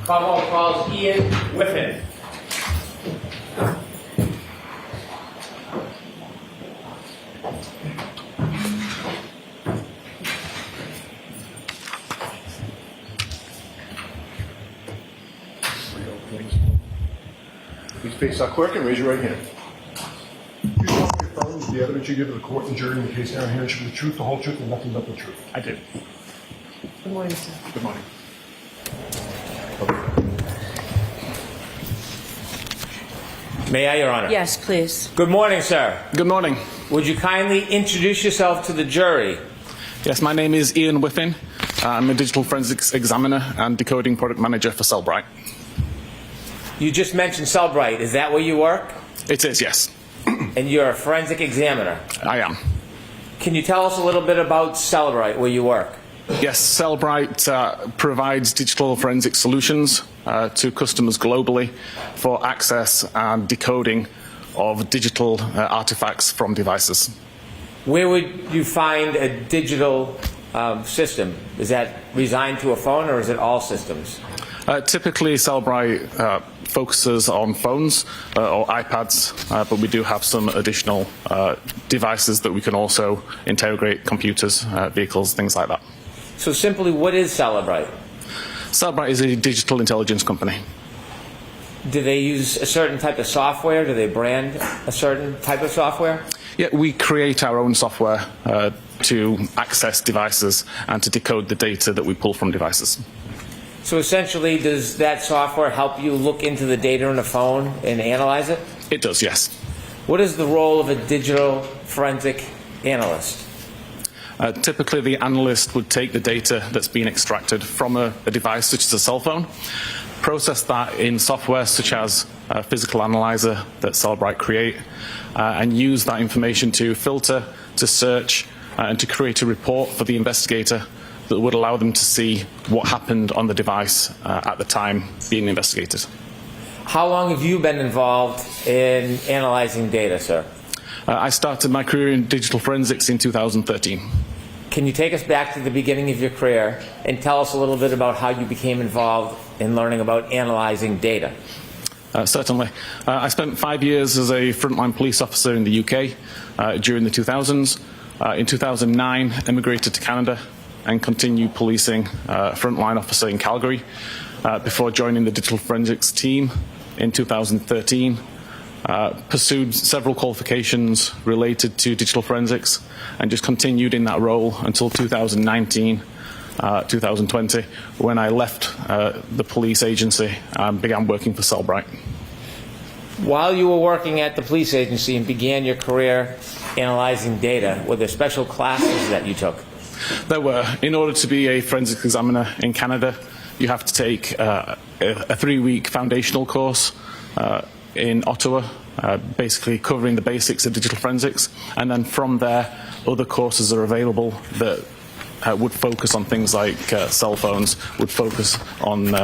Caldwell calls Ian Whiffen. Please face our clerk and raise your right hand. You swear to affirm that the evidence you give to the court and jury in the case now here should be the truth, the whole truth, and nothing but the truth. I do. Good morning, sir. Good morning. May I, Your Honor? Yes, please. Good morning, sir. Good morning. Would you kindly introduce yourself to the jury? Yes, my name is Ian Whiffen. I'm a digital forensics examiner and decoding product manager for Cellbrite. You just mentioned Cellbrite. Is that where you work? It is, yes. And you're a forensic examiner. I am. Can you tell us a little bit about Cellbrite, where you work? Yes, Cellbrite provides digital forensic solutions to customers globally for access and decoding of digital artifacts from devices. Where would you find a digital system? Is that resigned to a phone, or is it all systems? Typically, Cellbrite focuses on phones or iPads, but we do have some additional devices that we can also integrate: computers, vehicles, things like that. So simply, what is Cellbrite? Cellbrite is a digital intelligence company. Do they use a certain type of software? Do they brand a certain type of software? Yeah, we create our own software to access devices and to decode the data that we pull from devices. So essentially, does that software help you look into the data on a phone and analyze it? It does, yes. What is the role of a digital forensic analyst? Typically, the analyst would take the data that's been extracted from a device such as a cell phone, process that in software such as a physical analyzer that Cellbrite create, and use that information to filter, to search, and to create a report for the investigator that would allow them to see what happened on the device at the time being investigated. How long have you been involved in analyzing data, sir? I started my career in digital forensics in 2013. Can you take us back to the beginning of your career and tell us a little bit about how you became involved in learning about analyzing data? Certainly. I spent 5 years as a frontline police officer in the UK during the 2000s. In 2009, emigrated to Canada and continued policing frontline officer in Calgary before joining the digital forensics team in 2013. Pursued several qualifications related to digital forensics and just continued in that role until 2019, 2020, when I left the police agency and began working for Cellbrite. While you were working at the police agency and began your career analyzing data, were there special classes that you took? There were. In order to be a forensics examiner in Canada, you have to take a 3-week foundational course in Ottawa, basically covering the basics of digital forensics, and then from there other courses are available that would focus on things like cell phones, would focus on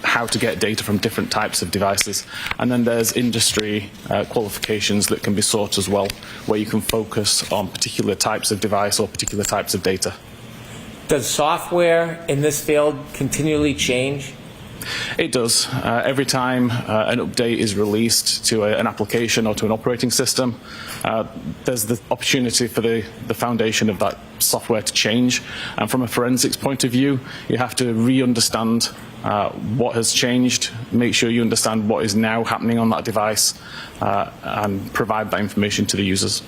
how to get data from different types of devices, and then there's industry qualifications that can be sought as well, where you can focus on particular types of device or particular types of data. Does software in this field continually change? It does. Every time an update is released to an application or to an operating system, there's the opportunity for the foundation of that software to change. And from a forensics point of view, you have to re-understand what has changed, make sure you understand what is now happening on that device, and provide that information to the users.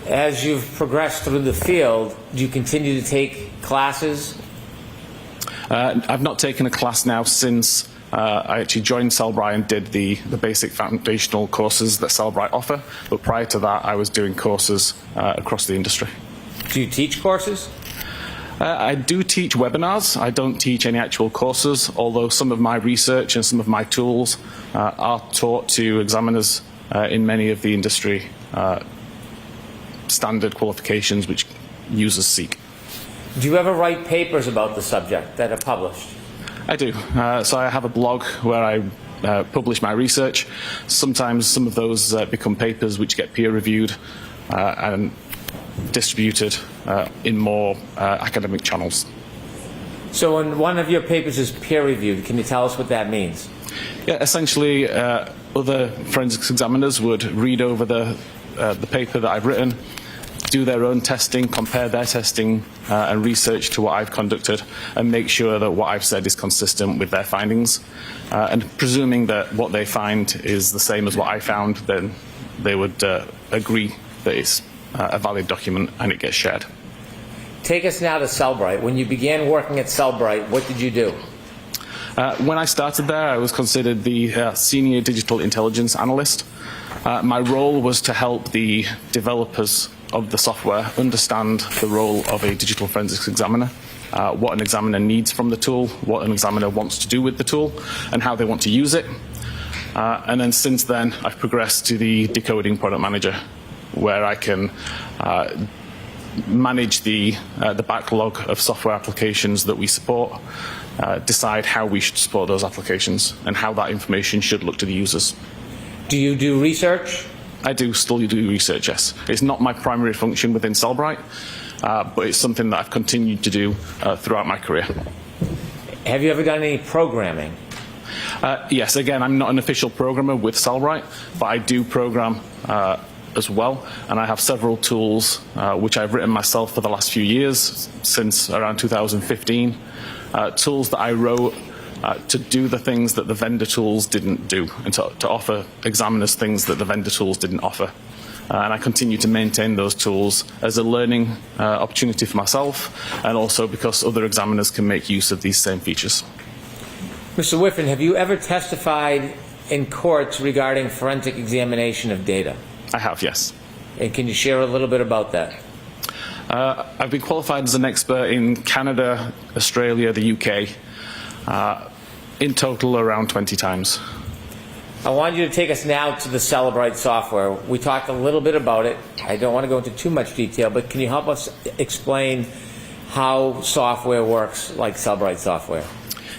As you've progressed through the field, do you continue to take classes? I've not taken a class now since I actually joined Cellbrite and did the basic foundational courses that Cellbrite offer, but prior to that I was doing courses across the industry. Do you teach courses? I do teach webinars. I don't teach any actual courses, although some of my research and some of my tools are taught to examiners in many of the industry standard qualifications which users seek. Do you ever write papers about the subject that are published? I do. So I have a blog where I publish my research. Sometimes some of those become papers which get peer reviewed and distributed in more academic channels. So when one of your papers is peer-reviewed, can you tell us what that means? Yeah, essentially, other forensics examiners would read over the paper that I've written, do their own testing, compare their testing and research to what I've conducted, and make sure that what I've said is consistent with their findings. And presuming that what they find is the same as what I found, then they would agree that it's a valid document and it gets shared. Take us now to Cellbrite. When you began working at Cellbrite, what did you do? When I started there, I was considered the senior digital intelligence analyst. My role was to help the developers of the software understand the role of a digital forensics examiner, what an examiner needs from the tool, what an examiner wants to do with the tool, and how they want to use it. And then since then, I've progressed to the decoding product manager, where I can manage the backlog of software applications that we support, decide how we should support those applications, and how that information should look to the users. Do you do research? I do still do research, yes. It's not my primary function within Cellbrite, but it's something that I've continued to do throughout my career. Have you ever done any programming? Yes, again, I'm not an official programmer with Cellbrite, but I do program as well, and I have several tools which I've written myself for the last few years, since around 2015, tools that I wrote to do the things that the vendor tools didn't do, and to offer examiners things that the vendor tools didn't offer. And I continue to maintain those tools as a learning opportunity for myself, and also because other examiners can make use of these same features. Mr. Whiffen, have you ever testified in courts regarding forensic examination of data? I have, yes. And can you share a little bit about that? I've been qualified as an expert in Canada, Australia, the UK, in total around 20 times. I want you to take us now to the Cellbrite software. We talked a little bit about it. I don't want to go into too much detail, but can you help us explain how software works like Cellbrite software?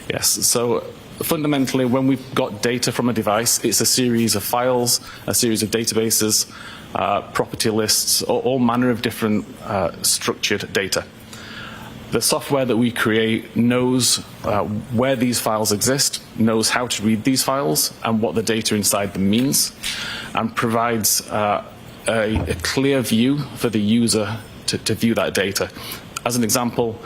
Yes, so fundamentally when we've got data from a device, it's a series of files, a series of databases, property lists, all manner of different structured data. The software that we create knows where these files exist, knows how to read these files and what the data inside them means, and provides a clear view for the user to view that data. As an example,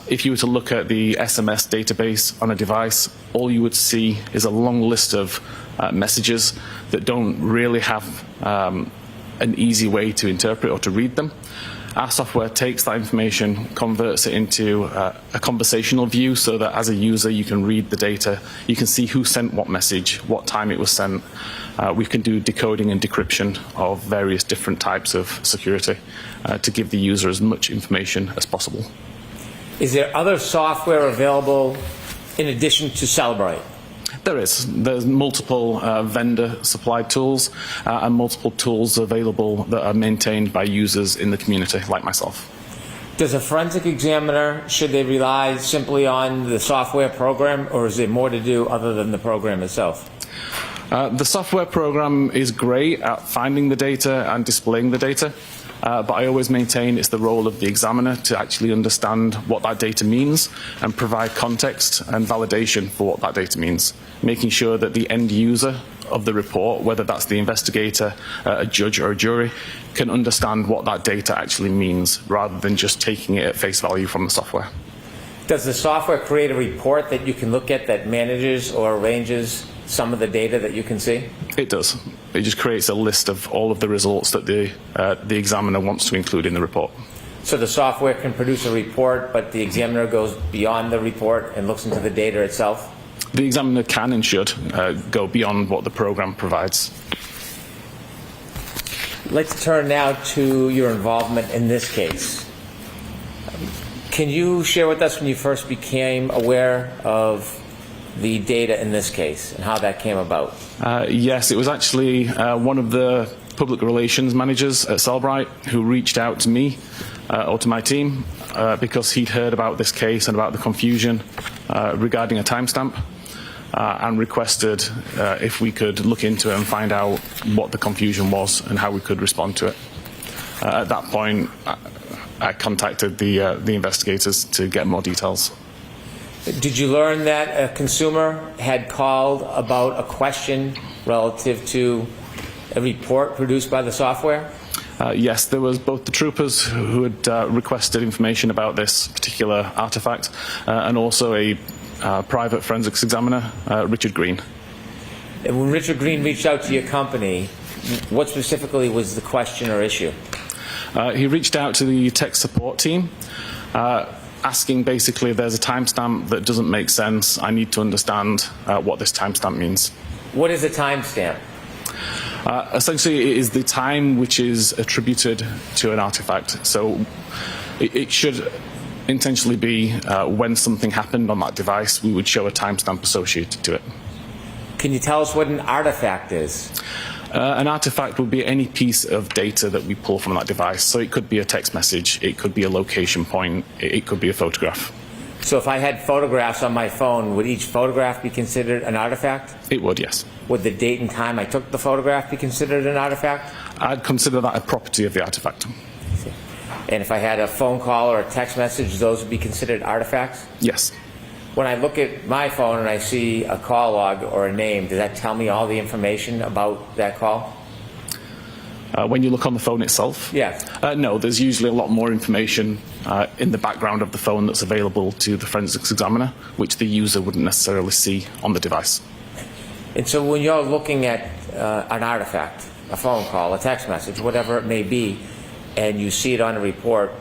if you were to look at the SMS database on a device, all you would see is a long list of messages that don't really have an easy way to interpret or to read them. Our software takes that information, converts it into a conversational view, so that as a user you can read the data, you can see who sent what message, what time it was sent. We can do decoding and decryption of various different types of security to give the user as much information as possible. Is there other software available in addition to Cellbrite? There's multiple vendor-supplied tools and multiple tools available that are maintained by users in the community, like myself. Does a forensic examiner, should they rely simply on the software program, or is there more to do other than the program itself? The software program is great at finding the data and displaying the data, but I always maintain it's the role of the examiner to actually understand what that data means and provide context and validation for what that data means, making sure that the end user of the report, whether that's the investigator, a judge or a jury, can understand what that data actually means rather than just taking it at face value from the software. Does the software create a report that you can look at that manages or arranges some of the data that you can see? It does. It just creates a list of all of the results that the examiner wants to include in the report. So the software can produce a report, but the examiner goes beyond the report and looks into the data itself? The examiner can and should go beyond what the program provides. Let's turn now to your involvement in this case. Can you share with us when you first became aware of the data in this case and how that came about? Yes, it was actually one of the public relations managers at Cellbrite who reached out to me or to my team because he'd heard about this case and about the confusion regarding a timestamp and requested if we could look into it and find out what the confusion was and how we could respond to it. At that point, I contacted the investigators to get more details. Did you learn that a consumer had called about a question relative to a report produced by the software? Yes, there was both the troopers who had requested information about this particular artifact and also a private forensics examiner, Richard Green. And when Richard Green reached out to your company, what specifically was the question or issue? He reached out to the tech support team, asking basically, there's a timestamp that doesn't make sense. I need to understand what this timestamp means. What is a timestamp? Essentially, it is the time which is attributed to an artifact. So it should intentionally be when something happened on that device, we would show a timestamp associated to it. Can you tell us what an artifact is? An artifact would be any piece of data that we pull from that device. So it could be a text message, it could be a location point, it could be a photograph. So if I had photographs on my phone, would each photograph be considered an artifact? It would, yes. Would the date and time I took the photograph be considered an artifact? I'd consider that a property of the artifact. And if I had a phone call or a text message, those would be considered artifacts? Yes. When I look at my phone and I see a call log or a name, does that tell me all the information about that call? When you look on the phone itself? Yes. No, there's usually a lot more information in the background of the phone that's available to the forensics examiner, which the user wouldn't necessarily see on the device. And so when you're looking at an artifact, a phone call, a text message, whatever it may be, and you see it on a report,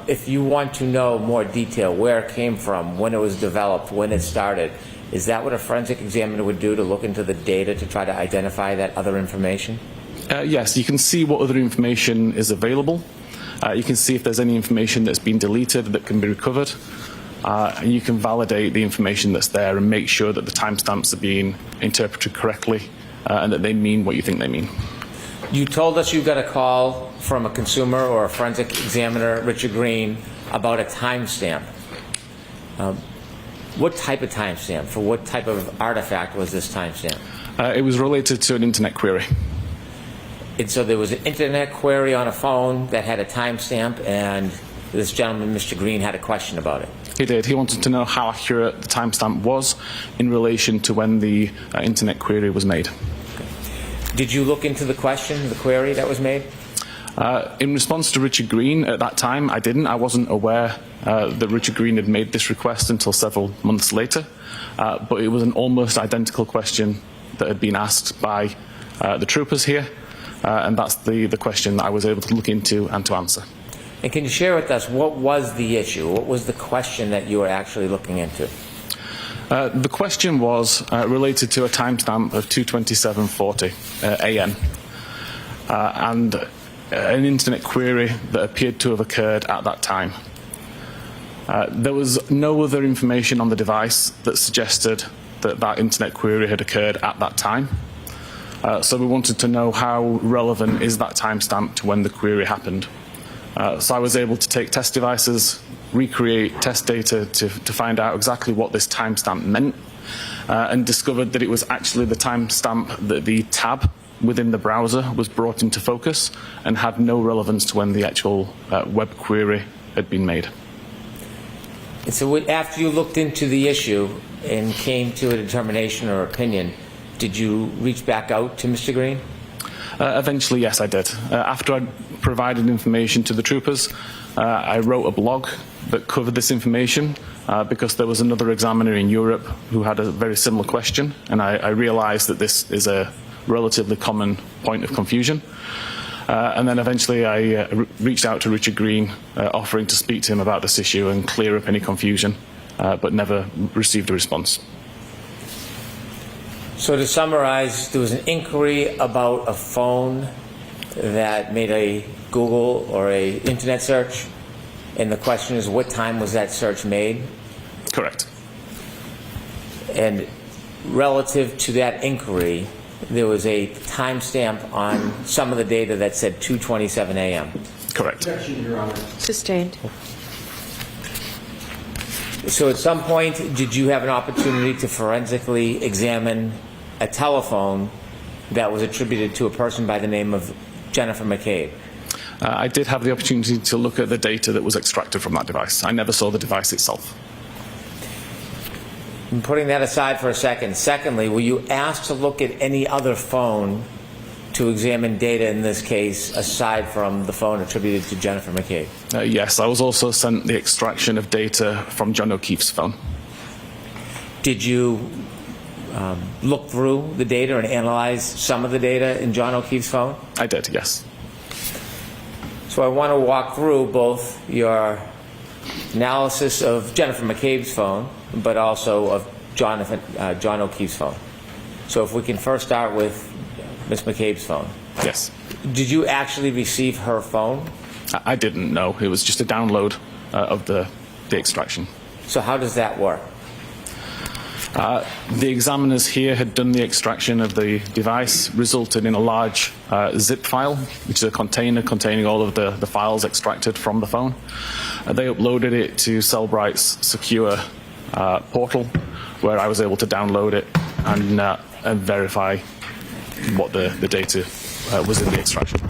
if you want to know more detail, where it came from, when it was developed, when it started, is that what a forensic examiner would do, to look into the data to try to identify that other information? Yes, you can see what other information is available. You can see if there's any information that's been deleted that can be recovered. And you can validate the information that's there and make sure that the timestamps are being interpreted correctly and that they mean what you think they mean. You told us you got a call from a consumer or a forensic examiner, Richard Green, about a timestamp. What type of timestamp? For what type of artifact was this timestamp? It was related to an internet query. And so there was an internet query on a phone that had a timestamp, and this gentleman, Mr. Green, had a question about it. He did. He wanted to know how accurate the timestamp was in relation to when the internet query was made. Did you look into the question, the query that was made? In response to Richard Green at that time, I didn't. I wasn't aware that Richard Green had made this request until several months later. But it was an almost identical question that had been asked by the troopers here. And that's the question that I was able to look into and to answer. And can you share with us what was the issue? What was the question that you were actually looking into? The question was related to a timestamp of 2:27:40 a.m. And an internet query that appeared to have occurred at that time. There was no other information on the device that suggested that that internet query had occurred at that time. So we wanted to know how relevant is that timestamp to when the query happened. So I was able to take test devices, recreate test data to find out exactly what this timestamp meant, and discovered that it was actually the timestamp that the tab within the browser was brought into focus and had no relevance to when the actual web query had been made. And so after you looked into the issue and came to a determination or opinion, did you reach back out to Mr. Green? Eventually, yes, I did. After I provided information to the troopers, I wrote a blog that covered this information because there was another examiner in Europe who had a very similar question, and I realized that this is a relatively common point of confusion. And then eventually I reached out to Richard Green, offering to speak to him about this issue and clear up any confusion, but never received a response. So to summarize, there was an inquiry about a phone that made a Google or a internet search, and the question is, what time was that search made? Correct. And relative to that inquiry, there was a timestamp on some of the data that said 2:27 a.m. Correct. Sustained. So at some point, did you have an opportunity to forensically examine a telephone that was attributed to a person by the name of Jennifer McCabe? I did have the opportunity to look at the data that was extracted from that device. I never saw the device itself. Putting that aside for a second, secondly, were you asked to look at any other phone to examine data in this case aside from the phone attributed to Jennifer McCabe? Yes, I was also sent the extraction of data from John O'Keefe's phone. Did you look through the data and analyze some of the data in John O'Keefe's phone? I did, yes. So I want to walk through both your analysis of Jennifer McCabe's phone, but also of John O'Keefe's phone. So if we can first start with Ms. McCabe's phone. Yes. Did you actually receive her phone? I didn't know. It was just a download of the extraction. So how does that work? The examiners here had done the extraction of the device, resulted in a large zip file, which is a container containing all of the files extracted from the phone. They uploaded it to Cellbrite's secure portal, where I was able to download it and verify what the data was in the extraction.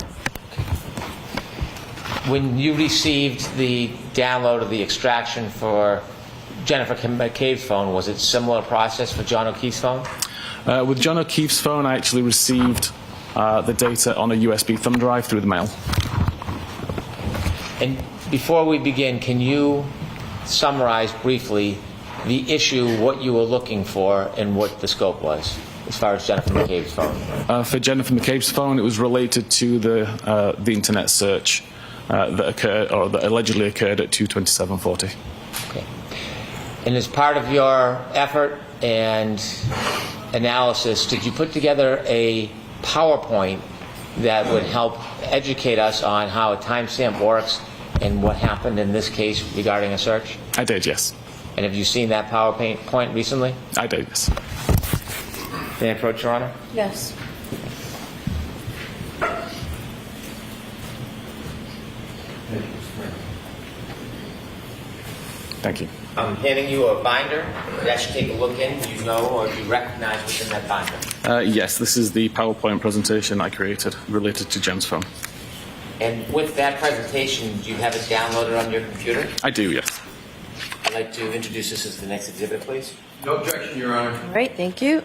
When you received the download of the extraction for Jennifer McCabe's phone, was it a similar process for John O'Keefe's phone? With John O'Keefe's phone, I actually received the data on a USB thumb drive through the mail. And before we begin, can you summarize briefly the issue, what you were looking for, and what the scope was as far as Jennifer McCabe's phone? For Jennifer McCabe's phone, it was related to the internet search that occurred, or that allegedly occurred at 2:27:40. Okay. And as part of your effort and analysis, did you put together a PowerPoint that would help educate us on how a timestamp works and what happened in this case regarding a search? I did, yes. And have you seen that PowerPoint recently? I did, yes. May I approach, Your Honor? Yes. Thank you. I'm handing you a binder that you take a look in. Do you know or do you recognize what's in that binder? Yes, this is the PowerPoint presentation I created related to Jen's phone. And with that presentation, do you have it downloaded on your computer? I do, yes. I'd like to introduce this as the next exhibit, please. No objection, Your Honor. All right, thank you.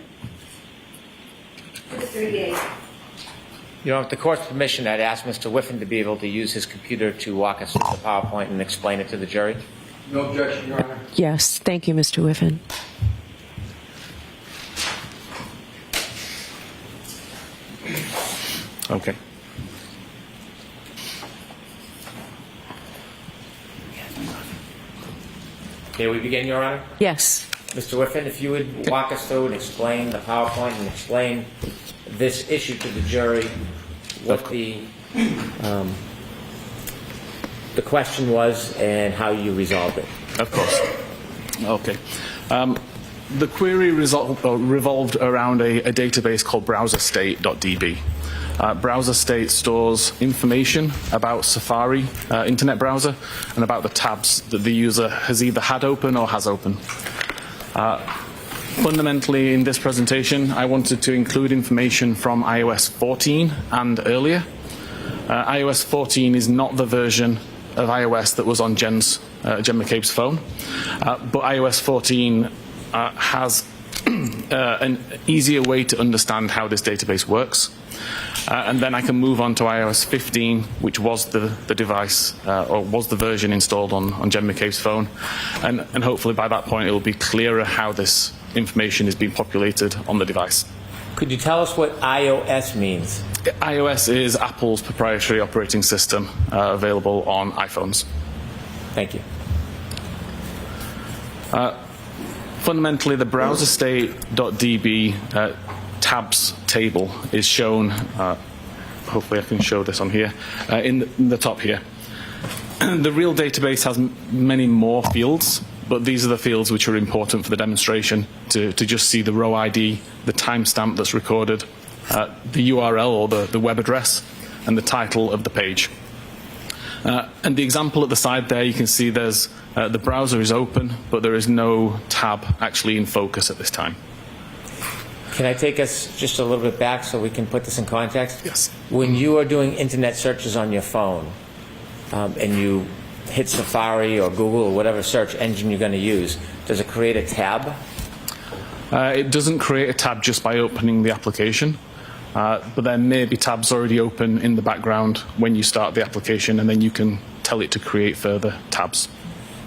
You know, with the court's permission, I'd ask Mr. Whiffen to be able to use his computer to walk us through the PowerPoint and explain it to the jury. No objection, Your Honor. Yes, thank you, Mr. Whiffen. Okay. May we begin, Your Honor? Yes. Mr. Whiffen, if you would walk us through and explain the PowerPoint and explain this issue to the jury, what the question was and how you resolved it. Of course. Okay. The query revolved around a database called browserstate.db. Browserstate stores information about Safari internet browser and about the tabs that the user has either had open or has open. Fundamentally, in this presentation, I wanted to include information from iOS 14 and earlier. iOS 14 is not the version of iOS that was on Jen McCabe's phone, but iOS 14 has an easier way to understand how this database works. And then I can move on to iOS 15, which was the device, or was the version installed on Jen McCabe's phone. And hopefully by that point it will be clearer how this information is being populated on the device. Could you tell us what iOS means? iOS is Apple's proprietary operating system available on iPhones. Thank you. Fundamentally, the browserstate.db tabs table is shown, hopefully I can show this on here, in the top here. The real database has many more fields, but these are the fields which are important for the demonstration to just see the row ID, the timestamp that's recorded, the URL or the web address, and the title of the page. And the example at the side there, you can see there's the browser is open, but there is no tab actually in focus at this time. Can I take us just a little bit back so we can put this in context? Yes. When you are doing internet searches on your phone and you hit Safari or Google or whatever search engine you're going to use, does it create a tab? It doesn't create a tab just by opening the application, but there may be tabs already open in the background when you start the application, and then you can tell it to create further tabs.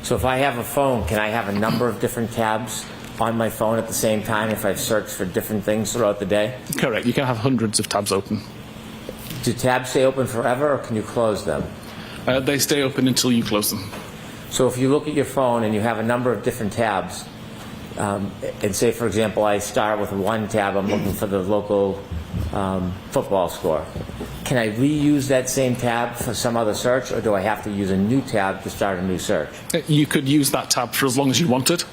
So if I have a phone, can I have a number of different tabs on my phone at the same time if I search for different things throughout the day? Correct. You can have hundreds of tabs open. Do tabs stay open forever, or can you close them? They stay open until you close them. So if you look at your phone and you have a number of different tabs, and say, for example, I start with one tab, I'm looking for the local football score. Can I reuse that same tab for some other search, or do I have to use a new tab to start a new search? You could use that tab for as long as you wanted,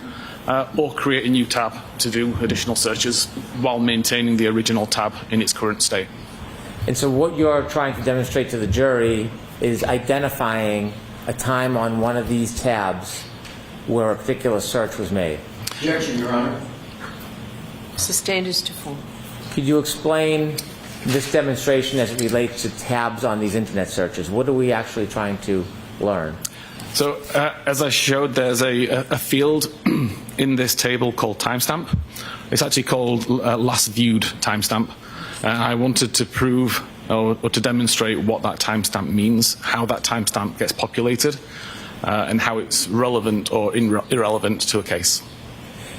or create a new tab to do additional searches while maintaining the original tab in its current state. And so what you're trying to demonstrate to the jury is identifying a time on one of these tabs where a particular search was made. Objection, Your Honor. Sustained as to form. Could you explain this demonstration as it relates to tabs on these internet searches? What are we actually trying to learn? So, as I showed, there's a field in this table called timestamp. It's actually called last viewed timestamp. I wanted to prove or to demonstrate what that timestamp means, how that timestamp gets populated, and how it's relevant or irrelevant to a case.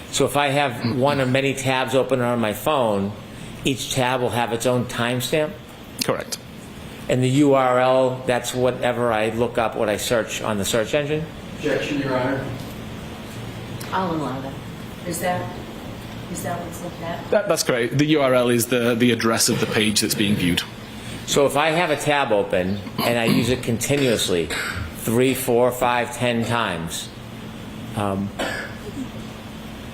So if I have one of many tabs open on my phone, each tab will have its own timestamp? Correct. And the URL, that's whatever I look up, what I search on the search engine? Objection, Your Honor. I'll allow that. Is that what's looked at? That's correct. The URL is the address of the page that's being viewed. So if I have a tab open and I use it continuously, 3, 4, 5, 10 times,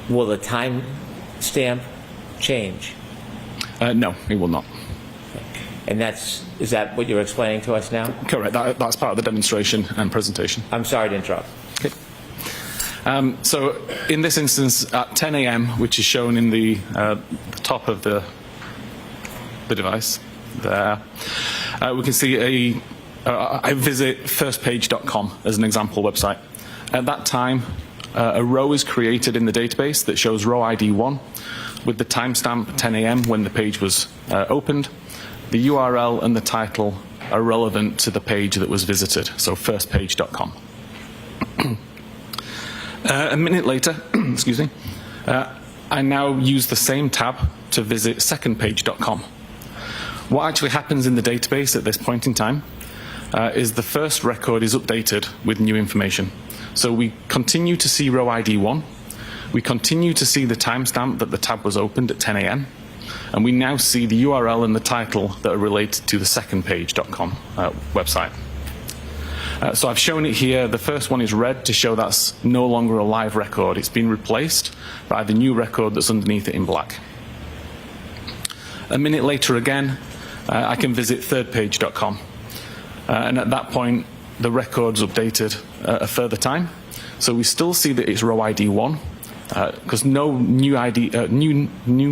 will the timestamp change? No, it will not. And is that what you're explaining to us now? Correct. That's part of the demonstration and presentation. I'm sorry to interrupt. Okay. So in this instance, at 10 a.m., which is shown in the top of the device there, we can see I visit firstpage.com as an example website. At that time, a row is created in the database that shows row ID 1 with the timestamp 10 a.m. when the page was opened. The URL and the title are relevant to the page that was visited, so firstpage.com. A minute later, excuse me, I now use the same tab to visit secondpage.com. What actually happens in the database at this point in time is the first record is updated with new information. So we continue to see row ID 1. We continue to see the timestamp that the tab was opened at 10 a.m. And we now see the URL and the title that are related to the secondpage.com website. So I've shown it here. The first one is red to show that's no longer a live record. It's been replaced by the new record that's underneath it in black. A minute later again, I can visit thirdpage.com. And at that point, the record's updated a further time. So we still see that it's row ID 1. Because no new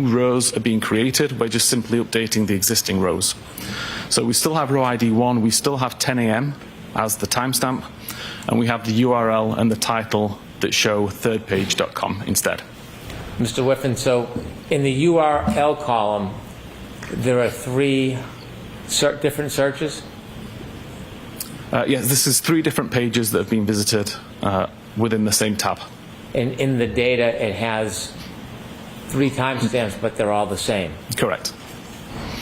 rows are being created, we're just simply updating the existing rows. So we still have row ID 1, we still have 10 a.m. as the timestamp, and we have the URL and the title that show thirdpage.com instead. Mr. Whiffen, so in the URL column, there are 3 different searches? Yes, this is 3 different pages that have been visited within the same tab. And in the data, it has 3 timestamps, but they're all the same. Correct.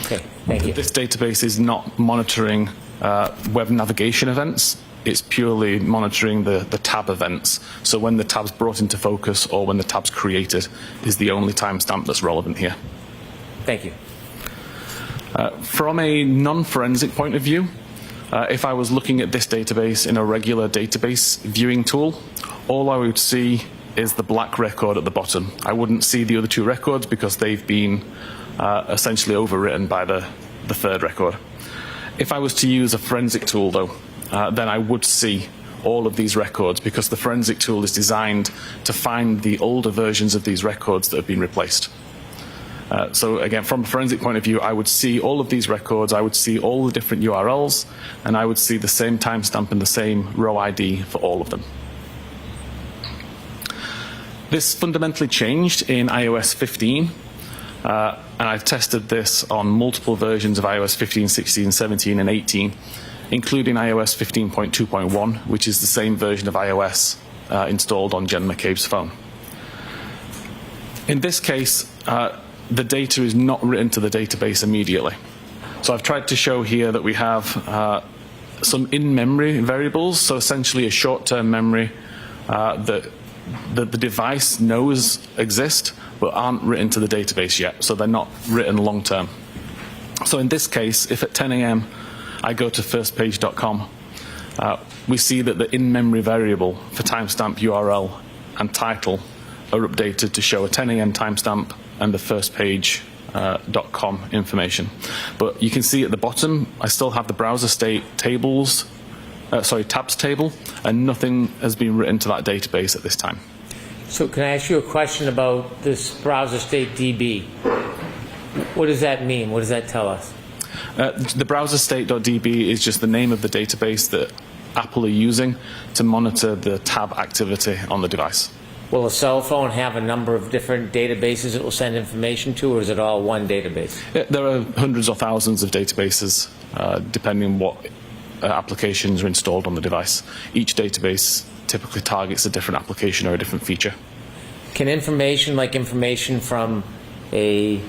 Okay, thank you. This database is not monitoring web navigation events. It's purely monitoring the tab events. So when the tab's brought into focus or when the tab's created is the only timestamp that's relevant here. Thank you. From a non-forensic point of view, if I was looking at this database in a regular database viewing tool, all I would see is the black record at the bottom. I wouldn't see the other 2 records because they've been essentially overwritten by the third record. If I was to use a forensic tool, though, then I would see all of these records because the forensic tool is designed to find the older versions of these records that have been replaced. So again, from a forensic point of view, I would see all of these records, I would see all the different URLs, and I would see the same timestamp and the same row ID for all of them. This fundamentally changed in iOS 15, and I've tested this on multiple versions of iOS 15, 16, 17, and 18, including iOS 15.2.1, which is the same version of iOS installed on Jen McCabe's phone. In this case, the data is not written to the database immediately. So I've tried to show here that we have some in-memory variables, so essentially a short-term memory that the device knows exist, but aren't written to the database yet, so they're not written long-term. So in this case, if at 10 a.m. I go to firstpage.com, we see that the in-memory variable for timestamp URL and title are updated to show a 10 a.m. timestamp and the firstpage.com information. But you can see at the bottom, I still have the browser state tabs table, and nothing has been written to that database at this time. So can I ask you a question about this browser state DB? What does that mean? What does that tell us? The browser state.db is just the name of the database that Apple are using to monitor the tab activity on the device. Will a cell phone have a number of different databases it will send information to, or is it all one database? There are hundreds or thousands of databases, depending on what applications are installed on the device. Each database typically targets a different application or a different feature. Can information, like information from a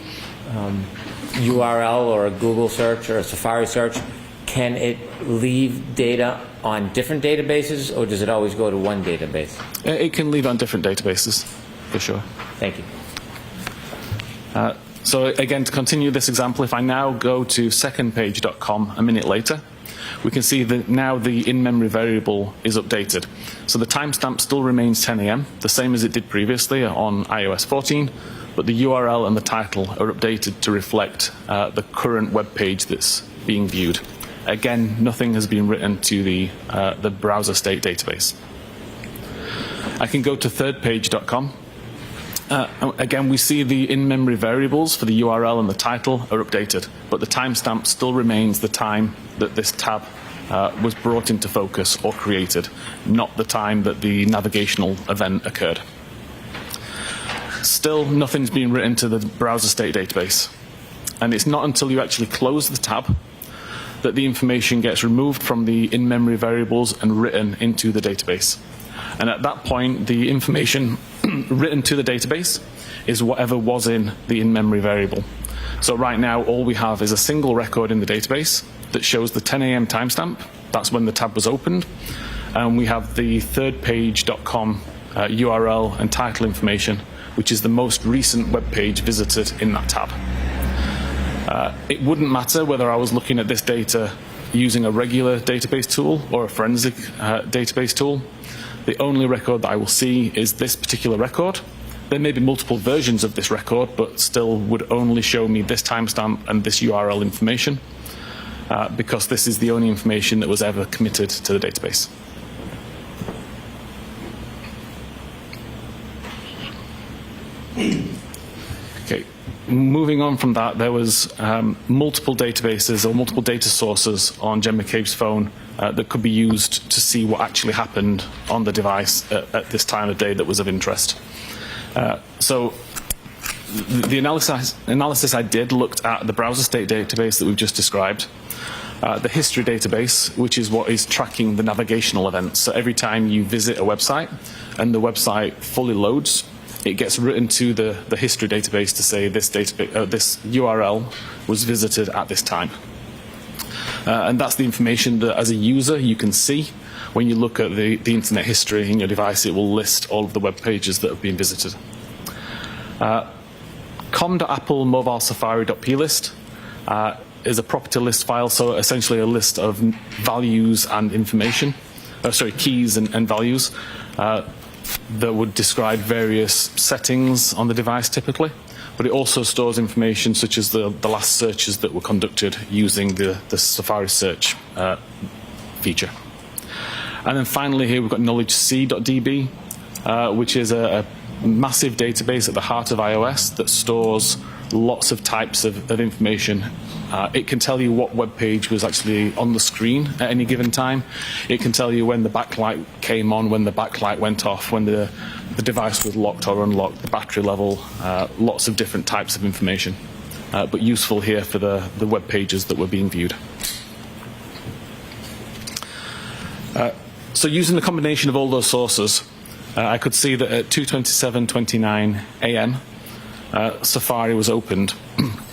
URL or a Google search or a Safari search, can it leave data on different databases, or does it always go to one database? It can live on different databases, for sure. Thank you. So again, to continue this example, if I now go to secondpage.com a minute later, we can see that now the in-memory variable is updated. So the timestamp still remains 10 a.m., the same as it did previously on iOS 14, but the URL and the title are updated to reflect the current web page that's being viewed. Again, nothing has been written to the browser state database. I can go to thirdpage.com. Again, we see the in-memory variables for the URL and the title are updated, but the timestamp still remains the time that this tab was brought into focus or created, not the time that the navigational event occurred. Still, nothing's been written to the browser state database, and it's not until you actually close the tab that the information gets removed from the in-memory variables and written into the database. And at that point, the information written to the database is whatever was in the in-memory variable. So right now, all we have is a single record in the database that shows the 10 a.m. timestamp. That's when the tab was opened. And we have the thirdpage.com URL and title information, which is the most recent web page visited in that tab. It wouldn't matter whether I was looking at this data using a regular database tool or a forensic database tool. The only record that I will see is this particular record. There may be multiple versions of this record, but still would only show me this timestamp and this URL information, because this is the only information that was ever committed to the database. Okay. Moving on from that, there was multiple databases or multiple data sources on Jen McCabe's phone that could be used to see what actually happened on the device at this time of day that was of interest. So the analysis I did looked at the browser state database that we've just described, the history database, which is what is tracking the navigational events. So every time you visit a website and the website fully loads, it gets written to the history database to say this URL was visited at this time. And that's the information that, as a user, you can see. When you look at the internet history in your device, it will list all of the web pages that have been visited. com.applemobilesafari.plist is a property list file, so essentially a list of values and information, keys and values that would describe various settings on the device typically, but it also stores information such as the last searches that were conducted using the Safari search feature. And then finally here we've got knowledgec.db, which is a massive database at the heart of iOS that stores lots of types of information. It can tell you what web page was actually on the screen at any given time. It can tell you when the backlight came on, when the backlight went off, when the device was locked or unlocked, the battery level, lots of different types of information, but useful here for the web pages that were being viewed. So using the combination of all those sources, I could see that at 2:27:29 a.m., Safari was opened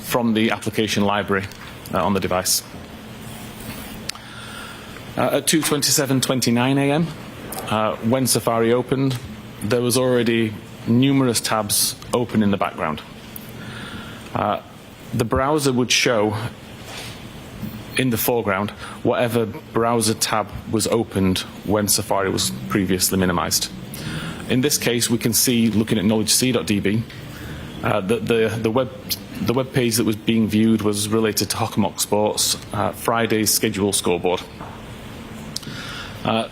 from the application library on the device. At 2:27:29 a.m., when Safari opened, there was already numerous tabs open in the background. The browser would show in the foreground whatever browser tab was opened when Safari was previously minimized. In this case, we can see, looking at knowledgec.db, that the web page that was being viewed was related to Hockomock Sports, Friday's schedule scoreboard. At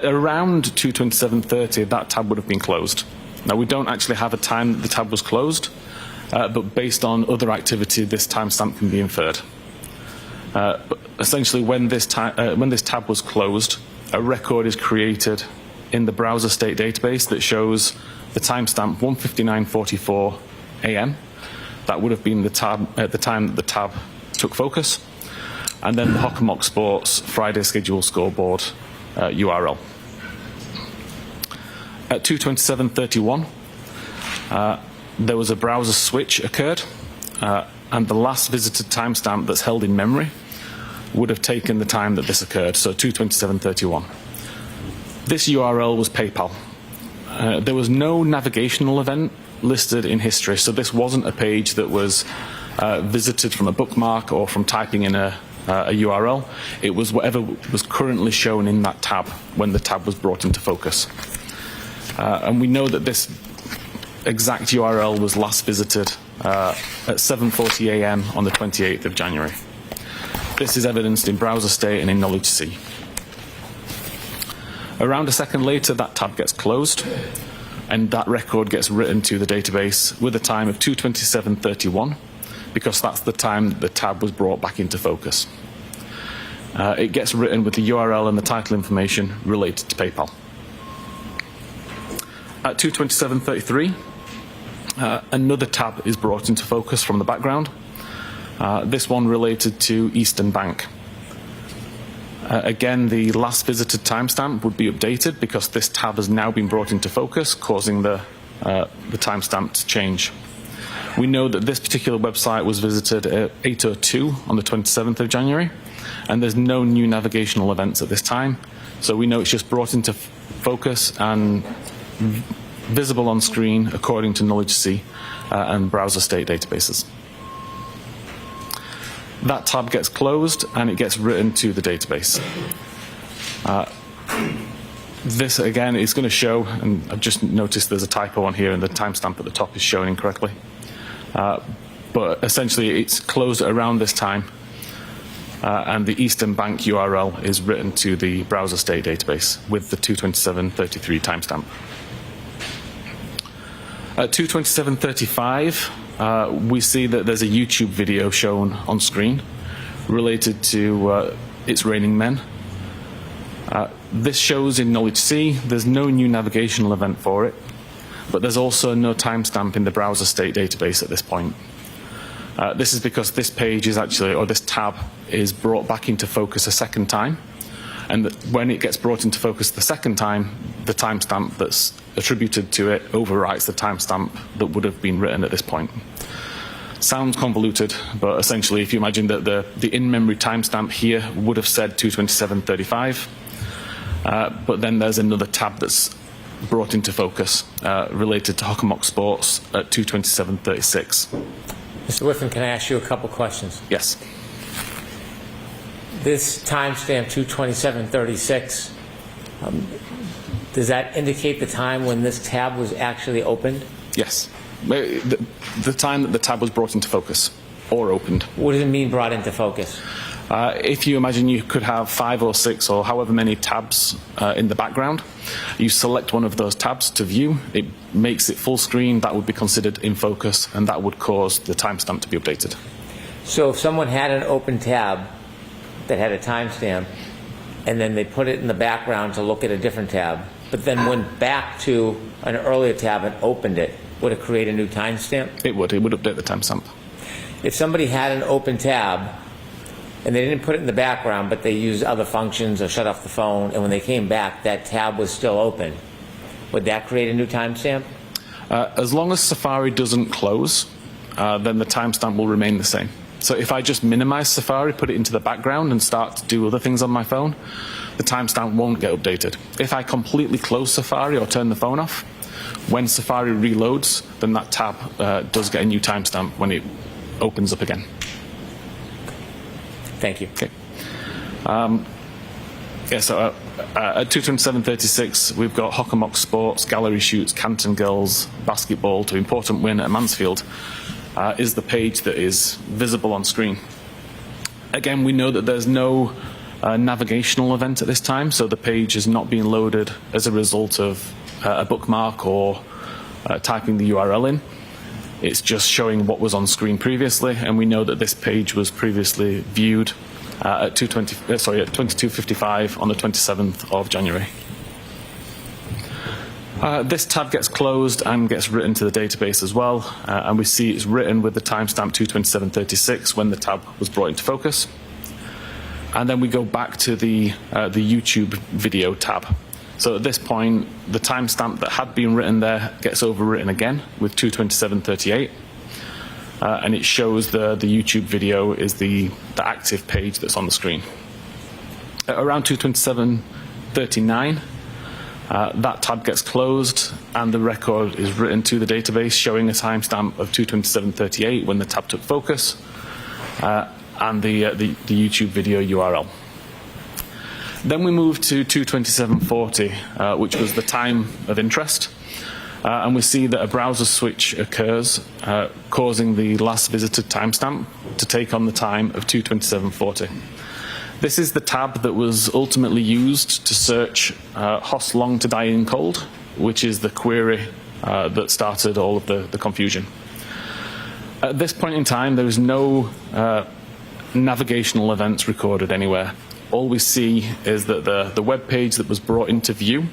around 2:27:30, that tab would have been closed. Now, we don't actually have a time that the tab was closed, but based on other activity, this timestamp can be inferred. But essentially, when this tab was closed, a record is created in the browser state database that shows the timestamp 1:59:44 a.m. That would have been the tab at the time that the tab took focus, and then the Hockomock Sports Friday schedule scoreboard URL. At 2:27:31, there was a browser switch occurred, and the last visited timestamp that's held in memory would have taken the time that this occurred, so 2:27:31. This URL was PayPal. There was no navigational event listed in history, so this wasn't a page that was visited from a bookmark or from typing in a URL. It was whatever was currently shown in that tab when the tab was brought into focus. And we know that this exact URL was last visited at 7:40 a.m. on the 28th of January. This is evidenced in browser state and in knowledgec. Around a second later, that tab gets closed, and that record gets written to the database with a time of 2:27:31, because that's the time that the tab was brought back into focus. It gets written with the URL and the title information related to PayPal. At 2:27:33, another tab is brought into focus from the background. This one related to Eastern Bank. Again, the last visited timestamp would be updated because this tab has now been brought into focus, causing the timestamp to change. We know that this particular website was visited at 8:02 on the 27th of January, and there's no new navigational events at this time, so we know it's just brought into focus and visible on screen according to knowledgec and browser state databases. That tab gets closed and it gets written to the database. This again is going to show, and I've just noticed there's a typo on here and the timestamp at the top is shown incorrectly. But essentially it's closed at around this time, and the Eastern Bank URL is written to the browser state database with the 2:27:33 timestamp. At 2:27:35, we see that there's a YouTube video shown on screen related to It's Raining Men. This shows in knowledgec. There's no new navigational event for it, but there's also no timestamp in the browser state database at this point. This is because this page is actually, or this tab is brought back into focus a second time, and when it gets brought into focus the second time, the timestamp that's attributed to it overwrites the timestamp that would have been written at this point. Sounds convoluted, but essentially if you imagine that the in-memory timestamp here would have said 2:27:35, but then there's another tab that's brought into focus related to Hockomock Sports at 2:27:36. Mr. Whiffen, can I ask you a couple questions? Yes. This timestamp 2:27:36, does that indicate the time when this tab was actually opened? Yes. The time that the tab was brought into focus or opened. What does it mean brought into focus? If you imagine you could have 5 or 6 or however many tabs in the background, you select one of those tabs to view, it makes it full screen, that would be considered in focus, and that would cause the timestamp to be updated. So if someone had an open tab that had a timestamp, and then they put it in the background to look at a different tab, but then went back to an earlier tab and opened it, would it create a new timestamp? It would update the timestamp. If somebody had an open tab and they didn't put it in the background, but they used other functions or shut off the phone, and when they came back, that tab was still open, would that create a new timestamp? As long as Safari doesn't close, then the timestamp will remain the same. So if I just minimize Safari, put it into the background, and start to do other things on my phone, the timestamp won't get updated. If I completely close Safari or turn the phone off, when Safari reloads, then that tab does get a new timestamp when it opens up again. Thank you. Okay. So at 227.36, we've got Hockomock Sports, Gallery Shoots, Canton Girls, Basketball to Important Win at Mansfield, is the page that is visible on screen. Again, we know that there's no navigational event at this time, so the page is not being loaded as a result of a bookmark or typing the URL in. It's just showing what was on screen previously, and we know that this page was previously viewed at 22:55 on the 27th of January. This tab gets closed and gets written to the database as well, and we see it's written with the timestamp 227.36 when the tab was brought into focus. And then we go back to the YouTube video tab. So at this point, the timestamp that had been written there gets overwritten again with 227.38, and it shows the YouTube video is the active page that's on the screen. At around 227.39, that tab gets closed, and the record is written to the database showing a timestamp of 227.38 when the tab took focus, and the YouTube video URL. Then we move to 227.40, which was the time of interest, and we see that a browser switch occurs, causing the last visited timestamp to take on the time of 227.40. This is the tab that was ultimately used to search Hoss Long to Die in Cold, which is the query that started all of the confusion. At this point in time, there is no navigational events recorded anywhere. All we see is that the web page that was brought into view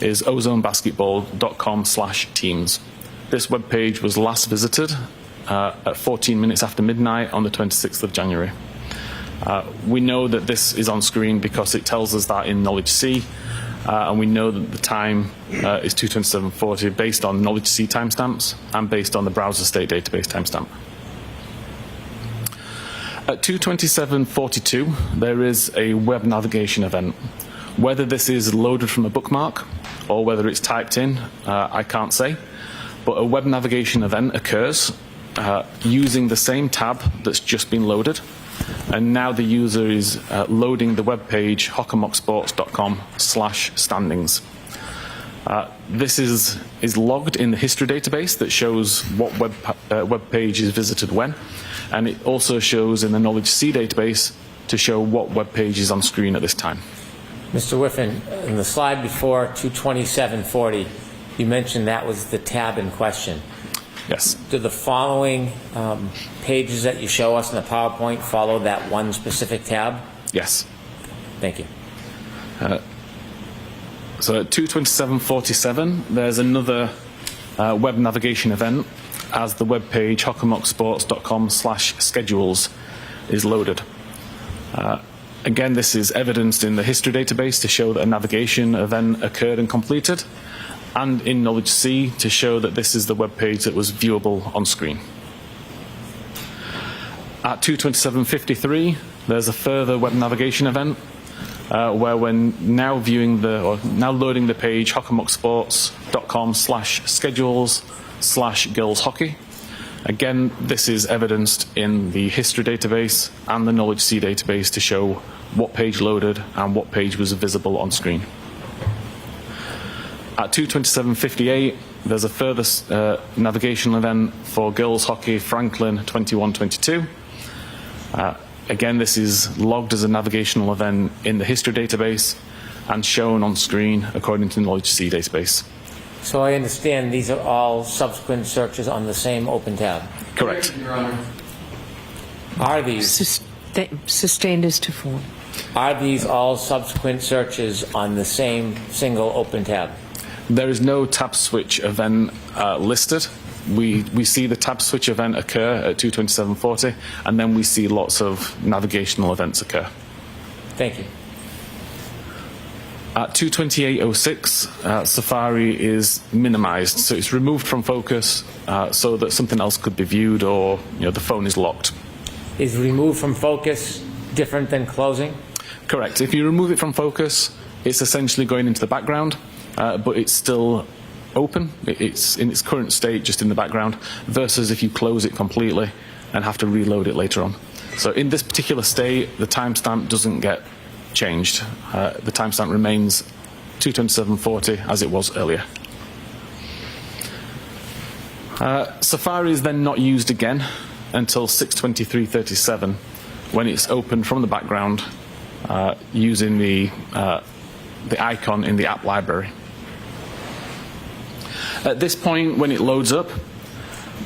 is ozonebasketball.com/teams. This web page was last visited at 14 minutes after midnight on the 26th of January. We know that this is on screen because it tells us that in Knowledge C, and we know that the time is 227.40 based on Knowledge C timestamps and based on the browser state database timestamp. At 227.42, there is a web navigation event. Whether this is loaded from a bookmark or whether it's typed in, I can't say, but a web navigation event occurs using the same tab that's just been loaded, and now the user is loading the web page hockomocksports.com/standings. This is logged in the history database that shows what web page is visited when, and it also shows in the Knowledge C database to show what web page is on screen at this time. Mr. Whiffen, in the slide before 227.40, you mentioned that was the tab in question. Yes. Do the following pages that you show us in the PowerPoint follow that one specific tab? Yes. Thank you. So at 227.47, there's another web navigation event as the web page hockomocksports.com/schedules is loaded. Again, this is evidenced in the history database to show that a navigation event occurred and completed, and in Knowledge C to show that this is the web page that was viewable on screen. At 227.53, there's a further web navigation event where we're now now loading the page hockomocksports.com/schedules/girls hockey. Again, this is evidenced in the history database and the Knowledge C database to show what page loaded and what page was visible on screen. At 227.58, there's a further navigation event for girls hockey Franklin 21-22. Again, this is logged as a navigational event in the history database and shown on screen according to the Knowledge C database. So I understand these are all subsequent searches on the same open tab. Correct. Your Honor. Are these Sustained as to form. all subsequent searches on the same single open tab? There is no tab switch event listed. We see the tab switch event occur at 2:27:40, and then we see lots of navigational events occur. Thank you. At 2:28:06, Safari is minimized, so it's removed from focus so that something else could be viewed, or the phone is locked. Is removed from focus different than closing? Correct. If you remove it from focus, it's essentially going into the background, but it's still open. It's in its current state, just in the background, versus if you close it completely and have to reload it later on. So in this particular state, the timestamp doesn't get changed. The timestamp remains 2:27:40 as it was earlier. Safari is then not used again until 6:23:37, when it's opened from the background using the icon in the app library. At this point, when it loads up,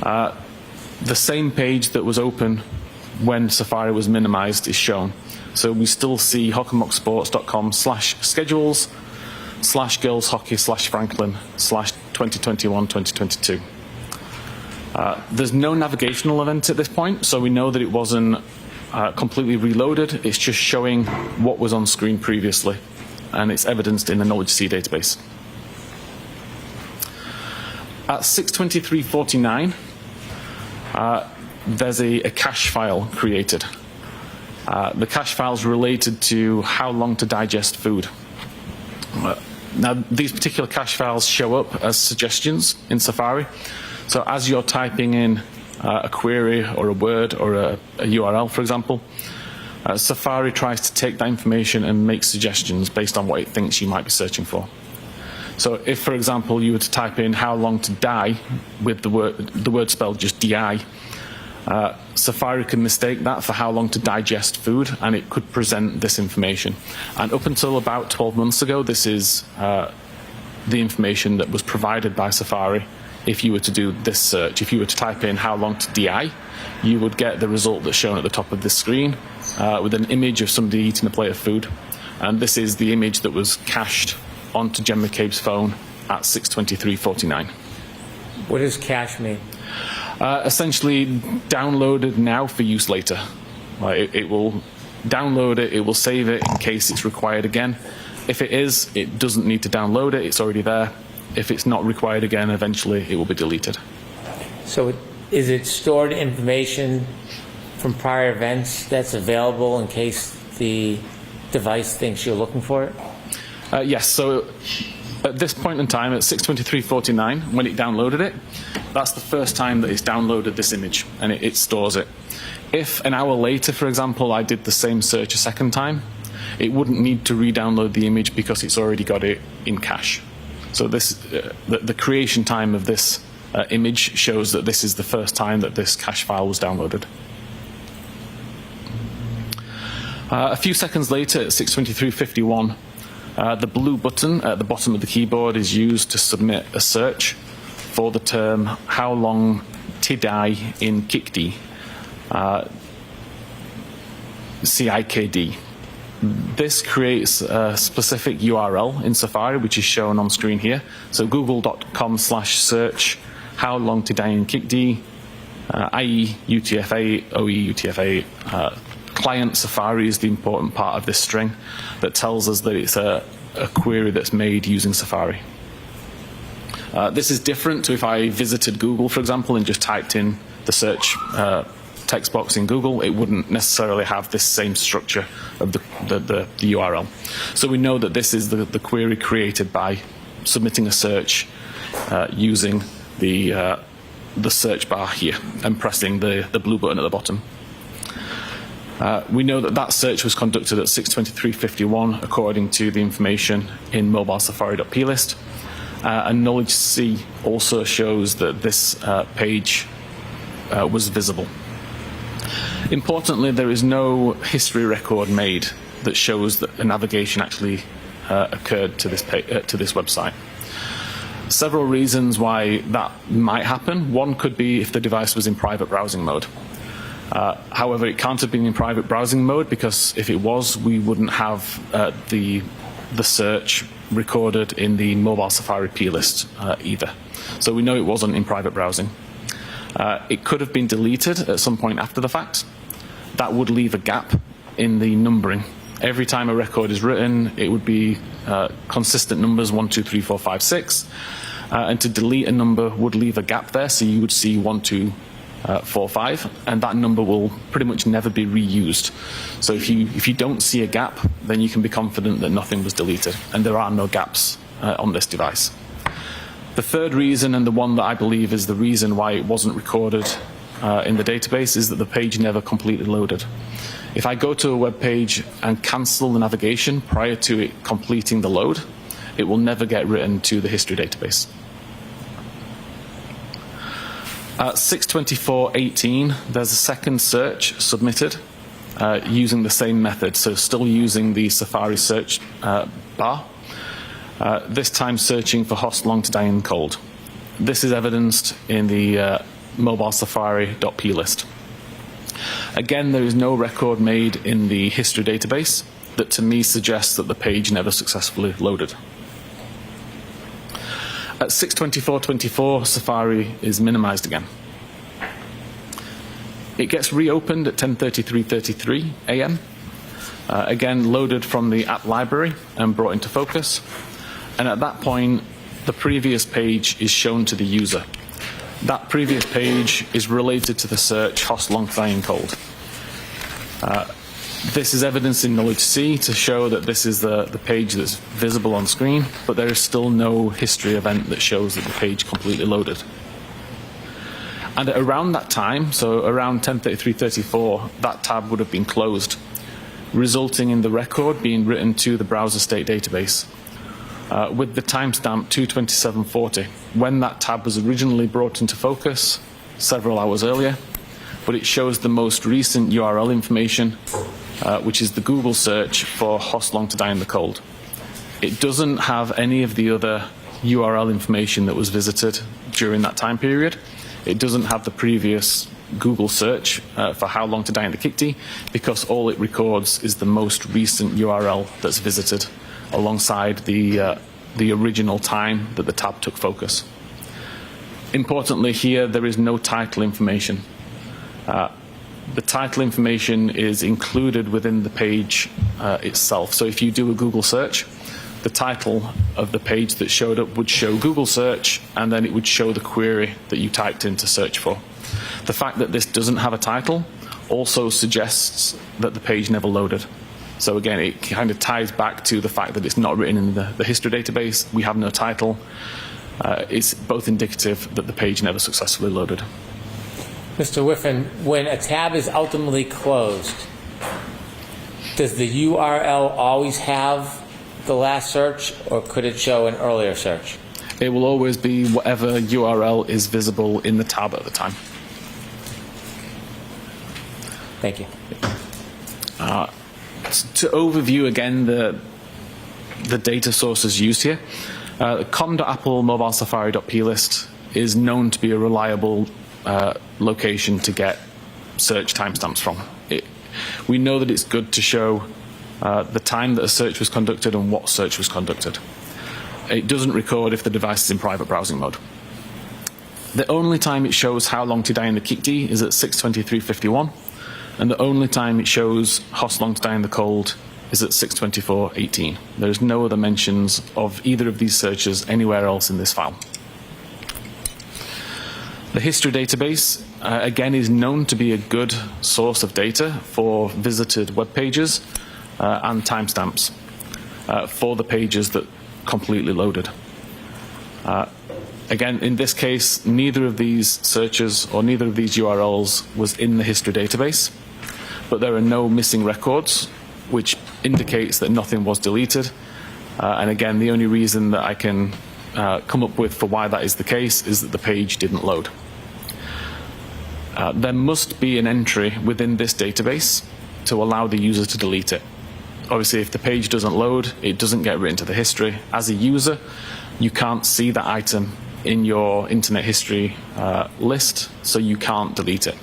the same page that was open when Safari was minimized is shown. So we still see hockenmocksports.com/schedules/girls hockey/Franklin/2021-2022. There's no navigational event at this point, so we know that it wasn't completely reloaded. It's just showing what was on screen previously, and it's evidenced in the Knowledge C database. At 6:23:49, there's a cache file created. The cache file is related to how long to digest food. Now, these particular cache files show up as suggestions in Safari. So as you're typing in a query or a word or a URL, for example, Safari tries to take that information and make suggestions based on what it thinks you might be searching for. So if, for example, you were to type in how long to die with the word spelled just DI, Safari can mistake that for how long to digest food, and it could present this information. And up until about 12 months ago, this is the information that was provided by Safari. If you were to do this search, if you were to type in how long to DI, you would get the result that's shown at the top of this screen with an image of somebody eating a plate of food. And this is the image that was cached onto Jen McCabe's phone at 6:23:49. What does cache mean? Essentially, downloaded now for use later. It will download it, it will save it in case it's required again. If it is, it doesn't need to download it, it's already there. If it's not required again, eventually it will be deleted. So is it stored information from prior events that's available in case the device thinks you're looking for it? Yes, so at this point in time, at 6:23:49, when it downloaded it, that's the first time that it's downloaded this image, and it stores it. If an hour later, for example, I did the same search a second time, it wouldn't need to re-download the image because it's already got it in cache. So this, the creation time of this image shows that this is the first time that this cache file was downloaded. A few seconds later, at 6:23:51, the blue button at the bottom of the keyboard is used to submit a search for the term how long to die in CIKD, CIKD. This creates a specific URL in Safari, which is shown on screen here. So google.com/search how long to die in CIKD, IE UTF-8, OE UTF-8. Client Safari is the important part of this string that tells us that it's a query that's made using Safari. This is different to if I visited Google, for example, and just typed in the search text box in Google. It wouldn't necessarily have this same structure of the URL. So we know that this is the query created by submitting a search using the search bar here and pressing the blue button at the bottom. We know that that search was conducted at 6:23:51 according to the information in mobilesafari.plist. And Knowledge C also shows that this page was visible. Importantly, there is no history record made that shows that a navigation actually occurred to this website. Several reasons why that might happen. One could be if the device was in private browsing mode. However, it can't have been in private browsing mode, because if it was, we wouldn't have the search recorded in the mobile Safari plist either. So we know it wasn't in private browsing. It could have been deleted at some point after the fact. That would leave a gap in the numbering. Every time a record is written, it would be consistent numbers 1, 2, 3, 4, 5, 6. And to delete a number would leave a gap there, so you would see 1, 2, 4, 5, and that number will pretty much never be reused. So if you don't see a gap, then you can be confident that nothing was deleted, and there are no gaps on this device. The third reason, and the one that I believe is the reason why it wasn't recorded in the database, is that the page never completely loaded. If I go to a web page and cancel the navigation prior to it completing the load, it will never get written to the history database. At 6:24:18, there's a second search submitted using the same method, so still using the Safari search bar, this time searching for host long to die in cold. This is evidenced in the mobile Safari.p list. Again, there is no record made in the history database that to me suggests that the page never successfully loaded. At 6:24:24, Safari is minimized again. It gets reopened at 10:33:33 a.m. Again, loaded from the app library and brought into focus. And at that point, the previous page is shown to the user. That previous page is related to the search host long to die in cold. This is evidence in Knowledge C to show that this is the page that's visible on screen, but there is still no history event that shows that the page completely loaded. And at around that time, so around 10:33:34, that tab would have been closed, resulting in the record being written to the browser state database with the timestamp 2:27:40, when that tab was originally brought into focus several hours earlier, but it shows the most recent URL information, which is the Google search for host long to die in the cold. It doesn't have any of the other URL information that was visited during that time period. It doesn't have the previous Google search for how long to die in the Kikti, because all it records is the most recent URL that's visited alongside the original time that the tab took focus. Importantly here, there is no title information. The title information is included within the page itself. So if you do a Google search, the title of the page that showed up would show Google search, and then it would show the query that you typed in to search for. The fact that this doesn't have a title also suggests that the page never loaded. So again, it kind of ties back to the fact that it's not written in the history database. We have no title. It's both indicative that the page never successfully loaded. Mr. Whiffen, when a tab is ultimately closed, does the URL always have the last search, or could it show an earlier search? It will always be whatever URL is visible in the tab at the time. Thank you. To overview again the data sources used here, com.apple mobile Safari.p list is known to be a reliable location to get search timestamps from. We know that it's good to show the time that a search was conducted and what search was conducted. It doesn't record if the device is in private browsing mode. The only time it shows how long to die in the Kikti is at 6:23:51, and the only time it shows host long to die in the cold is at 6:24:18. There's no other mentions of either of these searches anywhere else in this file. The history database, again, is known to be a good source of data for visited web pages and timestamps for the pages that completely loaded. Again, in this case, neither of these searches or neither of these URLs was in the history database, but there are no missing records, which indicates that nothing was deleted. And again, the only reason that I can come up with for why that is the case is that the page didn't load. there must be an entry within this database to allow the user to delete it. Obviously, if the page doesn't load, it doesn't get written to the history. As a user, you can't see that item in your Internet History list, so you can't delete it.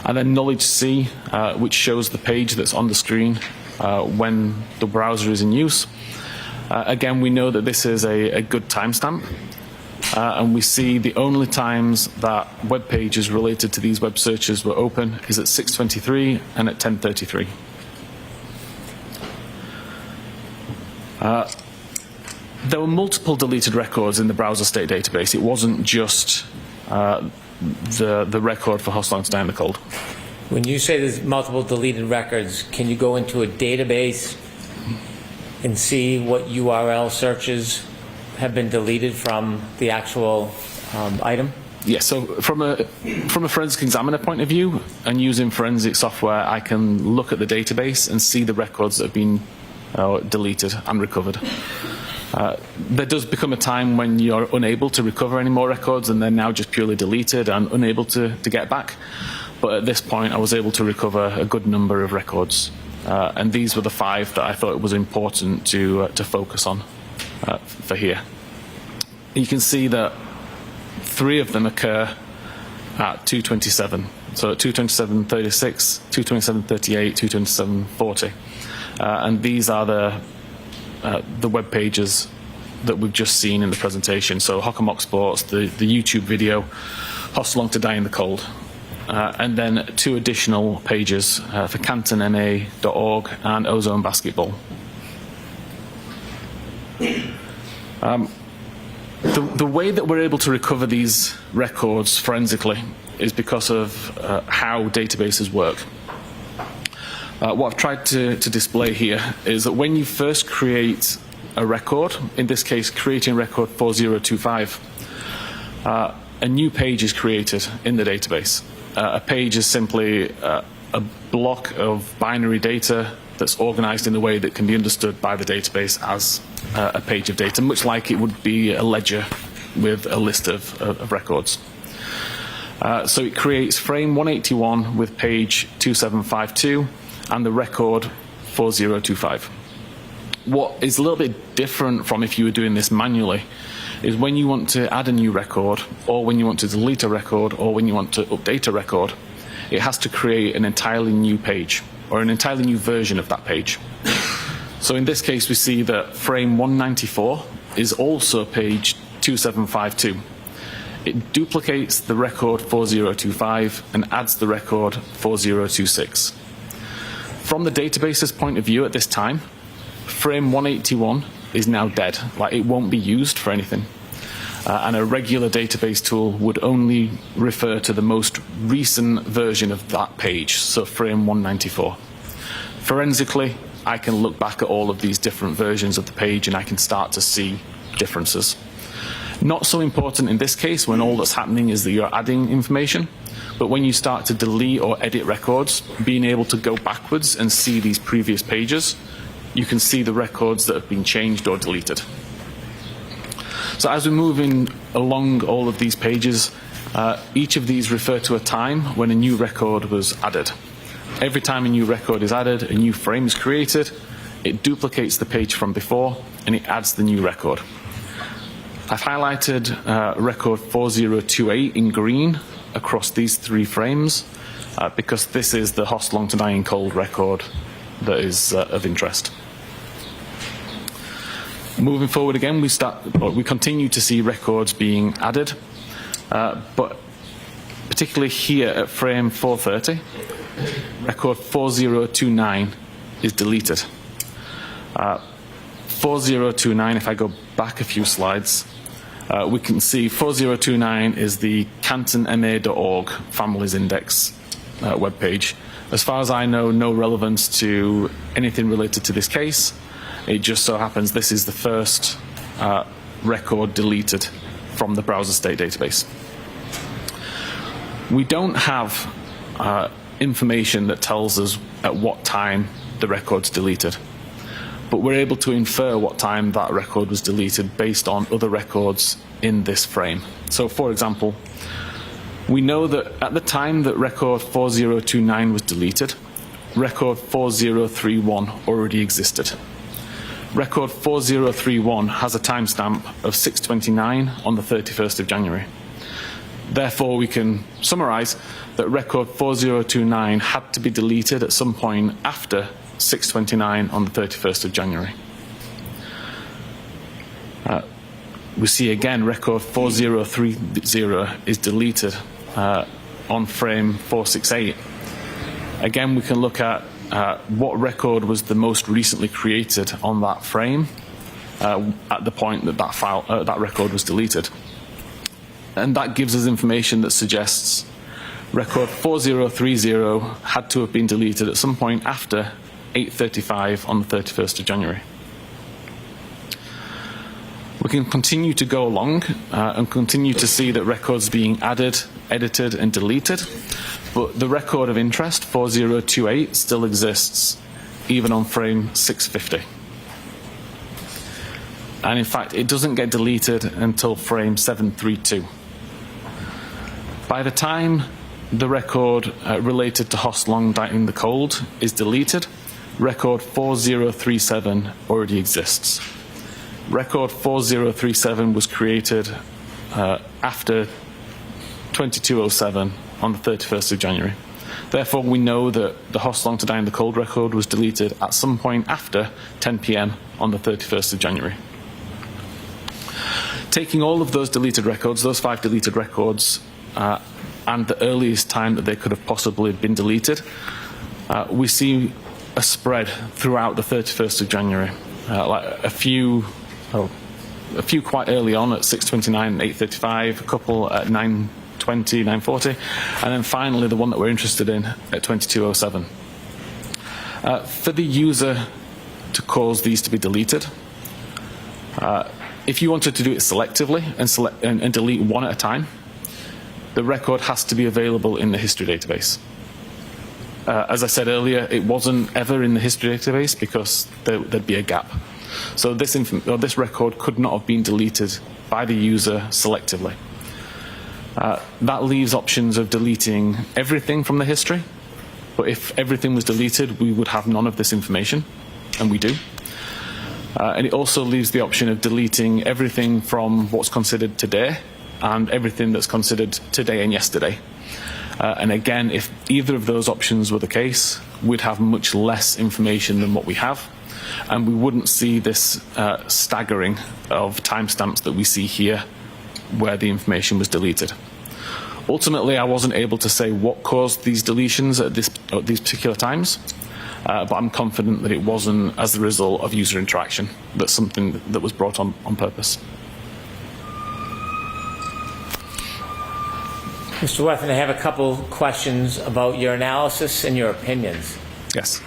And then knowledge C, which shows the page that's on the screen when the browser is in use. Again, we know that this is a good timestamp, and we see the only times that web pages related to these web searches were open is at 6:23 and at 10:33. There were multiple deleted records in the browser state database. It wasn't just the record for Hostile to Die in the Cold. When you say there's multiple deleted records, can you go into a database and see what URL searches have been deleted from the actual item? Yeah, so from a forensic examiner point of view, and using forensic software, I can look at the database and see the records that have been deleted and recovered. There does become a time when you're unable to recover any more records and they're now just purely deleted and unable to get back. But at this point, I was able to recover a good number of records. And these were the 5 that I thought it was important to focus on for here. You can see that 3 of them occur at 2:27. So at 2:27:36, 2:27:38, 2:27:40. And these are the web pages that we've just seen in the presentation. So Hockamock Sports, the YouTube video, Hostile to Die in the Cold. And then 2 additional pages for cantonma.org and Ozone Basketball. The way that we're able to recover these records forensically is because of how databases work. What I've tried to display here is that when you first create a record, in this case creating record 4025, a new page is created in the database. A page is simply a block of binary data that's organized in a way that can be understood by the database as a page of data, much like it would be a ledger with a list of records. So it creates frame 181 with page 2752 and the record 4025. What is a little bit different from if you were doing this manually is when you want to add a new record, or when you want to delete a record, or when you want to update a record, it has to create an entirely new page, or an entirely new version of that page. So in this case, we see that frame 194 is also page 2752. It duplicates the record 4025 and adds the record 4026. From the database's point of view at this time, frame 181 is now dead, like it won't be used for anything. And a regular database tool would only refer to the most recent version of that page, so frame 194. Forensically, I can look back at all of these different versions of the page and I can start to see differences. Not so important in this case when all that's happening is that you're adding information, but when you start to delete or edit records, being able to go backwards and see these previous pages, you can see the records that have been changed or deleted. So as we're moving along all of these pages, each of these refer to a time when a new record was added. Every time a new record is added, a new frame is created, it duplicates the page from before, and it adds the new record. I've highlighted record 4028 in green across these 3 frames because this is the Hostile to Die in Cold record that is of interest. Moving forward again, we continue to see records being added, but particularly here at frame 430, record 4029 is deleted. 4029, if I go back a few slides, we can see 4029 is the cantonma.org families index webpage. As far as I know, no relevance to anything related to this case. It just so happens this is the first record deleted from the browser state database. We don't have information that tells us at what time the record's deleted. but we're able to infer what time that record was deleted based on other records in this frame. So, for example, we know that at the time that record 4029 was deleted, record 4031 already existed. Record 4031 has a timestamp of 6:29 on the 31st of January. Therefore, we can summarise that record 4029 had to be deleted at some point after 6:29 on the 31st of January. We see again record 4030 is deleted on frame 468. Again, we can look at what record was the most recently created on that frame at the point that that record was deleted. And that gives us information that suggests record 4030 had to have been deleted at some point after 8:35 on the 31st of January. We can continue to go along and continue to see that records being added, edited and deleted, but the record of interest 4028 still exists even on frame 650. And in fact, it doesn't get deleted until frame 732. By the time the record related to Hoss Long Died in the Cold is deleted, record 4037 already exists. Record 4037 was created after 2207 on the 31st of January. Therefore, we know that the Hoss Long to Die in the Cold record was deleted at some point after 10 p.m. on the 31st of January. Taking all of those deleted records, those 5 deleted records, and the earliest time that they could have possibly been deleted, we see a spread throughout the 31st of January. Like a few quite early on at 6:29 and 8:35, a couple at 9:20, 9:40, and then finally the one that we're interested in at 22:07. For the user to cause these to be deleted, if you wanted to do it selectively and delete one at a time, the record has to be available in the history database. As I said earlier, it wasn't ever in the history database because there'd be a gap. So this record could not have been deleted by the user selectively. That leaves options of deleting everything from the history, but if everything was deleted, we would have none of this information, and we do. And it also leaves the option of deleting everything from what's considered today and everything that's considered today and yesterday. And again, if either of those options were the case, we'd have much less information than what we have, and we wouldn't see this staggering of timestamps that we see here where the information was deleted. Ultimately, I wasn't able to say what caused these deletions at these particular times, but I'm confident that it wasn't as the result of user interaction. That's something that was brought on purpose. Mr. Wethon, I have a couple questions about your analysis and your opinions. Yes.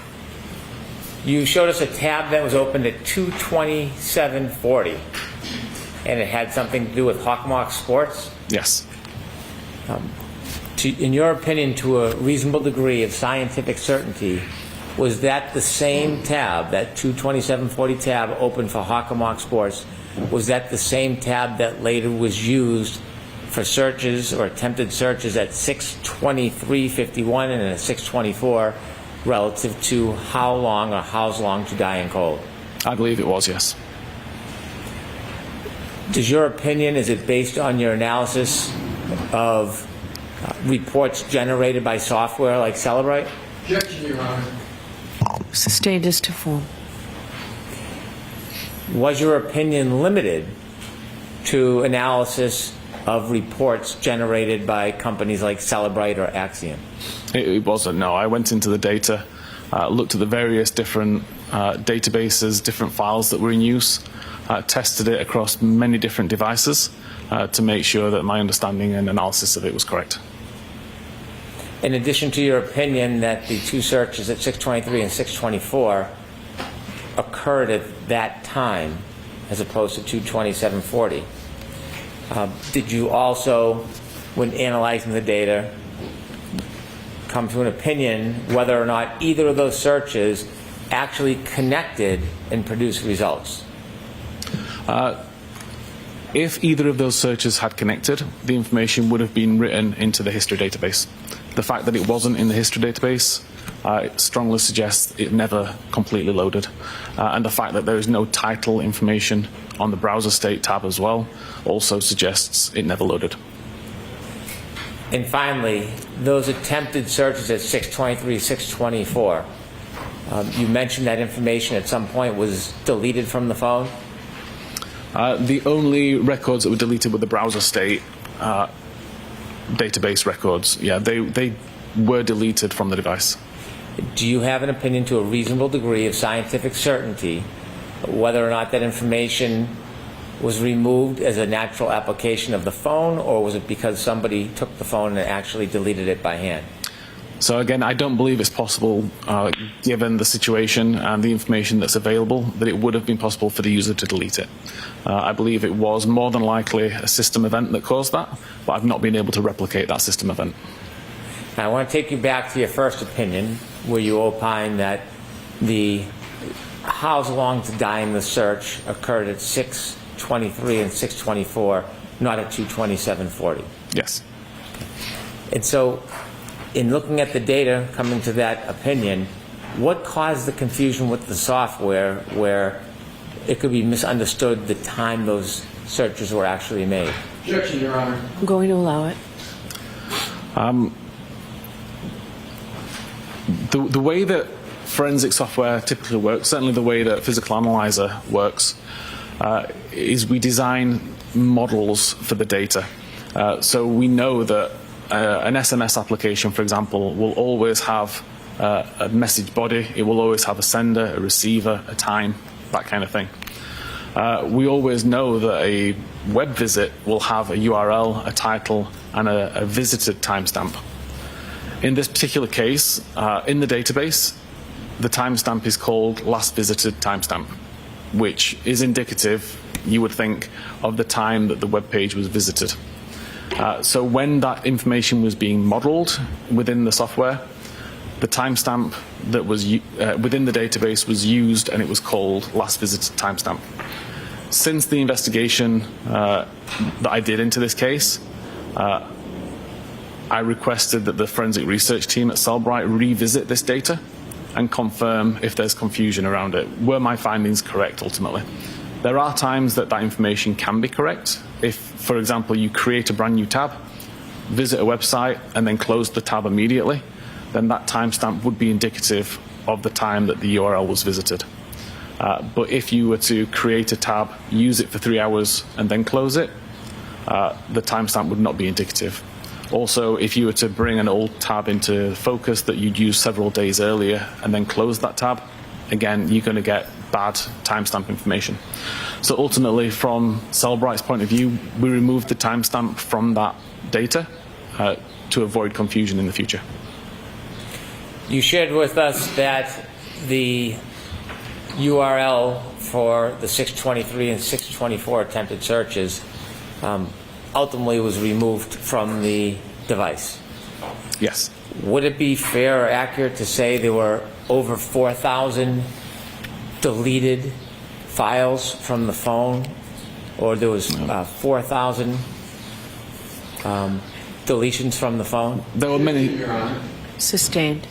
You showed us a tab that was opened at 2:27:40, and it had something to do with Hawkmock Sports. Yes. In your opinion, to a reasonable degree of scientific certainty, was that the same tab, that 2:27:40 tab open for Hawkmock Sports, was that the same tab that later was used for searches or attempted searches at 6:23:51 and at 6:24 relative to how long or how's long to die in cold? I believe it was, yes. Does your opinion, is it based on your analysis of reports generated by software like Cellbrite? Objection, Your Honor. Sustained as to form. Was your opinion limited to analysis of reports generated by companies like Cellbrite or Axiom? It wasn't, no. I went into the data, looked at the various different databases, different files that were in use, tested it across many different devices to make sure that my understanding and analysis of it was correct. In addition to your opinion that the two searches at 6:23 and 6:24 occurred at that time as opposed to 2:27:40, did you also, when analyzing the data, come to an opinion whether or not either of those searches actually connected and produced results? If either of those searches had connected, the information would have been written into the history database. The fact that it wasn't in the history database it strongly suggests it never completely loaded. And the fact that there is no title information on the browser state tab as well also suggests it never loaded. And finally, those attempted searches at 623, 624, you mentioned that information at some point was deleted from the phone? The only records that were deleted were the browser state database records. Yeah, they were deleted from the device. Do you have an opinion to a reasonable degree of scientific certainty whether or not that information was removed as a natural application of the phone, or was it because somebody took the phone and actually deleted it by hand? So again, I don't believe it's possible, given the situation and the information that's available, that it would have been possible for the user to delete it. I believe it was more than likely a system event that caused that, but I've not been able to replicate that system event. Now, I want to take you back to your first opinion, where you opine that the how long to die in the search occurred at 6:23 and 6:24, not at 2:27:40. Yes. And so, in looking at the data coming to that opinion, what caused the confusion with the software where it could be misunderstood the time those searches were actually made? Objection, Your Honor. I'm going to allow it. The way that forensic software typically works, certainly the way that Physical Analyzer works, is we design models for the data. So we know that an SMS application, for example, will always have a message body. It will always have a sender, a receiver, a time, that kind of thing. We always know that a web visit will have a URL, a title, and a visited timestamp. In this particular case, in the database, the timestamp is called last visited timestamp, which is indicative, you would think, of the time that the web page was visited. So when that information was being modeled within the software, the timestamp that was within the database was used, and it was called last visited timestamp. Since the investigation that I did into this case, I requested that the forensic research team at Cellbrite revisit this data and confirm if there's confusion around it. Were my findings correct ultimately? There are times that that information can be correct. If, for example, you create a brand new tab, visit a website, and then close the tab immediately, then that timestamp would be indicative of the time that the URL was visited. But if you were to create a tab, use it for 3 hours, and then close it, the timestamp would not be indicative. Also, if you were to bring an old tab into focus that you'd used several days earlier and then close that tab, again, you're going to get bad timestamp information. So ultimately, from Cellbrite's point of view, we removed the timestamp from that data to avoid confusion in the future. You shared with us that the URL for the 623 and 624 attempted searches ultimately was removed from the device. Yes. Would it be fair or accurate to say there were over 4,000 deleted files from the phone, or there was 4,000 deletions from the phone? There were many. Your Honor. Sustained.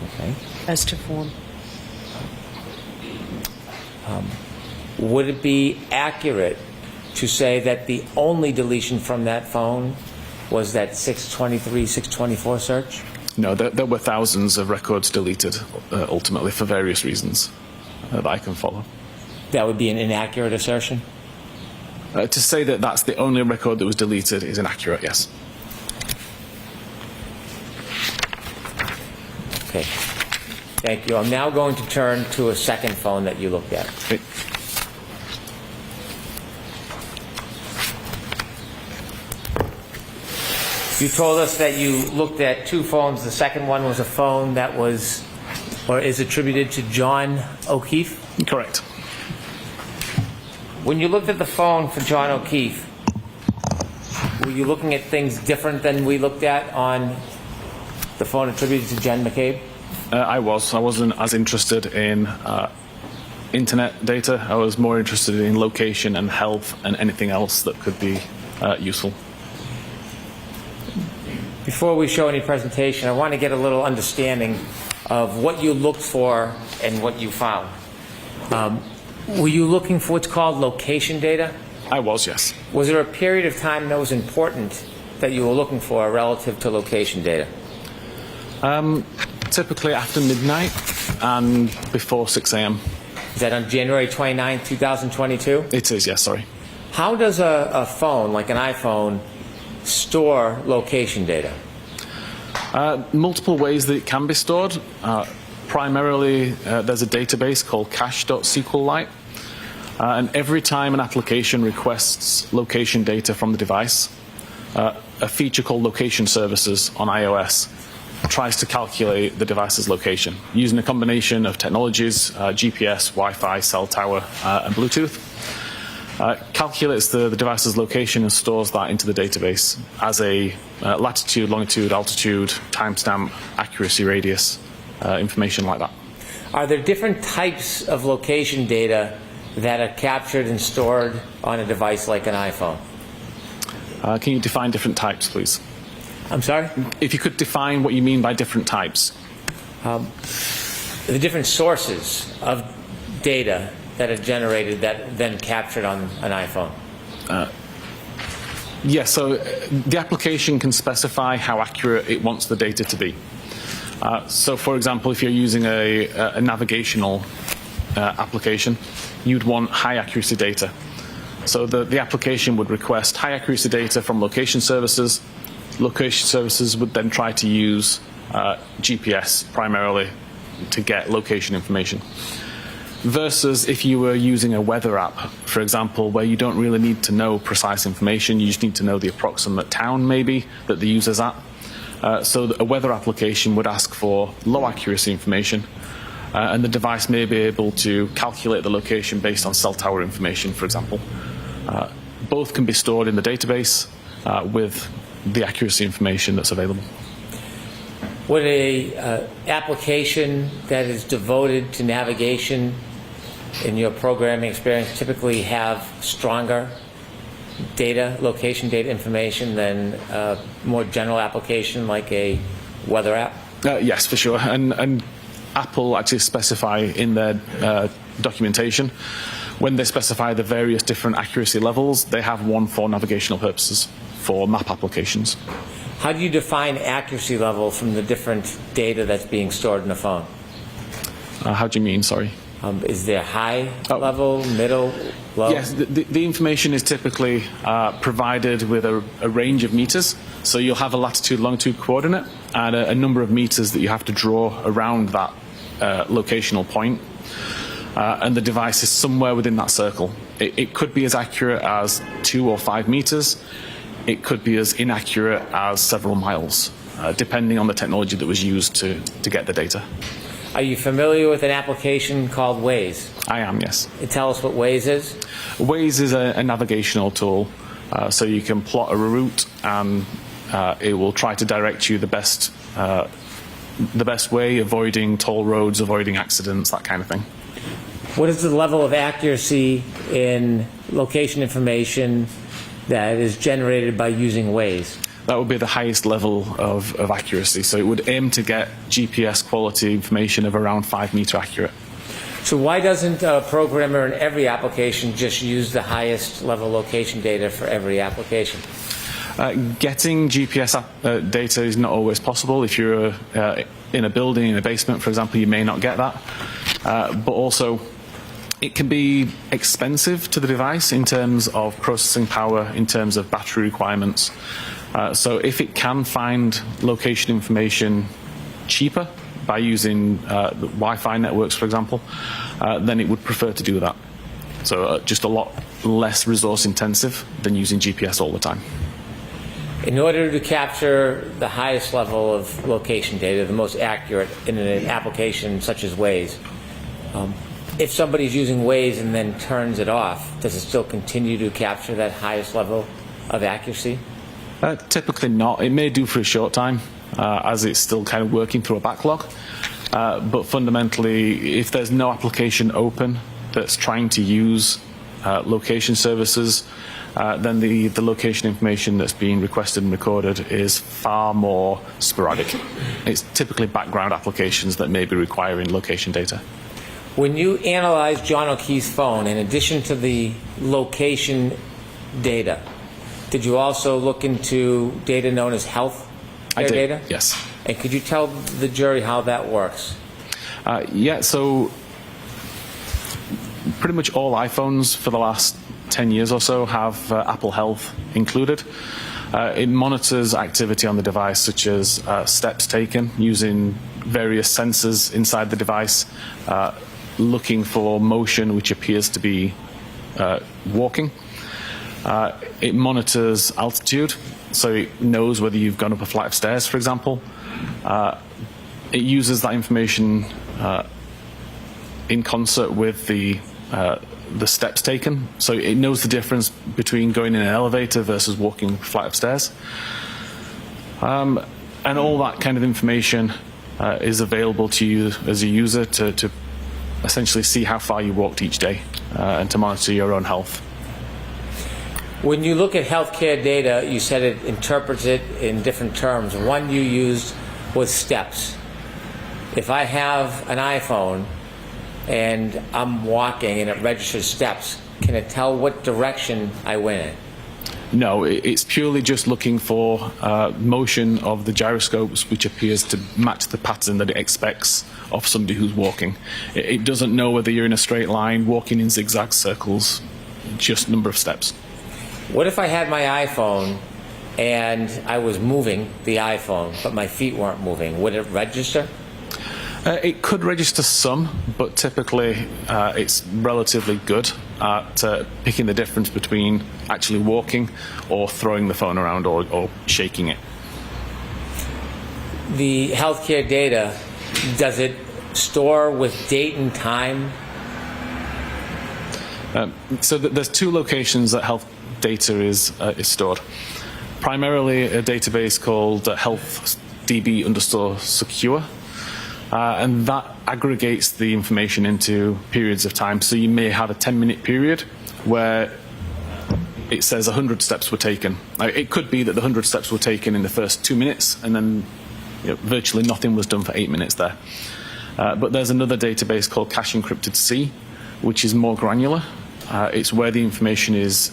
Okay. As to form. Would it be accurate to say that the only deletion from that phone was that 623, 624 search? No, there were thousands of records deleted ultimately for various reasons that I can follow. That would be an inaccurate assertion? To say that that's the only record that was deleted is inaccurate, yes. Okay. Thank you. I'm now going to turn to a second phone that you looked at. Okay. You told us that you looked at two phones. The second one was a phone that was, or is attributed to John O'Keefe. Correct. When you looked at the phone for John O'Keefe, were you looking at things different than we looked at on the phone attributed to Jen McCabe? I wasn't as interested in internet data. I was more interested in location and health and anything else that could be useful. Before we show any presentation, I want to get a little understanding of what you looked for and what you found. Were you looking for what's called location data? I was, yes. Was there a period of time that was important that you were looking for relative to location data? Typically after midnight and before 6 a.m. Is that on January 29, 2022? It is, yes, sorry. How does a phone, like an iPhone, store location data? Multiple ways that it can be stored. Primarily, there's a database called cache.sqlite. And every time an application requests location data from the device, a feature called Location Services on iOS tries to calculate the device's location using a combination of technologies, GPS, Wi-Fi, cell tower, and Bluetooth. Calculates the device's location and stores that into the database as a latitude, longitude, altitude, timestamp, accuracy, radius, information like that. Are there different types of location data that are captured and stored on a device like an iPhone? Can you define different types, please? I'm sorry? If you could define what you mean by different types. The different sources of data that are generated that then captured on an iPhone. Yes, so the application can specify how accurate it wants the data to be. So for example, if you're using a navigational application, you'd want high accuracy data. So the application would request high accuracy data from location services. Location services would then try to use GPS primarily to get location information. Versus if you were using a weather app, for example, where you don't really need to know precise information, you just need to know the approximate town maybe that the user's at. So a weather application would ask for low accuracy information, and the device may be able to calculate the location based on cell tower information, for example. Both can be stored in the database with the accuracy information that's available. Would a application that is devoted to navigation in your programming experience typically have stronger data, location data information than a more general application like a weather app? Yes, for sure. And Apple actually specify in their documentation, when they specify the various different accuracy levels, they have one for navigational purposes for map applications. How do you define accuracy level from the different data that's being stored in a phone? How do you mean, sorry? Is there high level, middle, low? Yes, the information is typically provided with a range of meters. So you'll have a latitude, longitude coordinate and a number of meters that you have to draw around that locational point. And the device is somewhere within that circle. It could be as accurate as 2 or 5 meters. It could be as inaccurate as several miles, depending on the technology that was used to get the data. Are you familiar with an application called Waze? I am, yes. Tell us what Waze is. Waze is a navigational tool, so you can plot a route and it will try to direct you the best way, avoiding toll roads, avoiding accidents, that kind of thing. What is the level of accuracy in location information that is generated by using Waze? That would be the highest level of accuracy. So it would aim to get GPS quality information of around 5 meter accurate. So why doesn't a programmer in every application just use the highest level location data for every application? Getting GPS data is not always possible. If you're in a building, in a basement, for example, you may not get that. But also, it can be expensive to the device in terms of processing power, in terms of battery requirements. So if it can find location information cheaper by using the Wi-Fi networks, for example, then it would prefer to do that. So just a lot less resource intensive than using GPS all the time. In order to capture the highest level of location data, the most accurate in an application such as Waze, if somebody's using Waze and then turns it off, does it still continue to capture that highest level of accuracy? Typically not. It may do for a short time, as it's still kind of working through a backlog. But fundamentally, if there's no application open that's trying to use location services, then the location information that's being requested and recorded is far more sporadic. It's typically background applications that may be requiring location data. When you analyzed John O'Keefe's phone, in addition to the location data, did you also look into data known as health care data? Yes. And could you tell the jury how that works? Yeah, so pretty much all iPhones for the last 10 years or so have Apple Health included. It monitors activity on the device, such as steps taken using various sensors inside the device, looking for motion which appears to be walking. It monitors altitude, so it knows whether you've gone up a flight of stairs, for example. It uses that information in concert with the steps taken, so it knows the difference between going in an elevator versus walking a flight of stairs. And all that kind of information is available to you as a user to essentially see how far you walked each day and to monitor your own health. When you look at healthcare data, you said it interprets it in different terms. One you used was steps. If I have an iPhone and I'm walking and it registers steps, can it tell what direction I went in? No, it's purely just looking for motion of the gyroscopes, which appears to match the pattern that it expects of somebody who's walking. It doesn't know whether you're in a straight line, walking in zigzag circles, just number of steps. What if I had my iPhone and I was moving the iPhone, but my feet weren't moving? Would it register? It could register some, but typically it's relatively good at picking the difference between actually walking or throwing the phone around or shaking it. The healthcare data, does it store with date and time? So there's two locations that health data is stored. Primarily a database called healthdb_secure. And that aggregates the information into periods of time. So you may have a 10-minute period where it says 100 steps were taken. It could be that the 100 steps were taken in the first 2 minutes, and then virtually nothing was done for 8 minutes there. But there's another database called Cache Encrypted C, which is more granular. It's where the information is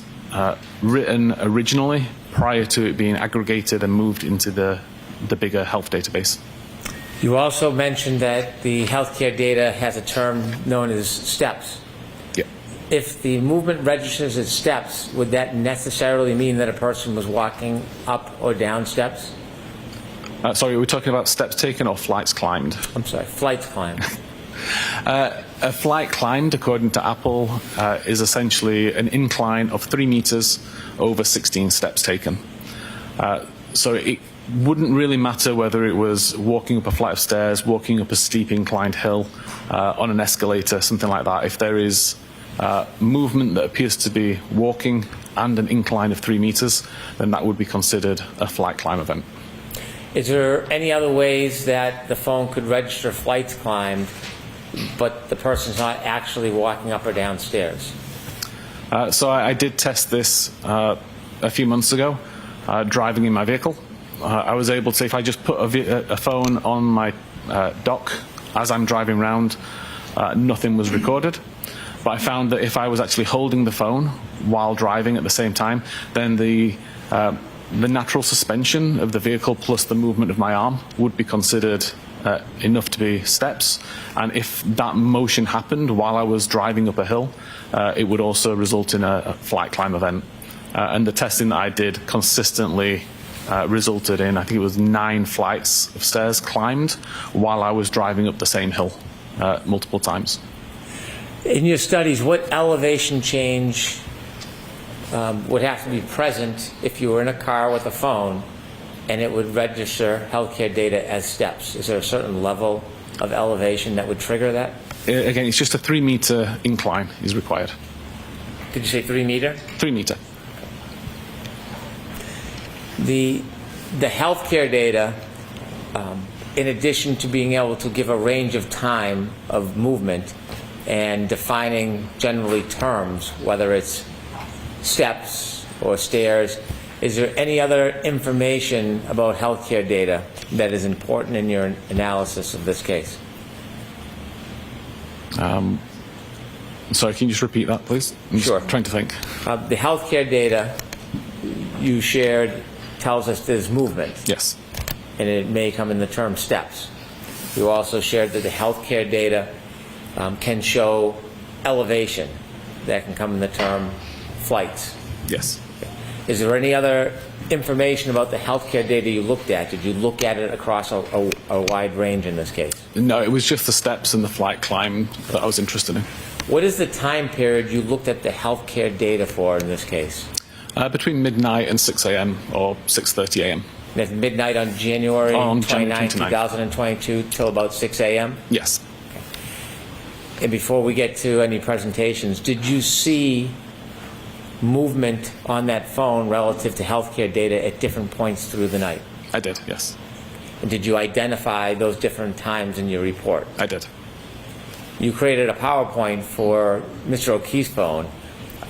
written originally prior to it being aggregated and moved into the bigger health database. You also mentioned that the healthcare data has a term known as steps. Yeah. If the movement registers as steps, would that necessarily mean that a person was walking up or down steps? Sorry, are we talking about steps taken or flights climbed? I'm sorry, flights climbed. A flight climbed, according to Apple, is essentially an incline of 3 meters over 16 steps taken. So it wouldn't really matter whether it was walking up a flight of stairs, walking up a steep inclined hill, on an escalator, something like that. If there is movement that appears to be walking and an incline of 3 meters, then that would be considered a flight climb event. Is there any other ways that the phone could register flights climbed, but the person's not actually walking up or down stairs? So I did test this a few months ago, driving in my vehicle. I was able to, if I just put a phone on my dock as I'm driving around, nothing was recorded. But I found that if I was actually holding the phone while driving at the same time, then the natural suspension of the vehicle plus the movement of my arm would be considered enough to be steps. And if that motion happened while I was driving up a hill, it would also result in a flight climb event. And the testing that I did consistently resulted in, I think it was 9 flights of stairs climbed while I was driving up the same hill multiple times. In your studies, what elevation change would have to be present if you were in a car with a phone and it would register healthcare data as steps? Is there a certain level of elevation that would trigger that? Again, it's just a 3 meter incline is required. Did you say 3 meter? 3 meter. The healthcare data, in addition to being able to give a range of time of movement and defining generally terms, whether it's steps or stairs, is there any other information about healthcare data that is important in your analysis of this case? Sorry, can you just repeat that, please? I'm Sure. just trying to think. The healthcare data you shared tells us there's movement, Yes. and it may come in the term steps. You also shared that the healthcare data can show elevation. That can come in the term flights. Yes. Is there any other information about the healthcare data you looked at? Did you look at it across a wide range in this case? No, it was just the steps and the flight climb that I was interested in. What is the time period you looked at the healthcare data for in this case? Between midnight and 6 a.m. or 6:30 a.m. That's midnight on January On 29, January 2022 till about 6 a.m.? Yes. And before we get to any presentations, did you see movement on that phone relative to healthcare data at different points through the night? I did, yes. And did you identify those different times in your report? I did. You created a PowerPoint for Mr. O'Keefe's phone.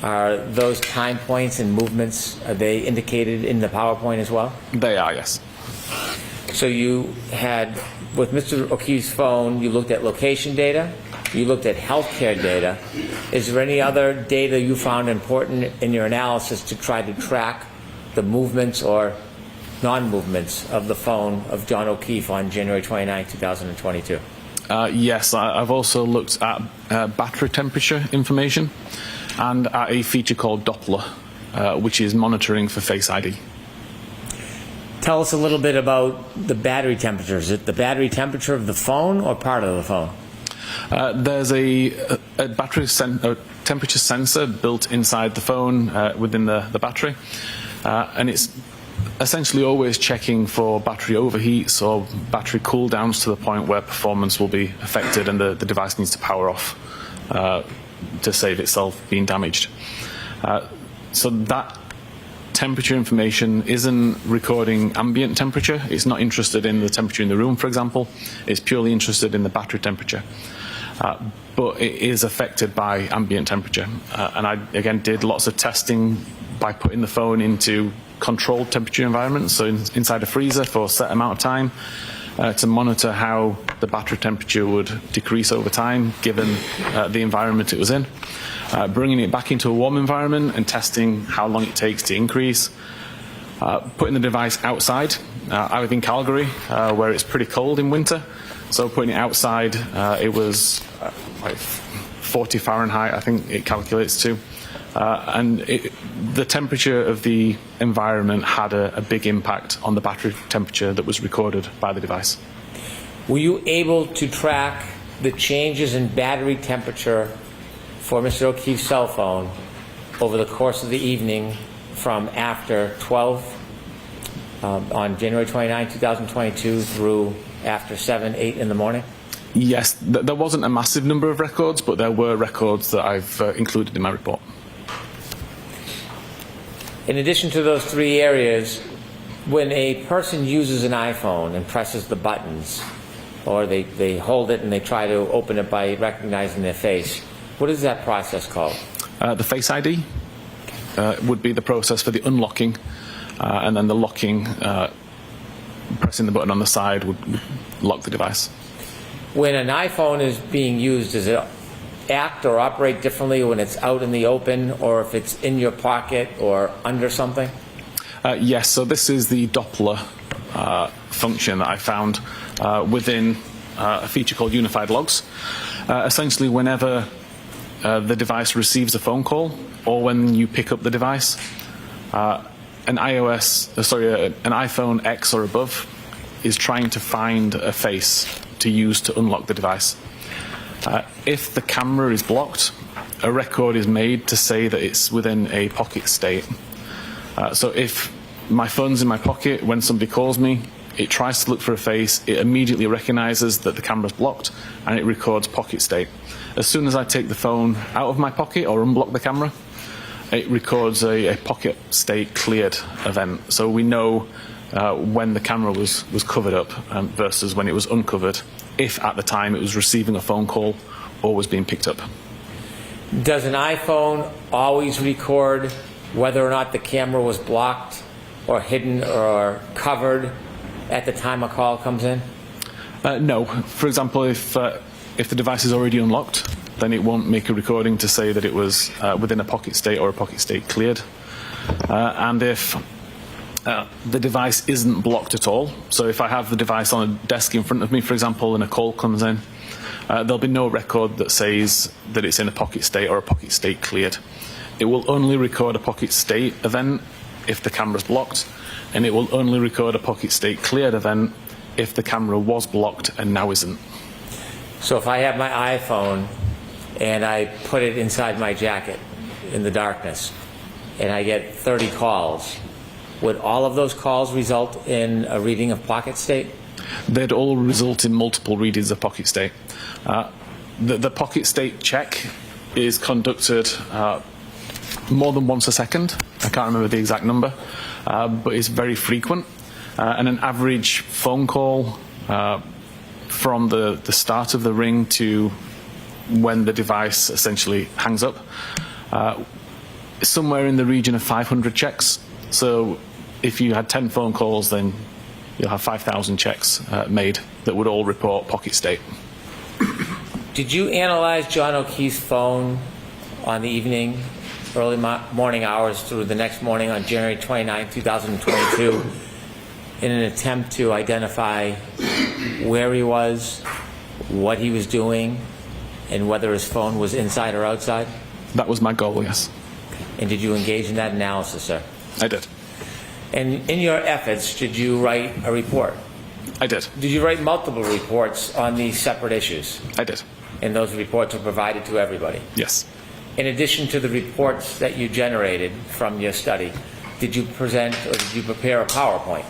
Are those time points and movements, are they indicated in the PowerPoint as well? They are, yes. So you had, with Mr. O'Keefe's phone, you looked at location data, you looked at healthcare data. Is there any other data you found important in your analysis to try to track the movements or non-movements of the phone of John O'Keefe on January 29, 2022? Yes, I've also looked at battery temperature information and at a feature called Doppler, which is monitoring for Face ID. Tell us a little bit about the battery temperature. Is it the battery temperature of the phone or part of the phone? There's a battery temperature sensor built inside the phone within the battery, and it's essentially always checking for battery overheats or battery cooldowns to the point where performance will be affected and the device needs to power off to save itself being damaged. So that temperature information isn't recording ambient temperature. It's not interested in the temperature in the room, for example. It's purely interested in the battery temperature. But it is affected by ambient temperature. And I, again, did lots of testing by putting the phone into controlled temperature environments, so inside a freezer for a set amount of time, to monitor how the battery temperature would decrease over time given the environment it was in. Bringing it back into a warm environment and testing how long it takes to increase. Putting the device outside. I live in Calgary, where it's pretty cold in winter, so putting it outside, it was like 40 Fahrenheit, I think it calculates to. And the temperature of the environment had a big impact on the battery temperature that was recorded by the device. Were you able to track the changes in battery temperature for Mr. O'Keefe's cell phone over the course of the evening from after 12 on January 29, 2022 through after 7, 8 in the morning? Yes, there wasn't a massive number of records, but there were records that I've included in my report. In addition to those three areas, when a person uses an iPhone and presses the buttons, or they hold it and they try to open it by recognizing their face, what is that process called? The Face ID would be the process for the unlocking, and then the locking, pressing the button on the side would lock the device. When an iPhone is being used, does it act or operate differently when it's out in the open or if it's in your pocket or under something? Yes, so this is the Doppler function that I found within a feature called Unified Logs. Essentially, whenever the device receives a phone call or when you pick up the device, an iPhone X or above is trying to find a face to use to unlock the device. If the camera is blocked, a record is made to say that it's within a pocket state. So if my phone's in my pocket, when somebody calls me, it tries to look for a face, it immediately recognizes that the camera's blocked, and it records pocket state. As soon as I take the phone out of my pocket or unblock the camera, it records a pocket state cleared event. So we know when the camera was covered up versus when it was uncovered, if at the time it was receiving a phone call or was being picked up. Does an iPhone always record whether or not the camera was blocked or hidden or covered at the time a call comes in? No. For example, if the device is already unlocked, then it won't make a recording to say that it was within a pocket state or a pocket state cleared. And if the device isn't blocked at all, so if I have the device on a desk in front of me, for example, and a call comes in, there'll be no record that says that it's in a pocket state or a pocket state cleared. It will only record a pocket state event if the camera's blocked, and it will only record a pocket state cleared event if the camera was blocked and now isn't. So if I have my iPhone and I put it inside my jacket in the darkness and I get 30 calls, would all of those calls result in a reading of pocket state? They'd all result in multiple readings of pocket state. The pocket state check is conducted more than once a second. I can't remember the exact number, but it's very frequent. And an average phone call from the start of the ring to when the device essentially hangs up, somewhere in the region of 500 checks. So if you had 10 phone calls, then you'll have 5,000 checks made that would all report pocket state. Did you analyze John O'Keefe's phone on the evening, early morning hours through the next morning on January 29, 2022, in an attempt to identify where he was, what he was doing, and whether his phone was inside or outside? That was my goal, yes. And did you engage in that analysis, sir? I did. And in your efforts, did you write a report? I did. Did you write multiple reports on these separate issues? I did. And those reports were provided to everybody? Yes. In addition to the reports that you generated from your study, did you present or did you prepare a PowerPoint?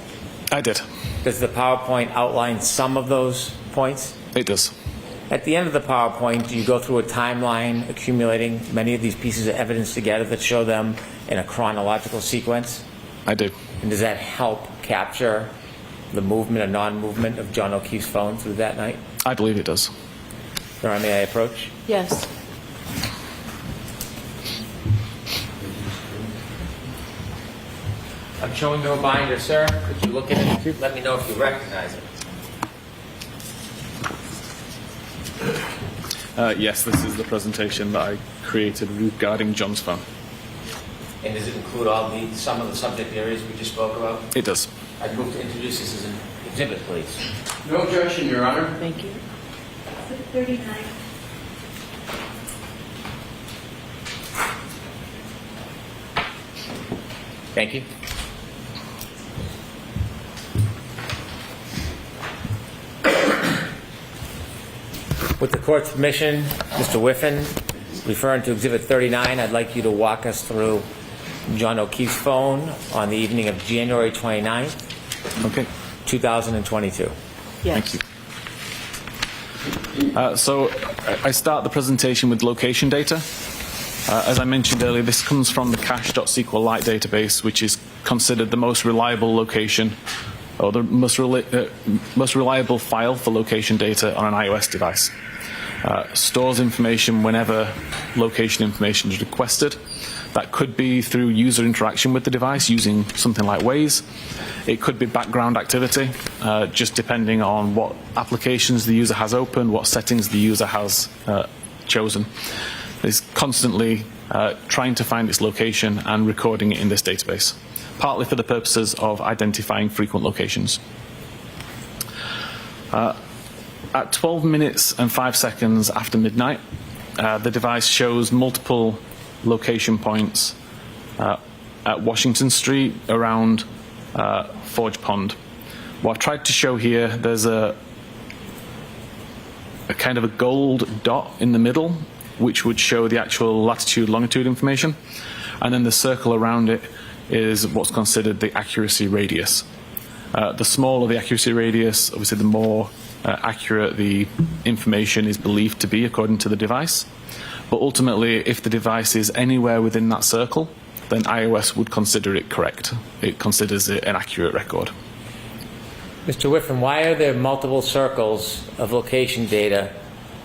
I did. Does the PowerPoint outline some of those points? It does. At the end of the PowerPoint, do you go through a timeline accumulating many of these pieces of evidence together that show them in a chronological sequence? I do. And does that help capture the movement or non-movement of John O'Keefe's phone through that night? I believe it does. Your Honor, may I approach? Yes. I'm showing you a binder, sir. Could you look at it? Let me know if you recognize it. Yes, this is the presentation that I created regarding John's phone. And does it include some of the subject areas we just spoke about? It does. I'd move to introduce this as an exhibit, please. No objection, Your Honor. Thank you. 39. Thank you. With the court's permission, Mr. Whiffen, referring to Exhibit 39, I'd like you to walk us through John O'Keefe's phone on the evening of January 29th, Okay. 2022. Yes. Thank you. So I start the presentation with location data. As I mentioned earlier, this comes from the cache.sqlite database, which is considered the most reliable location or the most reliable file for location data on an iOS device. Stores information whenever location information is requested. That could be through user interaction with the device using something like Waze. It could be background activity, just depending on what applications the user has open, what settings the user has chosen. It's constantly trying to find its location and recording it in this database, partly for the purposes of identifying frequent locations. At 12 minutes and 5 seconds after midnight, the device shows multiple location points at Washington Street around Forge Pond. What I've tried to show here, there's a kind of a gold dot in the middle, which would show the actual latitude, longitude information, and then the circle around it is what's considered the accuracy radius. The smaller the accuracy radius, obviously the more accurate the information is believed to be according to the device. But ultimately, if the device is anywhere within that circle, then iOS would consider it correct. It considers it an accurate record. Mr. Whiffen, why are there multiple circles of location data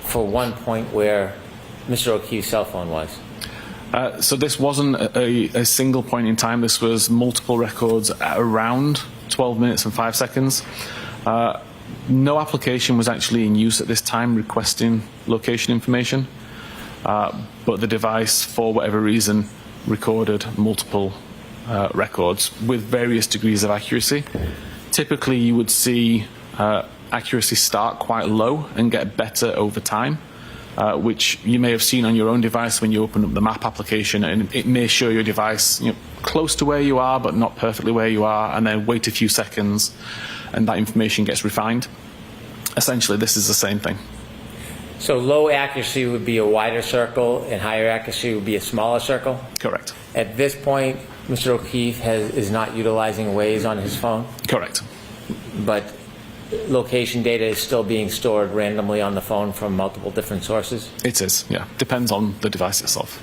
for one point where Mr. O'Keefe's cell phone was? So this wasn't a single point in time. This was multiple records at around 12 minutes and 5 seconds. No application was actually in use at this time requesting location information, but the device, for whatever reason, recorded multiple records with various degrees of accuracy. Typically, you would see accuracy start quite low and get better over time, which you may have seen on your own device when you open up the map application, and it may show your device close to where you are but not perfectly where you are, and then wait a few seconds and that information gets refined. Essentially, this is the same thing. So low accuracy would be a wider circle and higher accuracy would be a smaller circle? Correct. At this point, Mr. O'Keefe is not utilizing Waze on his phone, Correct. but location data is still being stored randomly on the phone from multiple different sources? It is, yeah. Depends on the device itself.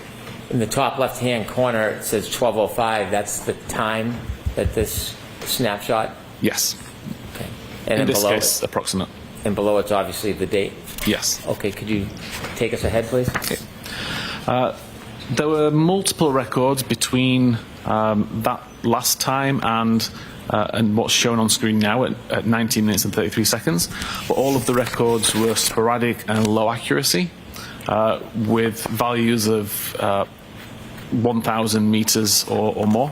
In the top left-hand corner, it says 12:05. That's the time that this snapshot? Yes. Okay. And In then this below case, approximate. and below it's obviously the date? Yes. Okay, could you take us ahead, please? Okay. There were multiple records between that last time and what's shown on screen now at 19 minutes and 33 seconds. But all of the records were sporadic and low accuracy, with values of 1,000 meters or more.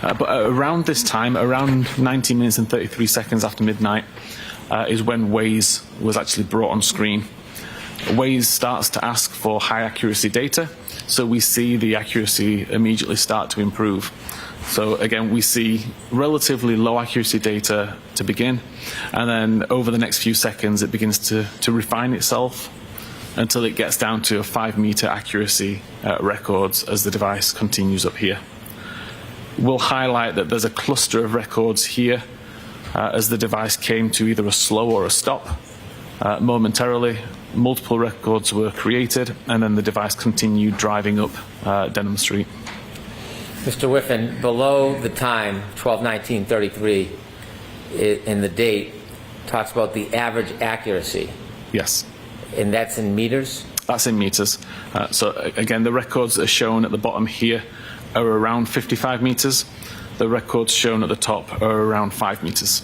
But around this time, around 19 minutes and 33 seconds after midnight, is when Waze was actually brought on screen. Waze starts to ask for high accuracy data, so we see the accuracy immediately start to improve. So again, we see relatively low accuracy data to begin, and then over the next few seconds it begins to refine itself until it gets down to a 5-meter accuracy records as the device continues up here. We'll highlight that there's a cluster of records here as the device came to either a slow or a stop. Momentarily, multiple records were created, and then the device continued driving up Denham Street. Mr. Whiffen, below the time, 12:19:33, in the date, talks about the average accuracy, Yes, and that's in meters? that's in meters. So again, the records that are shown at the bottom here are around 55 meters. The records shown at the top are around 5 meters.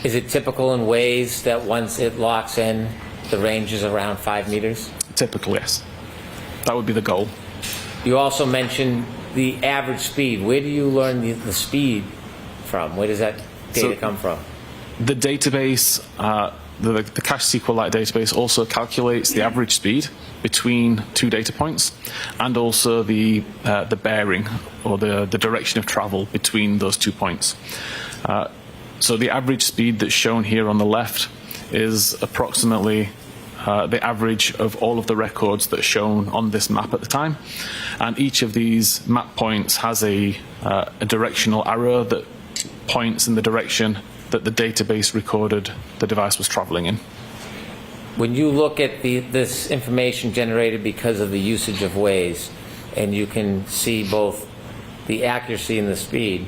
Is it typical in Waze that once it locks in, the range is around 5 meters? Typically, yes. That would be the goal. You also mentioned the average speed. Where do you learn the speed from? Where does that data come from? The database, the cache SQLite database also calculates the average speed between two data points, and also the bearing or the direction of travel between those 2 points. So the average speed that's shown here on the left is approximately the average of all of the records that are shown on this map at the time, and each of these map points has a directional arrow that points in the direction that the database recorded the device was traveling in. When you look at this information generated because of the usage of Waze, and you can see both the accuracy and the speed,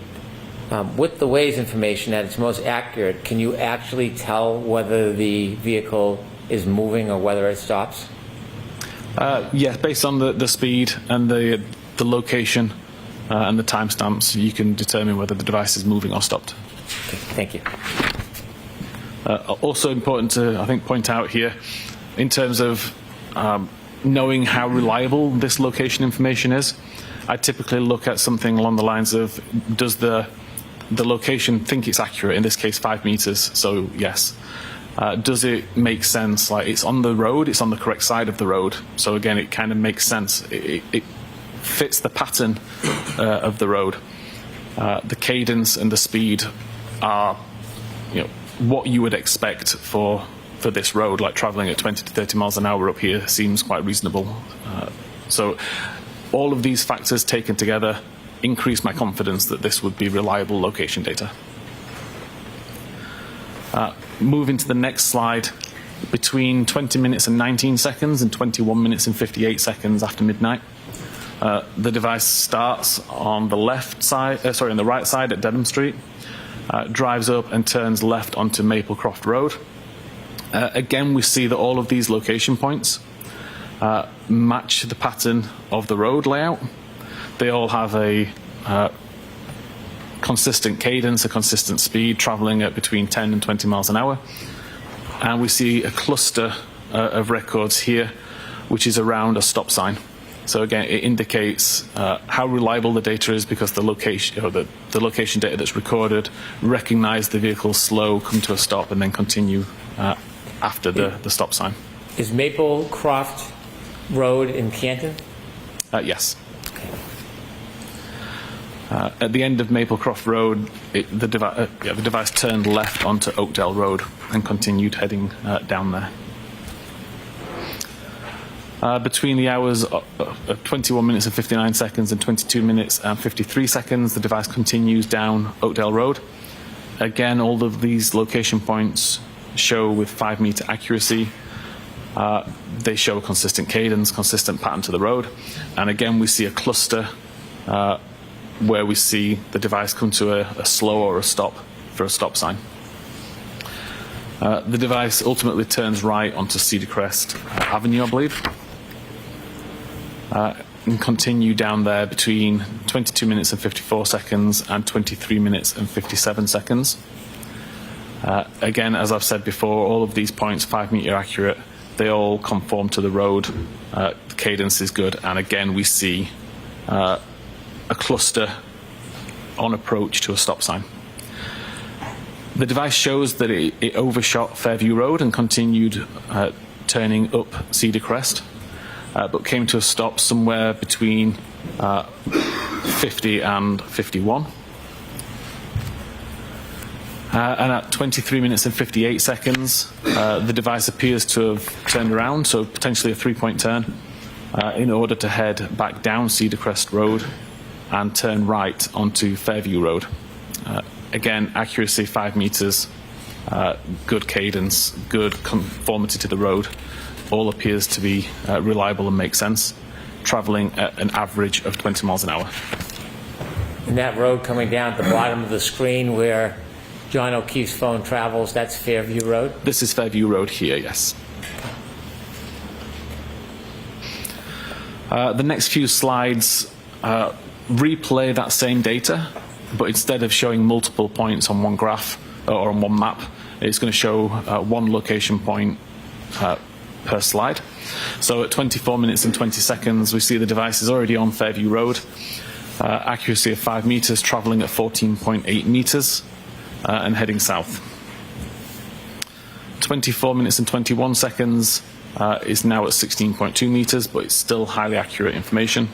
with the Waze information at its most accurate, can you actually tell whether the vehicle is moving or whether it stops? Yeah, based on the speed and the location and the timestamps, you can determine whether the device is moving or stopped. Okay, thank you. Also important to, I think, point out here, in terms of knowing how reliable this location information is, I typically look at something along the lines of, does the location think it's accurate? In this case, 5 meters, so yes. Does it make sense? Like, it's on the road, it's on the correct side of the road. So again, it kind of makes sense. It fits the pattern of the road. The cadence and the speed are, what you would expect for this road. Like traveling at 20 to 30 miles an hour up here seems quite reasonable. So all of these factors taken together increase my confidence that this would be reliable location data. Moving to the next slide, between 20 minutes and 19 seconds and 21 minutes and 58 seconds after midnight, the device starts on the on the right side at Dedham Street, drives up and turns left onto Maplecroft Road. Again, we see that all of these location points match the pattern of the road layout. They all have a consistent cadence, a consistent speed, traveling at between 10 and 20 miles an hour. And we see a cluster of records here, which is around a stop sign. So again, it indicates how reliable the data is, because the location, or the location data that's recorded recognize the vehicle slow, come to a stop, and then continue after the stop sign. Is Maplecroft Road in Canton? Yes. At the end of Maplecroft Road, the device turned left onto Oakdale Road and continued heading down there. Between the hours of 21 minutes and 59 seconds and 22 minutes and 53 seconds, the device continues down Oakdale Road. Again, all of these location points show with 5-meter accuracy. They show a consistent cadence, consistent pattern to the road. And again, we see a cluster where we see the device come to a slow or a stop for a stop sign. The device ultimately turns right onto Cedar Crest Avenue, I believe, and continue down there between 22 minutes and 54 seconds and 23 minutes and 57 seconds. Again, as I've said before, all of these points, 5-meter accurate, they all conform to the road. The cadence is good, and again, we see a cluster on approach to a stop sign. The device shows that it overshot Fairview Road and continued turning up Cedar Crest, but came to a stop somewhere between 50 and 51. And at 23 minutes and 58 seconds, the device appears to have turned around, so potentially a 3-point turn, in order to head back down Cedar Crest Road and turn right onto Fairview Road. Again, accuracy 5 meters, good cadence, good conformity to the road. All appears to be reliable and makes sense, traveling at an average of 20 miles an hour. And that road coming down at the bottom of the screen where John O'Keefe's phone travels, that's Fairview Road? This is Fairview Road here, yes. The next few slides replay that same data, but instead of showing multiple points on one graph or on one map, it's going to show one location point per slide. So at 24 minutes and 20 seconds, we see the device is already on Fairview Road, accuracy of 5 meters, traveling at 14.8 meters and heading south. 24 minutes and 21 seconds is now at 16.2 meters, but it's still highly accurate information.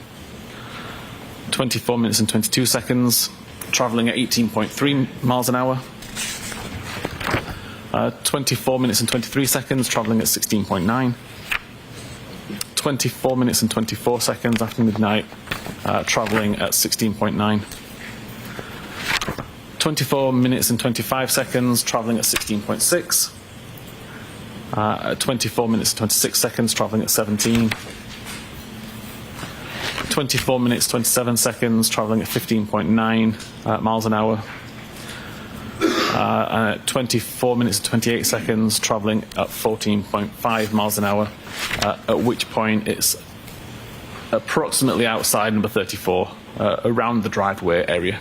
24 minutes and 22 seconds, traveling at 18.3 miles an hour. 24 minutes and 23 seconds, traveling at 16.9. 24 minutes and 24 seconds after midnight, traveling at 16.9. 24 minutes and 25 seconds, traveling at 16.6. 24 minutes and 26 seconds, traveling at 17. 24 minutes, 27 seconds, traveling at 15.9 miles an hour. And at 24 minutes and 28 seconds, traveling at 14.5 miles an hour, at which point it's approximately outside number 34, around the driveway area.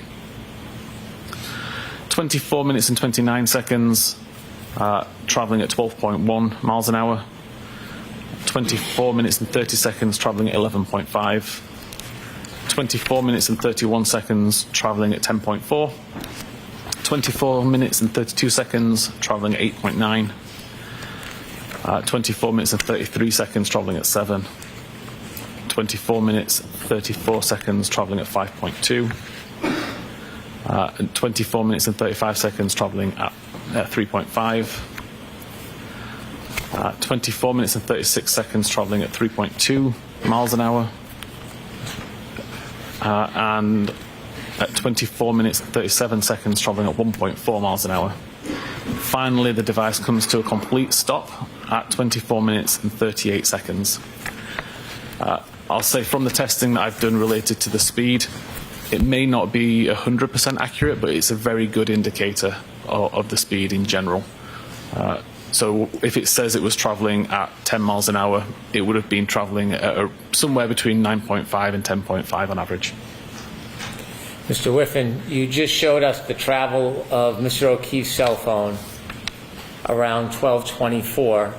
24 minutes and 29 seconds, traveling at 12.1 miles an hour. 24 minutes and 30 seconds, traveling at 11.5. 24 minutes and 31 seconds, traveling at 10.4. 24 minutes and 32 seconds, traveling at 8.9. 24 minutes and 33 seconds, traveling at 7. 24 minutes, 34 seconds, traveling at 5.2. And 24 minutes and 35 seconds, traveling at 3.5. 24 minutes and 36 seconds, traveling at 3.2 miles an hour. And at 24 minutes and 37 seconds, traveling at 1.4 miles an hour. Finally, the device comes to a complete stop at 24 minutes and 38 seconds. I'll say from the testing that I've done related to the speed, It may not be 100% accurate, but it's a very good indicator of the speed in general. So if it says it was traveling at 10 miles an hour, it would have been traveling at somewhere between 9.5 and 10.5 on average. Mr. Whiffen, you just showed us the travel of Mr. O'Keefe's cell phone around 12:24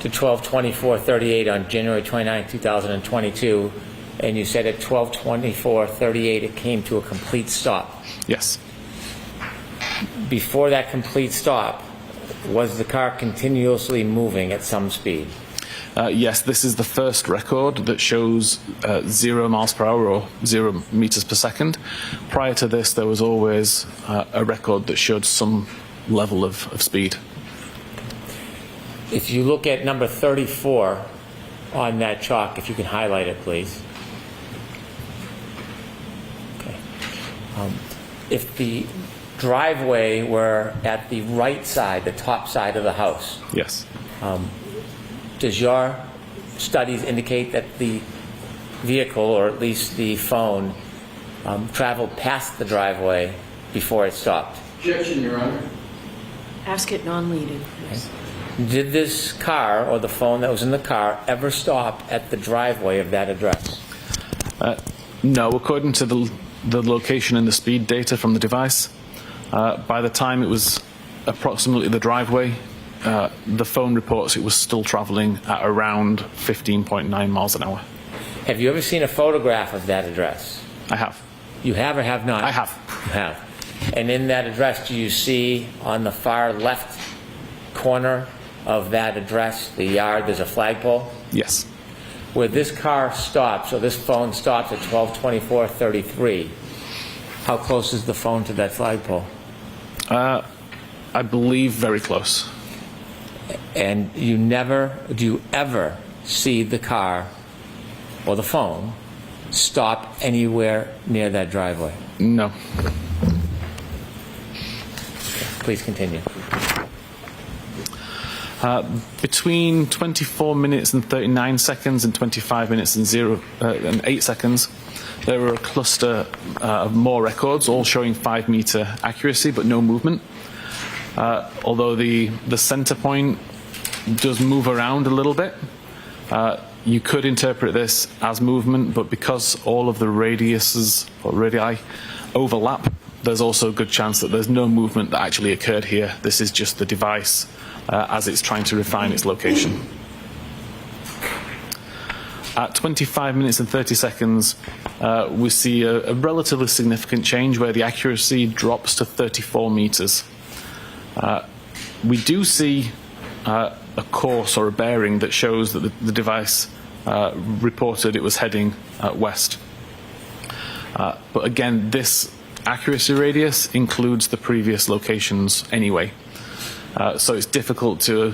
to 12:24:38 on January 29, 2022, and you said at 12:24:38 it came to a complete stop. Yes. Before that complete stop, was the car continuously moving at some speed? Yes, this is the first record that shows 0 miles per hour or 0 meters per second. Prior to this, there was always a record that showed some level of speed. If you look at number 34 on that chalk, if you can highlight it, please. Okay. If the driveway were at the right side, the top side of the house, Yes. does your studies indicate that the vehicle, or at least the phone, traveled past the driveway before it stopped? Objection, Your Honor. Ask it non-leading, please. Did this car, or the phone that was in the car, ever stop at the driveway of that address? No, according to the location and the speed data from the device, by the time it was approximately the driveway, the phone reports it was still traveling at around 15.9 miles an hour. Have you ever seen a photograph of that address? I have. You have or have not? I have. You have. And in that address, do you see on the far left corner of that address, the yard, there's a flagpole? Yes. Where this car stops, or this phone stops at 12:24:33, how close is the phone to that flagpole? I believe very close. And do you ever see the car or the phone stop anywhere near that driveway? No. Please continue. Between 24 minutes and 39 seconds and 25 minutes and 8 seconds, there were a cluster of more records, all showing 5-meter accuracy, but no movement. Although the center point does move around a little bit, you could interpret this as movement, but because all of the radiuses or radii overlap, there's also a good chance that there's no movement that actually occurred here. This is just the device as it's trying to refine its location. At 25 minutes and 30 seconds, we see a relatively significant change where the accuracy drops to 34 meters. We do see a course or a bearing that shows that the device reported it was heading west. But again, this accuracy radius includes the previous locations anyway. So it's difficult to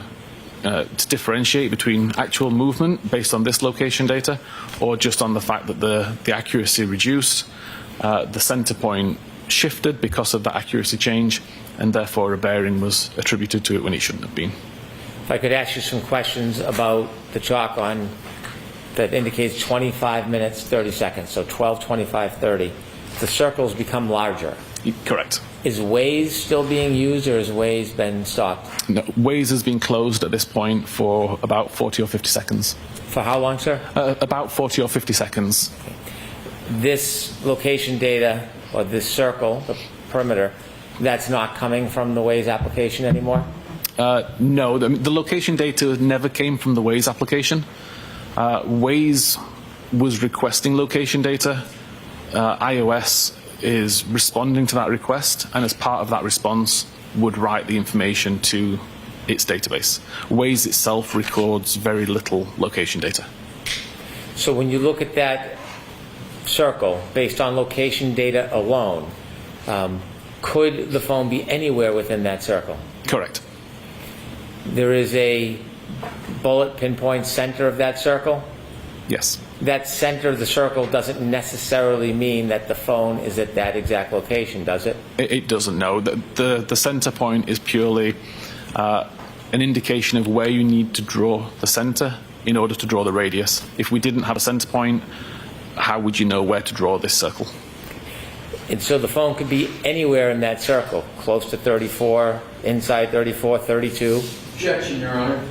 differentiate between actual movement based on this location data or just on the fact that the accuracy reduced, the center point shifted because of the accuracy change, and therefore a bearing was attributed to it when it shouldn't have been. If I could ask you some questions about the chalk on that indicates 25 minutes, 30 seconds, so 12:25:30. The circles become larger. Correct. Is Waze still being used, or has Waze been stopped? No, Waze has been closed at this point for about 40 or 50 seconds. For how long, sir? About 40 or 50 seconds. This location data, or this circle, the perimeter, that's not coming from the Waze application anymore? No, the location data never came from the Waze application. Waze was requesting location data. iOS is responding to that request, and as part of that response would write the information to its database. Waze itself records very little location data. So when you look at that circle based on location data alone, could the phone be anywhere within that circle? Correct. There is a bullet pinpoint center of that circle? Yes. That center of the circle doesn't necessarily mean that the phone is at that exact location, does it? It doesn't, no. The center point is purely an indication of where you need to draw the center in order to draw the radius. If we didn't have a center point, how would you know where to draw this circle? And so the phone could be anywhere in that circle, close to 34, inside 34, 32. Objection, Your Honor.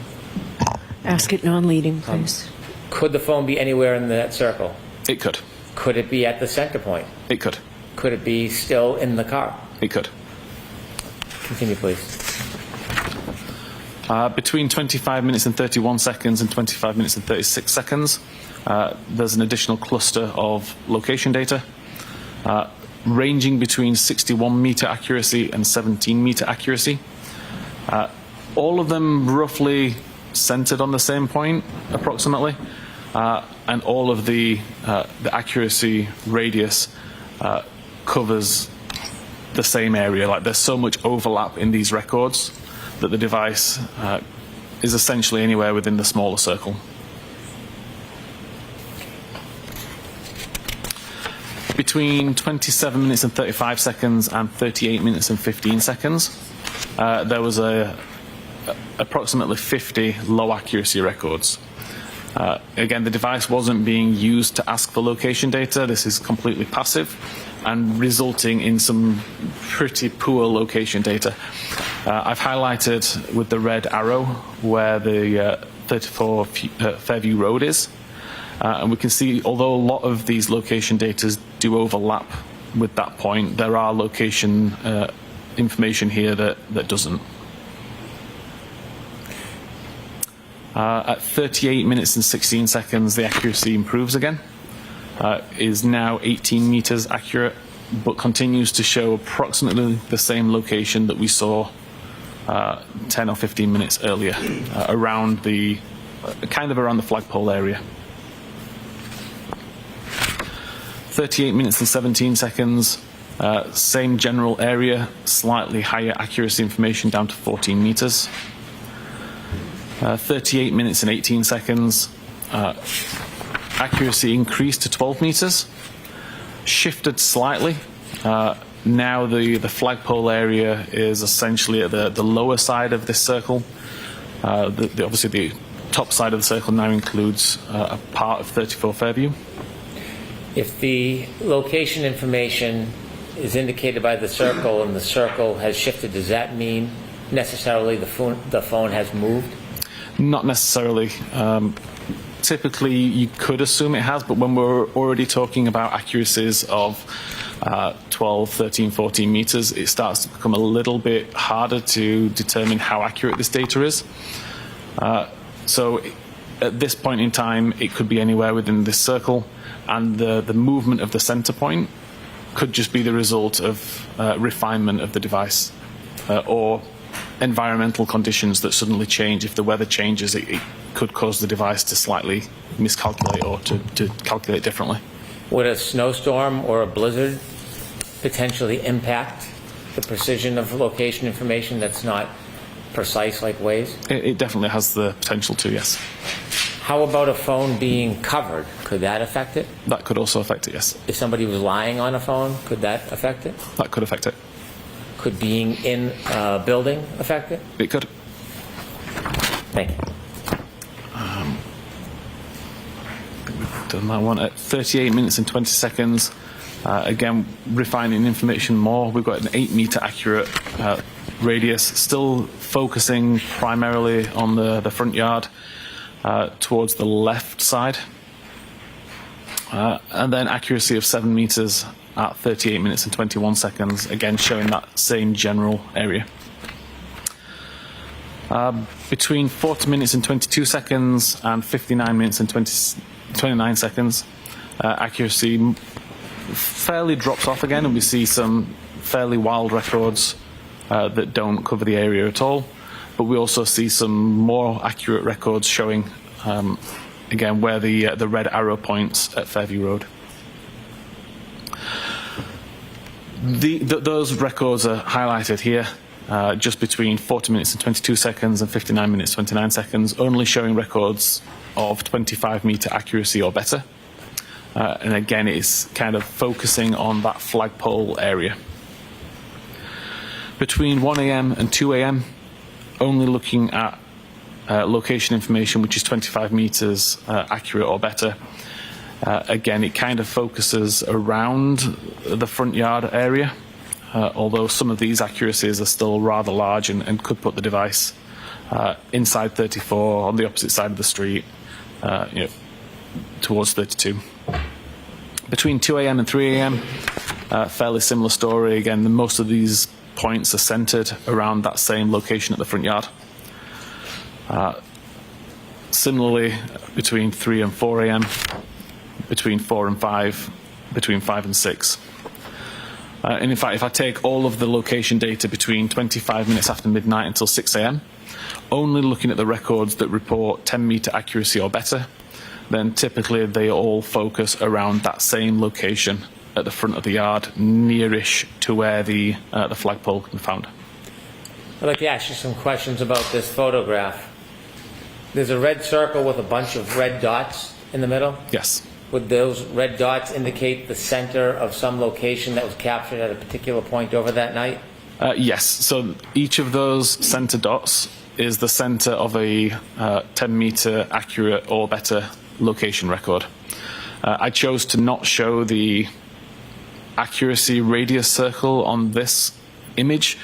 Ask it non-leading, please. Could the phone be anywhere in that circle? It could. Could it be at the center point? It could. Could it be still in the car? It could. Continue, please. Between 25 minutes and 31 seconds and 25 minutes and 36 seconds, there's an additional cluster of location data, ranging between 61 meter accuracy and 17 meter accuracy. All of them roughly centered on the same point, approximately, and all of the accuracy radius covers the same area. Like, there's so much overlap in these records that the device is essentially anywhere within the smaller circle. Between 27 minutes and 35 seconds and 38 minutes and 15 seconds, there was approximately 50 low accuracy records. Again, the device wasn't being used to ask for location data. This is completely passive and resulting in some pretty poor location data. I've highlighted with the red arrow where the 34 Fairview Road is. And we can see, although a lot of these location data do overlap with that point, there are location information here that doesn't. At 38 minutes and 16 seconds, the accuracy improves again. Is now 18 meters accurate, but continues to show approximately the same location that we saw 10 or 15 minutes earlier, around the flagpole area. 38 minutes and 17 seconds, same general area, slightly higher accuracy information down to 14 meters. 38 minutes and 18 seconds, accuracy increased to 12 meters, shifted slightly. Now the flagpole area is essentially at the lower side of this circle. Obviously the top side of the circle now includes a part of 34 Fairview. If the location information is indicated by the circle and the circle has shifted, does that mean necessarily the phone has moved? Not necessarily. Typically, you could assume it has, but when we're already talking about accuracies of 12, 13, 14 meters, it starts to become a little bit harder to determine how accurate this data is. So at this point in time, it could be anywhere within this circle, and the movement of the center point could just be the result of refinement of the device or environmental conditions that suddenly change. If the weather changes, it could cause the device to slightly miscalculate or to calculate differently. Would a snowstorm or a blizzard potentially impact the precision of location information that's not precise like Waze? It definitely has the potential to, yes. How about a phone being covered? Could that affect it? That could also affect it, yes. If somebody was lying on a phone, could that affect it? That could affect it. Could being in a building affect it? It could. Thank you. I think we've done that one at 38 minutes and 20 seconds. Again, refining information more. We've got an 8 meter accurate radius, still focusing primarily on the front yard towards the left side. And then accuracy of 7 meters at 38 minutes and 21 seconds, again showing that same general area. Between 40 minutes and 22 seconds and 59 minutes and 29 seconds, accuracy fairly drops off again, and we see some fairly wild records that don't cover the area at all. But we also see some more accurate records showing, again, where the red arrow points at Fairview Road. Those records are highlighted here, just between 40 minutes and 22 seconds and 59 minutes 29 seconds, only showing records of 25 meter accuracy or better. And again, it's kind of focusing on that flagpole area. Between 1 a.m. and 2 a.m., only looking at location information which is 25 meters accurate or better. Again, it kind of focuses around the front yard area, although some of these accuracies are still rather large and could put the device inside 34 on the opposite side of the street, towards 32. Between 2 a.m. and 3 a.m., fairly similar story. Again, most of these points are centered around that same location at the front yard. Similarly, between 3 and 4 a.m., between 4 and 5, between 5 and 6. And in fact, if I take all of the location data between 25 minutes after midnight until 6 a.m., only looking at the records that report 10-meter accuracy or better, then typically they all focus around that same location at the front of the yard, nearish to where the flagpole can be found. I'd like to ask you some questions about this photograph. There's a red circle with a bunch of red dots in the middle. Yes. Would those red dots indicate the center of some location that was captured at a particular point over that night? Yes. So each of those center dots is the center of a 10-meter accurate or better location record. I chose to not show the accuracy radius circle on this image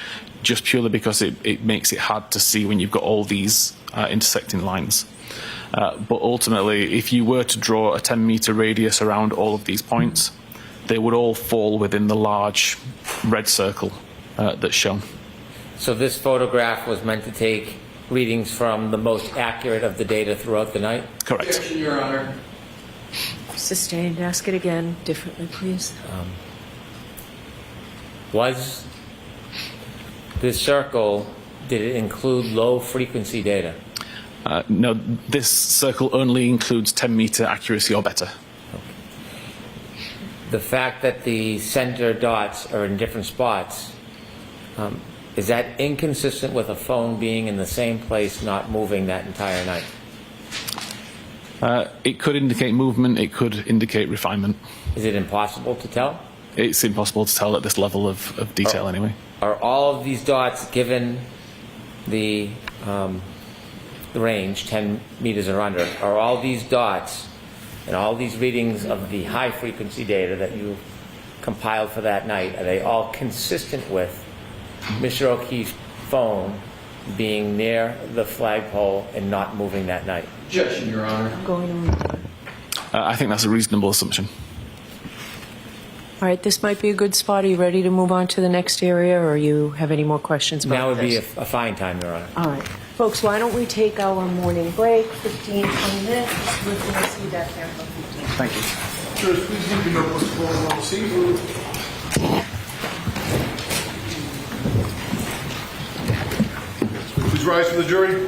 just purely because it makes it hard to see when you've got all these intersecting lines. But ultimately, if you were to draw a 10-meter radius around all of these points, they would all fall within the large red circle that's shown. So this photograph was meant to take readings from the most accurate of the data throughout the night? Correct. Objection, Your Honor. Sustained. Ask it again differently, please. Was this circle, did it include low frequency data? No, this circle only includes 10-meter accuracy or better. The fact that the center dots are in different spots, is that inconsistent with a phone being in the same place, not moving that entire night? It could indicate movement, it could indicate refinement. Is it impossible to tell? It's impossible to tell at this level of detail anyway. Are all of these dots, given the range, 10 meters or under, are all these dots and all these readings of the high frequency data that you compiled for that night, are they all consistent with Mr. O'Keefe's phone being near the flagpole and not moving that night? Objection, Your Honor. I'm going to... I think that's a reasonable assumption. All right, this might be a good spot. Are you ready to move on to the next area, or you have any more questions about Now would be a this? fine time, Your Honor. All right. Folks, why don't we take our morning break, 15, 20 minutes. We're going to see you back there for 15. Thank you. Judge, please leave your notebooks for all the seat. Please rise for the jury.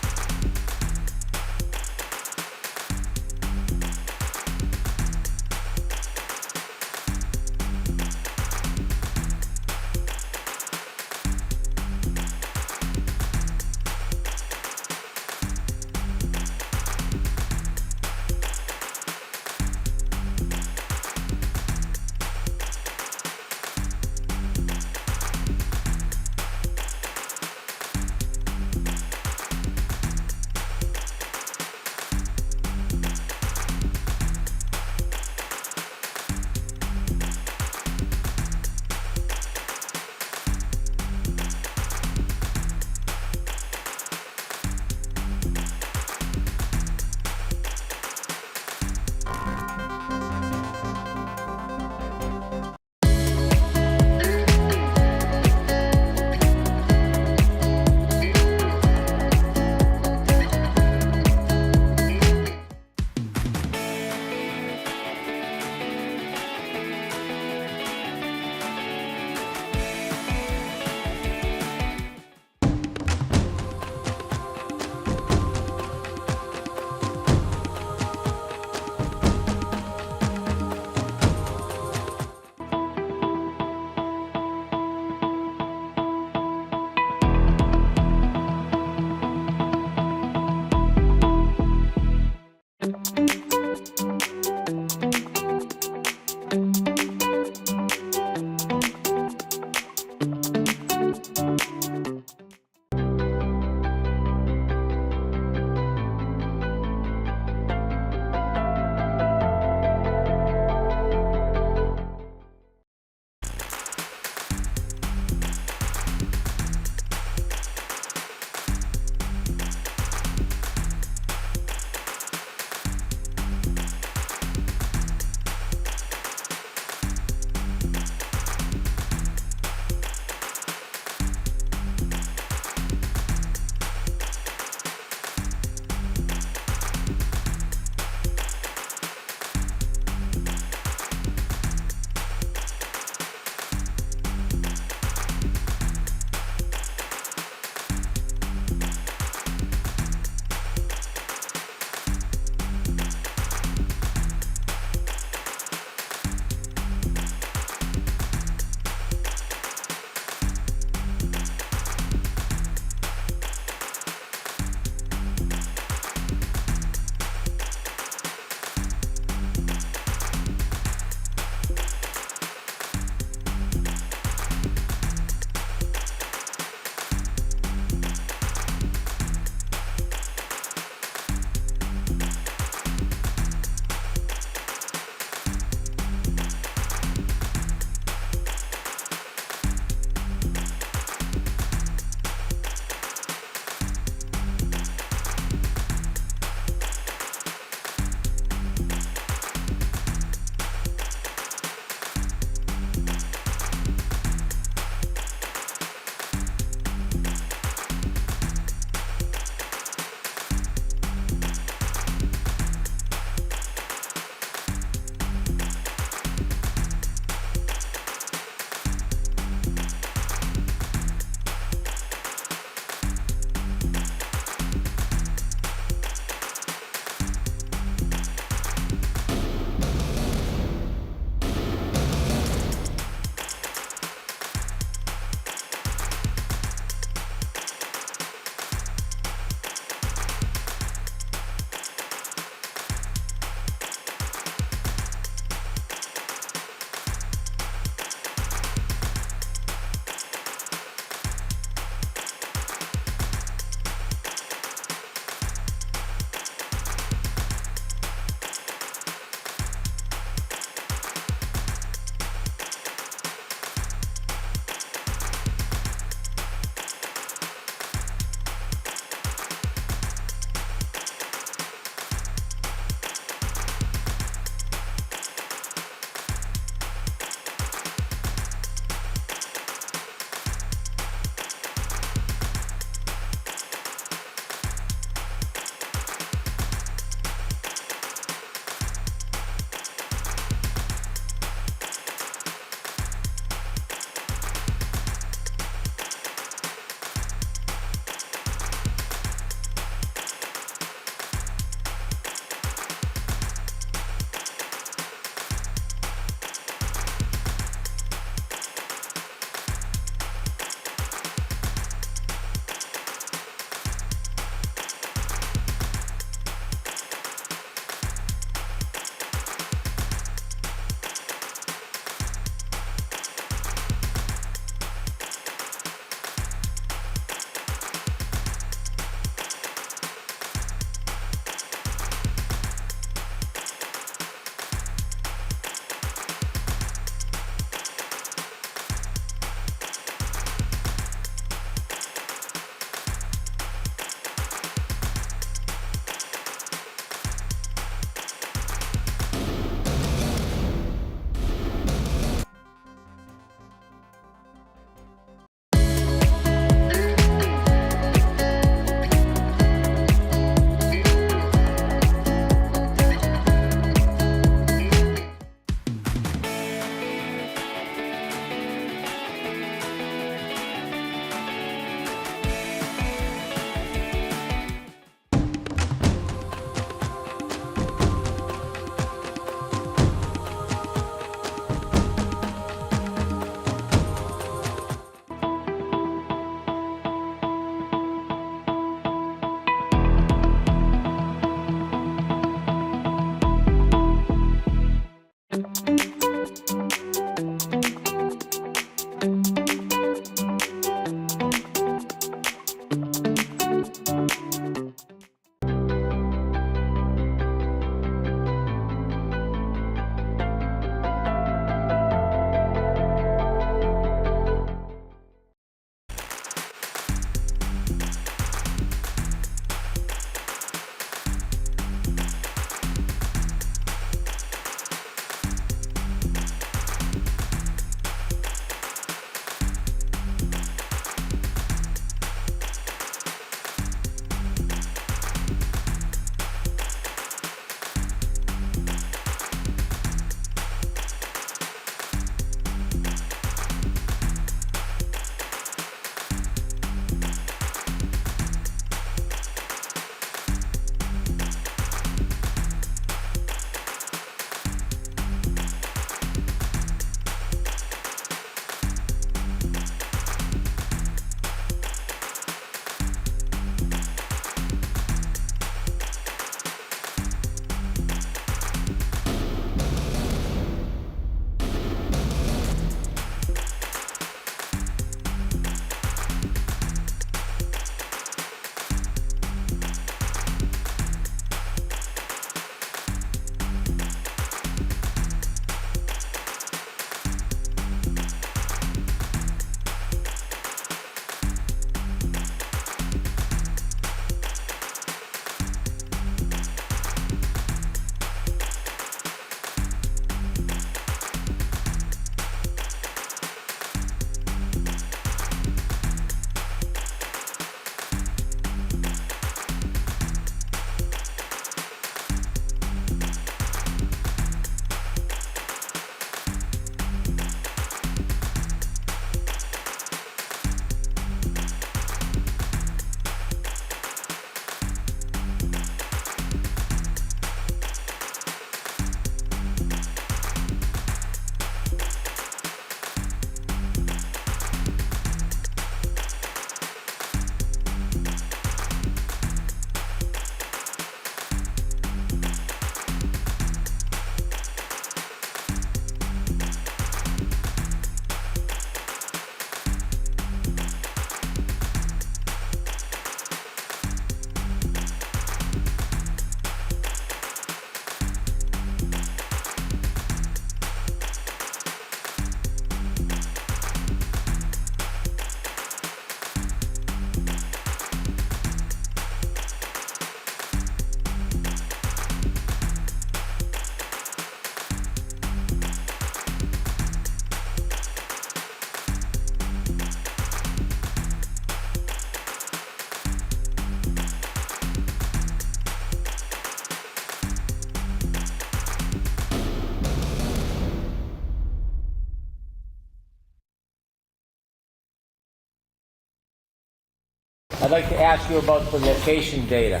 I'd like to ask you about the location data.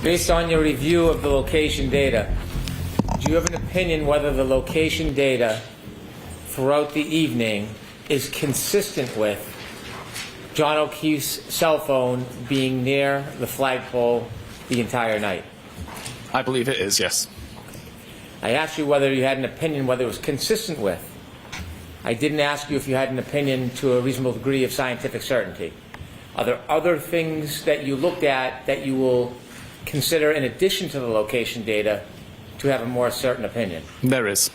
Based on your review of the location data, do you have an opinion whether the location data throughout the evening is consistent with John O'Keefe's cell phone being near the flagpole the entire night? I believe it is, yes. I asked you whether you had an opinion whether it was consistent with. I didn't ask you if you had an opinion to a reasonable degree of scientific certainty. Are there other things that you looked at that you will consider in addition to the location data to have a more certain opinion? There is.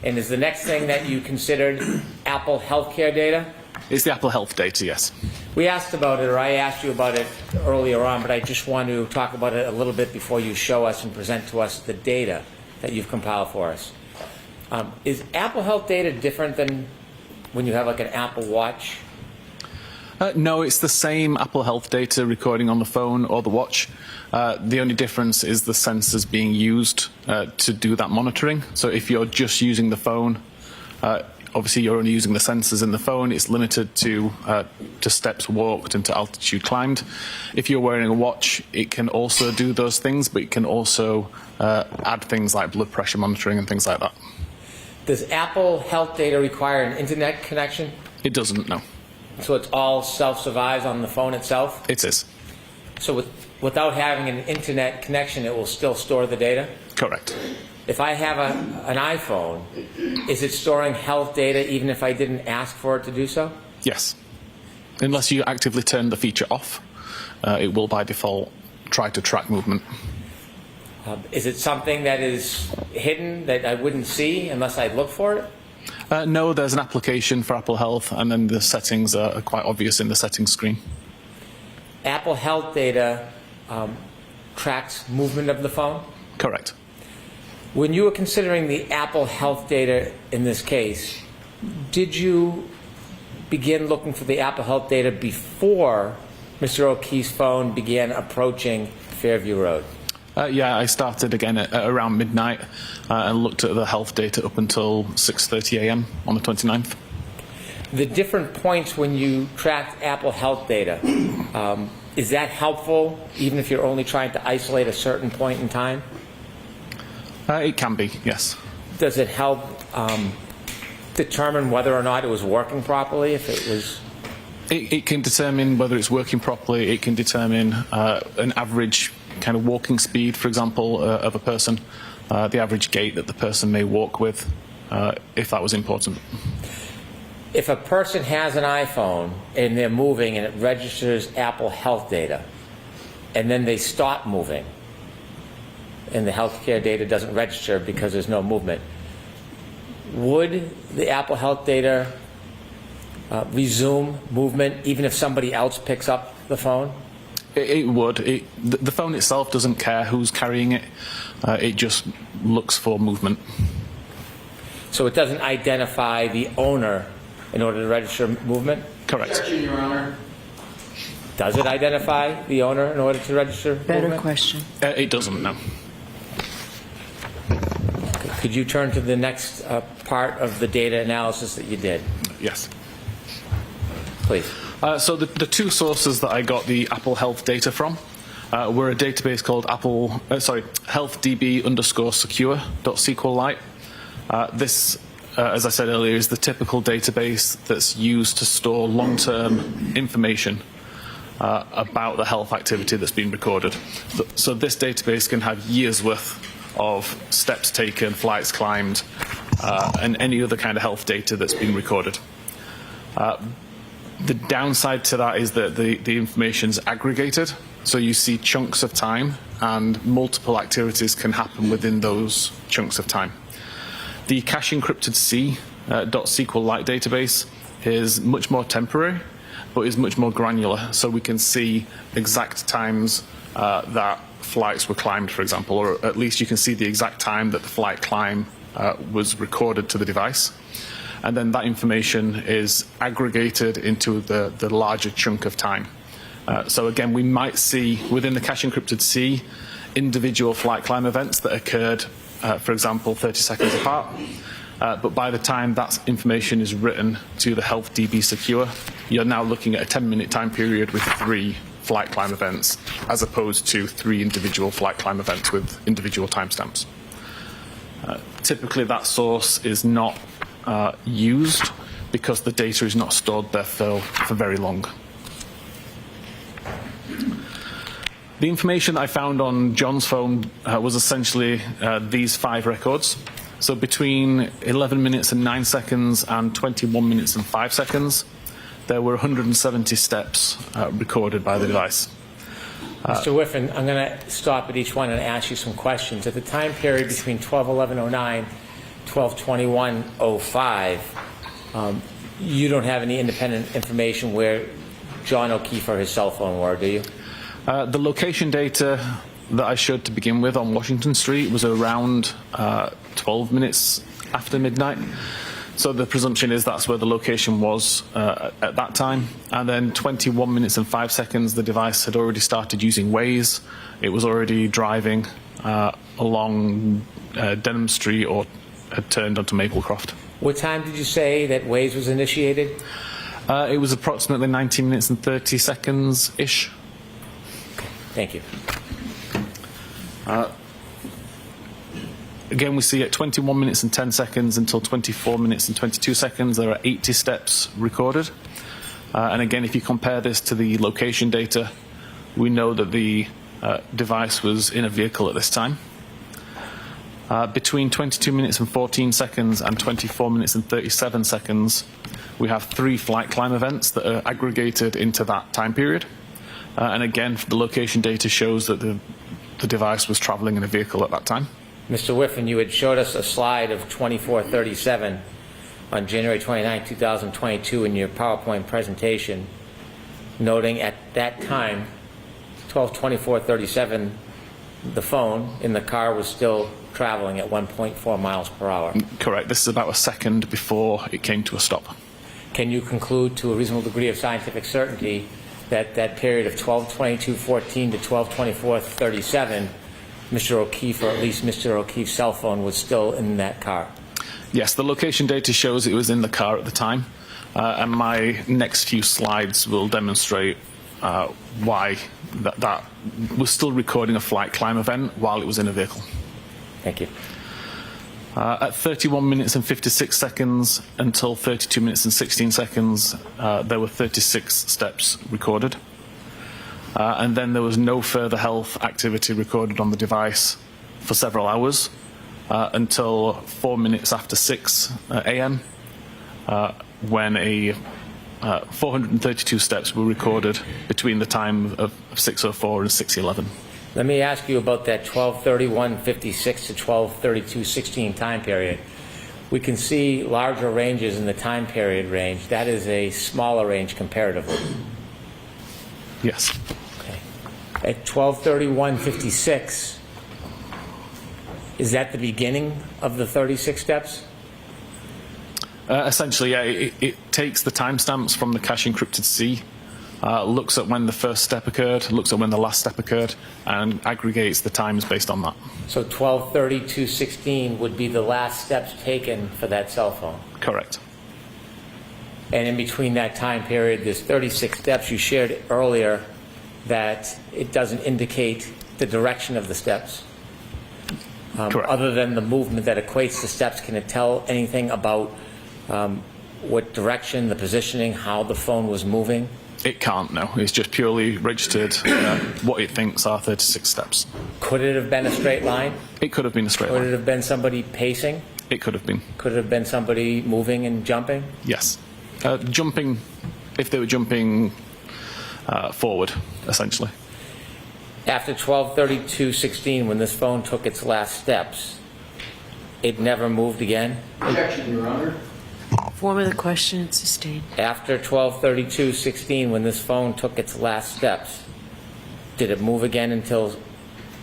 And is the next thing that you considered Apple healthcare data? It's the Apple Health data, yes. We asked about it, or I asked you about it earlier on, but I just want to talk about it a little bit before you show us and present to us the data that you've compiled for us. Is Apple Health data different than when you have like an Apple Watch? No, it's the same Apple Health data recording on the phone or the watch. The only difference is the sensors being used to do that monitoring. So if you're just using the phone, obviously you're only using the sensors in the phone. It's limited to steps walked and to altitude climbed. If you're wearing a watch, it can also do those things, but it can also add things like blood pressure monitoring and things like that. Does Apple Health data require an internet connection? It doesn't, no. So it's all self-survives on the phone itself? It is. So without having an internet connection, it will still store the data? Correct. If I have an iPhone, is it storing health data even if I didn't ask for it to do so? Yes. Unless you actively turn the feature off, it will by default try to track movement. Is it something that is hidden that I wouldn't see unless I look for it? No, there's an application for Apple Health, and then the settings are quite obvious in the settings screen. Apple Health data tracks movement of the phone? Correct. When you were considering the Apple Health data in this case, did you begin looking for the Apple Health data before Mr. O'Keefe's phone began approaching Fairview Road? Yeah, I started again at around midnight and looked at the health data up until 6:30 a.m. on the 29th. The different points when you tracked Apple Health data, is that helpful even if you're only trying to isolate a certain point in time? It can be, yes. Does it help determine whether or not it was working properly? If it was, It can determine whether it's working properly. It can determine an average kind of walking speed, for example, of a person, the average gait that the person may walk with, if that was important. if a person has an iPhone and they're moving and it registers Apple Health data, and then they stop moving, and the healthcare data doesn't register because there's no movement, would the Apple Health data resume movement even if somebody else picks up the phone? It would. The phone itself doesn't care who's carrying it. It just looks for movement. So it doesn't identify the owner in order to register movement? Correct. Objection, Your Honor. Does it identify the owner in order to register Better movement? question. It doesn't, no. Could you turn to the next part of the data analysis that you did, Yes. please? So the two sources that I got the Apple Health data from were a database called healthdb_secure.sqlite. This, as I said earlier, is the typical database that's used to store long-term information about the health activity that's been recorded. So this database can have years' worth of steps taken, flights climbed, and any other kind of health data that's been recorded. The downside to that is that the information's aggregated, so you see chunks of time, and multiple activities can happen within those chunks of time. The cache encrypted C.SQLite database is much more temporary, but is much more granular, so we can see exact times that flights were climbed, for example, or at least you can see the exact time that the flight climb was recorded to the device. And then that information is aggregated into the larger chunk of time. So again, we might see within the cache encrypted C individual flight climb events that occurred, for example, 30 seconds apart. But by the time that information is written to the HealthDB Secure, you're now looking at a 10-minute time period with 3 flight climb events, as opposed to 3 individual flight climb events with individual timestamps. Typically, that source is not used because the data is not stored there for very long. The information I found on John's phone was essentially these 5 records. So between 11 minutes and 9 seconds and 21 minutes and 5 seconds, there were 170 steps recorded by the device. Mr. Whiffen, I'm going to stop at each one and ask you some questions. At the time period between 12/11/09, 12/21/05, you don't have any independent information where John O'Keefe or his cell phone were, do you? The location data that I showed to begin with on Washington Street was around 12 minutes after midnight. So the presumption is that's where the location was at that time. And then 21 minutes and 5 seconds, the device had already started using Waze. It was already driving along Denham Street or had turned onto Maplecroft. What time did you say that Waze was initiated? It was approximately 19 minutes and 30 seconds-ish. Thank you. Again, we see at 21 minutes and 10 seconds until 24 minutes and 22 seconds, there are 80 steps recorded. And again, if you compare this to the location data, we know that the device was in a vehicle at this time. Between 22 minutes and 14 seconds and 24 minutes and 37 seconds, we have 3 flight climb events that are aggregated into that time period. And again, the location data shows that the device was traveling in a vehicle at that time. Mr. Whiffen, you had showed us a slide of 2437 on January 29, 2022 in your PowerPoint presentation, noting at that time, 12:24:37, the phone in the car was still traveling at 1.4 miles per hour. Correct. This is about a second before it came to a stop. Can you conclude to a reasonable degree of scientific certainty that that period of 12:22:14 to 12:24:37, Mr. O'Keefe, or at least Mr. O'Keefe's cell phone, was still in that car? Yes, the location data shows it was in the car at the time, and my next few slides will demonstrate why that was still recording a flight climb event while it was in a vehicle. Thank you. At 31 minutes and 56 seconds until 32 minutes and 16 seconds, there were 36 steps recorded. And then there was no further health activity recorded on the device for several hours until 4 minutes after 6 a.m. When 432 steps were recorded between the time of 6:04 and 6:11. Let me ask you about that 12:31:56 to 12:32:16 time period. We can see larger ranges in the time period range. That is a smaller range comparatively. Yes. Okay. At 12:31:56, is that the beginning of the 36 steps? Essentially, yeah, it takes the timestamps from the cache encrypted C, looks at when the first step occurred, looks at when the last step occurred, and aggregates the times based on that. So 12:32:16 would be the last steps taken for that cell phone. Correct. And in between that time period, there's 36 steps. You shared earlier that it doesn't indicate the direction of the steps. Correct. Other than the movement that equates the steps, can it tell anything about what direction, the positioning, how the phone was moving? It can't, no. It's just purely registered what it thinks are 36 steps. Could it have been a straight line? It could have been a straight Could it line. have been somebody pacing? It could have been. Could it have been somebody moving and jumping? Yes. Jumping, if they were jumping forward, essentially. After 12:32:16, when this phone took its last steps, it never moved again? Objection, Your Honor. Form of the question, sustained. After 12:32:16, when this phone took its last steps, did it move again until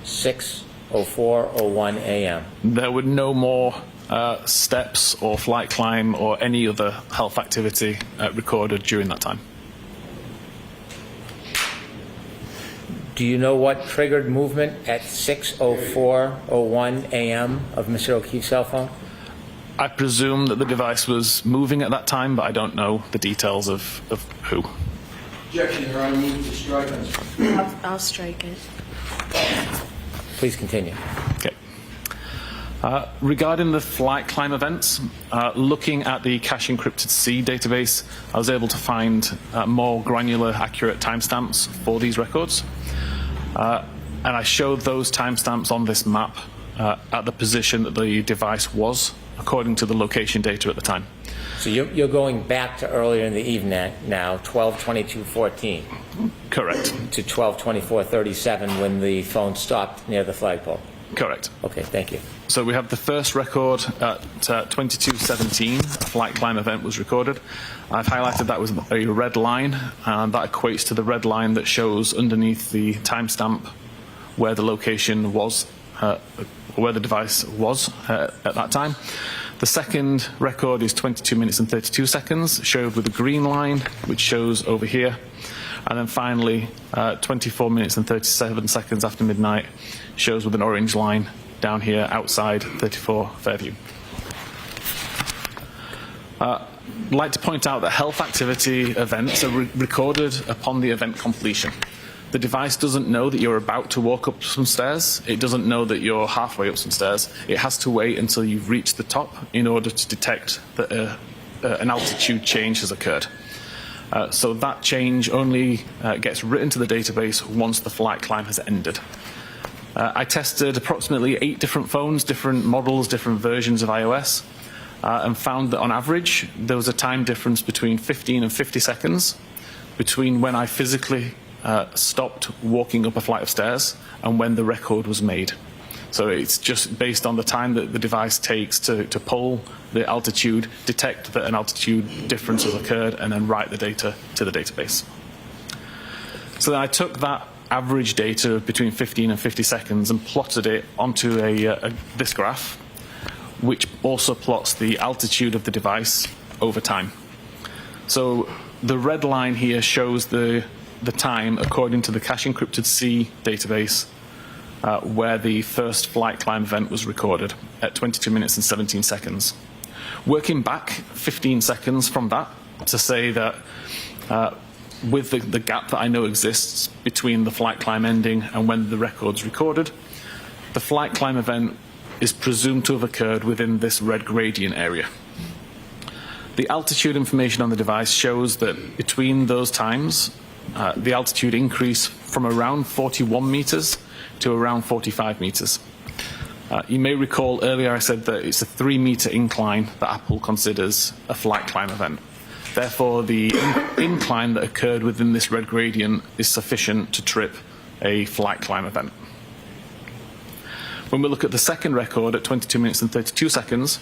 6:04:01 a.m.? There were no more steps or flight climb or any other health activity recorded during that time. Do you know what triggered movement at 6:04:01 a.m. of Mr. O'Keefe's cell phone? I presume that the device was moving at that time, but I don't know the details of who. Objection, Your Honor. Move to strike. I'll strike it. Please continue. Okay. Regarding the flight climb events, looking at the cache encrypted C database, I was able to find more granular, accurate timestamps for these records. And I showed those timestamps on this map at the position that the device was, according to the location data at the time. So you're going back to earlier in the evening now, 12:22:14, Correct. to 12:24:37 when the phone stopped near the flagpole. Correct. Okay, thank you. So we have the first record at 22:17, a flight climb event was recorded. I've highlighted that was a red line, and that equates to the red line that shows underneath the timestamp where the location was, where the device was at that time. The second record is 22 minutes and 32 seconds, showed with a green line, which shows over here. And then finally, 24 minutes and 37 seconds after midnight, shows with an orange line down here outside 34 Fairview. I'd like to point out that health activity events are recorded upon the event completion. The device doesn't know that you're about to walk up some stairs. It doesn't know that you're halfway up some stairs. It has to wait until you've reached the top in order to detect that an altitude change has occurred. So that change only gets written to the database once the flight climb has ended. I tested approximately 8 different phones, different models, different versions of iOS, and found that on average there was a time difference between 15 and 50 seconds between when I physically stopped walking up a flight of stairs and when the record was made. So it's just based on the time that the device takes to pull the altitude, detect that an altitude difference has occurred, and then write the data to the database. So then I took that average data between 15 and 50 seconds and plotted it onto this graph, which also plots the altitude of the device over time. So the red line here shows the time according to the cache encrypted C database where the first flight climb event was recorded at 22 minutes and 17 seconds. Working back 15 seconds from that to say that with the gap that I know exists between the flight climb ending and when the record's recorded, the flight climb event is presumed to have occurred within this red gradient area. The altitude information on the device shows that between those times, the altitude increased from around 41 meters to around 45 meters. You may recall earlier I said that it's a 3-meter incline that Apple considers a flight climb event. Therefore, the incline that occurred within this red gradient is sufficient to trip a flight climb event. When we look at the second record at 22 minutes and 32 seconds,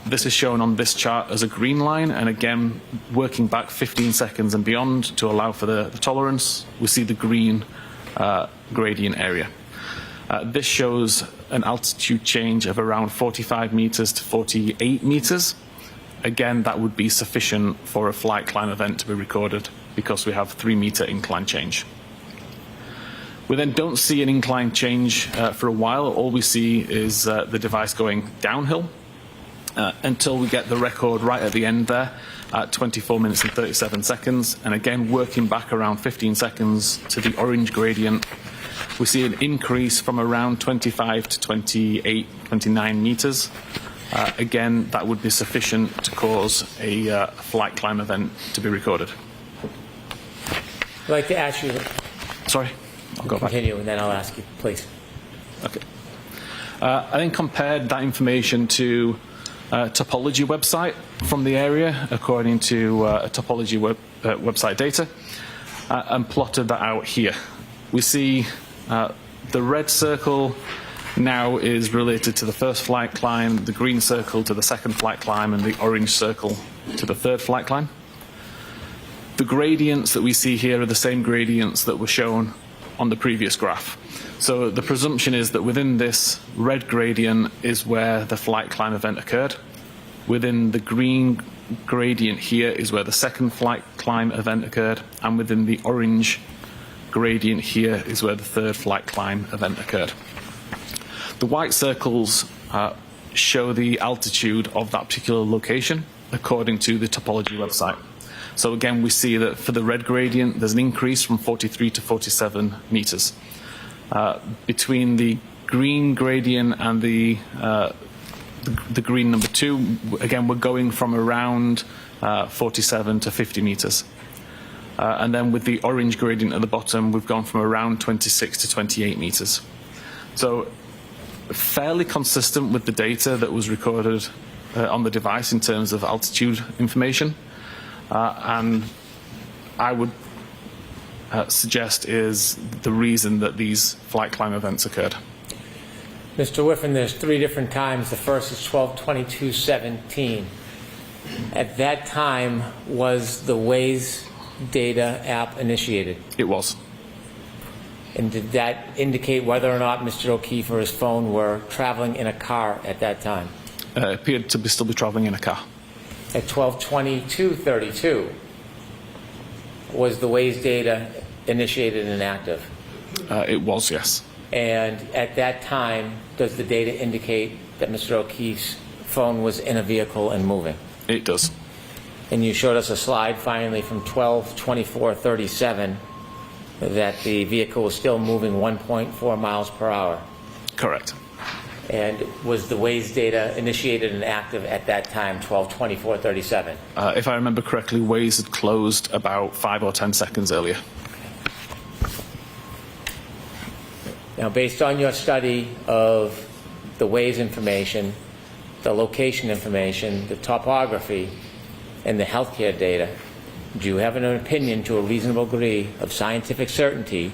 this is shown on this chart as a green line, and again, working back 15 seconds and beyond to allow for the tolerance, we see the green gradient area. This shows an altitude change of around 45 meters to 48 meters. Again, that would be sufficient for a flight climb event to be recorded because we have 3-meter incline change. We then don't see an incline change for a while. All we see is the device going downhill until we get the record right at the end there at 24 minutes and 37 seconds. And again, working back around 15 seconds to the orange gradient, we see an increase from around 25 to 28, 29 meters. Again, that would be sufficient to cause a flight climb event to be recorded. I'd like to ask you to Sorry, I'll go back. continue, and then I'll ask you, please. Okay. I then compared that information to a topology website from the area, according to a topology website data, and plotted that out here. We see the red circle now is related to the first flight climb, the green circle to the second flight climb, and the orange circle to the third flight climb. The gradients that we see here are the same gradients that were shown on the previous graph. So the presumption is that within this red gradient is where the flight climb event occurred. Within the green gradient here is where the second flight climb event occurred, and within the orange gradient here is where the third flight climb event occurred. The white circles show the altitude of that particular location according to the topology website. So again, we see that for the red gradient, there's an increase from 43 to 47 meters. Between the green gradient and the green number 2, again, we're going from around 47 to 50 meters. And then with the orange gradient at the bottom, we've gone from around 26 to 28 meters. So fairly consistent with the data that was recorded on the device in terms of altitude information. And I would suggest is the reason that these flight climb events occurred. Mr. Whiffen, there's 3 different times. The first is 12/22/17. At that time, was the Waze data app initiated? It was. And did that indicate whether or not Mr. O'Keefe or his phone were traveling in a car at that time? It appeared to still be traveling in a car. At 12/22/32, was the Waze data initiated and active? It was, yes. And at that time, does the data indicate that Mr. O'Keefe's phone was in a vehicle and moving? It does. And you showed us a slide finally from 12/24/37 that the vehicle was still moving 1.4 miles per hour. Correct. And was the Waze data initiated and active at that time, 12/24/37? If I remember correctly, Waze had closed about 5 or 10 seconds earlier. Now, based on your study of the Waze information, the location information, the topography, and the healthcare data, do you have an opinion to a reasonable degree of scientific certainty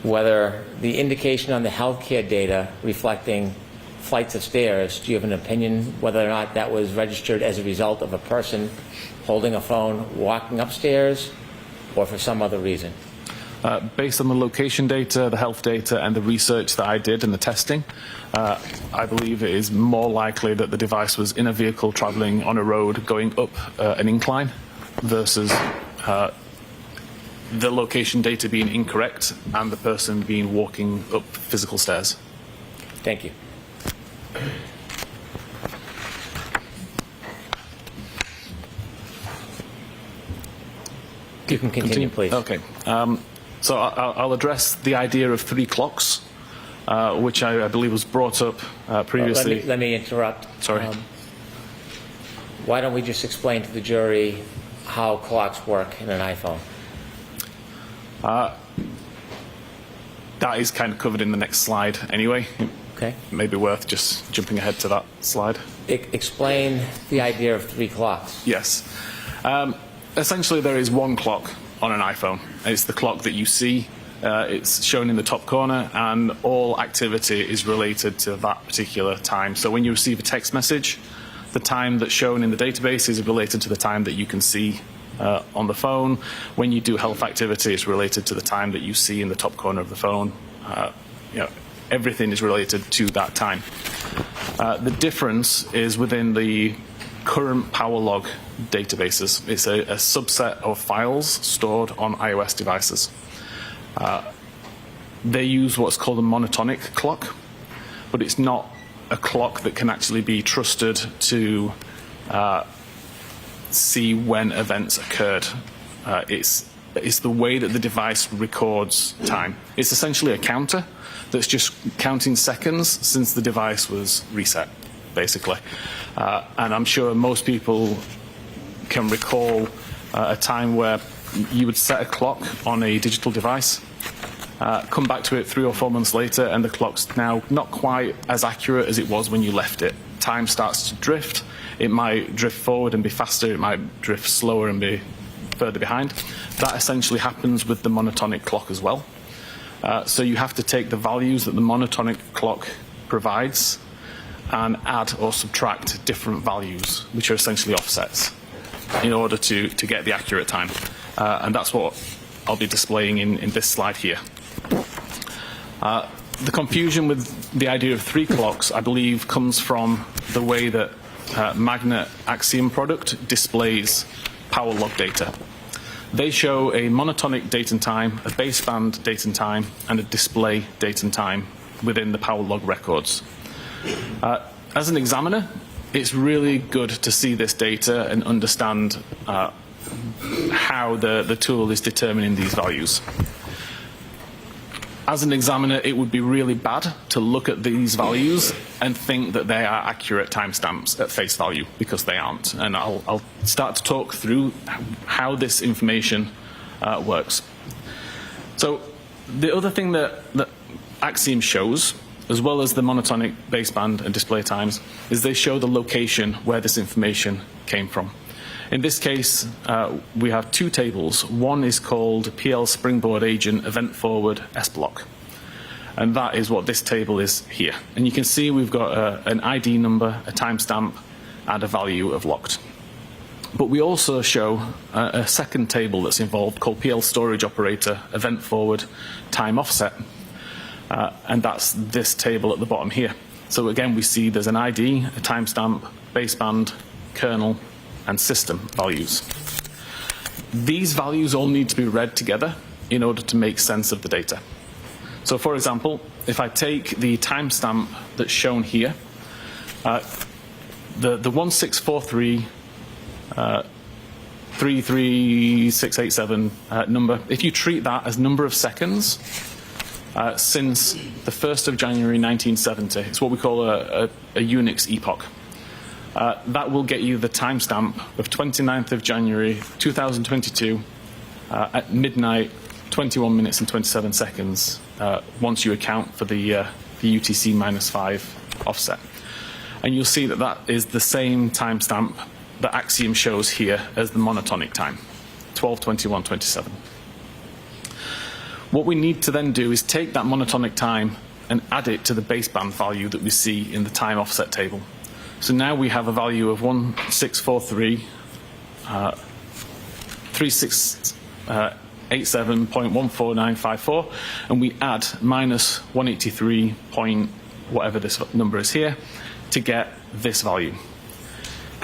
whether the indication on the healthcare data reflecting flights of stairs, do you have an opinion whether or not that was registered as a result of a person holding a phone walking upstairs or for some other reason? Based on the location data, the health data, and the research that I did and the testing, I believe it is more likely that the device was in a vehicle traveling on a road going up an incline versus the location data being incorrect and the person being walking up physical stairs. Thank you. You can continue, please. Okay. So I'll address the idea of 3 clocks, which I believe was brought up previously. Let me interrupt. Sorry. Why don't we just explain to the jury how clocks work in an iPhone? That is kind of covered in the next slide anyway. Okay. It may be worth just jumping ahead to that slide. Explain the idea of 3 clocks. Yes. Essentially, there is one clock on an iPhone. It's the clock that you see. It's shown in the top corner, and all activity is related to that particular time. So when you receive a text message, the time that's shown in the database is related to the time that you can see on the phone. When you do health activity, it's related to the time that you see in the top corner of the phone. Everything is related to that time. The difference is within the current PowerLog databases. It's a subset of files stored on iOS devices. They use what's called a monotonic clock, but it's not a clock that can actually be trusted to see when events occurred. It's the way that the device records time. It's essentially a counter that's just counting seconds since the device was reset, basically. And I'm sure most people can recall a time where you would set a clock on a digital device, come back to it 3 or 4 months later, and the clock's now not quite as accurate as it was when you left it. Time starts to drift. It might drift forward and be faster. It might drift slower and be further behind. That essentially happens with the monotonic clock as well. So you have to take the values that the monotonic clock provides and add or subtract different values, which are essentially offsets, in order to get the accurate time. And that's what I'll be displaying in this slide here. The confusion with the idea of 3 clocks, I believe, comes from the way that Magnet Axiom product displays PowerLog data. They show a monotonic date and time, a baseband date and time, and a display date and time within the PowerLog records. As an examiner, it's really good to see this data and understand how the tool is determining these values. As an examiner, it would be really bad to look at these values and think that they are accurate timestamps at face value, because they aren't. And I'll start to talk through how this information works. So the other thing that Axiom shows, as well as the monotonic baseband and display times, is they show the location where this information came from. In this case, we have 2 tables. One is called PL Springboard Agent Event Forward S-Block. And that is what this table is here. And you can see we've got an ID number, a timestamp, and a value of locked. But we also show a second table that's involved called PL Storage Operator Event Forward Time Offset. And that's this table at the bottom here. So again, we see there's an ID, a timestamp, baseband, kernel, and system values. These values all need to be read together in order to make sense of the data. So for example, if I take the timestamp that's shown here, the 1643 33687 number, if you treat that as number of seconds since the 1st of January 1970, it's what we call a Unix epoch. That will get you the timestamp of 29th of January 2022 at midnight, 21 minutes and 27 seconds once you account for the UTC -5 offset. And you'll see that that is the same timestamp that Axiom shows here as the monotonic time, 12:21:27. What we need to then do is take that monotonic time and add it to the baseband value that we see in the time offset table. So now we have a value of 1643.8687.14954, and we add minus 183 point whatever this number is here to get this value.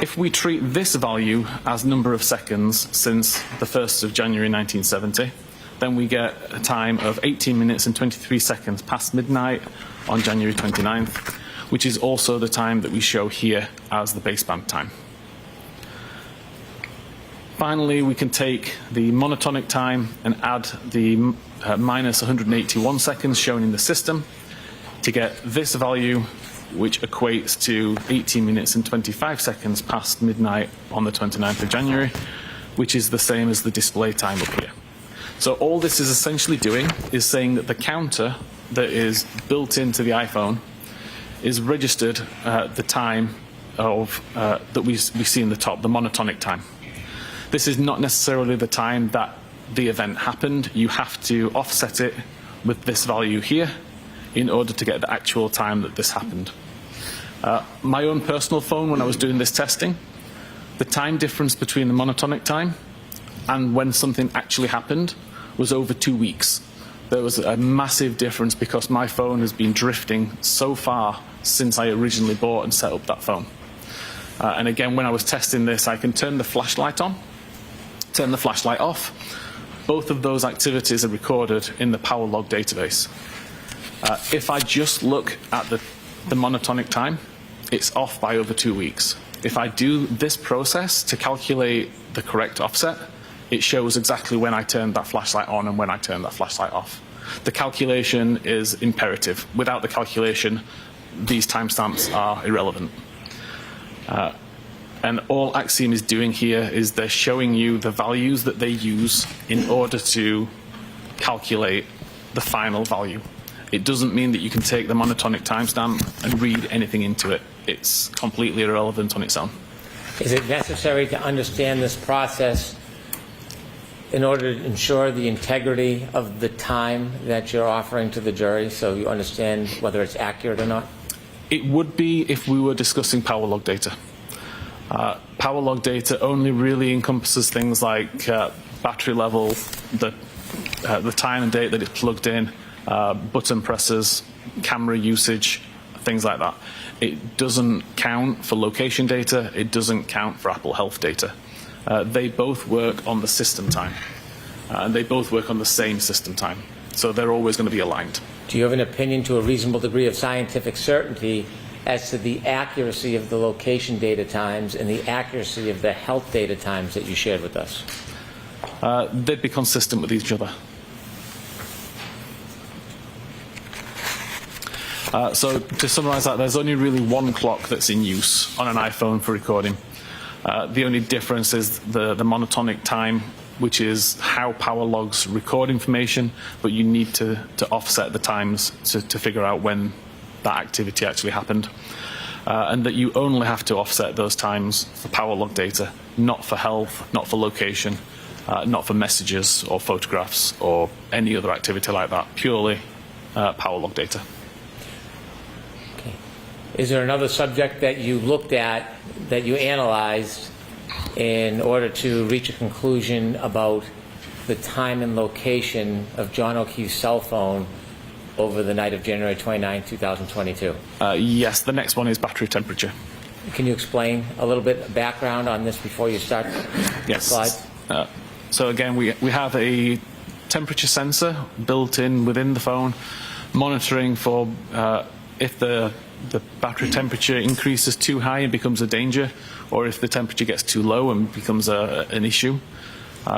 If we treat this value as number of seconds since the 1st of January 1970, then we get a time of 18 minutes and 23 seconds past midnight on January 29th, which is also the time that we show here as the baseband time. Finally, we can take the monotonic time and add the minus 181 seconds shown in the system to get this value, which equates to 18 minutes and 25 seconds past midnight on the 29th of January, which is the same as the display time up here. So all this is essentially doing is saying that the counter that is built into the iPhone is registered the time of that we see in the top, the monotonic time. This is not necessarily the time that the event happened. You have to offset it with this value here in order to get the actual time that this happened. My own personal phone, when I was doing this testing, the time difference between the monotonic time and when something actually happened was over 2 weeks. There was a massive difference because my phone has been drifting so far since I originally bought and set up that phone. And again, when I was testing this, I can turn the flashlight on, turn the flashlight off. Both of those activities are recorded in the power log database. If I just look at the monotonic time, it's off by over 2 weeks. If I do this process to calculate the correct offset, it shows exactly when I turned that flashlight on and when I turned that flashlight off. The calculation is imperative. Without the calculation, these timestamps are irrelevant. And all Axiom is doing here is they're showing you the values that they use in order to calculate the final value. It doesn't mean that you can take the monotonic timestamp and read anything into it. It's completely irrelevant on its own. Is it necessary to understand this process in order to ensure the integrity of the time that you're offering to the jury so you understand whether it's accurate or not? It would be if we were discussing power log data. Power log data only really encompasses things like battery level, the time and date that it's plugged in, button presses, camera usage, things like that. It doesn't count for location data. It doesn't count for Apple Health data. They both work on the system time, and they both work on the same system time. So they're always going to be aligned. Do you have an opinion to a reasonable degree of scientific certainty as to the accuracy of the location data times and the accuracy of the health data times that you shared with us? They'd be consistent with each other. So to summarize that, there's only really one clock that's in use on an iPhone for recording. The only difference is the monotonic time, which is how power logs record information, but you need to offset the times to figure out when that activity actually happened. And that you only have to offset those times for power log data, not for health, not for location, not for messages or photographs or any other activity like that, purely power log data. Okay. Is there another subject that you looked at, that you analyzed in order to reach a conclusion about the time and location of John O'Keefe's cell phone over the night of January 29, 2022? Yes, the next one is battery temperature. Can you explain a little bit of background on this before you start Yes. slides? So again, we have a temperature sensor built in within the phone, monitoring for if the battery temperature increases too high and becomes a danger, or if the temperature gets too low and becomes an issue.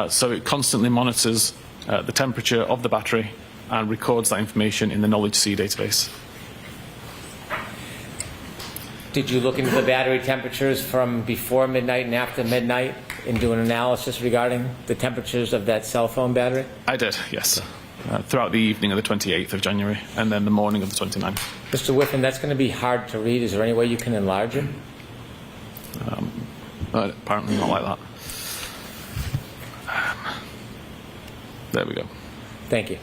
So it constantly monitors the temperature of the battery and records that information in the Knowledge C database. Did you look into the battery temperatures from before midnight and after midnight and do an analysis regarding the temperatures of that cell phone battery? I did, yes. throughout the evening of the 28th of January and then the morning of the 29th. Mr. Whiffen, that's going to be hard to read. Is there any way you can enlarge it? But apparently not like that. There we go. Thank you.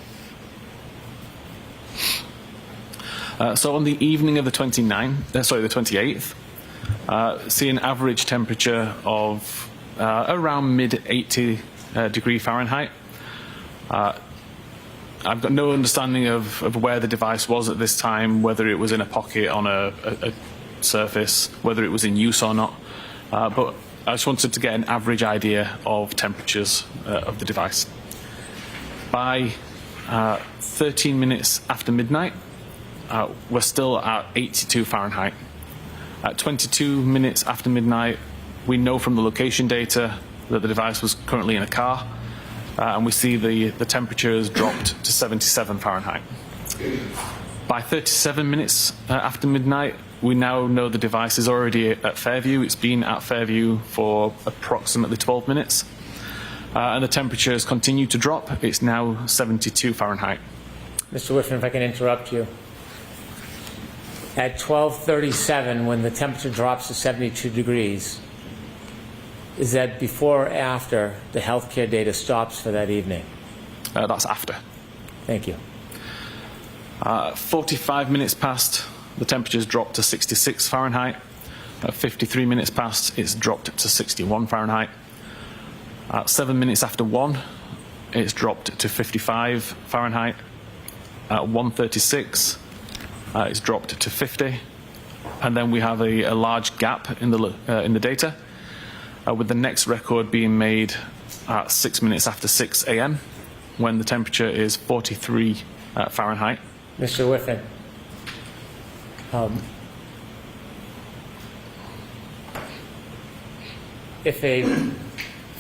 So on the evening of the 28th, see an average temperature of around mid 80 degree Fahrenheit. I've got no understanding of where the device was at this time, whether it was in a pocket on a surface, whether it was in use or not. But I just wanted to get an average idea of temperatures of the device. By 13 minutes after midnight, we're still at 82 Fahrenheit. At 22 minutes after midnight, we know from the location data that the device was currently in a car, and we see the temperature has dropped to 77 Fahrenheit. By 37 minutes after midnight, we now know the device is already at Fairview. It's been at Fairview for approximately 12 minutes, and the temperature has continued to drop. It's now 72 Fahrenheit. Mr. Whiffen, if I can interrupt you. At 12:37, when the temperature drops to 72 degrees, is that before or after the healthcare data stops for that evening? That's after. Thank you. 45 minutes past, the temperature's dropped to 66 Fahrenheit. 53 minutes past, it's dropped to 61 Fahrenheit. 7 minutes after 1, it's dropped to 55 Fahrenheit. At 1:36, it's dropped to 50. And then we have a large gap in the data, with the next record being made at 6 minutes after 6 a.m., when the temperature is 43 Fahrenheit. Mr. Whiffen, if a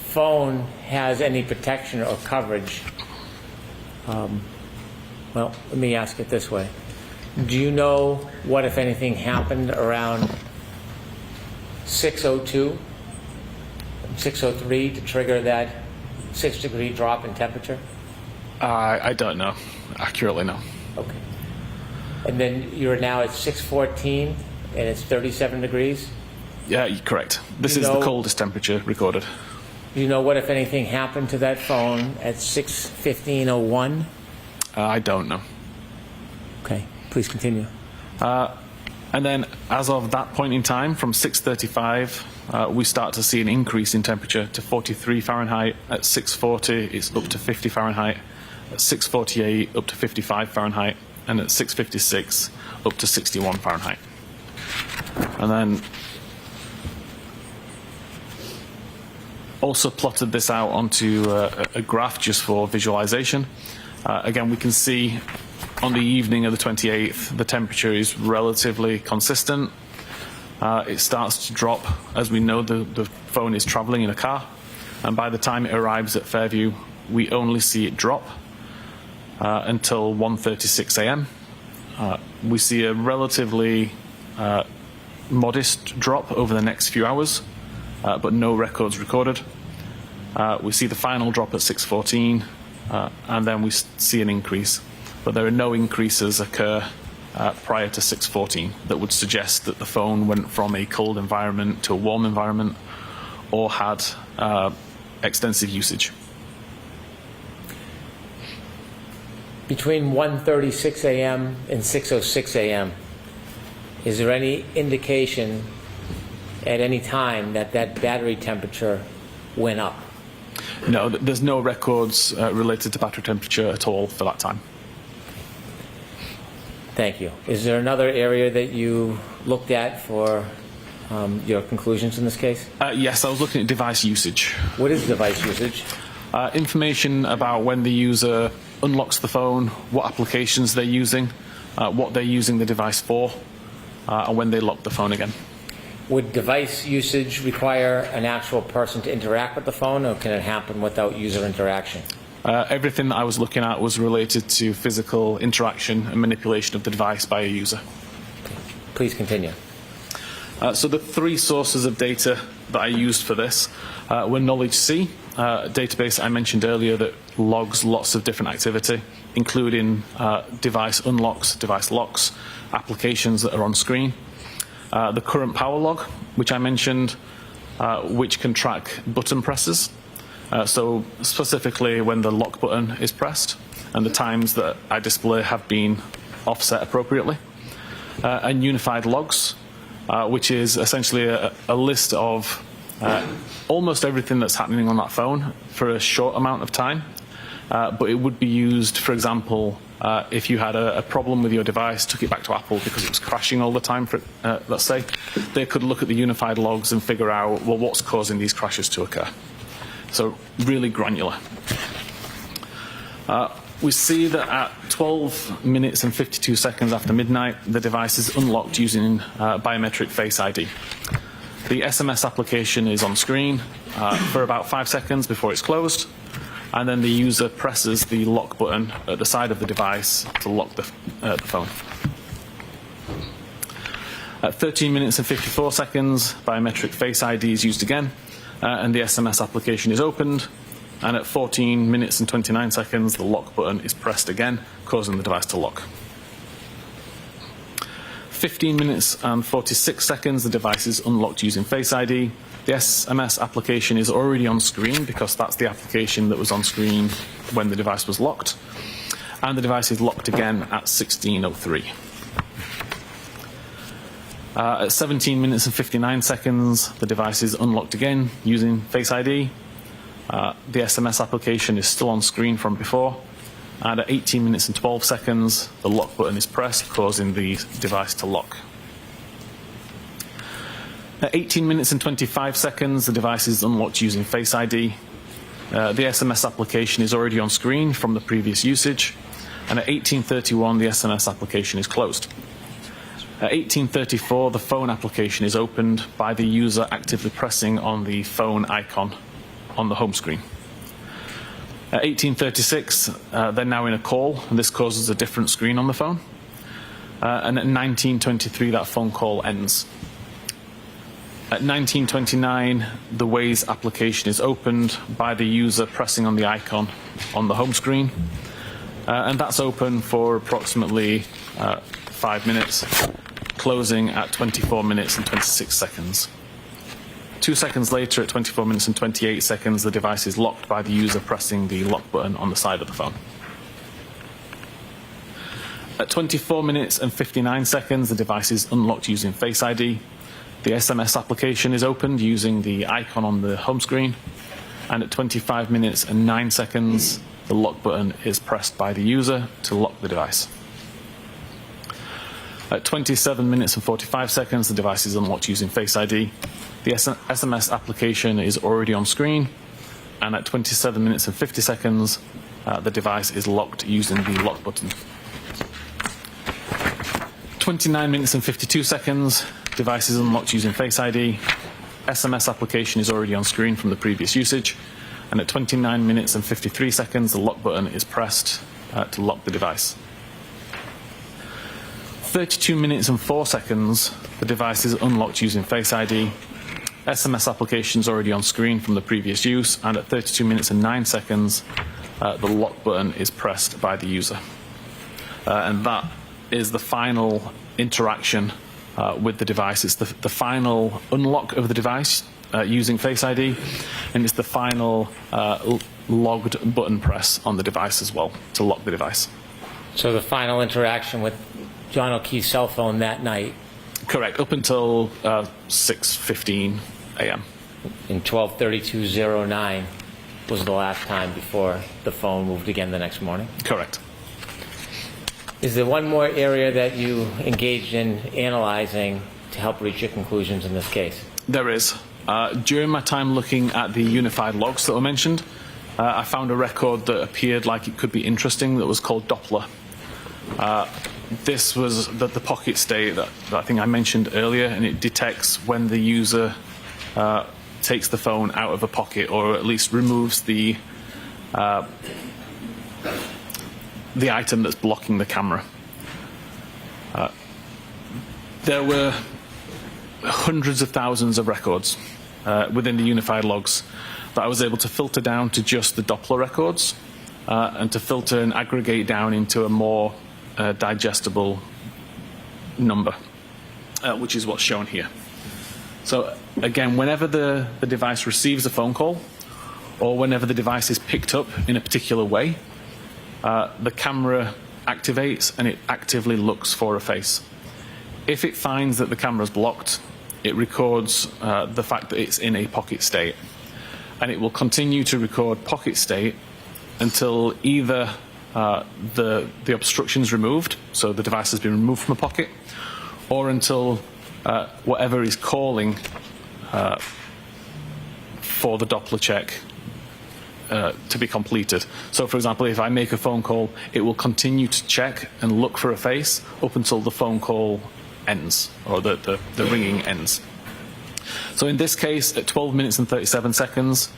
phone has any protection or coverage, well, let me ask it this way. Do you know what, if anything, happened around 6:02, 6:03 to trigger that 6-degree drop in temperature? I don't know. Accurately, no. Okay. And then you're now at 6:14 and it's 37 degrees? Yeah, correct. This is the coldest temperature recorded. Do you know what, if anything, happened to that phone at 6:15:01? I don't know. Okay, please continue. And then, as of that point in time, from 6:35, we start to see an increase in temperature to 43 Fahrenheit. At 6:40, it's up to 50 Fahrenheit. At 6:48, up to 55 Fahrenheit. And at 6:56, up to 61 Fahrenheit. And then also plotted this out onto a graph just for visualization. Again, we can see on the evening of the 28th, the temperature is relatively consistent. It starts to drop as we know the phone is traveling in a car. And by the time it arrives at Fairview, we only see it drop until 1:36 a.m. We see a relatively modest drop over the next few hours, but no records recorded. We see the final drop at 6:14, and then we see an increase. But there are no increases occur prior to 6:14 that would suggest that the phone went from a cold environment to a warm environment or had extensive usage. Between 1:36 a.m. and 6:06 a.m., is there any indication at any time that that battery temperature went up? No, there's no records related to battery temperature at all for that time. Thank you. Is there another area that you looked at for your conclusions in this case? Yes, I was looking at device usage. What is device usage? Information about when the user unlocks the phone, what applications they're using, what they're using the device for, and when they lock the phone again. Would device usage require an actual person to interact with the phone, or can it happen without user interaction? Everything that I was looking at was related to physical interaction and manipulation of the device by a user. Please continue. So the three sources of data that I used for this were Knowledge C, a database I mentioned earlier that logs lots of different activity, including device unlocks, device locks, applications that are on screen. The current power log, which I mentioned, which can track button presses. So specifically when the lock button is pressed and the times that I display have been offset appropriately. And unified logs, which is essentially a list of almost everything that's happening on that phone for a short amount of time. But it would be used, for example, if you had a problem with your device, took it back to Apple because it was crashing all the time, let's say, they could look at the unified logs and figure out, well, what's causing these crashes to occur. So really granular. We see that at 12 minutes and 52 seconds after midnight, the device is unlocked using biometric Face ID. The SMS application is on screen for about 5 seconds before it's closed, and then the user presses the lock button at the side of the device to lock the phone. At 13 minutes and 54 seconds, biometric Face ID is used again, and the SMS application is opened, and at 14 minutes and 29 seconds, the lock button is pressed again, causing the device to lock. 15 minutes and 46 seconds, the device is unlocked using Face ID. The SMS application is already on screen because that's the application that was on screen when the device was locked. And the device is locked again at 16:03. At 17 minutes and 59 seconds, the device is unlocked again using Face ID. The SMS application is still on screen from before. And at 18 minutes and 12 seconds, the lock button is pressed, causing the device to lock. At 18 minutes and 25 seconds, the device is unlocked using Face ID. The SMS application is already on screen from the previous usage. And at 18:31, the SMS application is closed. At 18:34, the phone application is opened by the user actively pressing on the phone icon on the home screen. At 18:36, they're now in a call, and this causes a different screen on the phone. And at 19:23, that phone call ends. At 19:29, the Waze application is opened by the user pressing on the icon on the home screen. And that's open for approximately 5 minutes, closing at 24 minutes and 26 seconds. 2 seconds later, at 24 minutes and 28 seconds, the device is locked by the user pressing the lock button on the side of the phone. At 24 minutes and 59 seconds, the device is unlocked using Face ID. The SMS application is opened using the icon on the home screen. And at 25 minutes and 9 seconds, the lock button is pressed by the user to lock the device. At 27 minutes and 45 seconds, the device is unlocked using Face ID. The SMS application is already on screen, and at 27 minutes and 50 seconds, the device is locked using the lock button. 29 minutes and 52 seconds, device is unlocked using Face ID. SMS application is already on screen from the previous usage, and at 29 minutes and 53 seconds, the lock button is pressed to lock the device. 32 minutes and 4 seconds, the device is unlocked using Face ID. SMS application is already on screen from the previous use, and at 32 minutes and 9 seconds, the lock button is pressed by the user. And that is the final interaction with the device. It's the final unlock of the device using Face ID, and it's the final logged button press on the device as well to lock the device. So the final interaction with John O'Keefe's cell phone that night. Correct, up until 6:15 a.m. In 12:32:09 was the last time before the phone moved again the next morning. Correct. Is there one more area that you engaged in analyzing to help reach your conclusions in this case? There is. During my time looking at the unified logs that were mentioned, I found a record that appeared like it could be interesting that was called Doppler. This was the pocket state that I think I mentioned earlier, and it detects when the user takes the phone out of a pocket, or at least removes the item that's blocking the camera. There were hundreds of thousands of records within the unified logs that I was able to filter down to just the Doppler records and to filter and aggregate down into a more digestible number, which is what's shown here. So again, whenever the device receives a phone call or whenever the device is picked up in a particular way, the camera activates and it actively looks for a face. If it finds that the camera is blocked, it records the fact that it's in a pocket state. And it will continue to record pocket state until either the obstruction is removed, so the device has been removed from a pocket, or until whatever is calling for the Doppler check to be completed. So, for example, if I make a phone call, it will continue to check and look for a face up until the phone call ends, or the ringing ends. So in this case, at 12 minutes and 37 seconds,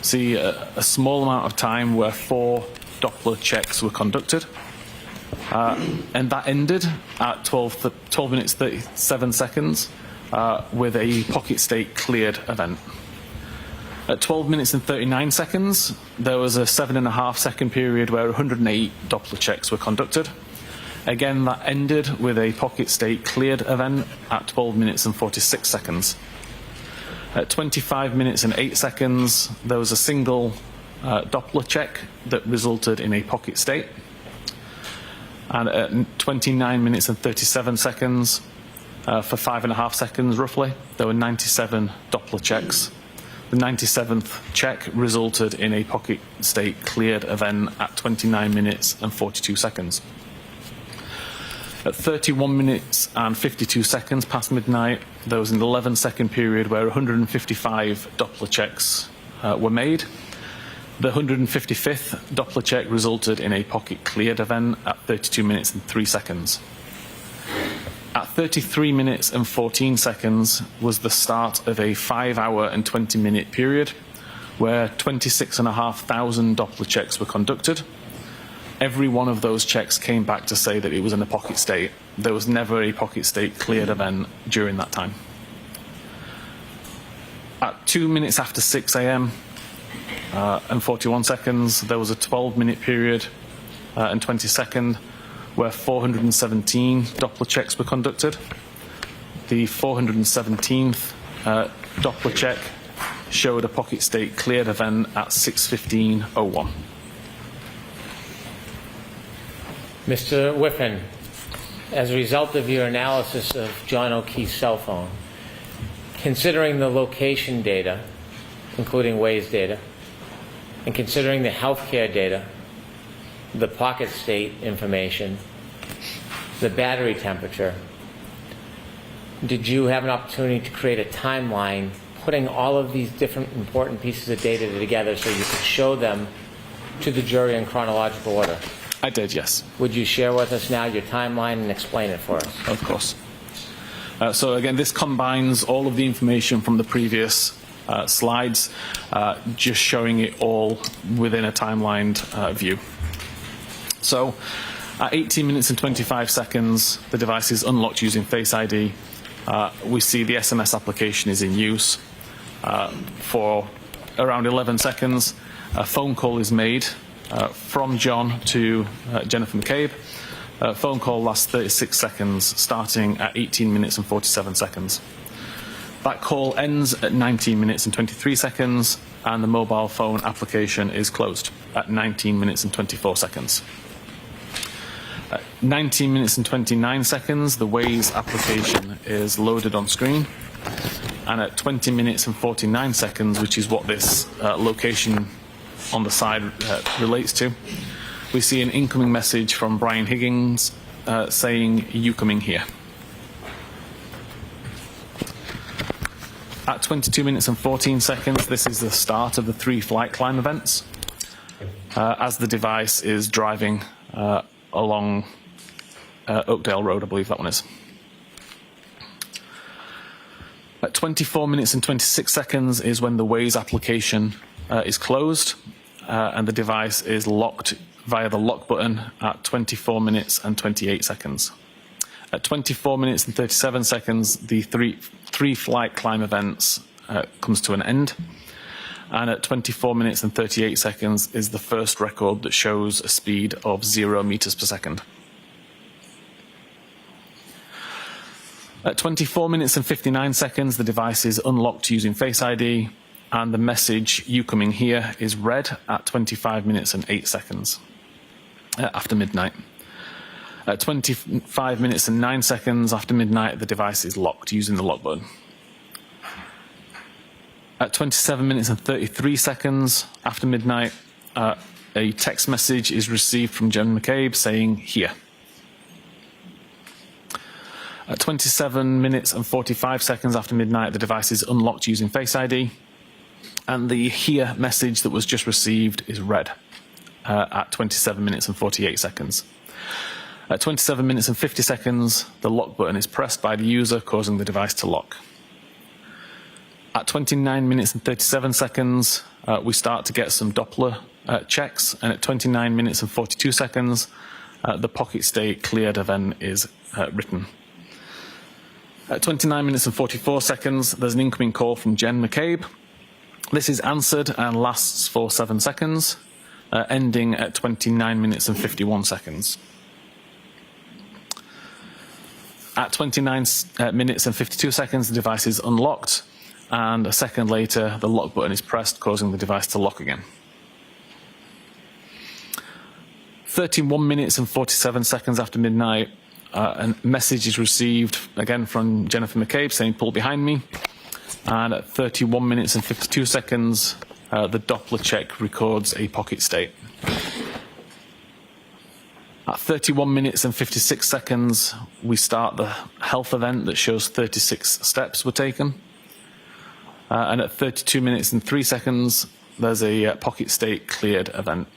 see a small amount of time where 4 Doppler checks were conducted. And that ended at 12 minutes 37 seconds with a pocket state cleared event. At 12 minutes and 39 seconds, there was a 7.5 second period where 108 Doppler checks were conducted. Again, that ended with a pocket state cleared event at 12 minutes and 46 seconds. At 25 minutes and 8 seconds, there was a single Doppler check that resulted in a pocket state. And at 29 minutes and 37 seconds, for 5.5 seconds roughly, there were 97 Doppler checks. The 97th check resulted in a pocket state cleared event at 29 minutes and 42 seconds. At 31 minutes and 52 seconds past midnight, there was an 11-second period where 155 Doppler checks were made. The 155th Doppler check resulted in a pocket cleared event at 32 minutes and 3 seconds. At 33 minutes and 14 seconds was the start of a 5-hour and 20-minute period where 26,500 Doppler checks were conducted. Every one of those checks came back to say that it was in a pocket state. There was never a pocket state cleared event during that time. At 2 minutes after 6 a.m. And 41 seconds, there was a 12-minute period and 20 seconds where 417 Doppler checks were conducted. The 417th Doppler check showed a pocket state cleared event at 6:15:01. Mr. Whiffen, as a result of your analysis of John O'Keefe's cell phone, considering the location data, including Waze data, and considering the healthcare data, the pocket state information, the battery temperature, did you have an opportunity to create a timeline putting all of these different important pieces of data together so you could show them to the jury in chronological order? I did, yes. Would you share with us now your timeline and explain it for us? Of course. So again, this combines all of the information from the previous slides, just showing it all within a timelined view. So at 18 minutes and 25 seconds, the device is unlocked using Face ID. We see the SMS application is in use. For around 11 seconds, a phone call is made from John to Jennifer McCabe. Phone call lasts 36 seconds, starting at 18 minutes and 47 seconds. That call ends at 19 minutes and 23 seconds, and the mobile phone application is closed at 19 minutes and 24 seconds. At 19 minutes and 29 seconds, the Waze application is loaded on screen. And at 20 minutes and 49 seconds, which is what this location on the side relates to, we see an incoming message from Brian Higgins saying, "You coming here?" At 22 minutes and 14 seconds, this is the start of the 3 flight climb events as the device is driving along Oakdale Road, I believe that one is. At 24 minutes and 26 seconds is when the Waze application is closed and the device is locked via the lock button at 24 minutes and 28 seconds. At 24 minutes and 37 seconds, the three flight climb events comes to an end. And at 24 minutes and 38 seconds is the first record that shows a speed of 0 meters per second. At 24 minutes and 59 seconds, the device is unlocked using Face ID, and the message, "You coming here," is read at 25 minutes and 8 seconds after midnight. At 25 minutes and 9 seconds after midnight, the device is locked using the lock button. At 27 minutes and 33 seconds after midnight, a text message is received from Jen McCabe saying, "Here." At 27 minutes and 45 seconds after midnight, the device is unlocked using Face ID, and the "Here" message that was just received is read at 27 minutes and 48 seconds. At 27 minutes and 50 seconds, the lock button is pressed by the user, causing the device to lock. At 29 minutes and 37 seconds, we start to get some Doppler checks, and at 29 minutes and 42 seconds, the pocket state cleared event is written. At 29 minutes and 44 seconds, there's an incoming call from Jen McCabe. This is answered and lasts for 7 seconds, ending at 29 minutes and 51 seconds. At 29 minutes and 52 seconds, the device is unlocked, and a second later, the lock button is pressed, causing the device to lock again. 31 minutes and 47 seconds after midnight, a message is received again from Jennifer McCabe saying, "Pull behind me." And at 31 minutes and 52 seconds, the Doppler check records a pocket state. At 31 minutes and 56 seconds, we start the health event that shows 36 steps were taken. And at 32 minutes and 3 seconds, there's a pocket state cleared event.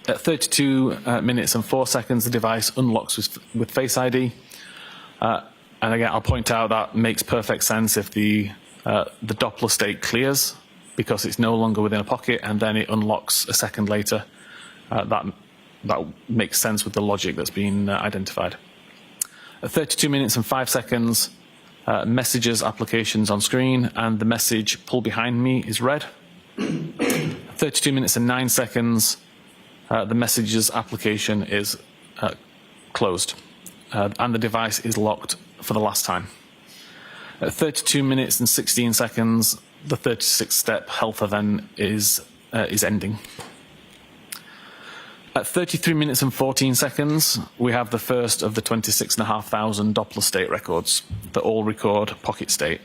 At 32 minutes and 4 seconds, the device unlocks with Face ID. And again, I'll point out that makes perfect sense if the Doppler state clears, because it's no longer within a pocket, and then it unlocks a second later. That makes sense with the logic that's been identified. At 32 minutes and 5 seconds, messages applications on screen, and the message "Pull behind me" is read. 32 minutes and 9 seconds, the messages application is closed, and the device is locked for the last time. At 32 minutes and 16 seconds, the 36-step health event is ending. At 33 minutes and 14 seconds, we have the first of the 26,500 Doppler state records that all record pocket state.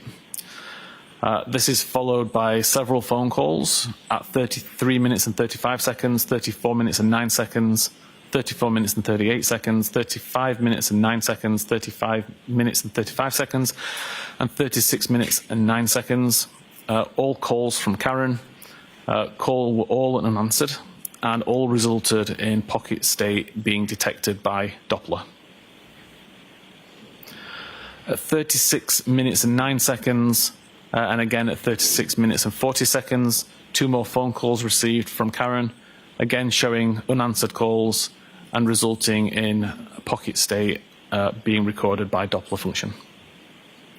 This is followed by several phone calls at 33 minutes and 35 seconds, 34 minutes and 9 seconds, 34 minutes and 38 seconds, 35 minutes and 9 seconds, 35 minutes and 35 seconds, and 36 minutes and 9 seconds. All calls from Karen. Call were all unanswered, and all resulted in pocket state being detected by Doppler. At 36 minutes and 9 seconds, and again at 36 minutes and 40 seconds, 2 more phone calls received from Karen, again showing unanswered calls and resulting in a pocket state being recorded by Doppler function.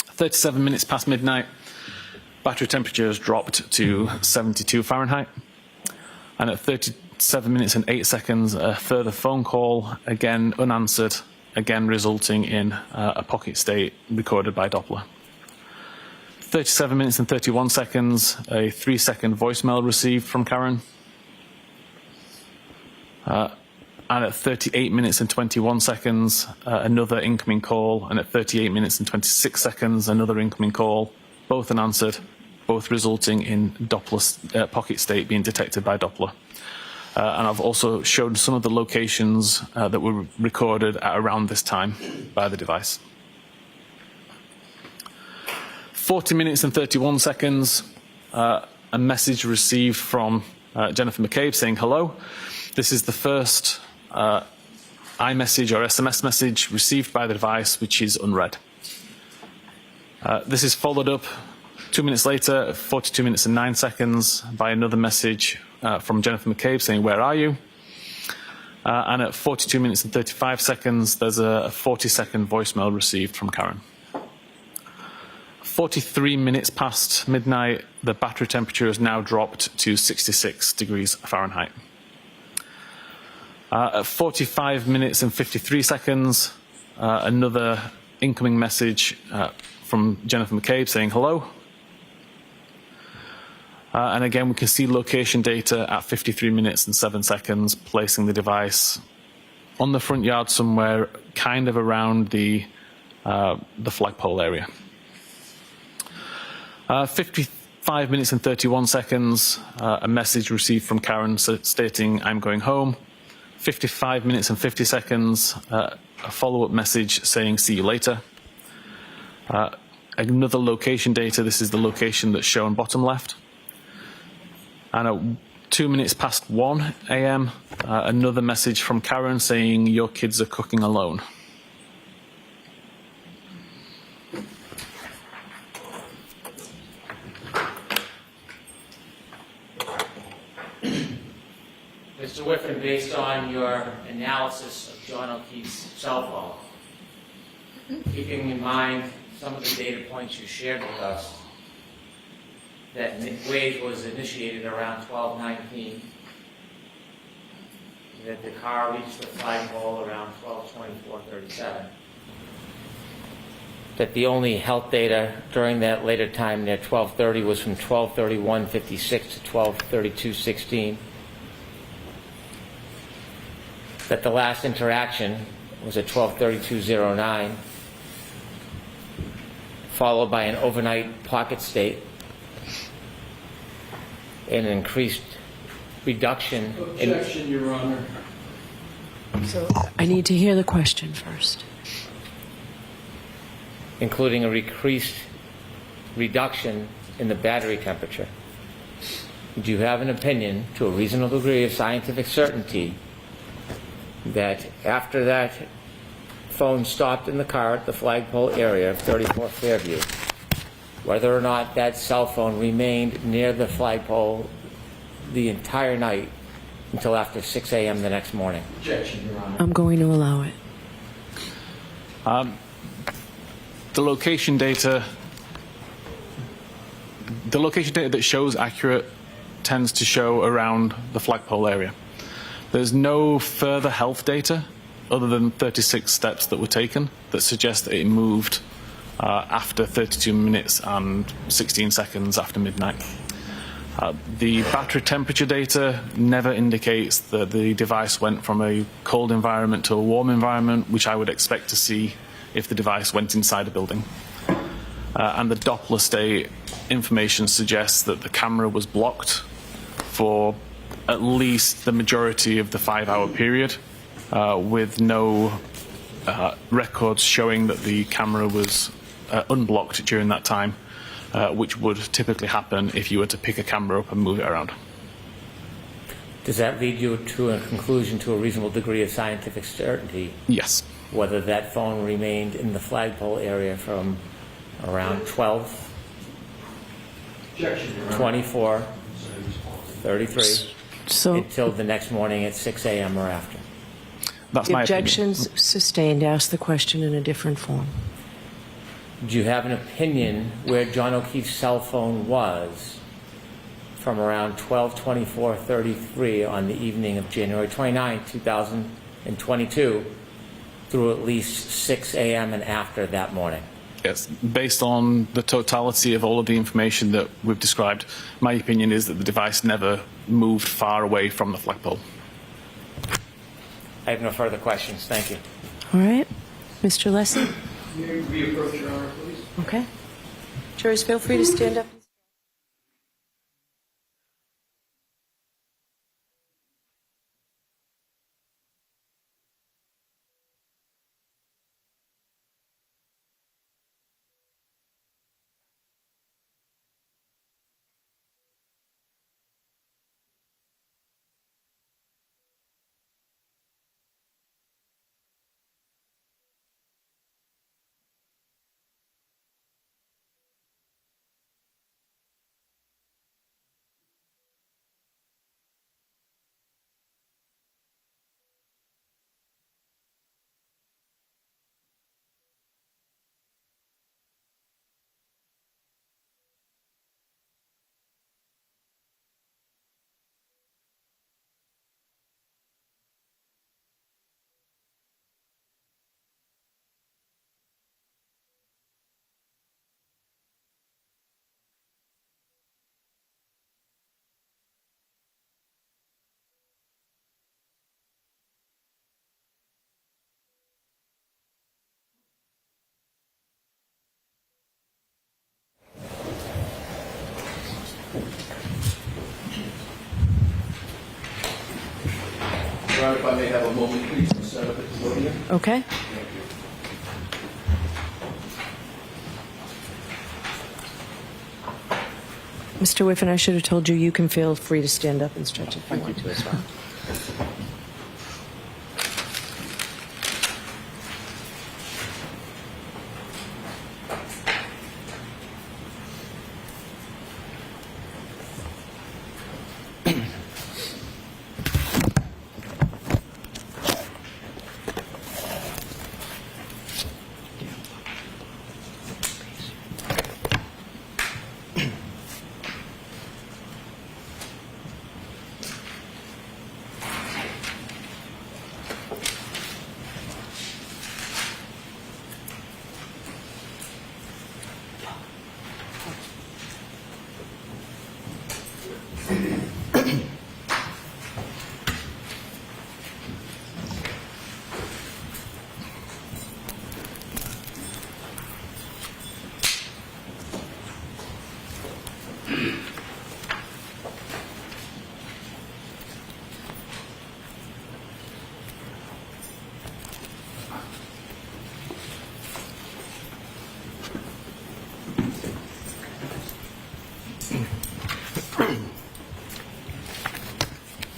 37 minutes past midnight, battery temperature has dropped to 72 Fahrenheit. And at 37 minutes and 8 seconds, a further phone call, again unanswered, again resulting in a pocket state recorded by Doppler. 37 minutes and 31 seconds, a 3-second voicemail received from Karen. And at 38 minutes and 21 seconds, another incoming call. And at 38 minutes and 26 seconds, another incoming call, both unanswered, both resulting in Doppler pocket state being detected by Doppler. And I've also shown some of the locations that were recorded at around this time by the device. 40 minutes and 31 seconds, a message received from Jennifer McCabe saying, "Hello. This is the first iMessage or SMS message received by the device, which is unread." This is followed up 2 minutes later, 42 minutes and 9 seconds, by another message from Jennifer McCabe saying, "Where are you?" And at 42 minutes and 35 seconds, there's a 40-second voicemail received from Karen. 43 minutes past midnight, the battery temperature has now dropped to 66 degrees Fahrenheit. At 45 minutes and 53 seconds, another incoming message from Jennifer McCabe saying hello. And again, we can see location data at 53 minutes and 7 seconds, placing the device on the front yard somewhere kind of around the flagpole area. 55 minutes and 31 seconds, a message received from Karen stating, I'm going home. 55 minutes and 50 seconds, a follow-up message saying, see you later. Another location data, this is the location that's shown bottom left. And at 2 minutes past 1 a.m., another message from Karen saying, your kids are cooking alone. Mr. Whiffen, based on your analysis of John O'Keefe's cell phone, keeping in mind some of the data points you shared with us, that wave was initiated around 12:19, that the car reached the flagpole around 12:24:37, that the only health data during that later time near 12:30 was from 12:31:56 to 12:32:16, that the last interaction was at 12:32:09, followed by an overnight pocket state, and an increased reduction Objection, Your Honor. So I need to hear the question first. including a increased reduction in the battery temperature. Do you have an opinion, to a reasonable degree of scientific certainty, that after that phone stopped in the car at the flagpole area of 34 Fairview, whether or not that cell phone remained near the flagpole the entire night until after 6 a.m. the next morning? Objection, Your Honor. I'm going to allow it. The location data that shows accurate tends to show around the flagpole area. There's no further health data other than 36 steps that were taken that suggest that it moved after 32 minutes and 16 seconds after midnight. The battery temperature data never indicates that the device went from a cold environment to a warm environment, which I would expect to see if the device went inside a building. And the Doppler state information suggests that the camera was blocked for at least the majority of the 5-hour period, with no records showing that the camera was unblocked during that time, which would typically happen if you were to pick a camera up and move it around. Does that lead you to a conclusion, to a reasonable degree of scientific certainty, Yes. whether that phone remained in the flagpole area from around 12, Objection, Your Honor. 24, 33, So until the next morning at 6 a.m. or after? That's the my opinion. objection's sustained. Ask the question in a different form. Do you have an opinion where John O'Keefe's cell phone was from around 12:24:33 on the evening of January 29, 2022, through at least 6 a.m. and after that morning? Yes, based on the totality of all of the information that we've described, my opinion is that the device never moved far away from the flagpole. I have no further questions. Thank you. All right. Mr. Leslie? May we approach, Your Honor, please? Okay. Jurors, feel free to stand up. Your Honor, if I may have a moment, please, to set up at the podium. Okay. Thank you. Mr. Whiffen, I should have told you, you can feel free to stand up and stretch if you want to as well.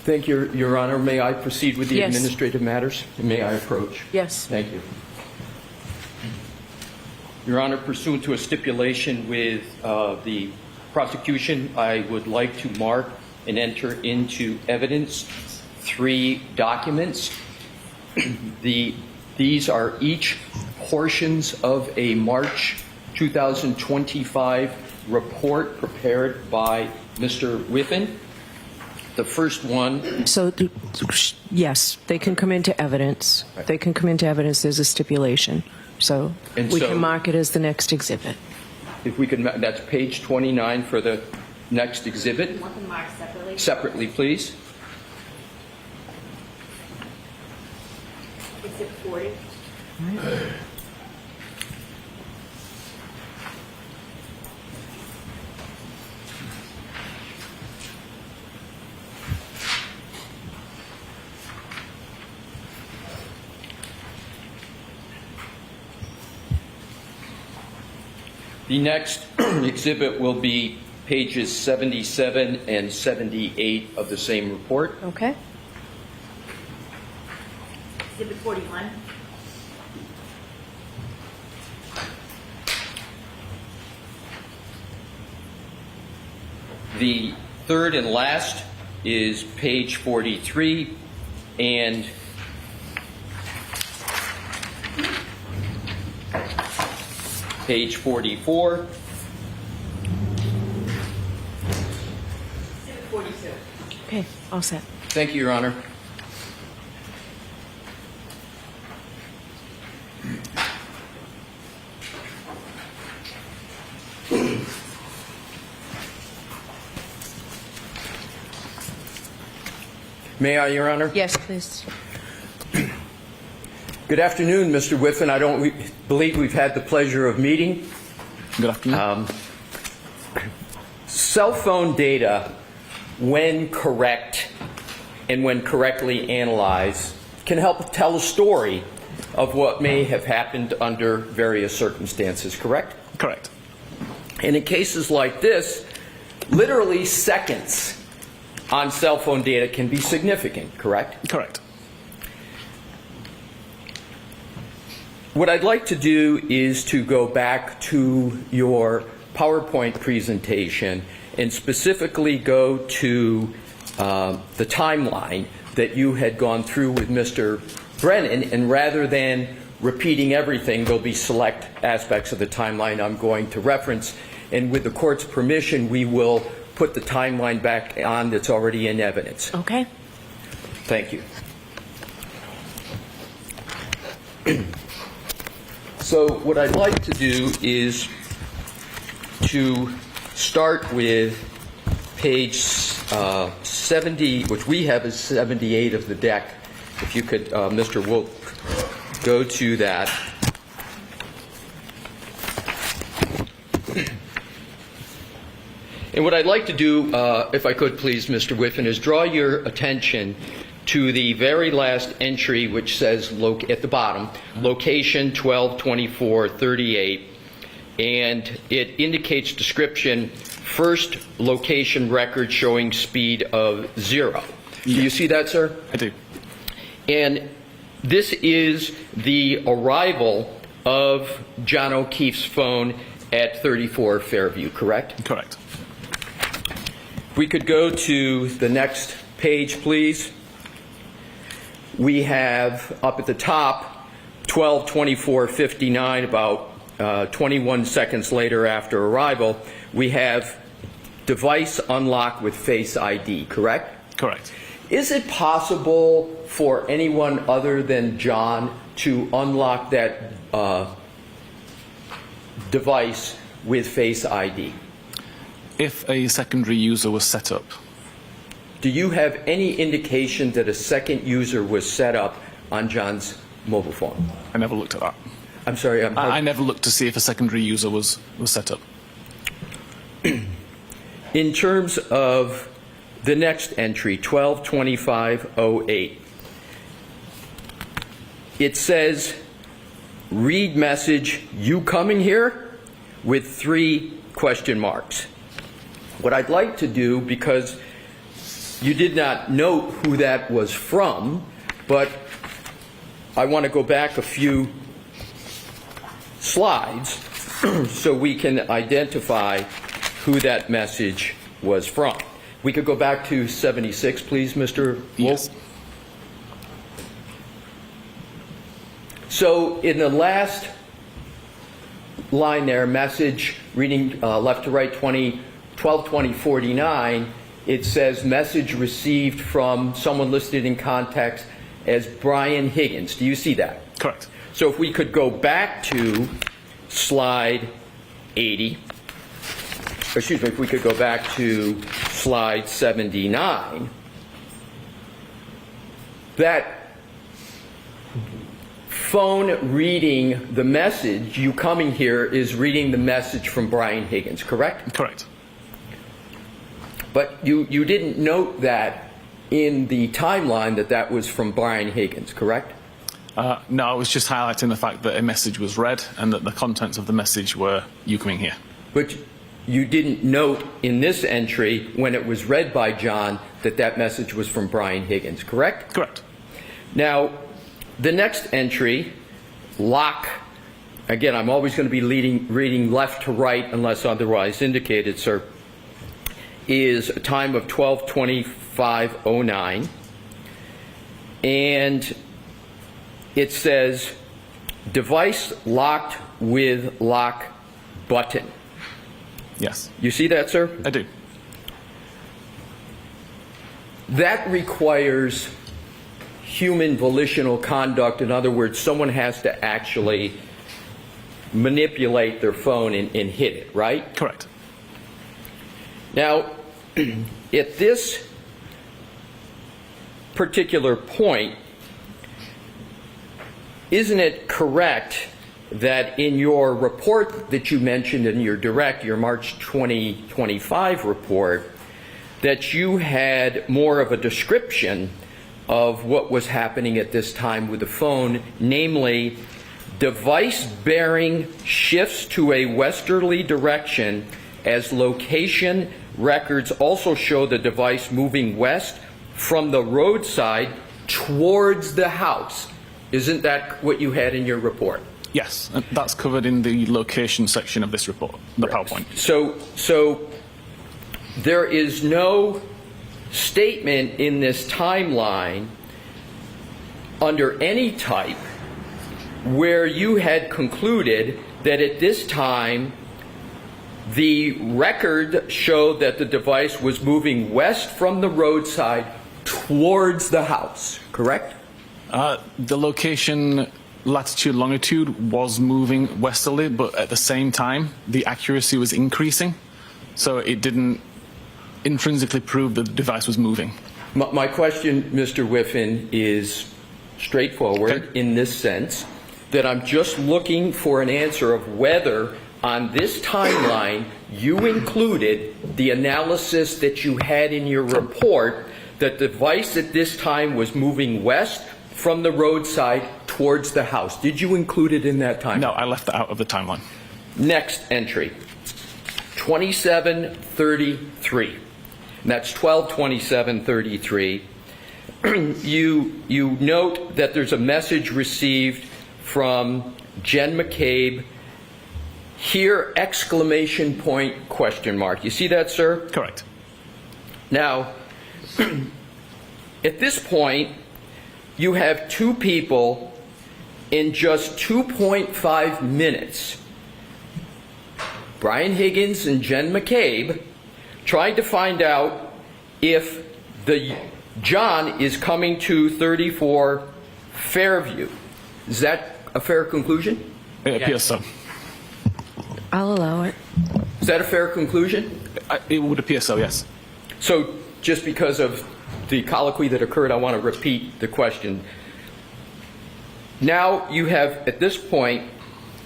Thank you, Your Honor. May I proceed with the Yes. administrative matters? May I approach? Yes. Thank you. Your Honor, pursuant to a stipulation with the prosecution, I would like to mark and enter into evidence 3 documents. These are each portions of a March 2025 report prepared by Mr. Whiffen. The first one, So, yes, they can come into evidence. They can come into evidence. There's a stipulation. So And we so- can mark it as the next exhibit. if we could, that's page 29 for the next exhibit. Want them marked separately? Separately, please. Exhibit 40. The next exhibit will be pages 77 and 78 of the same report. Okay? Exhibit 41. The third and last is page 43 and page 44. Exhibit 42. Okay, all set. Thank you, Your Honor. May I, Your Honor? Yes, please. Good afternoon, Mr. Whiffen. I don't believe we've had the pleasure of meeting. Good afternoon. Cell phone data, when correct and when correctly analyzed, can help tell a story of what may have happened under various circumstances, correct? Correct. And in cases like this, literally seconds on cell phone data can be significant, correct? Correct. What I'd like to do is to go back to your PowerPoint presentation and specifically go to the timeline that you had gone through with Mr. Brennan, and rather than repeating everything, there'll be select aspects of the timeline I'm going to reference, and with the court's permission, we will put the timeline back on that's already in evidence. Okay. Thank you. So what I'd like to do is to start with page 70, which we have as 78 of the deck. If you could, Mr. Wolf, go to that. And what I'd like to do, if I could please, Mr. Whiffen, is draw your attention to the very last entry, which says at the bottom, location 122438, and it indicates description, first location record showing speed of 0. Do you see that, sir? I do. And this is the arrival of John O'Keefe's phone at 34 Fairview, correct? Correct. If we could go to the next page, please. We have up at the top 12:24:59, about 21 seconds later after arrival, we have device unlock with Face ID, correct? Correct. Is it possible for anyone other than John to unlock that device with Face ID? If a secondary user was set up, Do you have any indication that a second user was set up on John's mobile phone? I never looked at that. I'm sorry. I never looked to see if a secondary user was set up. In terms of the next entry, 12:25:08, it says, read message, you coming here? With 3 question marks. What I'd like to do, because you did not note who that was from, but I want to go back a few slides so we can identify who that message was from. We could go back to 76, please, Mr. Wolf. Yes. So in the last line there, message reading left to right 12:20:49, it says message received from someone listed in context as Brian Higgins. Do you see that? Correct. So if we could go back to slide 80, excuse me, if we could go back to slide 79, that phone reading the message, you coming here, is reading the message from Brian Higgins, correct? Correct. But you didn't note that in the timeline that was from Brian Higgins, correct? No, I was just highlighting the fact that a message was read and that the contents of the message were you coming here. But you didn't note in this entry, when it was read by John, that message was from Brian Higgins, correct? Correct. Now, the next entry, lock, again, I'm always going to be reading left to right unless otherwise indicated, sir, is a time of 12:25:09. And it says, device locked with lock button. Yes. You see that, sir? I do. That requires human volitional conduct. In other words, someone has to actually manipulate their phone and hit it, right? Correct. Now, at this particular point, isn't it correct that in your report that you mentioned in your March 2025 report, that you had more of a description of what was happening at this time with the phone, namely, device bearing shifts to a westerly direction as location records also show the device moving west from the roadside towards the house. Isn't that what you had in your report? Yes, and that's covered in the location section of this report, the PowerPoint. So there is no statement in this timeline under any type where you had concluded that at this time the record showed that the device was moving west from the roadside towards the house, correct? The location latitude, longitude was moving westerly, but at the same time, the accuracy was increasing, so it didn't intrinsically prove that the device was moving. My question, Mr. Whiffen, is straightforward Okay. in this sense, that I'm just looking for an answer of whether on this timeline you included the analysis that you had in your report that the device at this time was moving west from the roadside towards the house. Did you include it in that timeline? No, I left that out of the timeline. Next entry, 2733. And that's 12/27/33. You note that there's a message received from Jen McCabe. Here, exclamation point, question mark. You see that, sir? Correct. Now, at this point, you have two people in just 2.5 minutes, Brian Higgins and Jen McCabe, trying to find out if the John is coming to 34 Fairview. Is that a fair conclusion? It appears so. I'll allow it. Is that a fair conclusion? It would appear so, yes. So just because of the colloquy that occurred, I want to repeat the question. Now you have, at this point,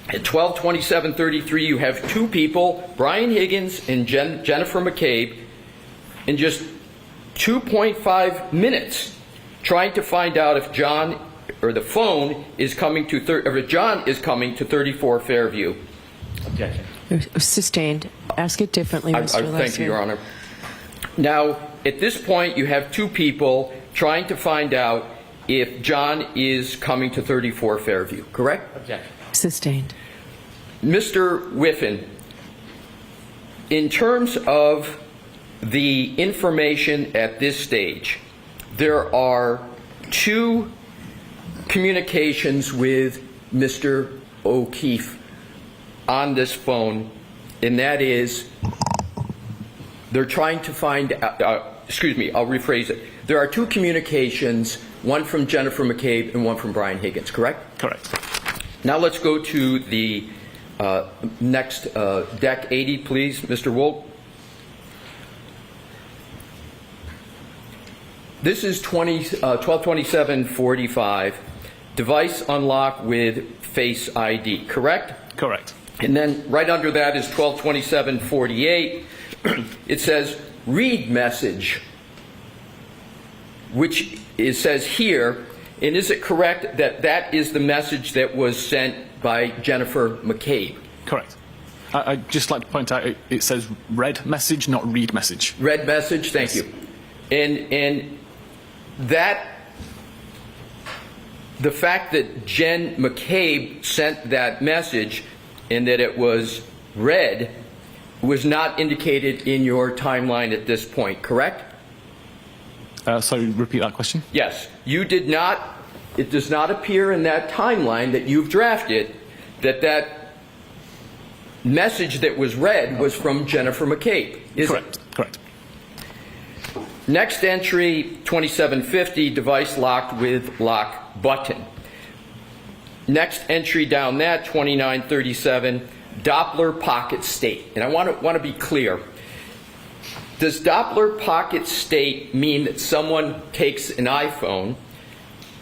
at 12/27/33, you have two people, Brian Higgins and Jennifer McCabe, in just 2.5 minutes, trying to find out if John, or the phone, is coming to, or if John is coming to 34 Fairview. Objection. Sustained. Ask it differently, Mr. Lesser. Thank you, Your Honor. Now, at this point, you have two people trying to find out if John is coming to 34 Fairview, correct? Objection. Sustained. Mr. Whiffen, in terms of the information at this stage, there are two communications with Mr. O'Keefe on this phone, and that is, they're trying to find excuse me, I'll rephrase it. There are two communications, one from Jennifer McCabe and one from Brian Higgins, correct? Correct. Now let's go to the next deck 80, please, Mr. Wolt. This is 12/27/45. Device unlock with Face ID, correct? Correct. And then right under that is 12/27/48. It says read message, which it says here. And is it correct that that is the message that was sent by Jennifer McCabe? Correct. I'd just like to point out it says read message, not read message. Read message, thank you. And that, the fact that Jen McCabe sent that message and that it was read was not indicated in your timeline at this point, correct? Sorry, repeat that question. Yes. You did not, it does not appear in that timeline that you've drafted that that message that was read was from Jennifer McCabe, is Correct. it? Correct. Next entry, 2750, device locked with lock button. Next entry down that, 2937, Doppler pocket state. And I want to be clear. Does Doppler pocket state mean that someone takes an iPhone?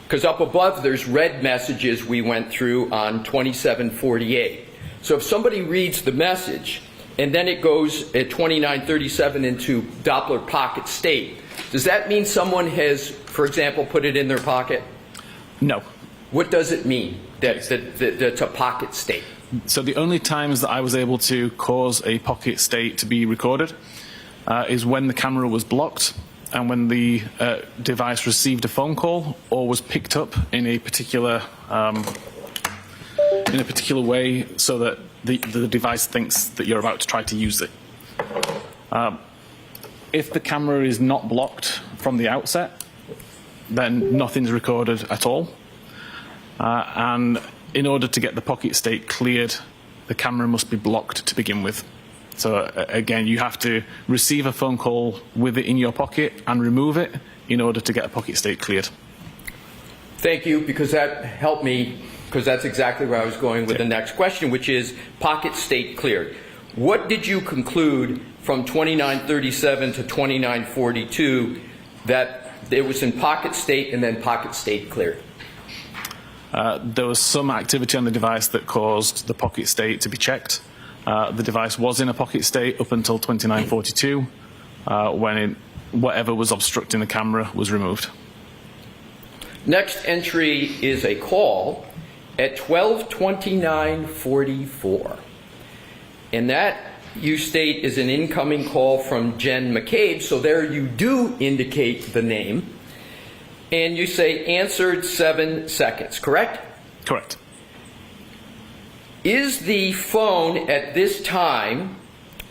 Because up above there's read messages we went through on 2748. So if somebody reads the message and then it goes at 2937 into Doppler pocket state, does that mean someone has, for example, put it in their pocket? No. What does it mean that it's a pocket state? So the only times that I was able to cause a pocket state to be recorded is when the camera was blocked and when the device received a phone call or was picked up in a particular way so that the device thinks that you're about to try to use it. If the camera is not blocked from the outset, then nothing's recorded at all. And in order to get the pocket state cleared, the camera must be blocked to begin with. So again, you have to receive a phone call with it in your pocket and remove it in order to get a pocket state cleared. Thank you, because that helped me, because that's exactly where I was going with the next question, which is pocket state cleared. What did you conclude from 2937 to 2942 that it was in pocket state and then pocket state cleared? There was some activity on the device that caused the pocket state to be checked. The device was in a pocket state up until 2942, when whatever was obstructing the camera was removed. Next entry is a call at 12:29:44. And that, you state, is an incoming call from Jen McCabe, so there you do indicate the name. And you say answered 7 seconds, correct? Correct. Is the phone at this time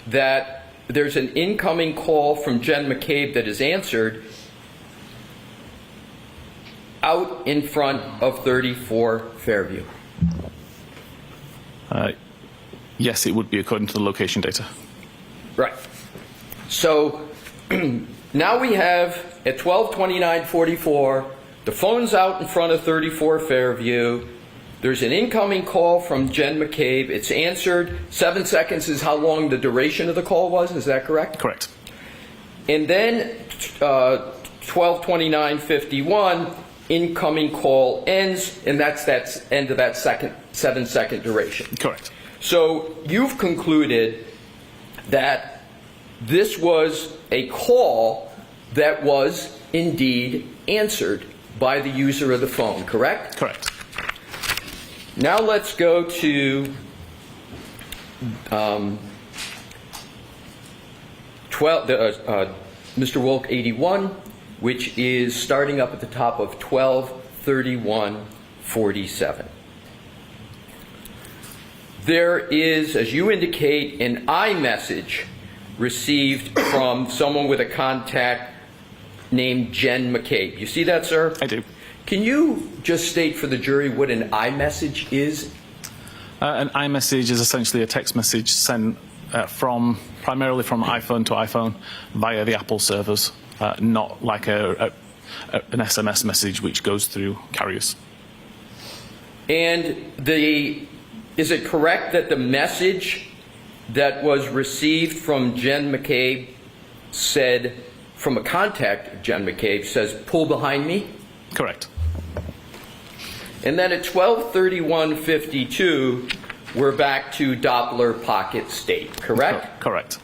that there's an incoming call from Jen McCabe that is answered out in front of 34 Fairview? Yes, it would be according to the location data. Right. So now we have at 12:29:44, the phone's out in front of 34 Fairview. There's an incoming call from Jen McCabe. It's answered. 7 seconds is how long the duration of the call was. Is that correct? Correct. And then 12:29:51, incoming call ends, and that's end of that 7-second duration. Correct. So you've concluded that this was a call that was indeed answered by the user of the phone, correct? Correct. Now let's go to Mr. Wolk 81, which is starting up at the top of 12:31:47. There is, as you indicate, an iMessage received from someone with a contact named Jen McCabe. You see that, sir? I do. Can you just state for the jury what an iMessage is? An iMessage is essentially a text message sent primarily from iPhone to iPhone via the Apple servers, not like an SMS message which goes through carriers. And is it correct that the message that was received from Jen McCabe said, from a contact Jen McCabe, says, "Pull behind me"? Correct. And then at 12:31:52, we're back to Doppler pocket state, correct? Correct.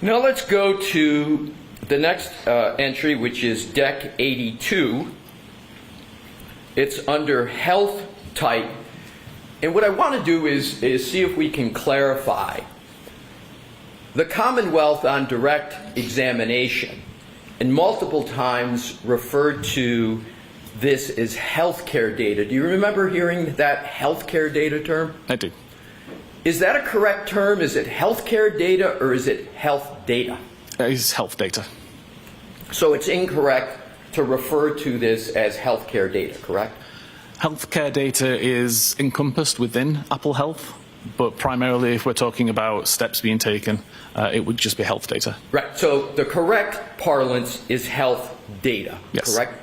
Now let's go to the next entry, which is Deck 82. It's under health type. And what I want to do is see if we can clarify. The Commonwealth on direct examination, and multiple times referred to this as healthcare data. Do you remember hearing that healthcare data term? I do. Is that a correct term? Is it healthcare data or is it health data? It is health data. So it's incorrect to refer to this as healthcare data, correct? Healthcare data is encompassed within Apple Health, but primarily if we're talking about steps being taken, it would just be health data. Right. So the correct parlance is health data, Yes. correct?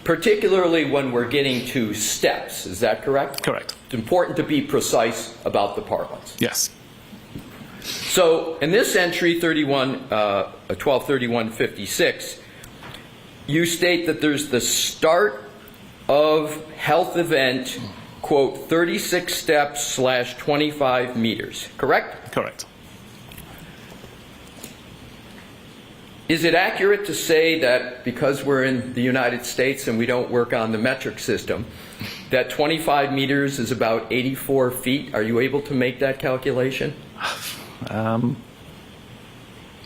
Particularly when we're getting to steps. Is that correct? Correct. It's important to be precise about the parlance. Yes. So in this entry, 12:31:56, you state that there's the start of health event, quote, 36 steps / 25 meters, correct? Correct. Is it accurate to say that because we're in the United States and we don't work on the metric system, that 25 meters is about 84 feet? Are you able to make that calculation?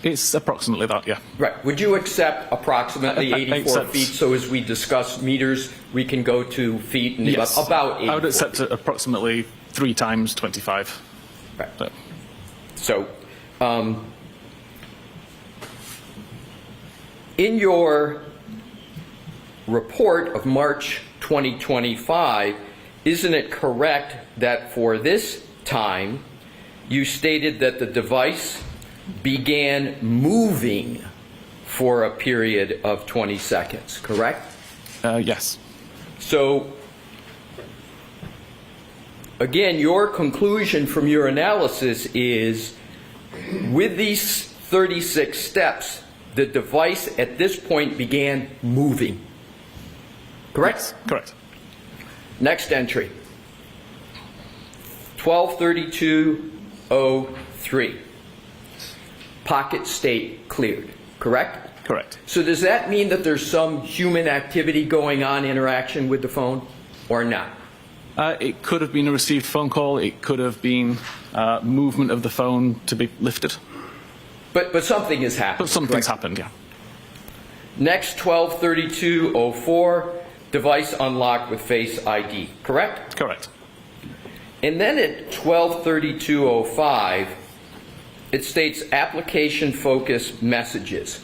It's approximately that, yeah. Right. Would you accept approximately That 84 makes sense. feet? So as we discuss meters, we can go to feet and Yes. about 84 I would accept feet. approximately 3 times 25. Right. But So, in your report of March 2025, isn't it correct that for this time, you stated that the device began moving for a period of 20 seconds, correct? yes. So, again, your conclusion from your analysis is, with these 36 steps, the device at this point began moving. Correct? Yes, correct. Next entry. 12:32:03. Pocket state cleared. correct? Correct. So does that mean that there's some human activity going on, interaction with the phone, or not? It could have been a received phone call. It could have been movement of the phone to be lifted. But something has happened. But something's correct? happened, yeah. Next, 123204, device unlocked with Face ID, correct? Correct. And then at 123205, it states application focus messages.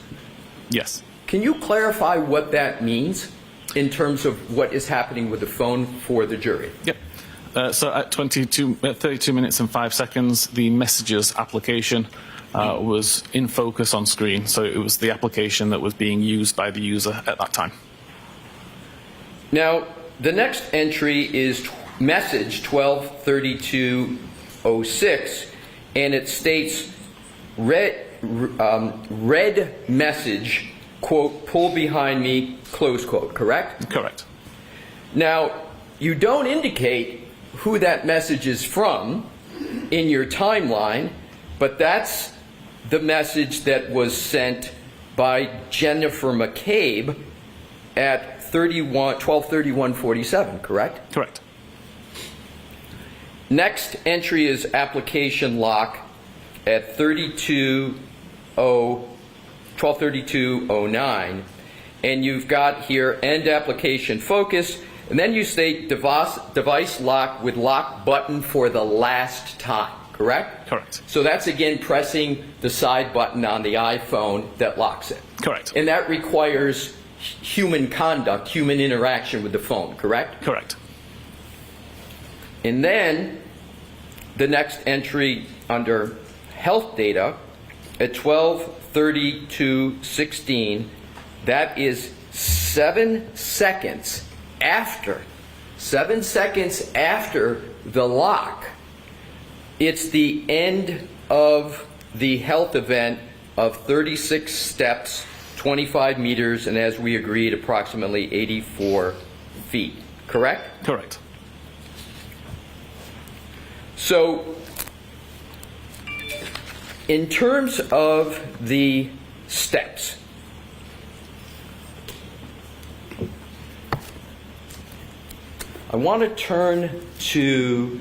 Yes. Can you clarify what that means in terms of what is happening with the phone for the jury? Yep. So at 32 minutes and 5 seconds, the messages application was in focus on screen. So it was the application that was being used by the user at that time. Now, the next entry is message 123206, and it states red message, quote, pull behind me, close quote, correct? Correct. Now, you don't indicate who that message is from in your timeline, but that's the message that was sent by Jennifer McCabe at 12:31:47, correct? Correct. Next entry is application lock at 12:32:09, and you've got here end application focus, and then you state device lock with lock button for the last time, correct? Correct. So that's again pressing the side button on the iPhone that locks it. Correct. And that requires human conduct, human interaction with the phone, correct? Correct. And then the next entry under health data at 12:32:16, that is 7 seconds after the lock. It's the end of the health event of 36 steps, 25 meters, and as we agreed, approximately 84 feet, correct? Correct. So, in terms of the steps, I want to turn to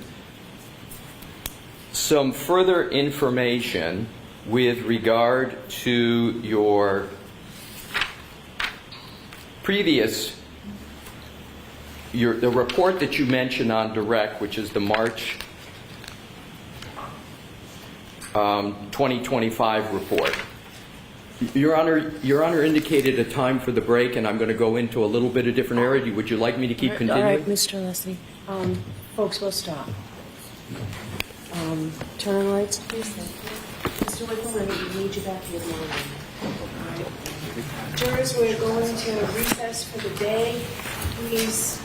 some further information with regard to your previous, the report that you mentioned on direct, which is the March 2025 report. Your Honor indicated a time for the break, and I'm going to go into a little bit of different area. Would you like me to keep continuing? All right, Mr. Leslie. Folks, we'll stop. Turn on the lights, please. Thank you. Mr. Wickham, we need you back here tomorrow morning. All right. Jurors, we're going to recess for the day. Please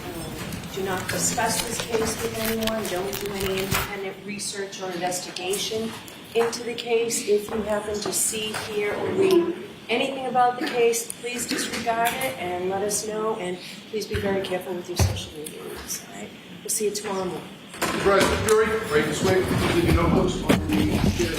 do not discuss this case with anyone. Don't do any independent research or investigation into the case. If you happen to see, hear, or read anything about the case, please disregard it and let us know. And please be very careful with your social media use. All right? We'll see you tomorrow morning. President Fury, right this way. Give you notebooks on the chair.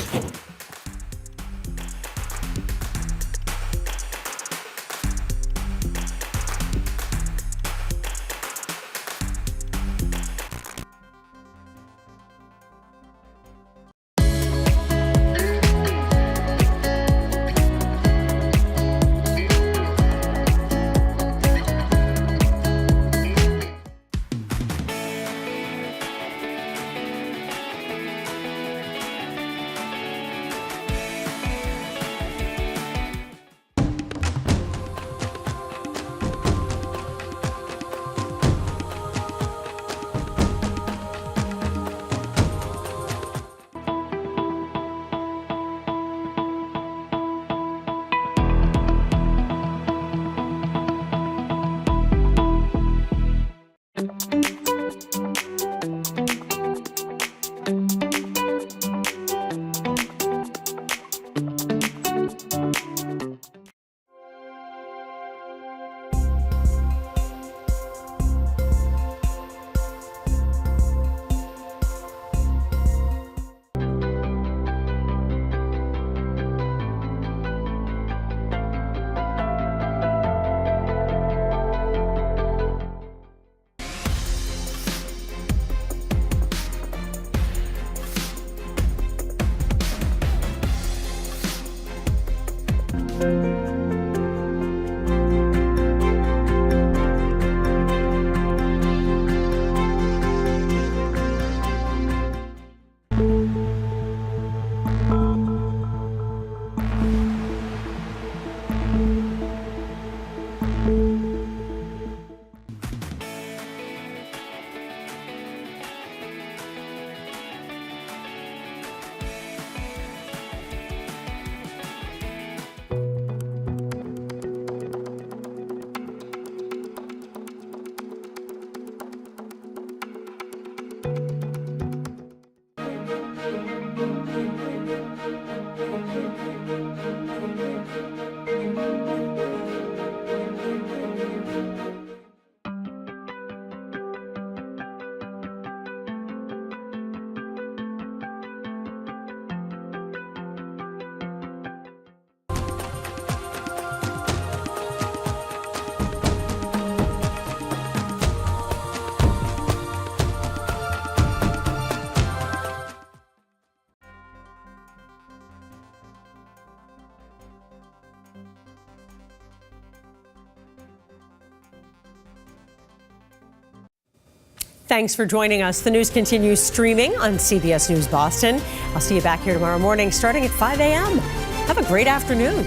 Thanks for joining us. The news continues streaming on CBS News Boston. I'll see you back here tomorrow morning starting at 5 a.m. Have a great afternoon.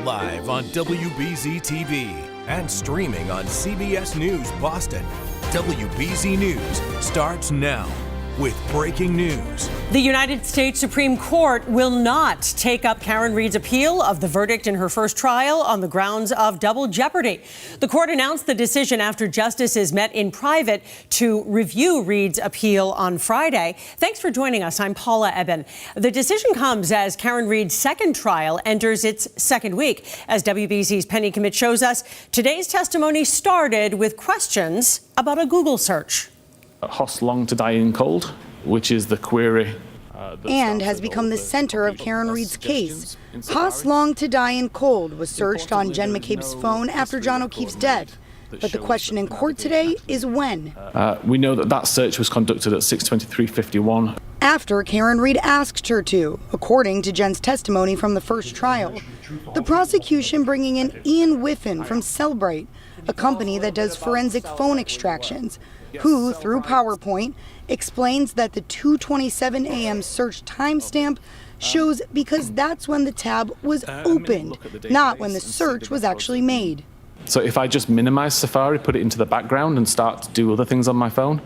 Live on WBZ TV and streaming on CBS News Boston. WBZ News starts now with breaking news. The United States Supreme Court will not take up Karen Read's appeal of the verdict in her first trial on the grounds of double jeopardy. The court announced the decision after justices met in private to review Read's appeal on Friday. Thanks for joining us. I'm Paula Eben. The decision comes as Karen Read's second trial enters its second week. As WBZ's Penny Commit shows us, today's testimony started with questions about a Google search. Hoss long to die in cold, which is the query. And has become the center of Karen Read's case. Hoss long to die in cold was searched on Jen McCabe's phone after John O'Keefe's death. But the question in court today is when. We know that that search was conducted at 6:23:51. After Karen Read asked her to, according to Jen's testimony from the first trial. The prosecution bringing in Ian Whiffen from Cellbrite, a company that does forensic phone extractions, who, through PowerPoint, explains that the 2:27 a.m. search timestamp shows because that's when the tab was opened, not when the search was actually made. So if I just minimize Safari, put it into the background and start to do other things on my phone,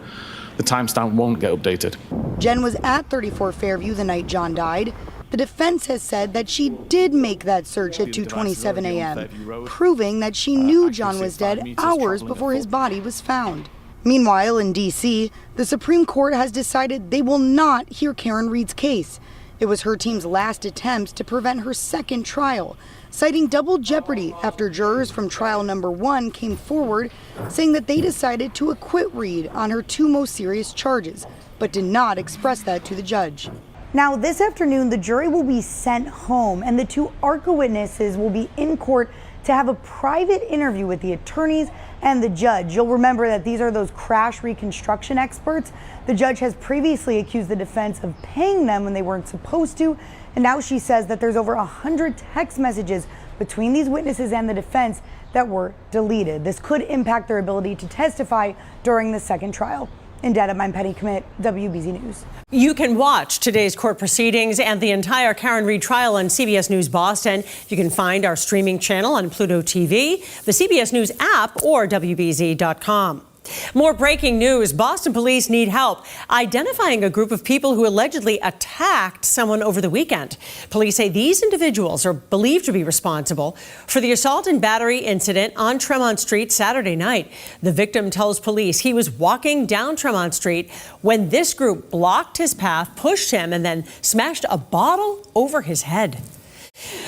the timestamp won't get updated. Jen was at 34 Fairview the night John died. The defense has said that she did make that search at 2:27 a.m., proving that she knew John was dead hours before his body was found. Meanwhile, in D.C., the Supreme Court has decided they will not hear Karen Read's case. It was her team's last attempt to prevent her second trial, citing double jeopardy after jurors from trial number 1 came forward saying that they decided to acquit Read on her 2 most serious charges, but did not express that to the judge. Now, this afternoon, the jury will be sent home, and the 2 ARCA witnesses will be in court to have a private interview with the attorneys and the judge. You'll remember that these are those crash reconstruction experts. The judge has previously accused the defense of paying them when they weren't supposed to, and now she says that there's over 100 text messages between these witnesses and the defense that were deleted. This could impact their ability to testify during the second trial. In Dedham, I'm Penny Commit, WBZ News. You can watch today's court proceedings and the entire Karen Read trial on CBS News Boston. You can find our streaming channel on Pluto TV, the CBS News app, or WBZ.com. More breaking news. Boston police need help identifying a group of people who allegedly attacked someone over the weekend. Police say these individuals are believed to be responsible for the assault and battery incident on Tremont Street Saturday night. The victim tells police he was walking down Tremont Street when this group blocked his path, pushed him, and then smashed a bottle over his head.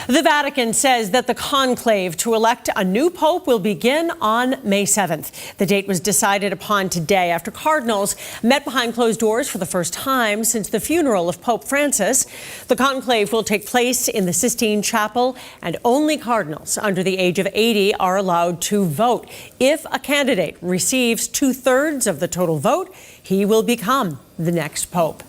The Vatican says that the conclave to elect a new pope will begin on May 7th. The date was decided upon today after cardinals met behind closed doors for the first time since the funeral of Pope Francis. The conclave will take place in the Sistine Chapel, and only cardinals under the age of 80 are allowed to vote. If a candidate receives 2/3 of the total vote, he will become the next pope.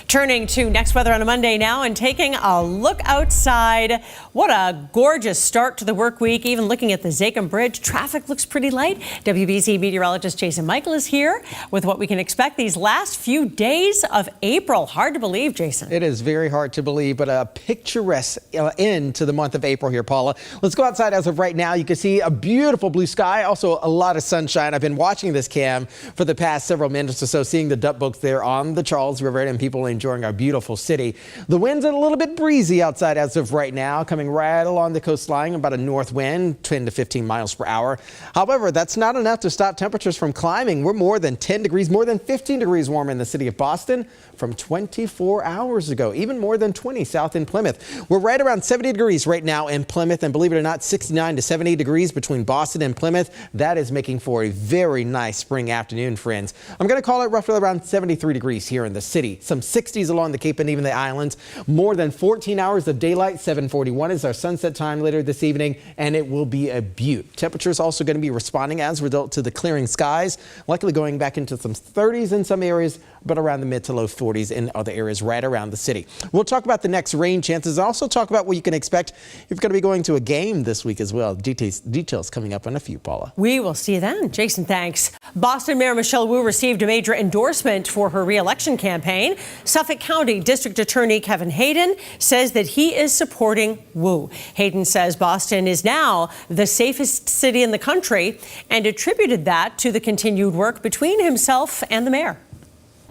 Turning to next weather on a Monday now and taking a look outside. What a gorgeous start to the work week. Even looking at the Zakim Bridge, traffic looks pretty light. WBZ meteorologist Jason Michael is here with what we can expect these last few days of April. Hard to believe, Jason. It is very hard to believe, but a picturesque end to the month of April here, Paula. Let's go outside as of right now. You can see a beautiful blue sky, also a lot of sunshine. I've been watching this cam for the past several minutes or so, seeing the duck boats there on the Charles River and people enjoying our beautiful city. The wind's a little bit breezy outside as of right now, coming right along the coastline, about a north wind, 10 to 15 miles per hour. However, that's not enough to stop temperatures from climbing. We're more than 10 degrees, more than 15 degrees warmer in the city of Boston from 24 hours ago, even more than 20 south in Plymouth. We're right around 70 degrees right now in Plymouth, and believe it or not, 69 to 70 degrees between Boston and Plymouth. That is making for a very nice spring afternoon, friends. I'm going to call it roughly around 73 degrees here in the city. Some 60s along the Cape and even the islands. More than 14 hours of daylight. 7:41 is our sunset time later this evening, and it will be a beaut. Temperatures also going to be responding as a result to the clearing skies, likely going back into some 30s in some areas, but around the mid to low 40s in other areas right around the city. We'll talk about the next rain chances and also talk about what you can expect if you're going to be going to a game this week as well. Details coming up in a few, Paula. We will see you then. Jason, thanks. Boston Mayor Michelle Wu received a major endorsement for her re-election campaign. Suffolk County District Attorney Kevin Hayden says that he is supporting Wu. Hayden says Boston is now the safest city in the country and attributed that to the continued work between himself and the mayor.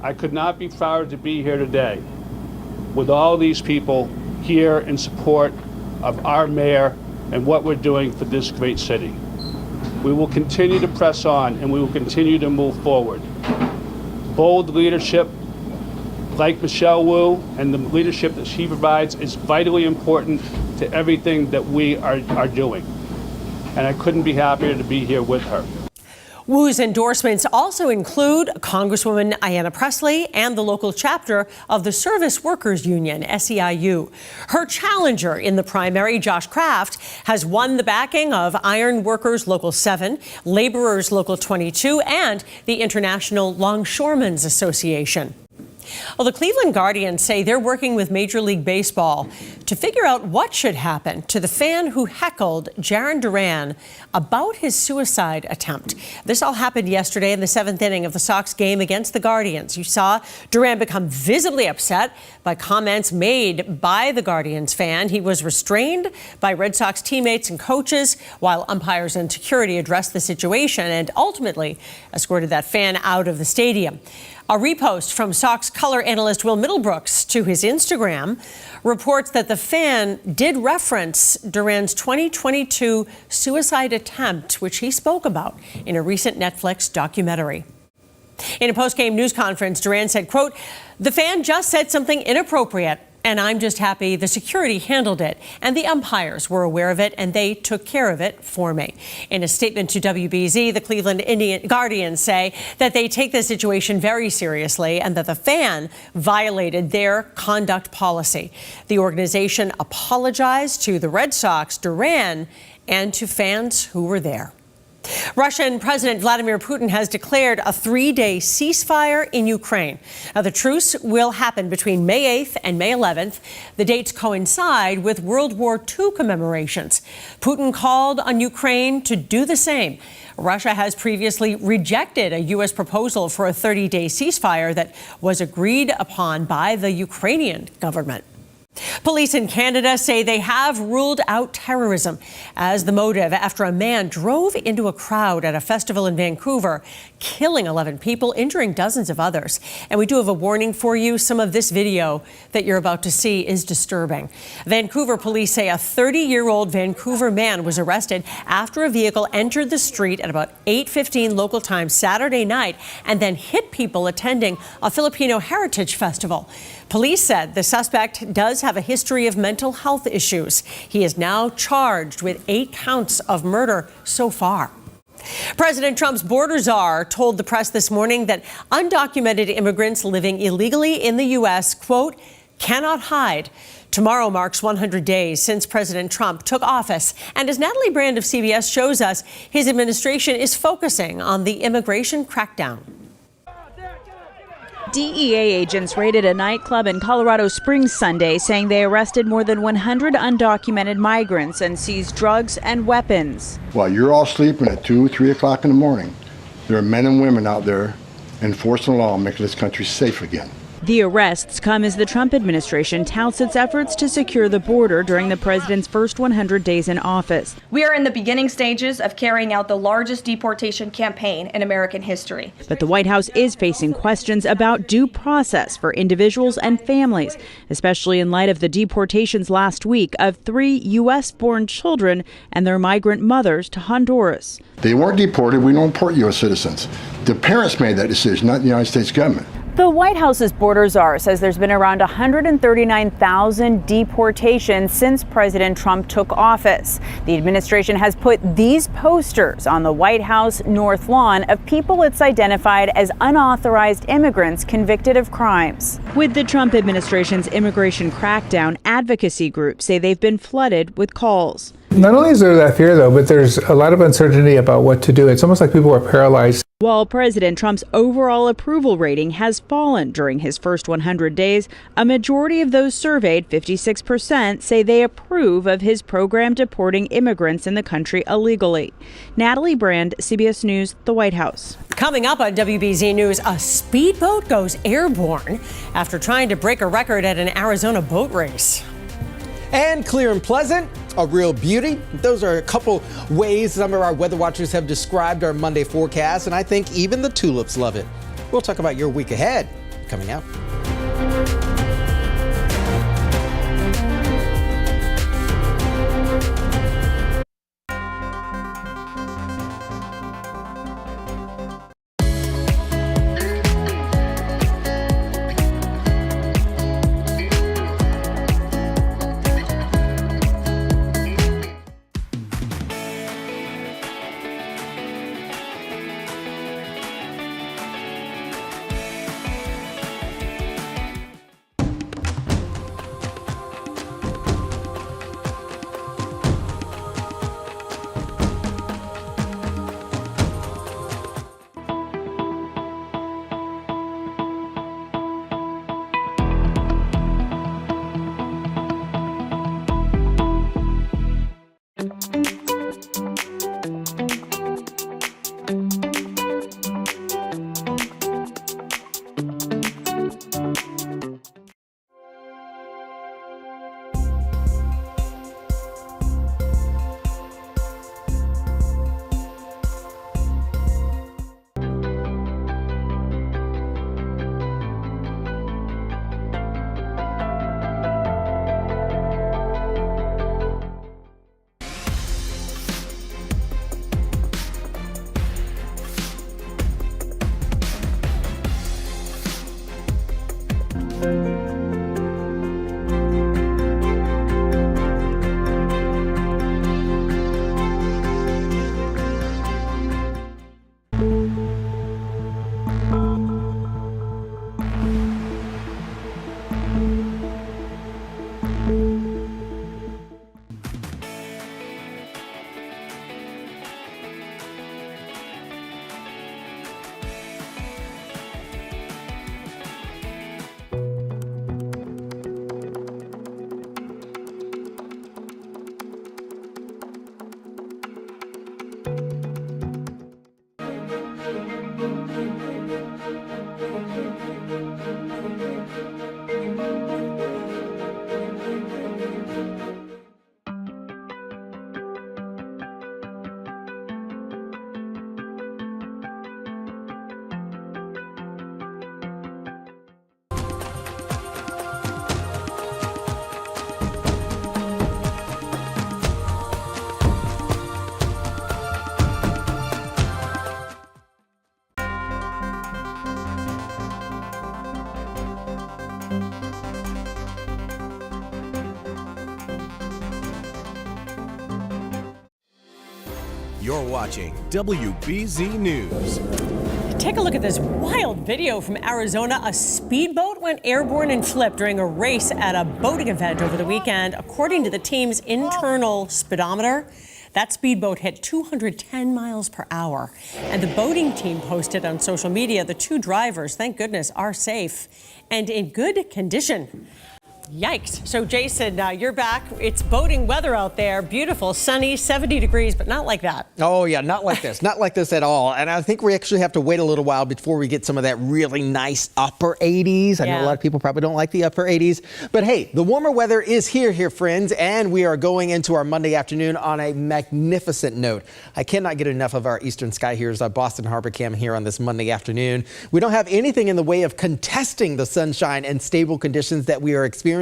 I could not be prouder to be here today with all these people here in support of our mayor and what we're doing for this great city. We will continue to press on and we will continue to move forward. Bold leadership like Michelle Wu and the leadership that she provides is vitally important to everything that we are doing. And I couldn't be happier to be here with her. Wu's endorsements also include Congresswoman Ayanna Pressley and the local chapter of the Service Workers Union, SEIU. Her challenger in the primary, Josh Kraft, has won the backing of Iron Workers Local 7, Laborers Local 22, and the International Longshoremen's Association. Well, the Cleveland Guardians say they're working with Major League Baseball to figure out what should happen to the fan who heckled Jarren Duran about his suicide attempt. This all happened yesterday in the 7th inning of the Sox game against the Guardians. You saw Duran become visibly upset by comments made by the Guardians fan. He was restrained by Red Sox teammates and coaches while umpires and security addressed the situation and ultimately escorted that fan out of the stadium. A repost from Sox color analyst Will Middlebrooks to his Instagram reports that the fan did reference Duran's 2022 suicide attempt, which he spoke about in a recent Netflix documentary. In a post-game news conference, Duran said, quote, "The fan just said something inappropriate, and I'm just happy the security handled it, and the umpires were aware of it, and they took care of it for me." In a statement to WBZ, the Cleveland Guardians say that they take the situation very seriously and that the fan violated their conduct policy. The organization apologized to the Red Sox, Duran, and to fans who were there. Russian President Vladimir Putin has declared a 3-day ceasefire in Ukraine. Now, the truce will happen between May 8th and May 11th. The dates coincide with World War II commemorations. Putin called on Ukraine to do the same. Russia has previously rejected a U.S. proposal for a 30-day ceasefire that was agreed upon by the Ukrainian government. Police in Canada say they have ruled out terrorism as the motive after a man drove into a crowd at a festival in Vancouver, killing 11 people, injuring dozens of others. And we do have a warning for you. Some of this video that you're about to see is disturbing. Vancouver police say a 30-year-old Vancouver man was arrested after a vehicle entered the street at about 8:15 local time Saturday night and then hit people attending a Filipino heritage festival. Police said the suspect does have a history of mental health issues. He is now charged with 8 counts of murder so far. President Trump's border czar told the press this morning that undocumented immigrants living illegally in the U.S., quote, cannot hide. Tomorrow marks 100 days since President Trump took office. And as Natalie Brand of CBS shows us, his administration is focusing on the immigration crackdown. DEA agents raided a nightclub in Colorado Springs Sunday, saying they arrested more than 100 undocumented migrants and seized drugs and weapons. While you're all sleeping at 2, 3 o'clock in the morning, there are men and women out there enforcing the law and making this country safe again. The arrests come as the Trump administration touts its efforts to secure the border during the president's first 100 days in office. We are in the beginning stages of carrying out the largest deportation campaign in American history. But the White House is facing questions about due process for individuals and families, especially in light of the deportations last week of 3 U.S.-born children and their migrant mothers to Honduras. They weren't deported. We don't deport U.S. citizens. The parents made that decision, not the United States government. The White House's border czar says there's been around 139,000 deportations since President Trump took office. The administration has put these posters on the White House North Lawn of people it's identified as unauthorized immigrants convicted of crimes. With the Trump administration's immigration crackdown, advocacy groups say they've been flooded with calls. Not only is there that fear, though, but there's a lot of uncertainty about what to do. It's almost like people are paralyzed. While President Trump's overall approval rating has fallen during his first 100 days, a majority of those surveyed, 56%, say they approve of his program deporting immigrants in the country illegally. Natalie Brand, CBS News, the White House. Coming up on WBZ News, a speedboat goes airborne after trying to break a record at an Arizona boat race. And clear and pleasant, a real beauty. Those are a couple ways some of our weather watchers have described our Monday forecast, and I think even the tulips love it. We'll talk about your week ahead coming up. You're watching WBZ News. Take a look at this wild video from Arizona. A speedboat went airborne and flipped during a race at a boating event over the weekend. According to the team's internal speedometer, that speedboat hit 210 miles per hour. And the boating team posted on social media the two drivers, thank goodness, are safe and in good condition. Yikes. So, Jason, you're back. It's boating weather out there. Beautiful, sunny, 70 degrees, but not like that. Oh, yeah, not like this. Not like this at all. And I think we actually have to wait a little while before we get some of that really nice upper 80s. I know a lot of people probably don't like the upper 80s. But hey, the warmer weather is here, friends. And we are going into our Monday afternoon on a magnificent note. I cannot get enough of our eastern sky. Here's our Boston Harbor Cam here on this Monday afternoon. We don't have anything in the way of contesting the sunshine and stable conditions that we are experiencing.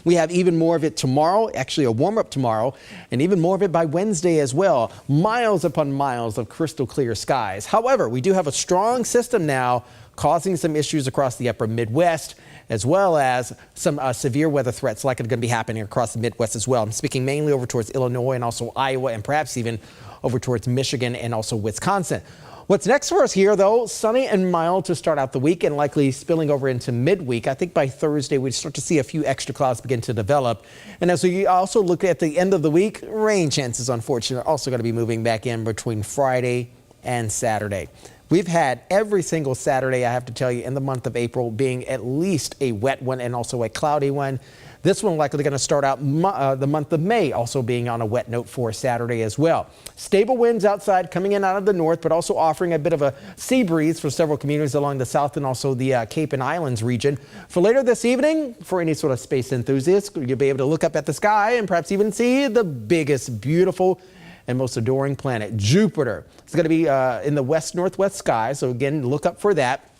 We have even more of it tomorrow, actually a warm up tomorrow, and even more of it by Wednesday as well. Miles upon miles of crystal clear skies. However, we do have a strong system now causing some issues across the upper Midwest, as well as some severe weather threats like are going to be happening across the Midwest as well. I'm speaking mainly over towards Illinois and also Iowa and perhaps even over towards Michigan and also Wisconsin. What's next for us here, though, sunny and mild to start out the week and likely spilling over into midweek. I think by Thursday, we'd start to see a few extra clouds begin to develop. And as we also look at the end of the week, rain chances, unfortunately, are also going to be moving back in between Friday and Saturday. We've had every single Saturday, I have to tell you, in the month of April being at least a wet one and also a cloudy one. This one likely going to start out the month of May also being on a wet note for Saturday as well. Stable winds outside coming in out of the north, but also offering a bit of a sea breeze for several communities along the south and also the Cape and Islands region. For later this evening, for any sort of space enthusiast, you'll be able to look up at the sky and perhaps even see the biggest, beautiful, and most adoring planet, Jupiter. It's going to be in the west-northwest sky, so again, look up for that.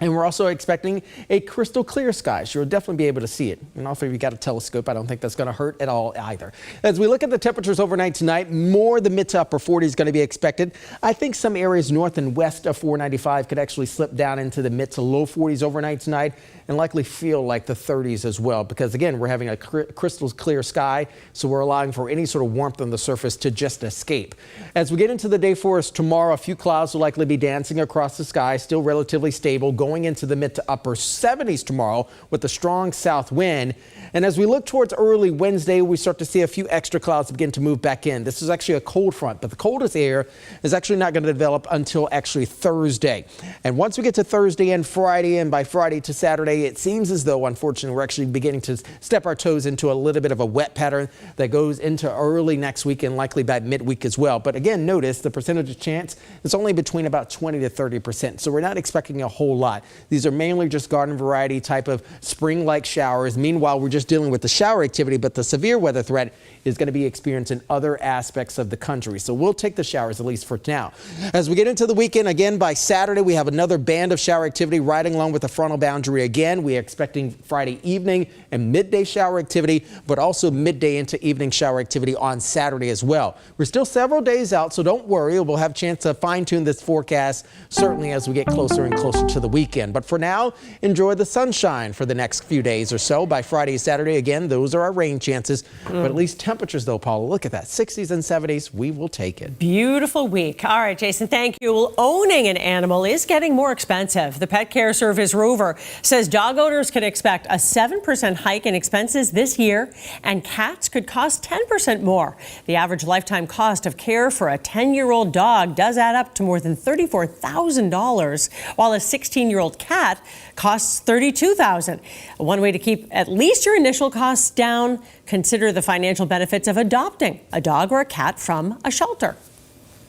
And we're also expecting a crystal clear sky, so you'll definitely be able to see it. And also, if you've got a telescope, I don't think that's going to hurt at all either. As we look at the temperatures overnight tonight, more the mid to upper 40s is going to be expected. I think some areas north and west of 495 could actually slip down into the mid to low 40s overnight tonight and likely feel like the 30s as well. Because again, we're having a crystal clear sky, so we're allowing for any sort of warmth on the surface to just escape. As we get into the day for us tomorrow, a few clouds will likely be dancing across the sky, still relatively stable, going into the mid to upper 70s tomorrow with a strong south wind. And as we look towards early Wednesday, we start to see a few extra clouds begin to move back in. This is actually a cold front, but the coldest air is actually not going to develop until actually Thursday. And once we get to Thursday and Friday, and by Friday to Saturday, it seems as though, unfortunately, we're actually beginning to step our toes into a little bit of a wet pattern that goes into early next week and likely by midweek as well. But again, notice the percentage of chance is only between about 20 to 30%. So we're not expecting a whole lot. These are mainly just garden variety type of spring-like showers. Meanwhile, we're just dealing with the shower activity, but the severe weather threat is going to be experienced in other aspects of the country. So we'll take the showers at least for now. As we get into the weekend, again, by Saturday, we have another band of shower activity riding along with the frontal boundary again. We are expecting Friday evening and midday shower activity, but also midday into evening shower activity on Saturday as well. We're still several days out, so don't worry. We'll have a chance to fine-tune this forecast certainly as we get closer and closer to the weekend. But for now, enjoy the sunshine for the next few days or so. By Friday, Saturday, again, those are our rain chances. But at least temperatures, though, Paula, look at that. 60s and 70s, we will take it. Beautiful week. All right, Jason, thank you. Well, owning an animal is getting more expensive. The pet care service Rover says dog owners could expect a 7% hike in expenses this year, and cats could cost 10% more. The average lifetime cost of care for a 10-year-old dog does add up to more than $34,000, while a 16-year-old cat costs $32,000. One way to keep at least your initial costs down, consider the financial benefits of adopting a dog or a cat from a shelter.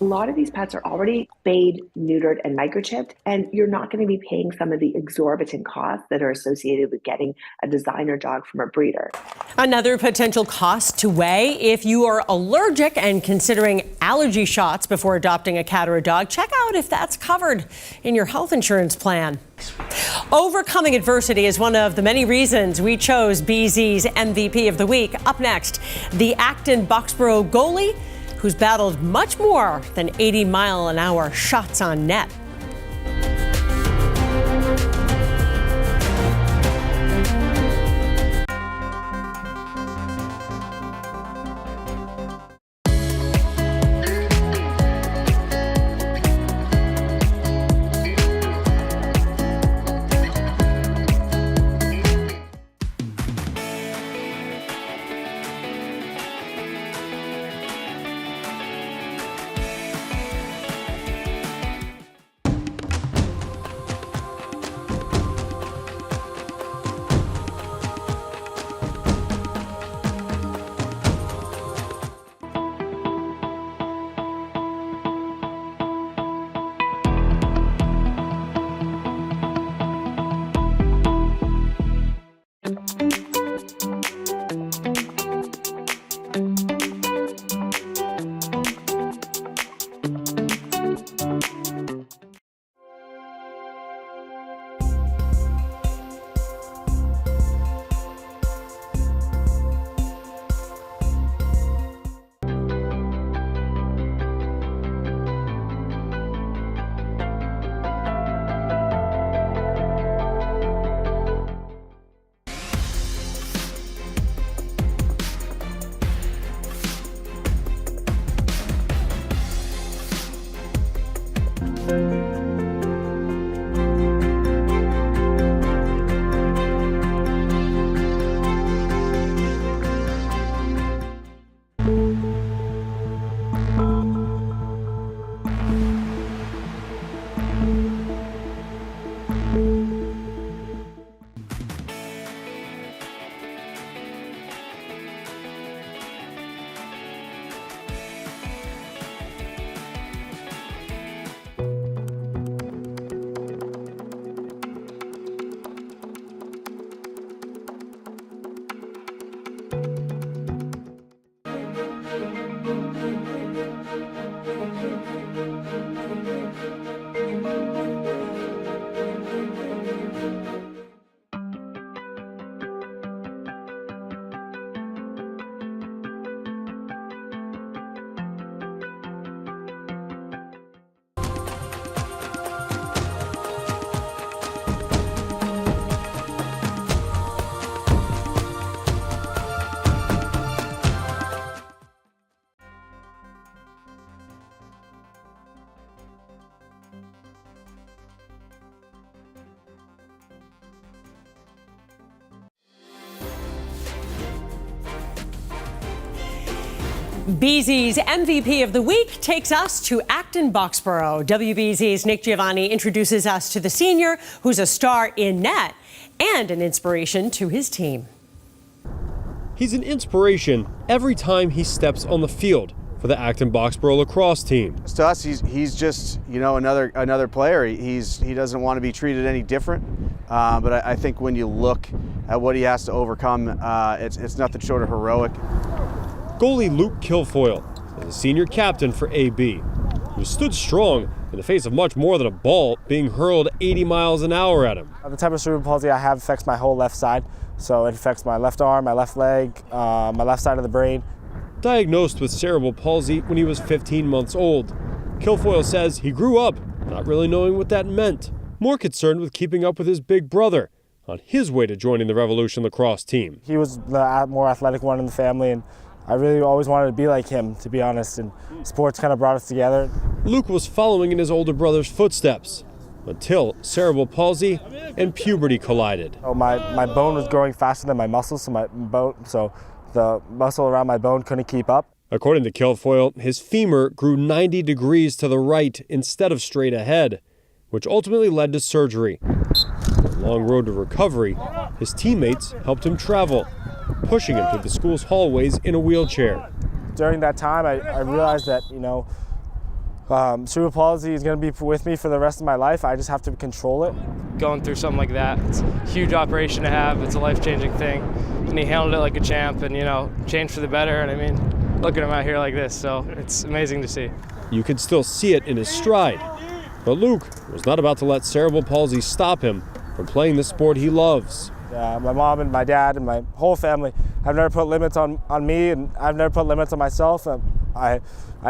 A lot of these pets are already spayed, neutered, and microchipped, and you're not going to be paying some of the exorbitant costs that are associated with getting a designer dog from a breeder. Another potential cost to weigh: if you are allergic and considering allergy shots before adopting a cat or a dog, check out if that's covered in your health insurance plan. Overcoming adversity is one of the many reasons we chose BZ's MVP of the week. Up next, the Acton-Boxborough goalie who's battled much more than 80-mile-an-hour shots on net. BZ's MVP of the week takes us to Acton Boxborough. WBZ's Nick Giovanni introduces us to the senior who's a star in net and an inspiration to his team. He's an inspiration every time he steps on the field for the Acton Boxborough lacrosse team. To us, he's just, you know, another player. He doesn't want to be treated any different. But I think when you look at what he has to overcome, it's nothing short of heroic. Goalie Luke Kilfoyle is the senior captain for AB, who stood strong in the face of much more than a ball being hurled 80 miles an hour at him. The type of cerebral palsy I have affects my whole left side, so it affects my left arm, my left leg, my left side of the brain. Diagnosed with cerebral palsy when he was 15 months old, Kilfoyle says he grew up not really knowing what that meant, more concerned with keeping up with his big brother on his way to joining the Revolution lacrosse team. He was the more athletic one in the family, and I really always wanted to be like him, to be honest, and sports kind of brought us together. Luke was following in his older brother's footsteps until cerebral palsy and puberty collided. Oh, my bone was growing faster than my muscles, so the muscle around my bone couldn't keep up. According to Kilfoyle, his femur grew 90 degrees to the right instead of straight ahead, which ultimately led to surgery. On a long road to recovery, his teammates helped him travel, pushing him through the school's hallways in a wheelchair. During that time, I realized that, you know, cerebral palsy is going to be with me for the rest of my life. I just have to control it. Going through something like that, it's a huge operation to have. It's a life-changing thing. And he handled it like a champ and, you know, changed for the better. And I mean, look at him out here like this, so it's amazing to see. You could still see it in his stride. But Luke was not about to let cerebral palsy stop him from playing the sport he loves. My mom and my dad and my whole family have never put limits on me, and I've never put limits on myself. I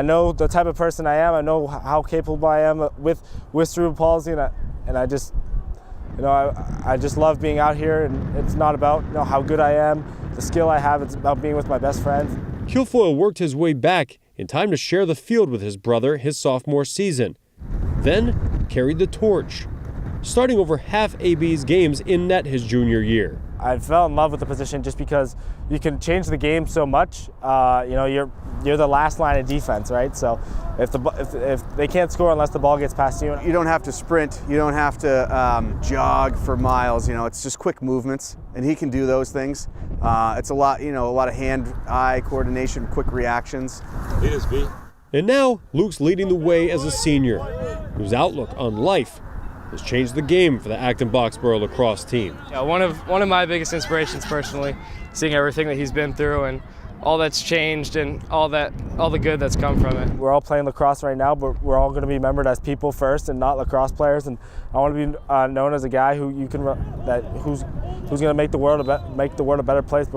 know the type of person I am. I know how capable I am with cerebral palsy, and I just, you know, I just love being out here. And it's not about, you know, how good I am, the skill I have. It's about being with my best friends. Kilfoyle worked his way back in time to share the field with his brother his sophomore season, then carried the torch, starting over half AB's games in net his junior year. I fell in love with the position just because you can change the game so much. You know, you're the last line of defense, right? So if they can't score unless the ball gets past you. You don't have to sprint. You don't have to jog for miles. You know, it's just quick movements, and he can do those things. It's a lot of hand-eye coordination, quick reactions. It is B. And now Luke's leading the way as a senior, whose outlook on life has changed the game for the Acton Boxborough lacrosse team. Yeah, one of my biggest inspirations personally, seeing everything that he's been through and all that's changed and all the good that's come from it. We're all playing lacrosse right now, but we're all going to be remembered as people first and not lacrosse players. And I want to be known as a guy who's going to make the world a better place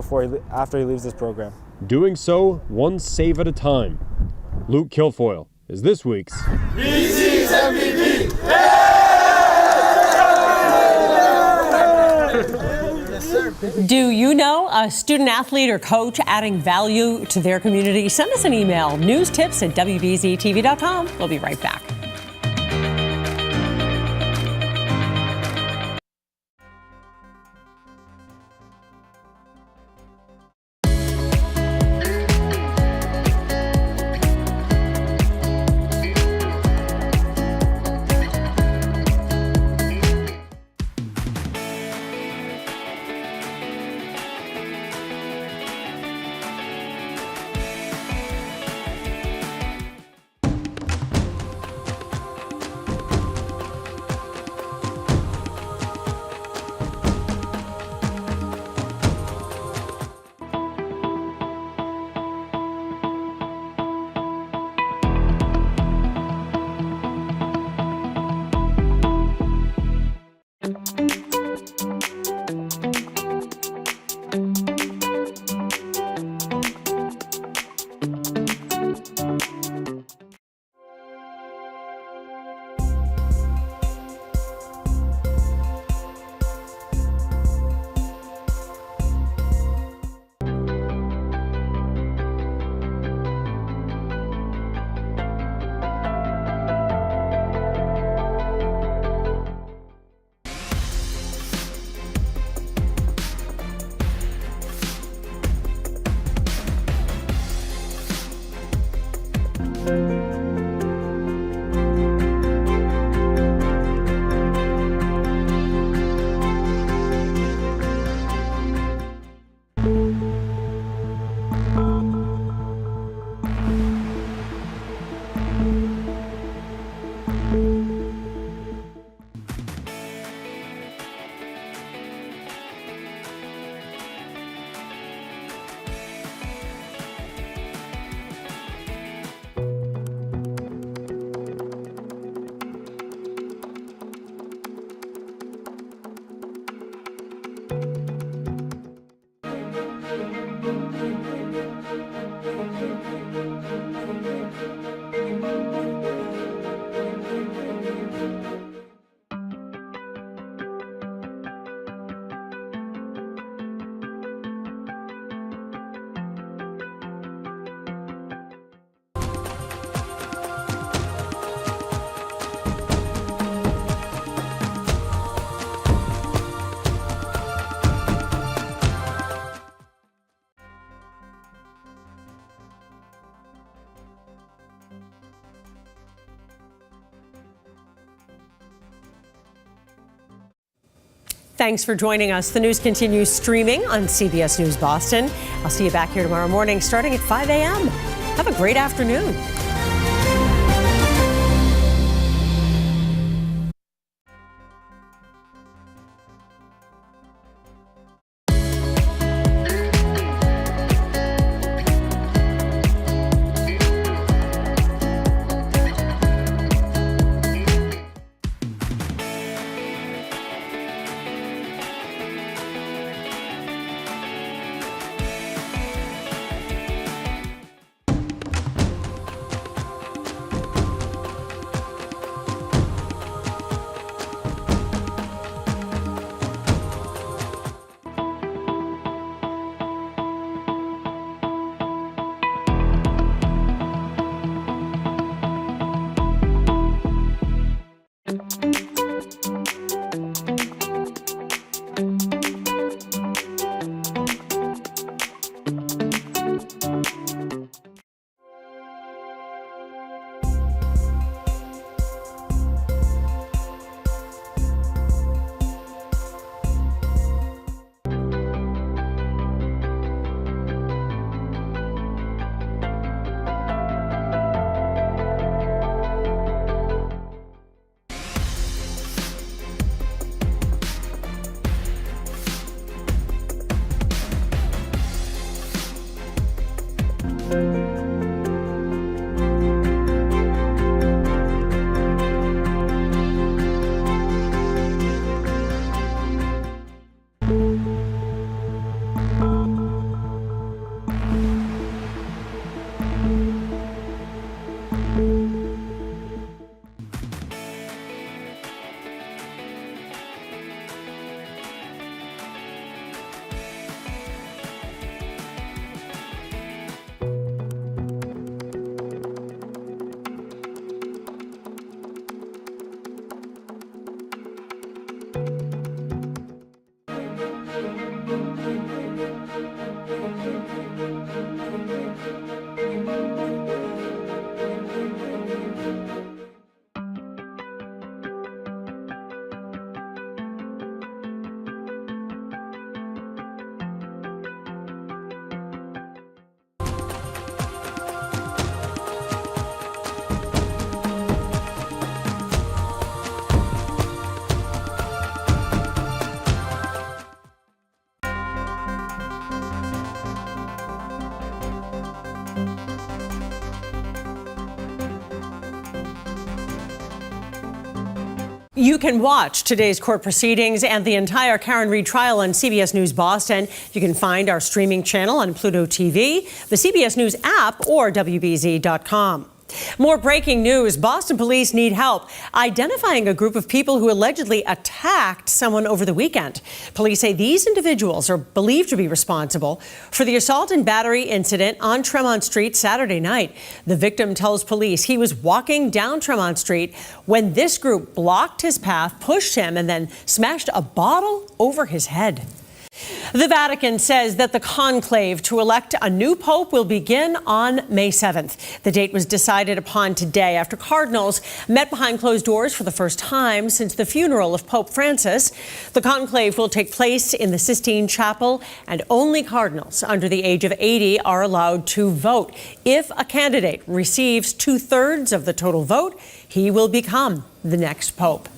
after he leaves this program. Doing so one save at a time. Luke Kilfoyle is this week's BZ's MVP. Do you know a student athlete or coach adding value to their community? Send us an email, newstips@wbztv.com. We'll be right back. Thanks for joining us. The news continues streaming on CBS News Boston. I'll see you back here tomorrow morning starting at 5 a.m. Have a great afternoon. You can watch today's court proceedings and the entire Karen Read trial on CBS News Boston. You can find our streaming channel on Pluto TV, the CBS News app, or WBZ.com. More breaking news. Boston police need help identifying a group of people who allegedly attacked someone over the weekend. Police say these individuals are believed to be responsible for the assault and battery incident on Tremont Street Saturday night. The victim tells police he was walking down Tremont Street when this group blocked his path, pushed him, and then smashed a bottle over his head. The Vatican says that the conclave to elect a new pope will begin on May 7th. The date was decided upon today after cardinals met behind closed doors for the first time since the funeral of Pope Francis. The conclave will take place in the Sistine Chapel, and only cardinals under the age of 80 are allowed to vote. If a candidate receives 2/3 of the total vote, he will become the next pope.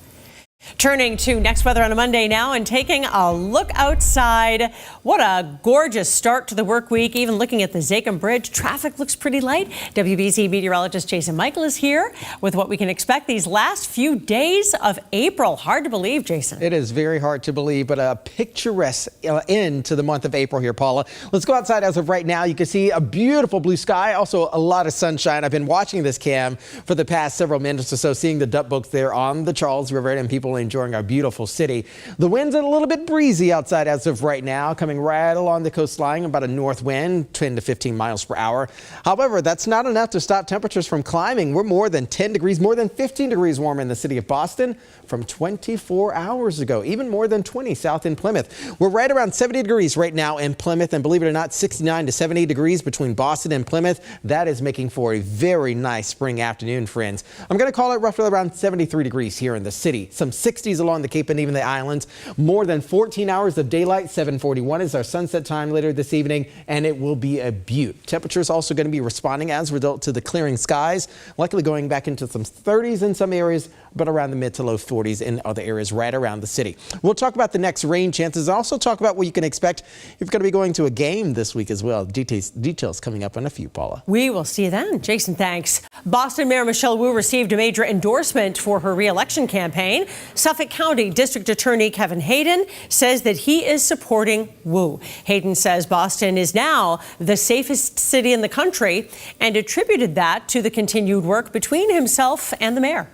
Turning to next weather on a Monday now and taking a look outside. What a gorgeous start to the work week. Even looking at the Zakim Bridge, traffic looks pretty light. WBZ meteorologist Jason Michael is here with what we can expect these last few days of April. Hard to believe, Jason. It is very hard to believe, but a picturesque end to the month of April here, Paula. Let's go outside as of right now. You can see a beautiful blue sky, also a lot of sunshine. I've been watching this cam for the past several minutes or so, seeing the duck boats there on the Charles River and people enjoying our beautiful city. The wind's a little bit breezy outside as of right now, coming right along the coastline, about a north wind, 10 to 15 miles per hour. However, that's not enough to stop temperatures from climbing. We're more than 10 degrees, more than 15 degrees warmer in the city of Boston from 24 hours ago, even more than 20 south in Plymouth. We're right around 70 degrees right now in Plymouth, and believe it or not, 69 to 70 degrees between Boston and Plymouth. That is making for a very nice spring afternoon, friends. I'm going to call it roughly around 73 degrees here in the city. Some 60s along the Cape and even the islands. More than 14 hours of daylight. 7:41 is our sunset time later this evening, and it will be a beaut. Temperatures also going to be responding as a result to the clearing skies, likely going back into some 30s in some areas, but around the mid to low 40s in other areas right around the city. We'll talk about the next rain chances. Also talk about what you can expect if you're going to be going to a game this week as well. Details coming up in a few, Paula. We will see you then. Jason, thanks. Boston Mayor Michelle Wu received a major endorsement for her re-election campaign. Suffolk County District Attorney Kevin Hayden says that he is supporting Wu. Hayden says Boston is now the safest city in the country and attributed that to the continued work between himself and the mayor.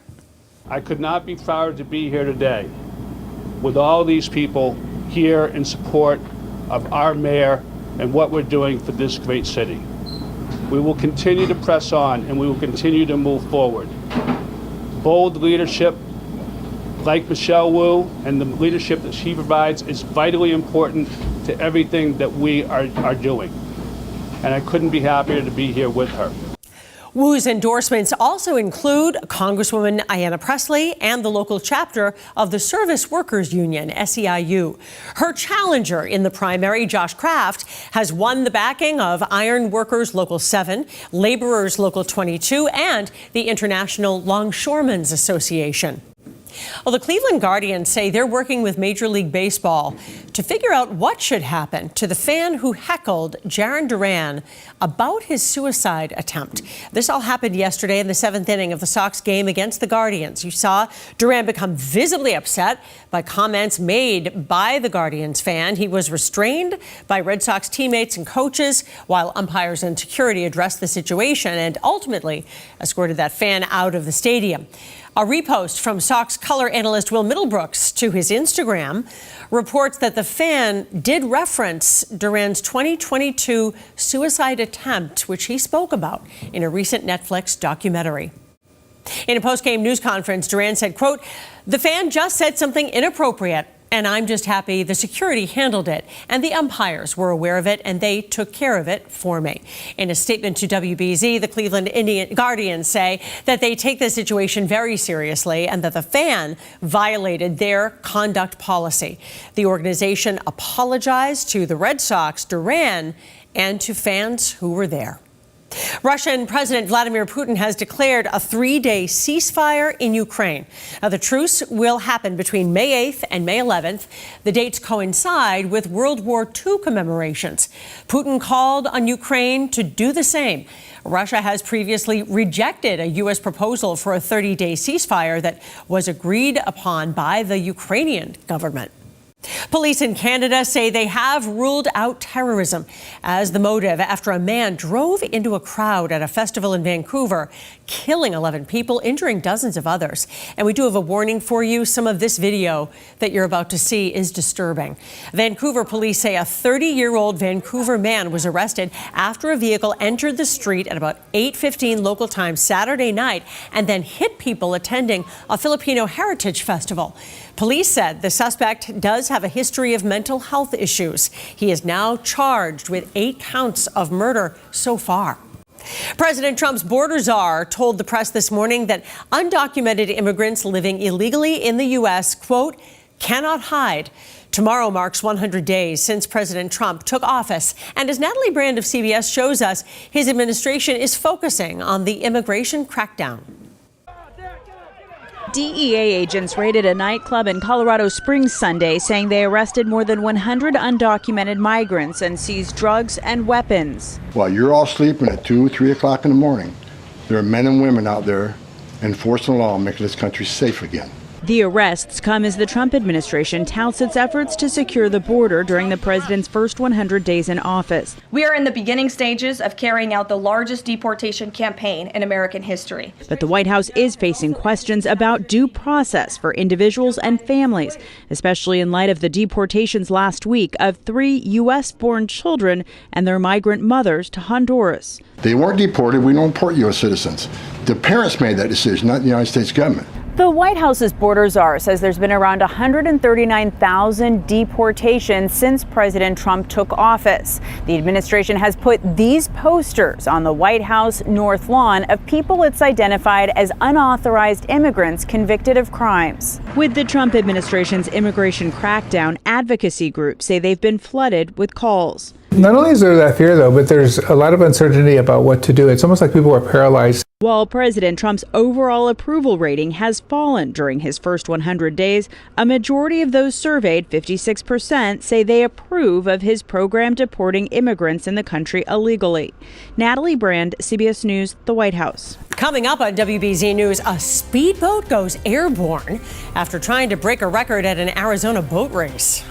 I could not be prouder to be here today with all these people here in support of our mayor and what we're doing for this great city. We will continue to press on and we will continue to move forward. Bold leadership like Michelle Wu and the leadership that she provides is vitally important to everything that we are doing. And I couldn't be happier to be here with her. Wu's endorsements also include Congresswoman Ayanna Pressley and the local chapter of the Service Workers Union, SEIU. Her challenger in the primary, Josh Kraft, has won the backing of Iron Workers Local 7, Laborers Local 22, and the International Longshoremen's Association. Well, the Cleveland Guardians say they're working with Major League Baseball to figure out what should happen to the fan who heckled Jarren Duran about his suicide attempt. This all happened yesterday in the 7th inning of the Sox game against the Guardians. You saw Duran become visibly upset by comments made by the Guardians fan. He was restrained by Red Sox teammates and coaches while umpires and security addressed the situation and ultimately escorted that fan out of the stadium. A repost from Sox color analyst Will Middlebrooks to his Instagram reports that the fan did reference Duran's 2022 suicide attempt, which he spoke about in a recent Netflix documentary. In a post-game news conference, Duran said, quote, "The fan just said something inappropriate, and I'm just happy the security handled it, and the umpires were aware of it, and they took care of it for me." In a statement to WBZ, the Cleveland Guardians say that they take the situation very seriously and that the fan violated their conduct policy. The organization apologized to the Red Sox, Duran, and to fans who were there. Russian President Vladimir Putin has declared a 3-day ceasefire in Ukraine. Now, the truce will happen between May 8th and May 11th. The dates coincide with World War II commemorations. Putin called on Ukraine to do the same. Russia has previously rejected a U.S. proposal for a 30-day ceasefire that was agreed upon by the Ukrainian government. Police in Canada say they have ruled out terrorism as the motive after a man drove into a crowd at a festival in Vancouver, killing 11 people, injuring dozens of others. And we do have a warning for you. Some of this video that you're about to see is disturbing. Vancouver police say a 30-year-old Vancouver man was arrested after a vehicle entered the street at about 8:15 local time Saturday night and then hit people attending a Filipino heritage festival. Police said the suspect does have a history of mental health issues. He is now charged with 8 counts of murder so far. President Trump's border czar told the press this morning that undocumented immigrants living illegally in the U.S., quote, cannot hide. Tomorrow marks 100 days since President Trump took office. And as Natalie Brand of CBS shows us, his administration is focusing on the immigration crackdown. DEA agents raided a nightclub in Colorado Springs Sunday, saying they arrested more than 100 undocumented migrants and seized drugs and weapons. While you're all sleeping at 2, 3 o'clock in the morning, there are men and women out there enforcing the law and making this country safe again. The arrests come as the Trump administration touts its efforts to secure the border during the president's first 100 days in office. We are in the beginning stages of carrying out the largest deportation campaign in American history. But the White House is facing questions about due process for individuals and families, especially in light of the deportations last week of 3 U.S.-born children and their migrant mothers to Honduras. They weren't deported. We don't import U.S. citizens. The parents made that decision, not the United States government. The White House's border czar says there's been around 139,000 deportations since President Trump took office. The administration has put these posters on the White House North Lawn of people it's identified as unauthorized immigrants convicted of crimes. With the Trump administration's immigration crackdown, advocacy groups say they've been flooded with calls. Not only is there that fear, though, but there's a lot of uncertainty about what to do. It's almost like people are paralyzed. While President Trump's overall approval rating has fallen during his first 100 days, a majority of those surveyed, 56%, say they approve of his program deporting immigrants in the country illegally. Natalie Brand, CBS News, the White House. Coming up on WBZ News, a speedboat goes airborne after trying to break a record at an Arizona boat race.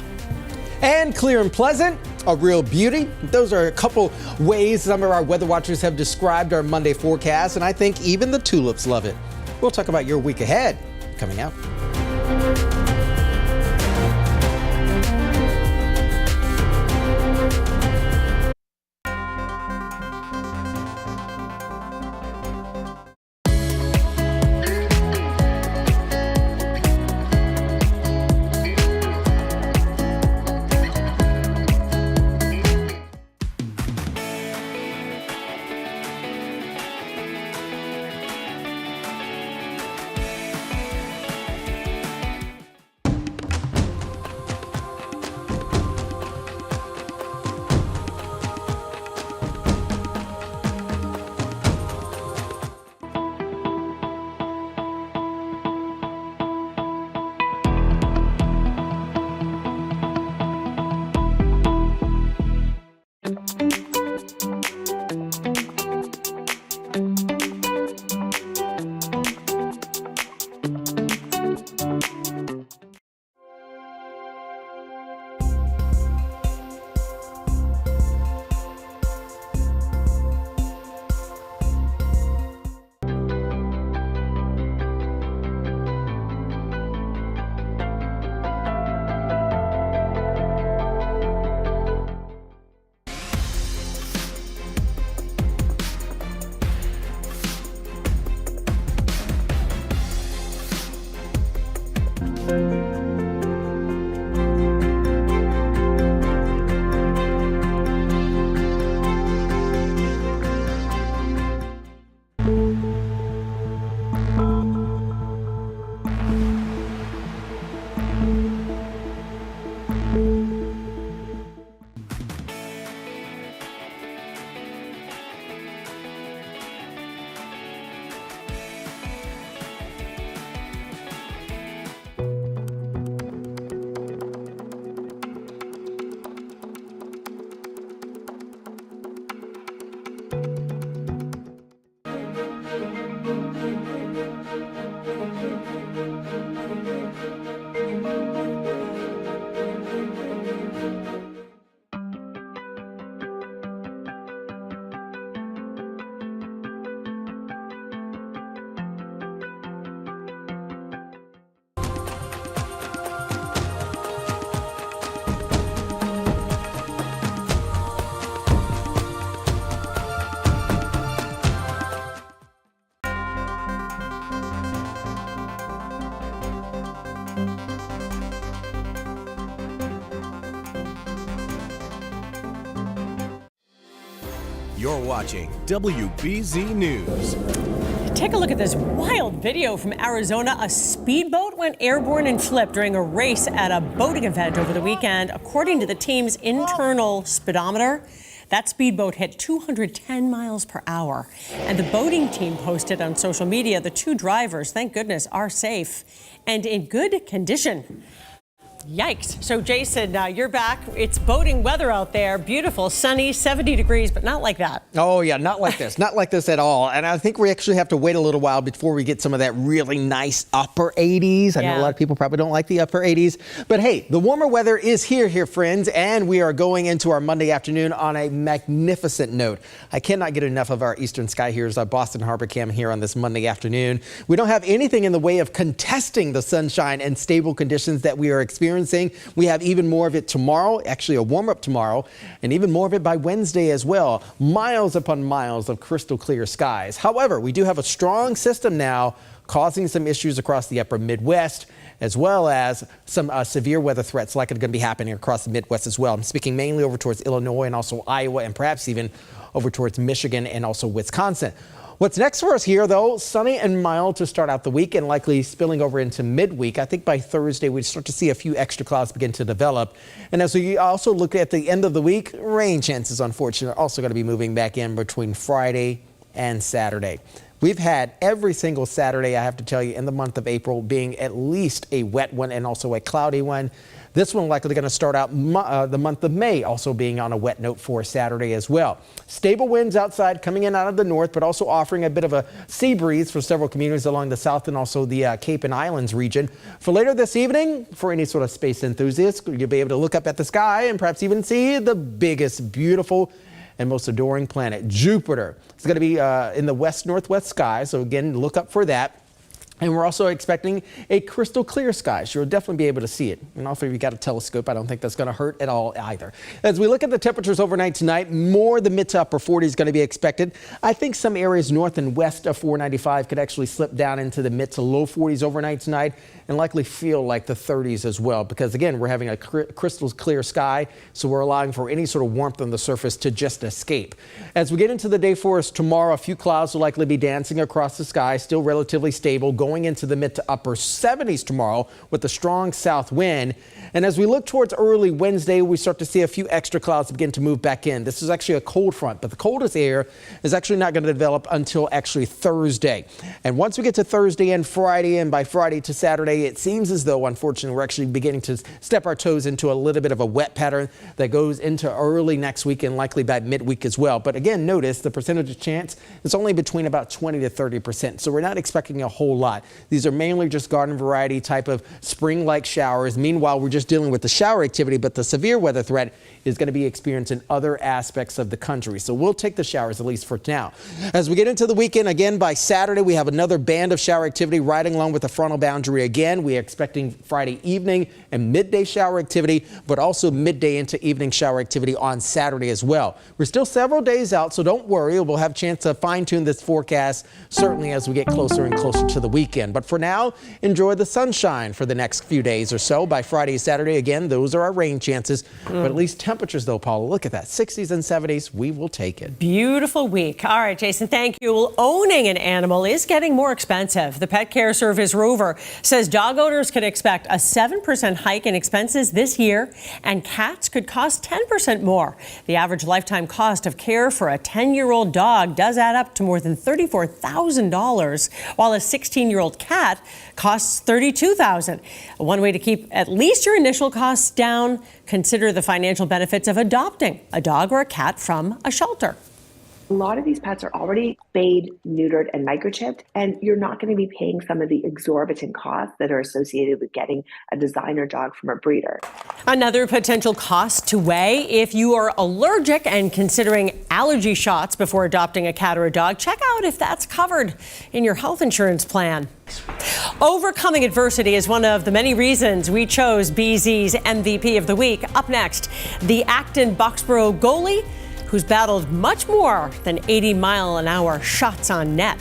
And clear and pleasant, a real beauty. Those are a couple ways some of our weather watchers have described our Monday forecast, and I think even the tulips love it. We'll talk about your week ahead coming up. You're watching WBZ News. Take a look at this wild video from Arizona. A speedboat went airborne and flipped during a race at a boating event over the weekend. According to the team's internal speedometer, that speedboat hit 210 miles per hour. And the boating team posted on social media the two drivers, thank goodness, are safe and in good condition. Yikes. So, Jason, you're back. It's boating weather out there. Beautiful, sunny, 70 degrees, but not like that. Oh, yeah, not like this. Not like this at all. And I think we actually have to wait a little while before we get some of that really nice upper 80s. I know a lot of people probably don't like the upper 80s. But, hey, the warmer weather is here, friends. And we are going into our Monday afternoon on a magnificent note. I cannot get enough of our Eastern Sky. Here's our Boston Harbor Cam here on this Monday afternoon. We don't have anything in the way of contesting the sunshine and stable conditions that we are experiencing experiencing. We have even more of it tomorrow, actually a warm-up tomorrow, and even more of it by Wednesday as well. Miles upon miles of crystal clear skies. However, we do have a strong system now causing some issues across the upper Midwest, as well as some severe weather threats likely going to be happening across the Midwest as well. I'm speaking mainly over towards Illinois and also Iowa, and perhaps even over towards Michigan and also Wisconsin. What's next for us here, though, sunny and mild to start out the week and likely spilling over into midweek. I think by Thursday we'd start to see a few extra clouds begin to develop. And as we also look at the end of the week, rain chances, unfortunately, are also going to be moving back in between Friday and Saturday. We've had every single Saturday, I have to tell you, in the month of April being at least a wet one and also a cloudy one. This one likely going to start out the month of May also being on a wet note for Saturday as well. Stable winds outside coming in out of the north, but also offering a bit of a sea breeze for several communities along the south and also the Cape and Islands region. For later this evening, for any sort of space enthusiast, you'll be able to look up at the sky and perhaps even see the biggest, beautiful, and most adoring planet, Jupiter. It's going to be in the west-northwest sky, so again, look up for that. And we're also expecting a crystal clear sky, so you'll definitely be able to see it. And also, if you got a telescope, I don't think that's going to hurt at all either. As we look at the temperatures overnight tonight, more the mid to upper 40s is going to be expected. I think some areas north and west of 495 could actually slip down into the mid to low 40s overnight tonight and likely feel like the 30s as well, because again, we're having a crystal clear sky, so we're allowing for any sort of warmth on the surface to just escape. As we get into the day for us tomorrow, a few clouds will likely be dancing across the sky, still relatively stable, going into the mid to upper 70s tomorrow with a strong south wind. And as we look towards early Wednesday, we start to see a few extra clouds begin to move back in. This is actually a cold front, but the coldest air is actually not going to develop until actually Thursday. And once we get to Thursday and Friday, and by Friday to Saturday, it seems as though, unfortunately, we're actually beginning to step our toes into a little bit of a wet pattern that goes into early next week and likely by midweek as well. But again, notice the percentage of chance is only between about 20 to 30%. So we're not expecting a whole lot. These are mainly just garden variety type of spring-like showers. Meanwhile, we're just dealing with the shower activity, but the severe weather threat is going to be experienced in other aspects of the country. So we'll take the showers at least for now. As we get into the weekend, again, by Saturday, we have another band of shower activity riding along with the frontal boundary again. We are expecting Friday evening and midday shower activity, but also midday into evening shower activity on Saturday as well. We're still several days out, so don't worry. We'll have a chance to fine-tune this forecast certainly as we get closer and closer to the weekend. But for now, enjoy the sunshine for the next few days or so. By Friday, Saturday, again, those are our rain chances. But at least temperatures, though, Paula, look at that. 60s and 70s, we will take it. Beautiful week. All right, Jason, thank you. Well, owning an animal is getting more expensive. The pet care service Rover says dog owners could expect a 7% hike in expenses this year, and cats could cost 10% more. The average lifetime cost of care for a 10-year-old dog does add up to more than $34,000, while a 16-year-old cat costs $32,000. One way to keep at least your initial costs down, consider the financial benefits of adopting a dog or a cat from a shelter. A lot of these pets are already spayed, neutered, and microchipped, and you're not going to be paying some of the exorbitant costs that are associated with getting a designer dog from a breeder. Another potential cost to weigh: if you are allergic and considering allergy shots before adopting a cat or a dog, check out if that's covered in your health insurance plan. Overcoming adversity is one of the many reasons we chose BZ's MVP of the week. Up next, the Acton-Boxborough goalie who's battled much more than 80-mile-an-hour shots on net.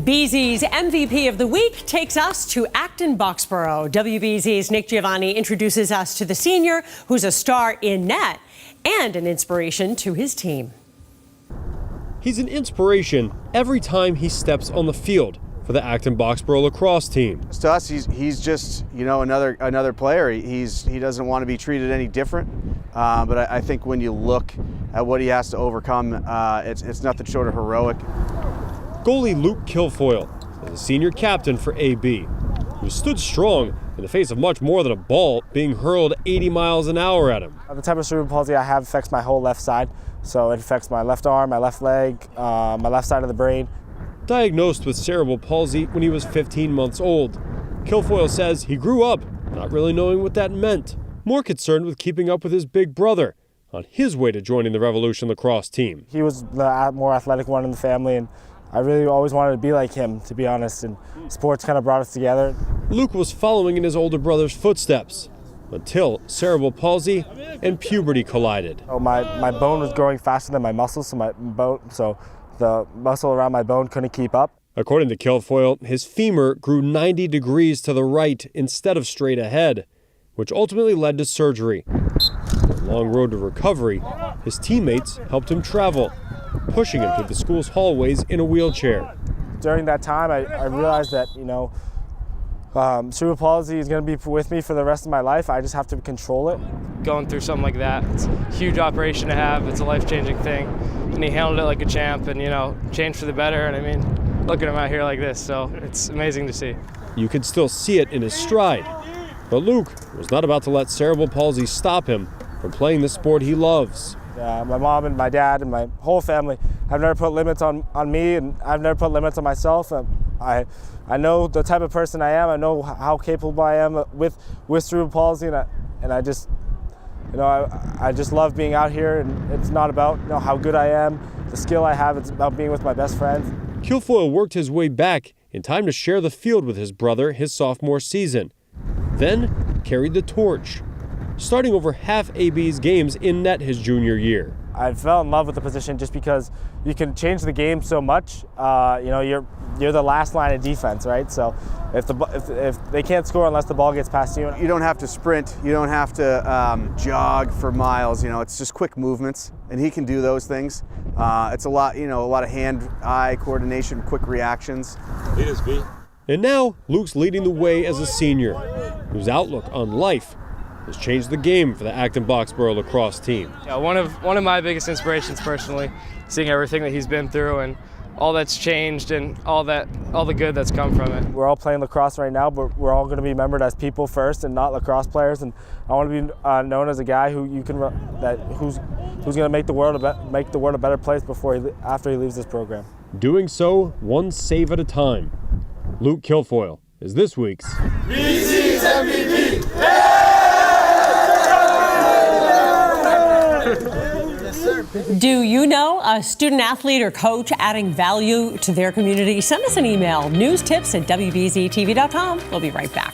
BZ's MVP of the week takes us to Acton Boxborough. WBZ's Nick Giovanni introduces us to the senior who's a star in net and an inspiration to his team. He's an inspiration every time he steps on the field for the Acton Boxborough lacrosse team. To us, he's just, you know, another player. He doesn't want to be treated any different. But I think when you look at what he has to overcome, it's nothing short of heroic. Goalie Luke Kilfoyle is a senior captain for AB, who stood strong in the face of much more than a ball being hurled 80 miles an hour at him. The type of cerebral palsy I have affects my whole left side, so it affects my left arm, my left leg, my left side of the brain. Diagnosed with cerebral palsy when he was 15 months old, Kilfoyle says he grew up not really knowing what that meant, more concerned with keeping up with his big brother on his way to joining the Revolution lacrosse team. He was the more athletic one in the family, and I really always wanted to be like him, to be honest, and sports kind of brought us together. Luke was following in his older brother's footsteps until cerebral palsy and puberty collided. Oh, my bone was growing faster than my muscles, so the muscle around my bone couldn't keep up. According to Kilfoyle, his femur grew 90 degrees to the right instead of straight ahead, which ultimately led to surgery. On a long road to recovery, his teammates helped him travel, pushing him through the school's hallways in a wheelchair. During that time, I realized that, cerebral palsy is going to be with me for the rest of my life. I just have to control it. Going through something like that, it's a huge operation to have. It's a life-changing thing. And he handled it like a champ and, changed for the better. And I mean, look at him out here like this. So it's amazing to see. You could still see it in his stride. But Luke was not about to let cerebral palsy stop him from playing the sport he loves. My mom and my dad and my whole family have never put limits on me, and I've never put limits on myself. I know the type of person I am. I know how capable I am with cerebral palsy, and I just love being out here. And it's not about how good I am, the skill I have. It's about being with my best friends. Kilfoyle worked his way back in time to share the field with his brother his sophomore season, then carried the torch, starting over half AB's games in net his junior year. I fell in love with the position just because you can change the game so much. You're the last line of defense, right? So if they can't score unless the ball gets past you. You don't have to sprint. You don't have to jog for miles. It's just quick movements, and he can do those things. It's a lot of hand-eye coordination, quick reactions. It is B. And now Luke's leading the way as a senior, whose outlook on life has changed the game for the Acton Boxborough lacrosse team. Yeah, one of my biggest inspirations personally, seeing everything that he's been through and all that's changed and all the good that's come from it. We're all playing lacrosse right now, but we're all going to be remembered as people first and not lacrosse players. And I want to be known as a guy who's going to make the world a better place after he leaves this program. Doing so one save at a time. Luke Kilfoyle is this week's BZ's MVP. Do you know a student athlete or coach adding value to their community? Send us an email, newstips@wbztv.com. We'll be right back.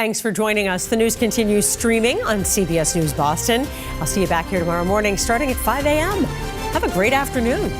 Thanks for joining us. The news continues streaming on CBS News Boston. I'll see you back here tomorrow morning starting at 5 a.m. Have a great afternoon.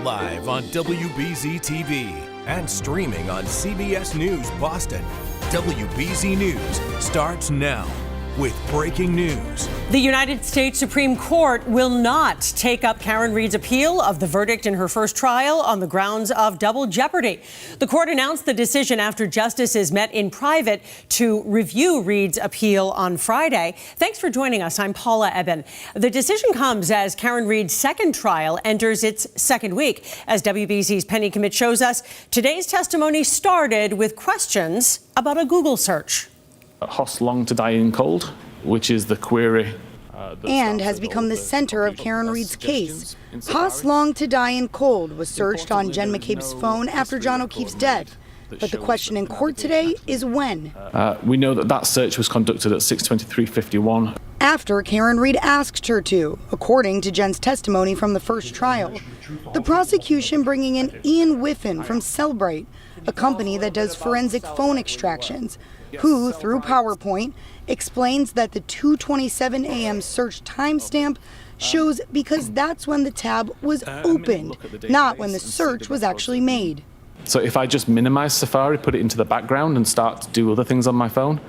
Live on WBZ TV and streaming on CBS News Boston. WBZ News starts now with breaking news. The United States Supreme Court will not take up Karen Read's appeal of the verdict in her first trial on the grounds of double jeopardy. The court announced the decision after justices met in private to review Read's appeal on Friday. Thanks for joining us. I'm Paula Eben. The decision comes as Karen Read's second trial enters its second week. As WBZ's Penny Commit shows us, today's testimony started with questions about a Google search. Hoss long to die in cold, which is the query. And has become the center of Karen Read's case. Haas long to die in cold was searched on Jen McCabe's phone after John O'Keefe's death. But the question in court today is when. We know that search was conducted at 6:23:51. after Karen Reed asked her to, according to Jen's testimony from the first trial. The prosecution bringing in Ian Whiffen from Cellbrite, a company that does forensic phone extractions, who, through PowerPoint, explains that the 2:27 a.m. search timestamp shows because that's when the tab was opened, not when the search was actually made. So if I just minimize Safari, put it into the background and start to do other things on my phone,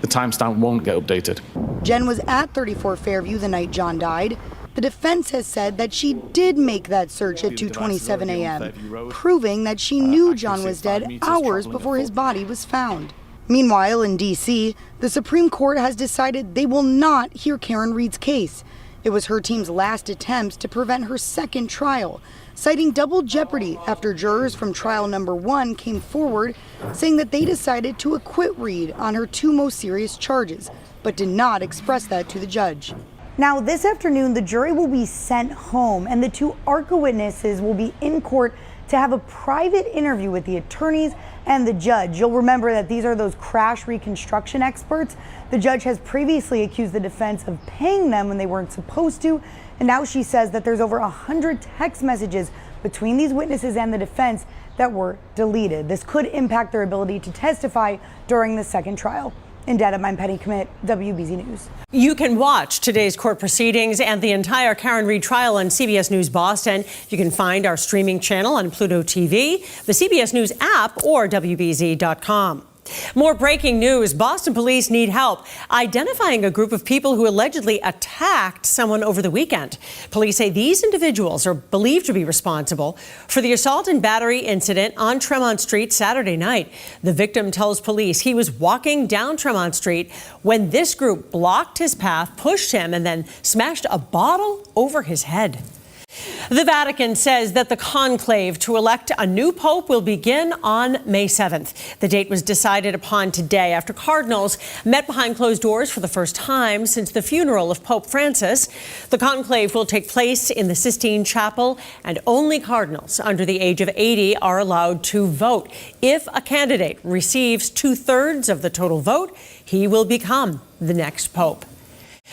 the timestamp won't get updated. Jen was at 34 Fairview the night John died. The defense has said that she did make that search at 2:27 a.m., proving that she knew John was dead hours before his body was found. Meanwhile, in D.C., the Supreme Court has decided they will not hear Karen Reed's case. It was her team's last attempt to prevent her second trial, citing double jeopardy after jurors from trial number 1 came forward saying that they decided to acquit Reed on her 2 most serious charges, but did not express that to the judge. Now, this afternoon, the jury will be sent home, and the 2 ARCA witnesses will be in court to have a private interview with the attorneys and the judge. You'll remember that these are those crash reconstruction experts. The judge has previously accused the defense of paying them when they weren't supposed to, and now she says that there's over 100 text messages between these witnesses and the defense that were deleted. This could impact their ability to testify during the second trial. In Dedham, I'm Penny Commit, WBZ News. You can watch today's court proceedings and the entire Karen Reed trial on CBS News Boston. You can find our streaming channel on Pluto TV, the CBS News app, or WBZ.com. More breaking news. Boston police need help identifying a group of people who allegedly attacked someone over the weekend. Police say these individuals are believed to be responsible for the assault and battery incident on Tremont Street Saturday night. The victim tells police he was walking down Tremont Street when this group blocked his path, pushed him, and then smashed a bottle over his head. The Vatican says that the conclave to elect a new pope will begin on May 7th. The date was decided upon today after cardinals met behind closed doors for the first time since the funeral of Pope Francis. The conclave will take place in the Sistine Chapel, and only cardinals under the age of 80 are allowed to vote. If a candidate receives 2/3 of the total vote, he will become the next pope.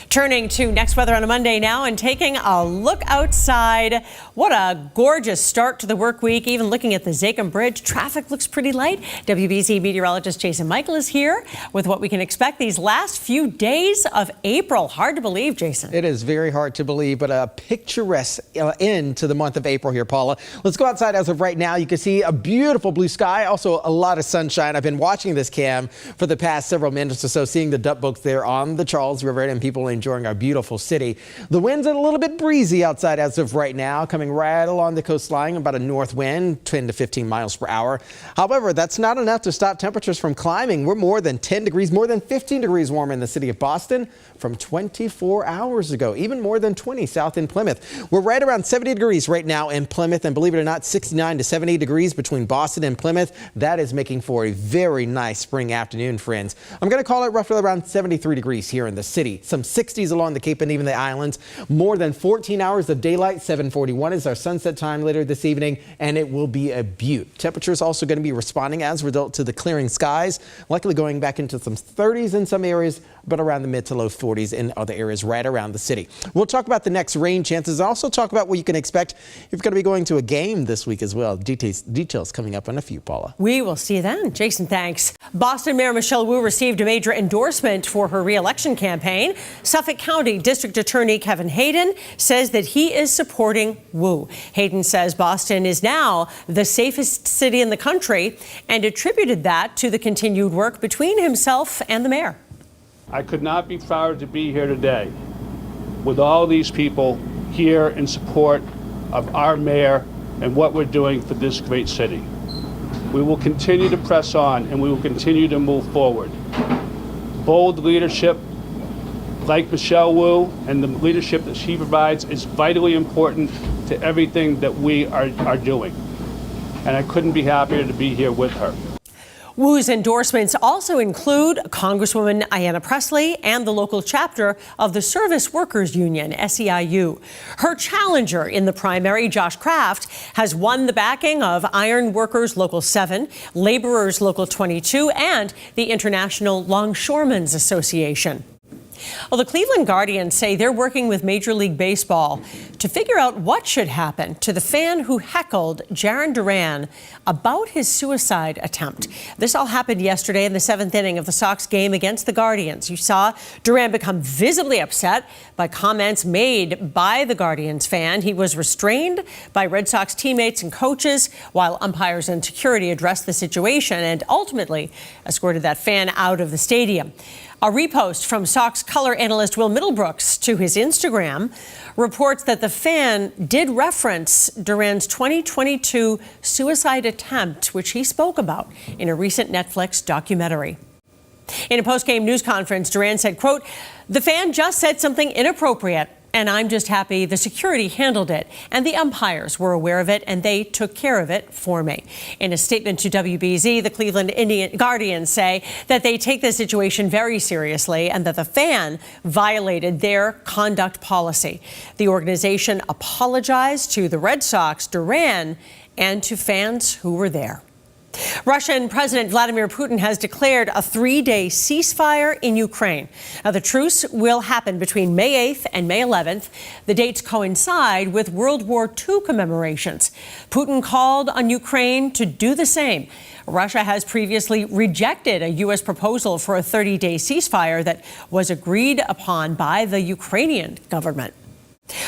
Turning to next weather on a Monday now and taking a look outside. What a gorgeous start to the work week. Even looking at the Zakim Bridge, traffic looks pretty light. WBZ meteorologist Jason Michael is here with what we can expect these last few days of April. Hard to believe, Jason. It is very hard to believe, but a picturesque end to the month of April here, Paula. Let's go outside as of right now. You can see a beautiful blue sky, also a lot of sunshine. I've been watching this cam for the past several minutes or so, seeing the duck boats there on the Charles River and people enjoying our beautiful city. The winds are a little bit breezy outside as of right now, coming right along the coastline, about a north wind, 10 to 15 miles per hour. However, that's not enough to stop temperatures from climbing. We're more than 10 degrees, more than 15 degrees warmer in the city of Boston from 24 hours ago, even more than 20 south in Plymouth. We're right around 70 degrees right now in Plymouth, and believe it or not, 69 to 70 degrees between Boston and Plymouth. That is making for a very nice spring afternoon, friends. I'm going to call it roughly around 73 degrees here in the city. Some 60s along the Cape and even the islands. More than 14 hours of daylight. 7:41 is our sunset time later this evening, and it will be a beaut. Temperatures also going to be responding as a result to the clearing skies, likely going back into some 30s in some areas, but around the mid to low 40s in other areas right around the city. We'll talk about the next rain chances and also talk about what you can expect if you're going to be going to a game this week as well. Details coming up on a few, Paula. We will see you then. Jason, thanks. Boston Mayor Michelle Wu received a major endorsement for her re-election campaign. Suffolk County District Attorney Kevin Hayden says that he is supporting Wu. Hayden says Boston is now the safest city in the country and attributed that to the continued work between himself and the mayor. I could not be prouder to be here today with all these people here in support of our mayor and what we're doing for this great city. We will continue to press on and we will continue to move forward. Bold leadership like Michelle Wu and the leadership that she provides is vitally important to everything that we are doing. And I couldn't be happier to be here with her. Wu's endorsements also include Congresswoman Ayanna Pressley and the local chapter of the Service Workers Union, SEIU. Her challenger in the primary, Josh Kraft, has won the backing of Iron Workers Local 7, Laborers Local 22, and the International Longshoremen's Association. Well, the Cleveland Guardians say they're working with Major League Baseball to figure out what should happen to the fan who heckled Jarren Duran about his suicide attempt. This all happened yesterday in the 7th inning of the Sox game against the Guardians. You saw Duran become visibly upset by comments made by the Guardians fan. He was restrained by Red Sox teammates and coaches while umpires and security addressed the situation and ultimately escorted that fan out of the stadium. A repost from Sox color analyst Will Middlebrooks to his Instagram reports that the fan did reference Duran's 2022 suicide attempt, which he spoke about in a recent Netflix documentary. In a post-game news conference, Duran said, quote, "The fan just said something inappropriate, and I'm just happy the security handled it, and the umpires were aware of it, and they took care of it for me." In a statement to WBZ, the Cleveland Guardians say that they take the situation very seriously and that the fan violated their conduct policy. The organization apologized to the Red Sox, Duran, and to fans who were there. Russian President Vladimir Putin has declared a 3-day ceasefire in Ukraine. Now, the truce will happen between May 8th and May 11th. The dates coincide with World War II commemorations. Putin called on Ukraine to do the same. Russia has previously rejected a U.S. proposal for a 30-day ceasefire that was agreed upon by the Ukrainian government.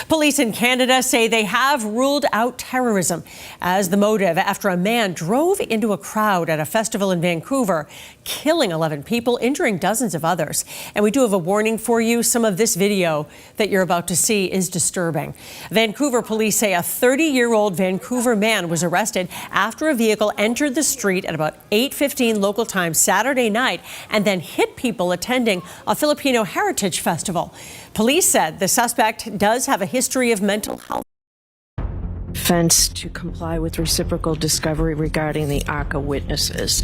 Police in Canada say they have ruled out terrorism as the motive after a man drove into a crowd at a festival in Vancouver, killing 11 people, injuring dozens of others. And we do have a warning for you. Some of this video that you're about to see is disturbing. Vancouver police say a 30-year-old Vancouver man was arrested after a vehicle entered the street at about 8:15 local time Saturday night and then hit people attending a Filipino heritage festival. Police said the suspect does have a history of mental health. Defense to comply with reciprocal discovery regarding the ARCA witnesses.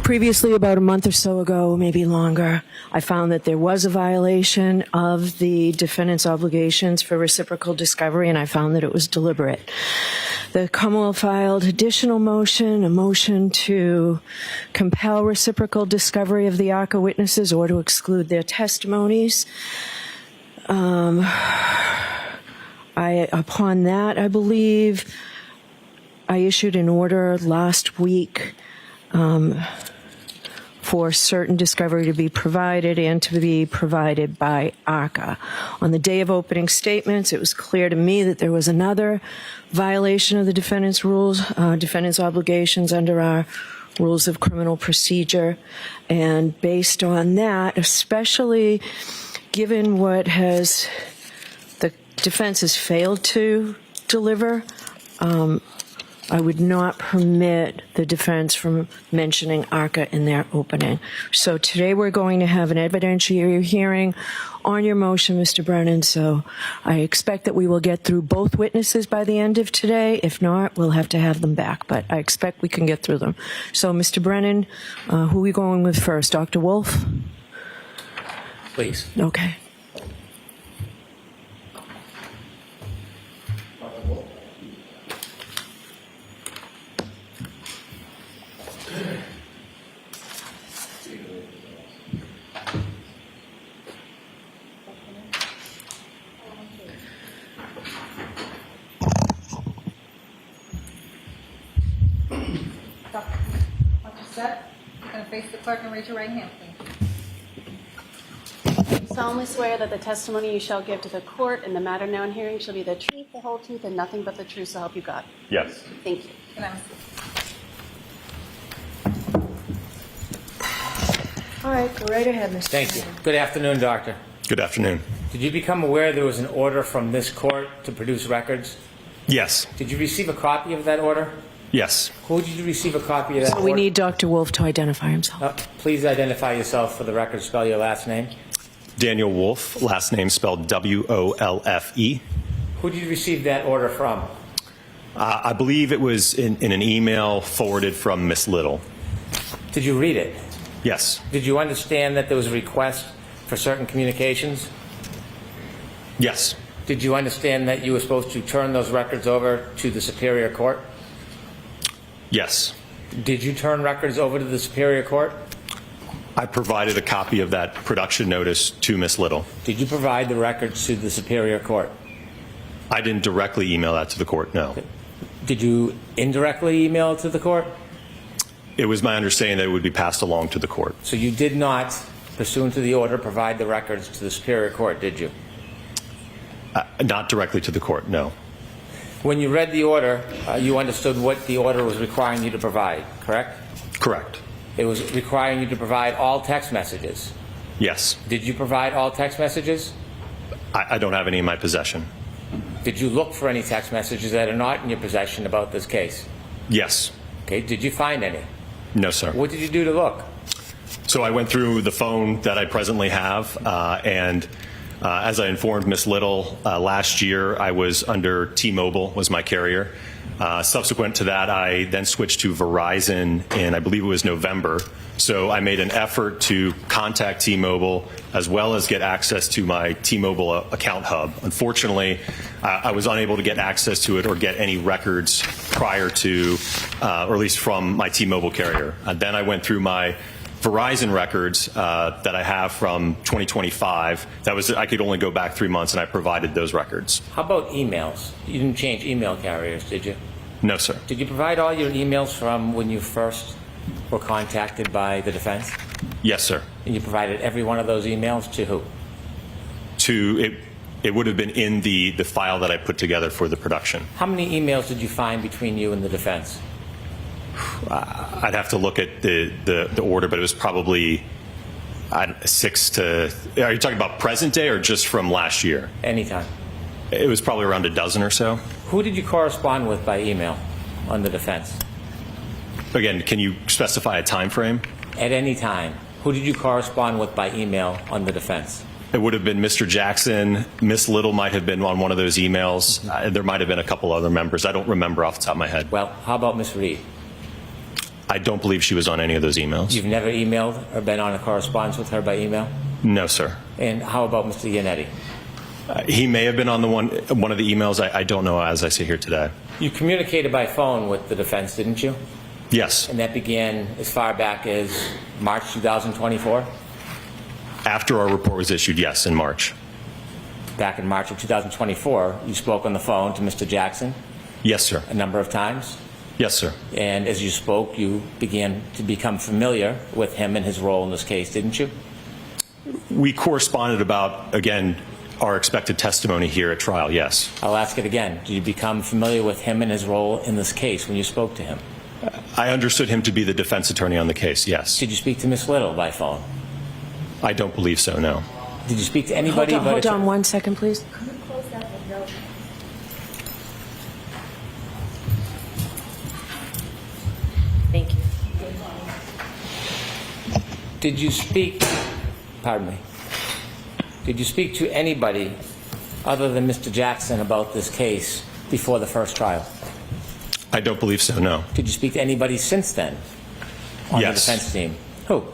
Previously, about a month or so ago, maybe longer, I found that there was a violation of the defendant's obligations for reciprocal discovery, and I found that it was deliberate. The Commonwealth filed additional motion, a motion to compel reciprocal discovery of the ARCA witnesses or to exclude their testimonies. Upon that, I believe I issued an order last week for certain discovery to be provided and to be provided by ARCA. On the day of opening statements, it was clear to me that there was another violation of the defendant's rules, defendant's obligations under our rules of criminal procedure. And based on that, especially given what the defense has failed to deliver, I would not permit the defense from mentioning ARCA in their opening. So today we're going to have an evidentiary hearing on your motion, Mr. Brennan. So I expect that we will get through both witnesses by the end of today. If not, we'll have to have them back, but I expect we can get through them. So, Mr. Brennan, who are we going with first? Dr. Wolf? Please. Okay. Set. You're going to face the clerk and raise your right hand, please. I solemnly swear that the testimony you shall give to the court in the matter now in hearing shall be the truth, the whole truth, and nothing but the truth, so help you God. Yes. Thank you. Can I see? All right, go right ahead, Mr. Thank you. Good afternoon, Doctor. Good afternoon. Did you become aware there was an order from this court to produce records? Yes. Did you receive a copy of that order? Yes. Who did you receive a copy of that So order? we need Dr. Wolf to identify himself. Please identify yourself for the record. Spell your last name. Daniel Wolf, last name spelled W-O-L-F-E. Who did you receive that order from? I believe it was in an email forwarded from Miss Little. Did you read it? Yes. Did you understand that there was a request for certain communications? Yes. Did you understand that you were supposed to turn those records over to the Superior Court? Yes. Did you turn records over to the Superior Court? I provided a copy of that production notice to Ms. Little. Did you provide the records to the Superior Court? I didn't directly email that to the court, no. Did you indirectly email it to the court? It was my understanding that it would be passed along to the court. So you did not, pursuant to the order, provide the records to the Superior Court, did you? Not directly to the court, no. When you read the order, you understood what the order was requiring you to provide, correct? Correct. It was requiring you to provide all text messages. Yes. Did you provide all text messages? I don't have any in my possession. Did you look for any text messages that are not in your possession about this case? Yes. Okay, did you find any? No, sir. What did you do to look? So I went through the phone that I presently have, and as I informed Ms. Little, last year I was under T-Mobile, was my carrier. Subsequent to that, I then switched to Verizon in, I believe it was November. So I made an effort to contact T-Mobile as well as get access to my T-Mobile account hub. Unfortunately, I was unable to get access to it or get any records prior to, or at least from my T-Mobile carrier. Then I went through my Verizon records that I have from 2025. That was, I could only go back 3 months, and I provided those records. How about emails? You didn't change email carriers, did you? No, sir. Did you provide all your emails from when you first were contacted by the defense? Yes, sir. And you provided every one of those emails to who? It would have been in the file that I put together for the production. How many emails did you find between you and the defense? I'd have to look at the order, but it was probably 6 to. Are you talking about present day or just from last year? Anytime. It was probably around a dozen or so. Who did you correspond with by email on the defense? Again, can you specify a time frame? At any time. Who did you correspond with by email on the defense? It would have been Mr. Jackson. Miss Little might have been on one of those emails. There might have been a couple other members. I don't remember off the top of my head. Well, how about Miss Reed? I don't believe she was on any of those emails. You've never emailed or been on a correspondence with her by email? No, sir. And how about Mr. Yannetti? He may have been on one of the emails. I don't know as I sit here today. You communicated by phone with the defense, didn't you? Yes. And that began as far back as March 2024? After our report was issued, yes, in March. Back in March of 2024, you spoke on the phone to Mr. Jackson? Yes, sir. A number of times? Yes, sir. And as you spoke, you began to become familiar with him and his role in this case, didn't you? We corresponded about, again, our expected testimony here at trial, yes. I'll ask it again. Did you become familiar with him and his role in this case when you spoke to him? I understood him to be the defense attorney on the case, yes. Did you speak to Ms. Little by phone? I don't believe so, no. Did you speak to anybody? Hold on 1 second, please. Thank you. Did you speak, pardon me, did you speak to anybody other than Mr. Jackson about this case before the first trial? I don't believe so, no. Did you speak to anybody since then on the defense team? Who?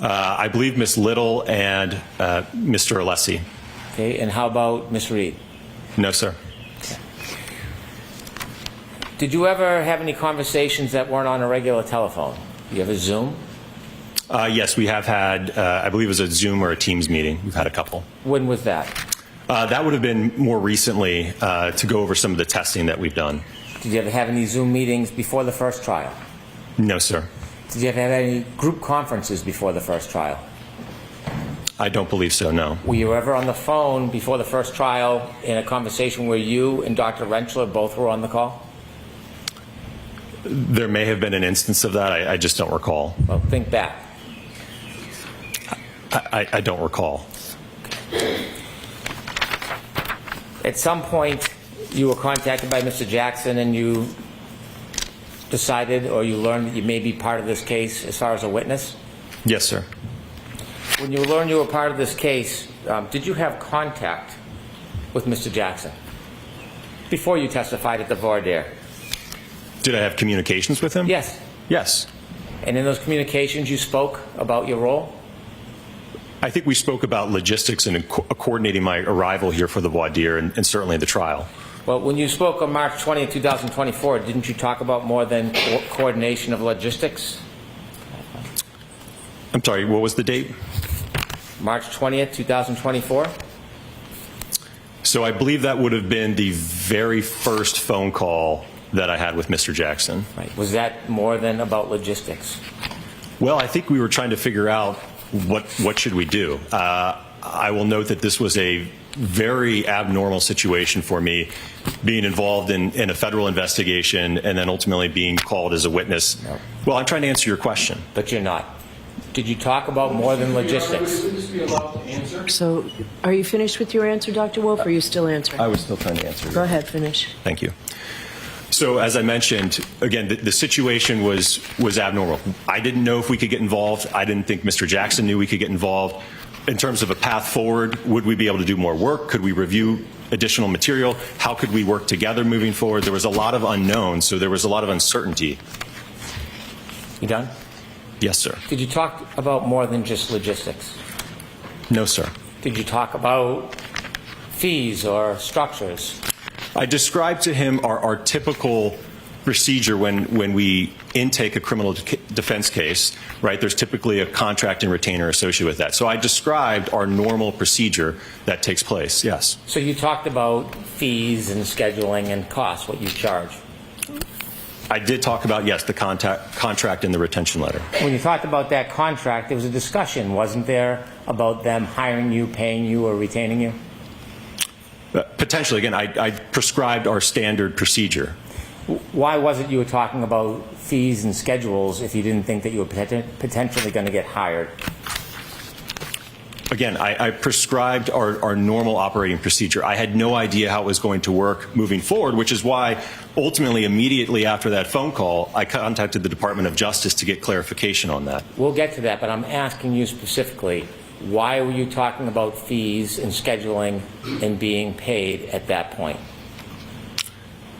I believe Ms. Little and Mr. Alessi. Okay, and how about Ms. Reed? No, sir. Okay. Did you ever have any conversations that weren't on a regular telephone? You have a Zoom? Yes, we have had, I believe it was a Zoom or a Teams meeting. We've had a couple. When was that? That would have been more recently to go over some of the testing that we've done. Did you ever have any Zoom meetings before the first trial? No, sir. Did you ever have any group conferences before the first trial? I don't believe so, no. Were you ever on the phone before the first trial in a conversation where you and Dr. Rentschler both were on the call? There may have been an instance of that. I just don't recall. Well, think back. I don't recall. At some point, you were contacted by Mr. Jackson and you decided or you learned that you may be part of this case as far as a witness? Yes, sir. When you learned you were part of this case, did you have contact with Mr. Jackson before you testified at the voir dire? Did I have communications with him? Yes. Yes. And in those communications, you spoke about your role? I think we spoke about logistics and coordinating my arrival here for the voir dire and certainly the trial. Well, when you spoke on March 20th, 2024, didn't you talk about more than coordination of logistics? I'm sorry, what was the date? March 20th, 2024? So I believe that would have been the very first phone call that I had with Mr. Jackson. Right. Was that more than about logistics? Well, I think we were trying to figure out what should we do. I will note that this was a very abnormal situation for me, being involved in a federal investigation and then ultimately being called as a witness. No. Well, I'm trying to answer your question. But you're not. Did you talk about more than logistics? So, are you finished with your answer, Dr. Wolf, or are you still answering? I was still trying to answer. Go ahead, finish. Thank you. So, as I mentioned, again, the situation was abnormal. I didn't know if we could get involved. I didn't think Mr. Jackson knew we could get involved. In terms of a path forward, would we be able to do more work? Could we review additional material? How could we work together moving forward? There was a lot of unknowns, so there was a lot of uncertainty. You done? Yes, sir. Did you talk about more than just logistics? No, sir. Did you talk about fees or structures? I described to him our typical procedure when we intake a criminal defense case, right? There's typically a contract and retainer associated with that. So I described our normal procedure that takes place, yes. So you talked about fees and scheduling and costs, what you charge. I did talk about, yes, the contract and the retention letter. When you talked about that contract, there was a discussion, wasn't there, about them hiring you, paying you, or retaining you? Potentially. Again, I prescribed our standard procedure. Why was it you were talking about fees and schedules if you didn't think that you were potentially going to get hired? Again, I prescribed our normal operating procedure. I had no idea how it was going to work moving forward, which is why ultimately, immediately after that phone call, I contacted the Department of Justice to get clarification on that. We'll get to that, but I'm asking you specifically, why were you talking about fees and scheduling and being paid at that point?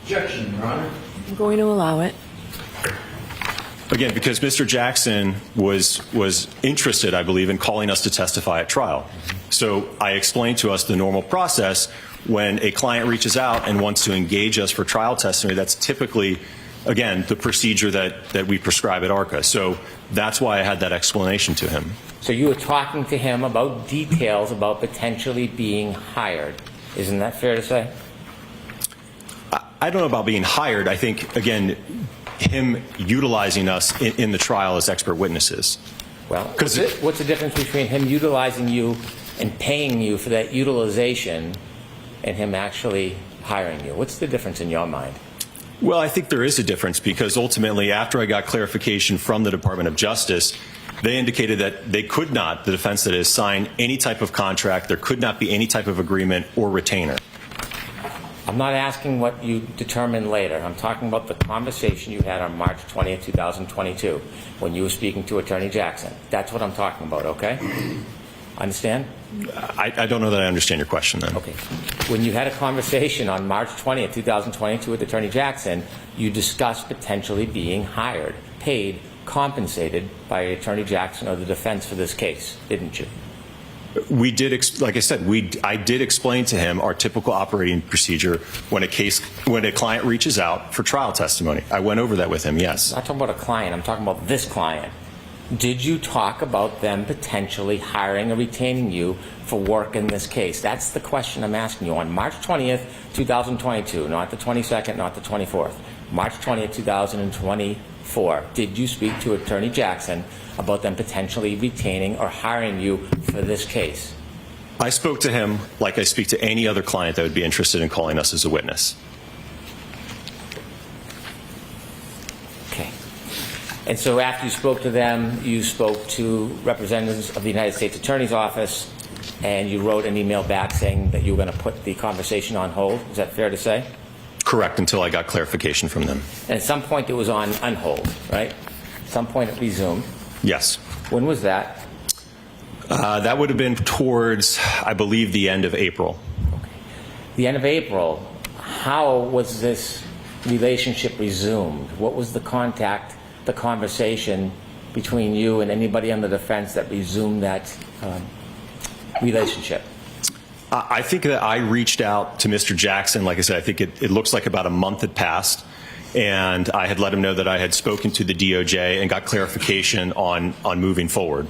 Objection, Your Honor. I'm going to allow it. Again, because Mr. Jackson was interested, I believe, in calling us to testify at trial. So I explained to us the normal process. When a client reaches out and wants to engage us for trial testimony, that's typically, again, the procedure that we prescribe at ARCA. So that's why I had that explanation to him. So you were talking to him about details about potentially being hired. Isn't that fair to say? I don't know about being hired. I think, again, him utilizing us in the trial as expert witnesses. Well, what's the difference between him utilizing you and paying you for that utilization and him actually hiring you? What's the difference in your mind? Well, I think there is a difference because ultimately, after I got clarification from the Department of Justice, they indicated that they could not, the defense that is, sign any type of contract. There could not be any type of agreement or retainer. I'm not asking what you determined later. I'm talking about the conversation you had on March 20th, 2022, when you were speaking to Attorney Jackson. That's what I'm talking about, okay? Understand? I don't know that I understand your question then. Okay. When you had a conversation on March 20th, 2022 with Attorney Jackson, you discussed potentially being hired, paid, compensated by Attorney Jackson or the defense for this case, didn't you? We did, like I said, I did explain to him our typical operating procedure when a client reaches out for trial testimony. I went over that with him, yes. I'm not talking about a client. I'm talking about this client. Did you talk about them potentially hiring or retaining you for work in this case? That's the question I'm asking you on March 20th, 2022, not the 22nd, not the 24th. March 20th, 2024. Did you speak to Attorney Jackson about them potentially retaining or hiring you for this case? I spoke to him like I speak to any other client that would be interested in calling us as a witness. Okay. And so after you spoke to them, you spoke to representatives of the United States Attorney's Office, and you wrote an email back saying that you were going to put the conversation on hold. Is that fair to say? Correct, until I got clarification from them. And at some point it was on hold, right? At some point it resumed. Yes. When was that? That would have been towards, I believe, the end of April. Okay. The end of April. How was this relationship resumed? What was the contact, the conversation between you and anybody on the defense that resumed that relationship? I think that I reached out to Mr. Jackson. Like I said, I think it looks like about a month had passed, and I had let him know that I had spoken to the DOJ and got clarification on moving forward.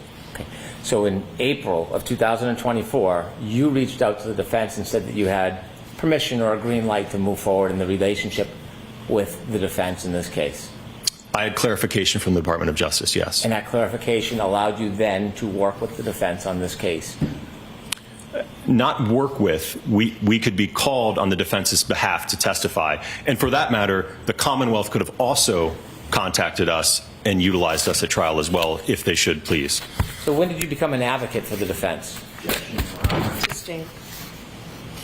So in April of 2024, you reached out to the defense and said that you had permission or a green light to move forward in the relationship with the defense in this case. I had clarification from the Department of Justice, yes. And that clarification allowed you then to work with the defense on this case. Not work with, we could be called on the defense's behalf to testify. And for that matter, the Commonwealth could have also contacted us and utilized us at trial as well, if they should please. So when did you become an advocate for the defense? Interesting.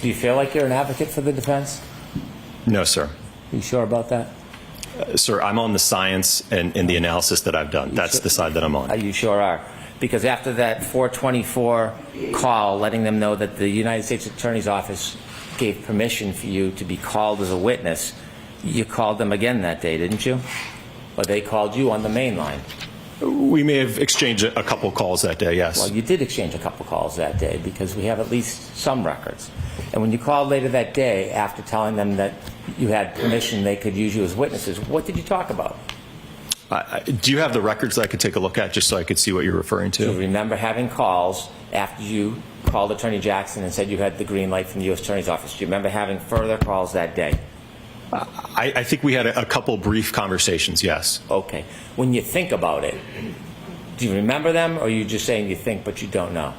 Do you feel like you're an advocate for the defense? No, sir. Are you sure about that? Sir, I'm on the science and the analysis that I've done. That's the side that I'm on. You sure are. Because after that 424 call letting them know that the United States Attorney's Office gave permission for you to be called as a witness, you called them again that day, didn't you? Or they called you on the main line? We may have exchanged a couple calls that day, yes. Well, you did exchange a couple calls that day because we have at least some records. And when you called later that day after telling them that you had permission they could use you as witnesses, what did you talk about? Do you have the records that I could take a look at just so I could see what you're referring to? Do you remember having calls after you called Attorney Jackson and said you had the green light from the U.S. Attorney's Office? Do you remember having further calls that day? I think we had a couple brief conversations, yes. Okay. When you think about it, do you remember them, or are you just saying you think but you don't know?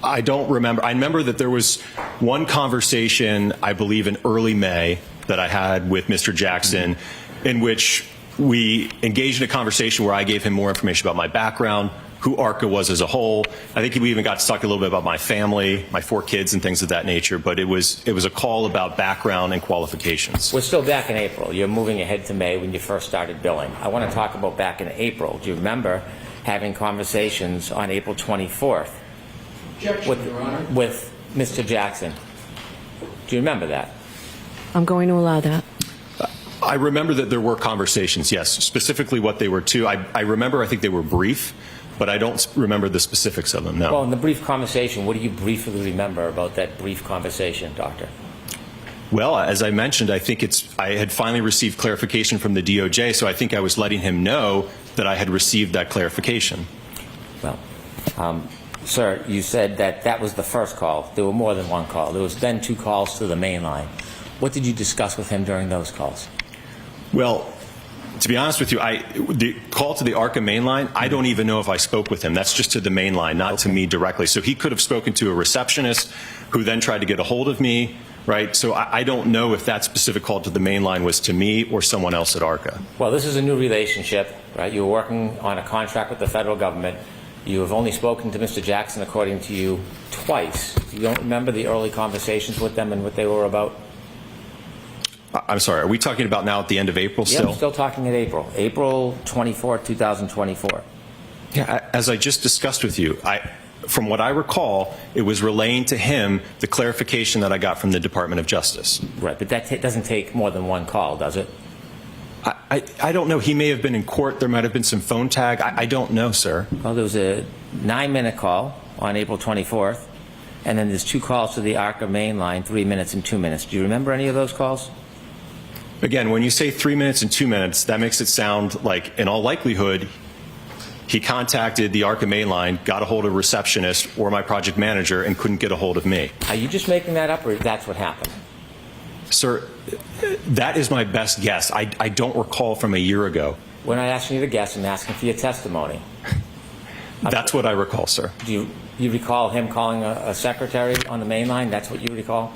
I don't remember. I remember that there was one conversation, I believe in early May, that I had with Mr. Jackson in which we engaged in a conversation where I gave him more information about my background, who ARCA was as a whole. I think we even got to talk a little bit about my family, my 4 kids and things of that nature, but it was a call about background and qualifications. We're still back in April. You're moving ahead to May when you first started billing. I want to talk about back in April. Do you remember having conversations on April 24th with Mr. Jackson? Do you remember that? I'm going to allow that. I remember that there were conversations, yes. Specifically what they were to. I remember, I think they were brief, but I don't remember the specifics of them, no. Well, in the brief conversation, what do you briefly remember about that brief conversation, Doctor? Well, as I mentioned, I think I had finally received clarification from the DOJ, so I think I was letting him know that I had received that clarification. Well, sir, you said that that was the first call. There were more than one call. There was then 2 calls to the main line. What did you discuss with him during those calls? Well, to be honest with you, the call to the ARCA main line, I don't even know if I spoke with him. That's just to the main line, not to me directly. So he could have spoken to a receptionist who then tried to get a hold of me, right? So I don't know if that specific call to the main line was to me or someone else at ARCA. Well, this is a new relationship, right? You were working on a contract with the federal government. You have only spoken to Mr. Jackson, according to you, twice. You don't remember the early conversations with them and what they were about? I'm sorry, are we talking about now at the end of April still? Yeah, I'm still talking at April. April 24, 2024. Yeah, as I just discussed with you, from what I recall, it was relaying to him the clarification that I got from the Department of Justice. Right, but that doesn't take more than one call, does it? I don't know. He may have been in court. There might have been some phone tag. I don't know, sir. Well, there was a 9-minute call on April 24th, and then there's 2 calls to the ARCA main line, 3 minutes and 2 minutes. Do you remember any of those calls? Again, when you say 3 minutes and 2 minutes, that makes it sound like, in all likelihood, he contacted the ARCA main line, got a hold of a receptionist or my project manager, and couldn't get a hold of me. Are you just making that up, or that's what happened? Sir, that is my best guess. I don't recall from a year ago. We're not asking you to guess. I'm asking for your testimony. That's what I recall, sir. Do you recall him calling a secretary on the main line? That's what you recall?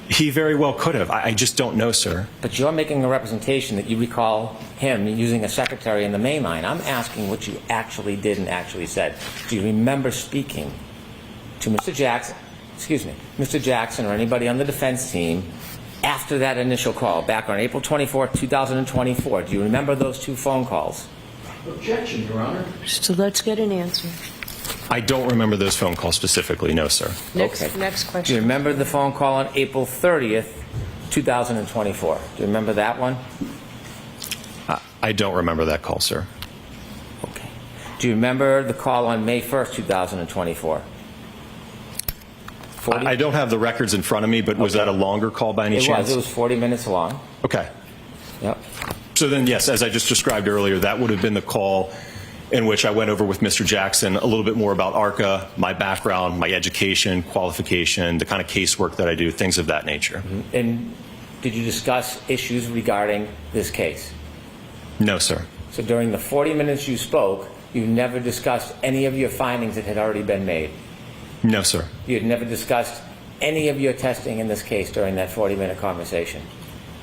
He very well could have. I just don't know, sir. But you're making a representation that you recall him using a secretary in the main line. I'm asking what you actually did and actually said. Do you remember speaking to Mr. Jackson, Mr. Jackson or anybody on the defense team after that initial call back on April 24, 2024? Do you remember those 2 phone calls? Objection, Your Honor. So let's get an answer. I don't remember those phone calls specifically, no, sir. Next Do question. you remember the phone call on April 30th, 2024? Do you remember that one? I don't remember that call, sir. Okay. Do you remember the call on May 1st, 2024? I don't have the records in front of me, but was that a longer call by any chance? It was 40 minutes long. Okay. Yep. So then, yes, as I just described earlier, that would have been the call in which I went over with Mr. Jackson a little bit more about ARCA, my background, my education, qualification, the kind of casework that I do, things of that nature. And did you discuss issues regarding this case? No, sir. So during the 40 minutes you spoke, you never discussed any of your findings that had already been made? No, sir. You had never discussed any of your testing in this case during that 40-minute conversation?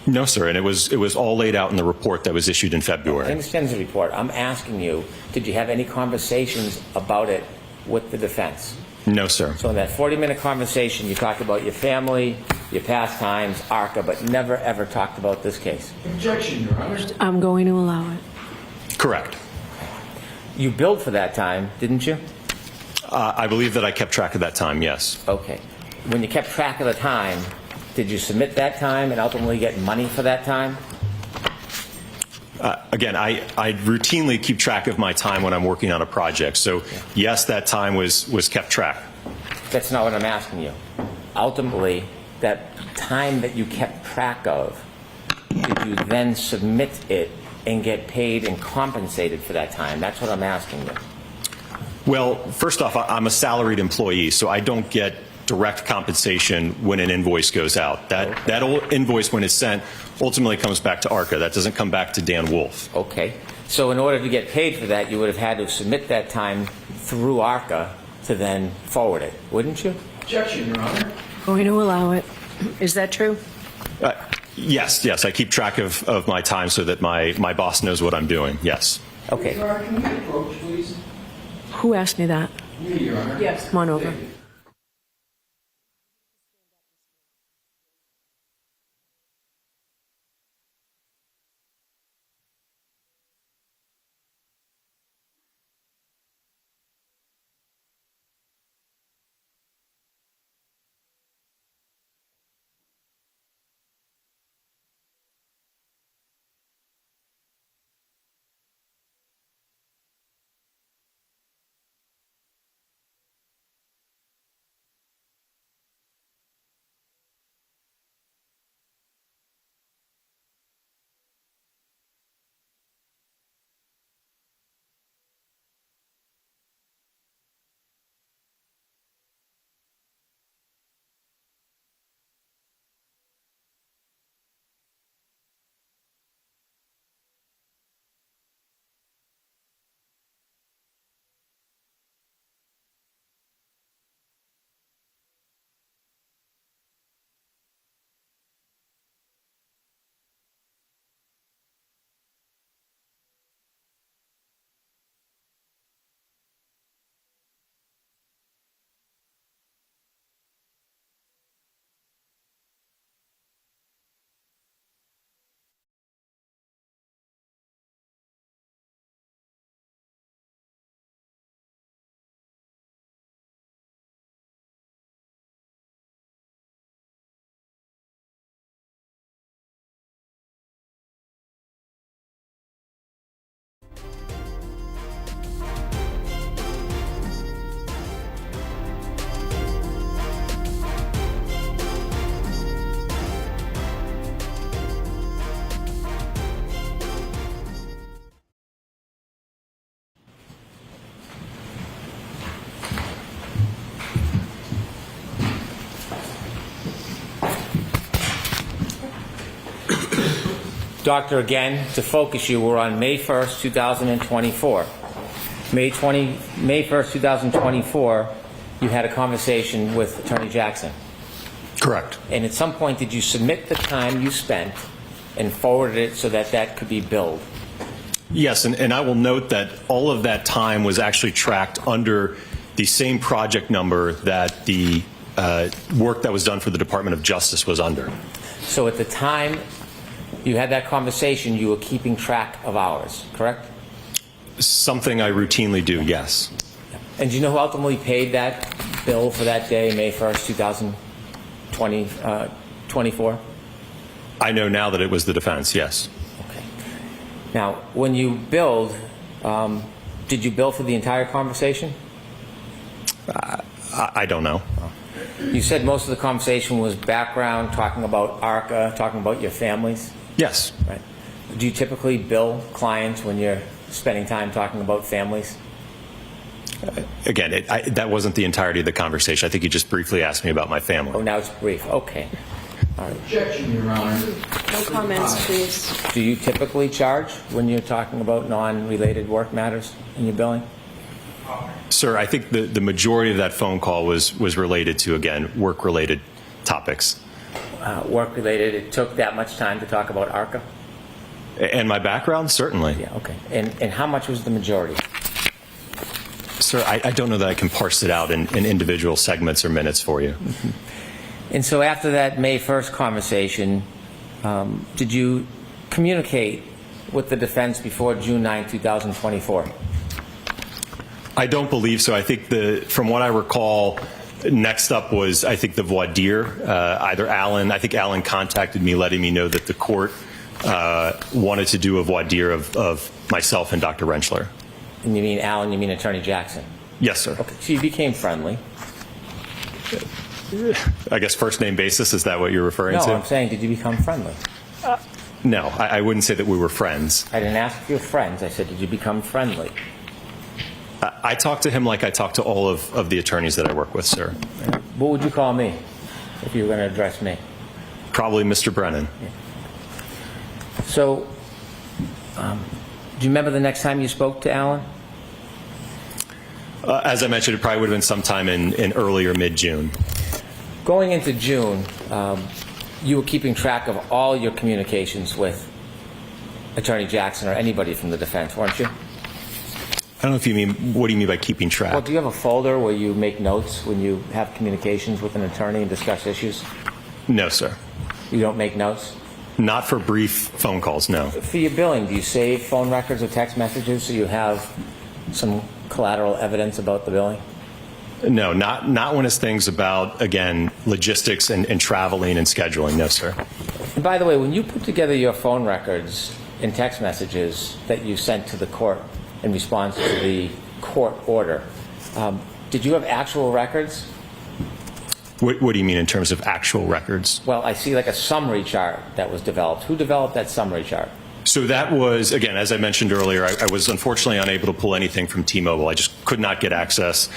No, sir. And it was all laid out in the report that was issued in February. I understand the report. I'm asking you, did you have any conversations about it with the defense? No, sir. So in that 40-minute conversation, you talked about your family, your pastimes, ARCA, but never ever talked about this case? Objection, Your Honor. I'm going to allow it. Correct. You billed for that time, didn't you? I believe that I kept track of that time, yes. Okay. When you kept track of the time, did you submit that time and ultimately get money for that time? Again, I routinely keep track of my time when I'm working on a project. So, yes, that time was kept track. That's not what I'm asking you. Ultimately, that time that you kept track of, did you then submit it and get paid and compensated for that time? That's what I'm asking you. Well, first off, I'm a salaried employee, so I don't get direct compensation when an invoice goes out. That invoice, when it's sent, ultimately comes back to ARCA. That doesn't come back to Dan Wolf. Okay. So in order to get paid for that, you would have had to submit that time through ARCA to then forward it, wouldn't you? Objection, Your Honor. Going to allow it. Is that true? Yes. I keep track of my time so that my boss knows what I'm doing. Yes. Okay. Your Honor, can we approach, please? Who asked me that? Me, Your Honor. Yes. Come on over. Doctor, again, to focus you, we're on May 1st, 2024. May 1st, 2024, you had a conversation with Attorney Jackson. Correct. And at some point, did you submit the time you spent and forwarded it so that that could be billed? Yes, and I will note that all of that time was actually tracked under the same project number that the work that was done for the Department of Justice was under. So at the time you had that conversation, you were keeping track of hours, correct? Something I routinely do, yes. And do you know who ultimately paid that bill for that day, May 1st, 2024? I know now that it was the defense, yes. Okay. Now, when you billed, did you bill for the entire conversation? I don't know. You said most of the conversation was background, talking about ARCA, talking about your families? Yes. Right. Do you typically bill clients when you're spending time talking about families? Again, that wasn't the entirety of the conversation. I think you just briefly asked me about my family. Oh, now it's brief. Okay. All right. Objection, Your Honor. No comments, please. Do you typically charge when you're talking about non-related work matters in your billing? Sir, I think the majority of that phone call was related to, again, work-related topics. Work-related, it took that much time to talk about ARCA? And my background, certainly. Yeah, okay. And how much was the majority? Sir, I don't know that I can parse it out in individual segments or minutes for you. Mm-hmm. And so after that May 1st conversation, did you communicate with the defense before June 9, 2024? I don't believe so. I think from what I recall, next up was, I think, the voir dire. Either Alan, I think Alan contacted me letting me know that the court wanted to do a voir dire of myself and Dr. Rentschler. And you mean Alan, you mean Attorney Jackson? Yes, sir. Okay, so you became friendly. I guess first name basis, is that what you're referring to? No, I'm saying, did you become friendly? No, I wouldn't say that we were friends. I didn't ask if you were friends. I said, did you become friendly? I talked to him like I talked to all of the attorneys that I work with, sir. What would you call me if you were going to address me? Probably Mr. Brennan. Yeah. So, do you remember the next time you spoke to Alan? As I mentioned, it probably would have been sometime in early or mid-June. Going into June, you were keeping track of all your communications with Attorney Jackson or anybody from the defense, weren't you? I don't know if you mean, what do you mean by keeping track? Well, do you have a folder where you make notes when you have communications with an attorney and discuss issues? No, sir. You don't make notes? Not for brief phone calls, no. For your billing, do you save phone records or text messages so you have some collateral evidence about the billing? No, not when it's things about, again, logistics and traveling and scheduling, no, sir. And by the way, when you put together your phone records and text messages that you sent to the court in response to the court order, did you have actual records? What do you mean in terms of actual records? Well, I see like a summary chart that was developed. Who developed that summary chart? So that was, again, as I mentioned earlier, I was unfortunately unable to pull anything from T-Mobile. I just could not get access.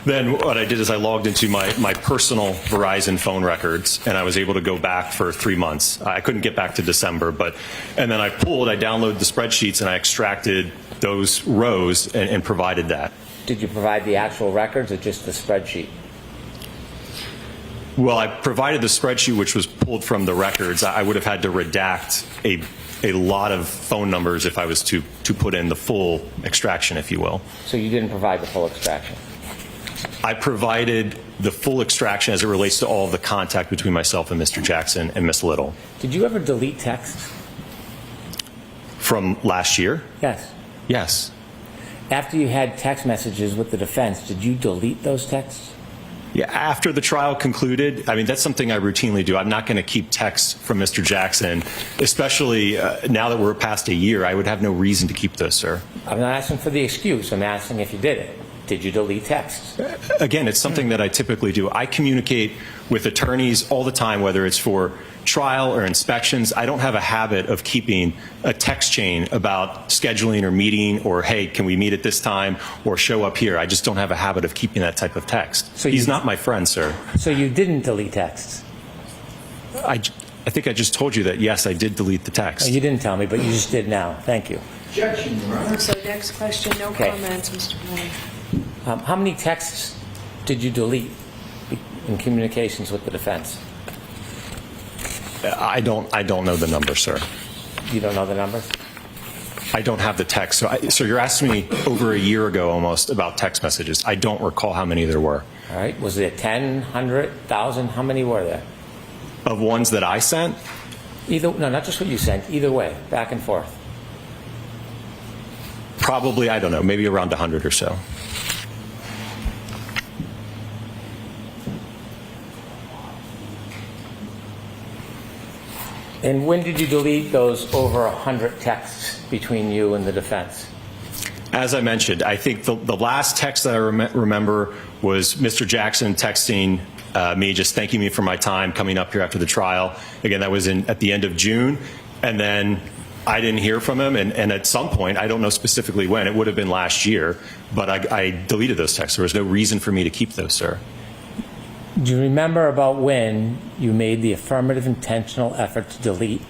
Then what I did is I logged into my personal Verizon phone records, and I was able to go back for 3 months. I couldn't get back to December, and then I downloaded the spreadsheets, and I extracted those rows and provided that. Did you provide the actual records or just the spreadsheet? Well, I provided the spreadsheet, which was pulled from the records. I would have had to redact a lot of phone numbers if I was to put in the full extraction, if you will. So you didn't provide the full extraction? I provided the full extraction as it relates to all of the contact between myself and Mr. Jackson and Miss Little. Did you ever delete texts? From last year? Yes. Yes. After you had text messages with the defense, did you delete those texts? Yeah, after the trial concluded, I mean, that's something I routinely do. I'm not going to keep texts from Mr. Jackson, especially now that we're past a year. I would have no reason to keep those, sir. I'm not asking for the excuse. I'm asking if you did it. Did you delete texts? Again, it's something that I typically do. I communicate with attorneys all the time, whether it's for trial or inspections. I don't have a habit of keeping a text chain about scheduling or meeting or, hey, can we meet at this time or show up here. I just don't have a habit of keeping that type of text. So he's not my friend, sir. So you didn't delete texts? I think I just told you that, yes, I did delete the text. Oh, you didn't tell me, but you just did now. Thank you. Objection, Your Honor. So next question, no comments, Mr. Brennan. How many texts did you delete in communications with the defense? I don't know the number, sir. You don't know the number? I don't have the text. So you're asking me over a year ago almost about text messages. I don't recall how many there were. All right. Was it 10, 100, 1,000? How many were there? Of ones that I sent? No, not just what you sent. Either way, back and forth. Probably, I don't know, maybe around 100 or so. And when did you delete those over 100 texts between you and the defense? As I mentioned, I think the last text that I remember was Mr. Jackson texting me, just thanking me for my time coming up here after the trial. Again, that was at the end of June. And then I didn't hear from him, and at some point, I don't know specifically when, it would have been last year, but I deleted those texts. There was no reason for me to keep those, sir. Do you remember about when you made the affirmative intentional effort to delete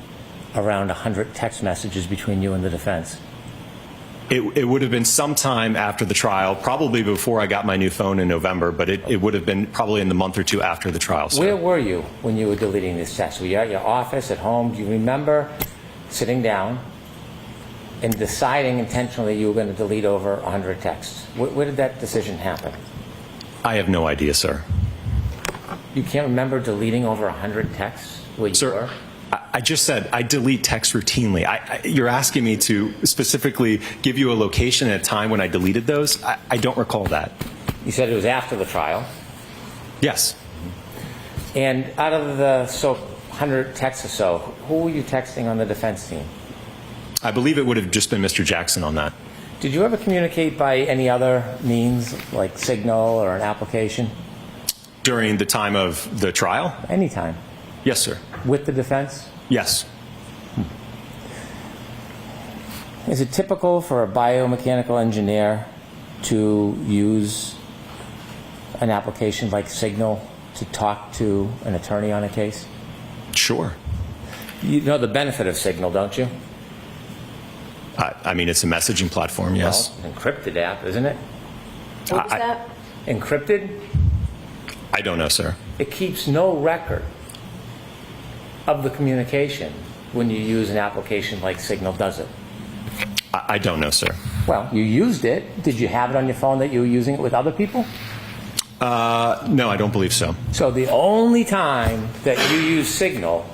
around 100 text messages between you and the defense? It would have been sometime after the trial, probably before I got my new phone in November, but it would have been probably in the month or two after the trial, sir. Where were you when you were deleting these texts? Were you at your office, at home? Do you remember sitting down and deciding intentionally you were going to delete over 100 texts? Where did that decision happen? I have no idea, sir. You can't remember deleting over 100 texts where you were? I just said I delete text routinely. You're asking me to specifically give you a location and a time when I deleted those? I don't recall that. You said it was after the trial? Yes. And out of the 100 texts or so, who were you texting on the defense team? I believe it would have just been Mr. Jackson on that. Did you ever communicate by any other means, like signal or an application? During the time of the trial? Anytime. Yes, sir. With the defense? Yes. Is it typical for a biomechanical engineer to use an application like Signal to talk to an attorney on a case? Sure. You know the benefit of Signal, don't you? I mean, it's a messaging platform, yes. Well, encrypted app, isn't it? What was that? Encrypted? I don't know, sir. It keeps no record of the communication when you use an application like Signal, does it? I don't know, sir. Well, you used it. Did you have it on your phone that you were using it with other people? No, I don't believe so. So the only time that you use Signal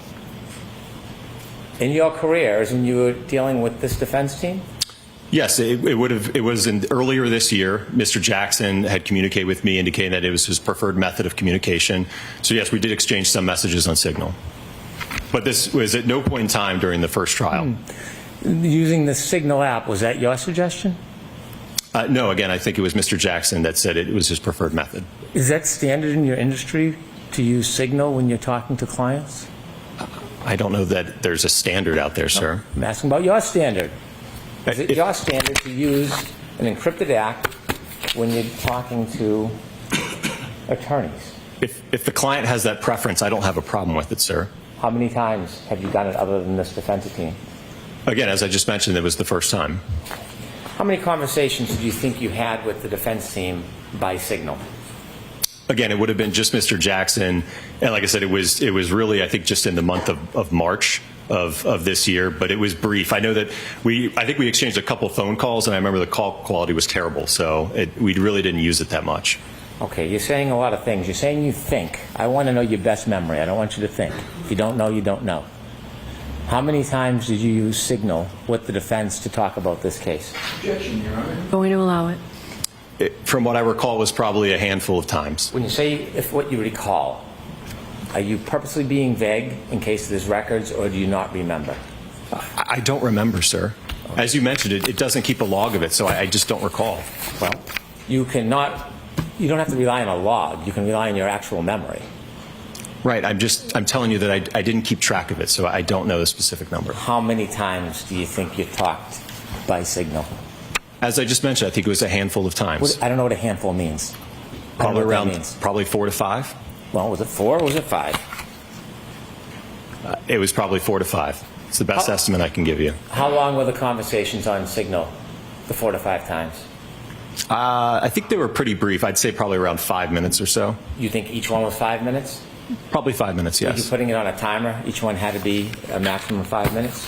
in your career is when you were dealing with this defense team? Yes, it would have. It was earlier this year. Mr. Jackson had communicated with me, indicating that it was his preferred method of communication. So yes, we did exchange some messages on Signal. But this was at no point in time during the first trial. Using the Signal app, was that your suggestion? No, again, I think it was Mr. Jackson that said it was his preferred method. Is that standard in your industry to use Signal when you're talking to clients? I don't know that there's a standard out there, sir. I'm asking about your standard. Is it your standard to use an encrypted app when you're talking to attorneys? If the client has that preference, I don't have a problem with it, sir. How many times have you done it other than this defense team? Again, as I just mentioned, it was the first time. How many conversations do you think you had with the defense team by Signal? Again, it would have been just Mr. Jackson, and like I said, it was really, I think, just in the month of March of this year, but it was brief. I know that I think we exchanged a couple phone calls, and I remember the call quality was terrible, so we really didn't use it that much. Okay, you're saying a lot of things. You're saying you think. I want to know your best memory. I don't want you to think. If you don't know, you don't know. How many times did you use Signal with the defense to talk about this case? Objection, Your Honor. Going to allow it. From what I recall, was probably a handful of times. When you say if what you recall, are you purposely being vague in case there's records, or do you not remember? I don't remember, sir. As you mentioned, it doesn't keep a log of it, so I just don't recall. Well, you don't have to rely on a log. You can rely on your actual memory. Right. I'm telling you that I didn't keep track of it, so I don't know the specific number. How many times do you think you talked by Signal? As I just mentioned, I think it was a handful of times. I don't know what a handful means. Probably 4 to 5. Well, was it 4 or was it 5? It was probably 4 to 5. It's the best estimate I can give you. How long were the conversations on Signal, the 4 to 5 times? I think they were pretty brief. I'd say probably around 5 minutes or so. You think each one was 5 minutes? Probably 5 minutes, yes. Were you putting it on a timer? Each one had to be a maximum of 5 minutes?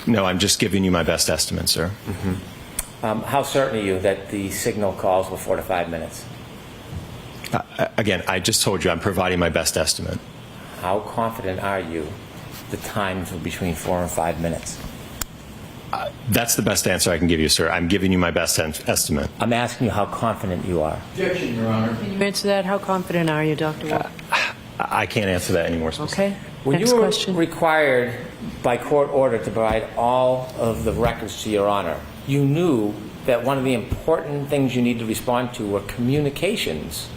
No, I'm just giving you my best estimate, sir. Mm-hmm. How certain are you that the Signal calls were 4 to 5 minutes? Again, I just told you I'm providing my best estimate. How confident are you the times were between 4 and 5 minutes? That's the best answer I can give you, sir. I'm giving you my best estimate. I'm asking you how confident you are. Objection, Your Honor. Can you answer that? How confident are you, Dr. Wolf? I can't answer that anymore. Okay. When Next you were question. required by court order to provide all of the records to Your Honor, you knew that one of the important things you need to respond to were communications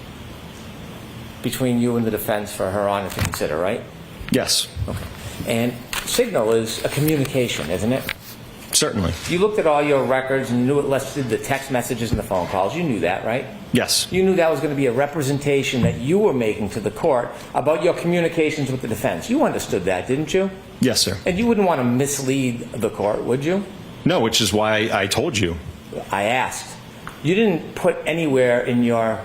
between you and the defense for Her Honor to consider, right? Yes. Okay. And Signal is a communication, isn't it? Certainly. You looked at all your records and knew it listed the text messages and the phone calls. You knew that, right? Yes. You knew that was going to be a representation that you were making to the court about your communications with the defense. You understood that, didn't you? Yes, sir. And you wouldn't want to mislead the court, would you? No, which is why I told you. I asked. You didn't put anywhere in your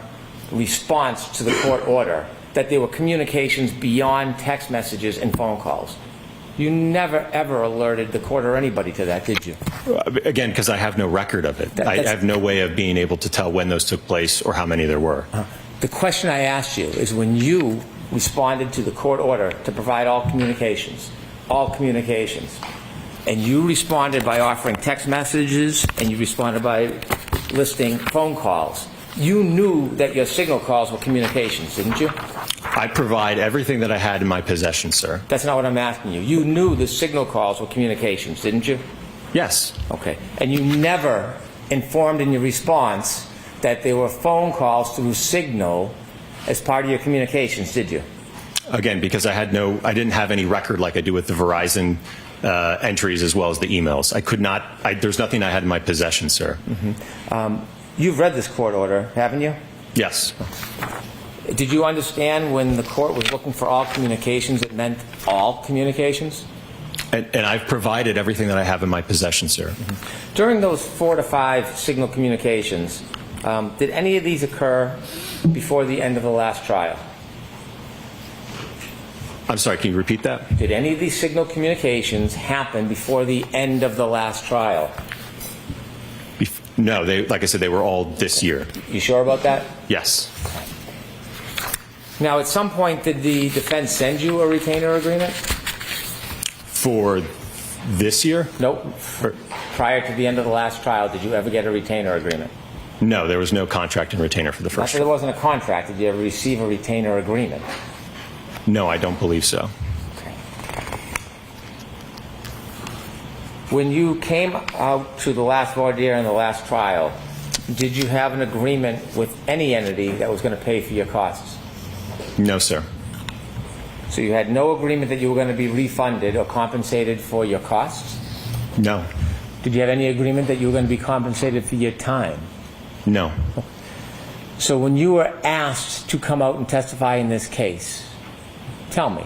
response to the court order that there were communications beyond text messages and phone calls. You never, ever alerted the court or anybody to that, did you? Again, because I have no record of it. I have no way of being able to tell when those took place or how many there were. The question I asked you is when you responded to the court order to provide all communications, and you responded by offering text messages and you responded by listing phone calls, you knew that your signal calls were communications, didn't you? I provide everything that I had in my possession, sir. That's not what I'm asking you. You knew the signal calls were communications, didn't you? Yes. Okay. And you never informed in your response that there were phone calls through Signal as part of your communications, did you? Again, because I didn't have any record like I do with the Verizon entries as well as the emails. I could not, there's nothing I had in my possession, sir. Mm-hmm. You've read this court order, haven't you? Yes. Did you understand when the court was looking for all communications, it meant all communications? And I've provided everything that I have in my possession, sir. Mm-hmm. During those 4 to 5 Signal communications, did any of these occur before the end of the last trial? I'm sorry, can you repeat that? Did any of these Signal communications happen before the end of the last trial? No, like I said, they were all this year. You sure about that? Yes. Now, at some point, did the defense send you a retainer agreement? For this year? Nope. Prior to the end of the last trial, did you ever get a retainer agreement? No, there was no contract and retainer for the first There wasn't a contract. Did you ever receive a retainer agreement? No, I don't believe so. Okay. When you came out to the last voir dire in the last trial, did you have an agreement with any entity that was going to pay for your costs? No, sir. So you had no agreement that you were going to be refunded or compensated for your costs? No. Did you have any agreement that you were going to be compensated for your time? No. So when you were asked to come out and testify in this case, tell me,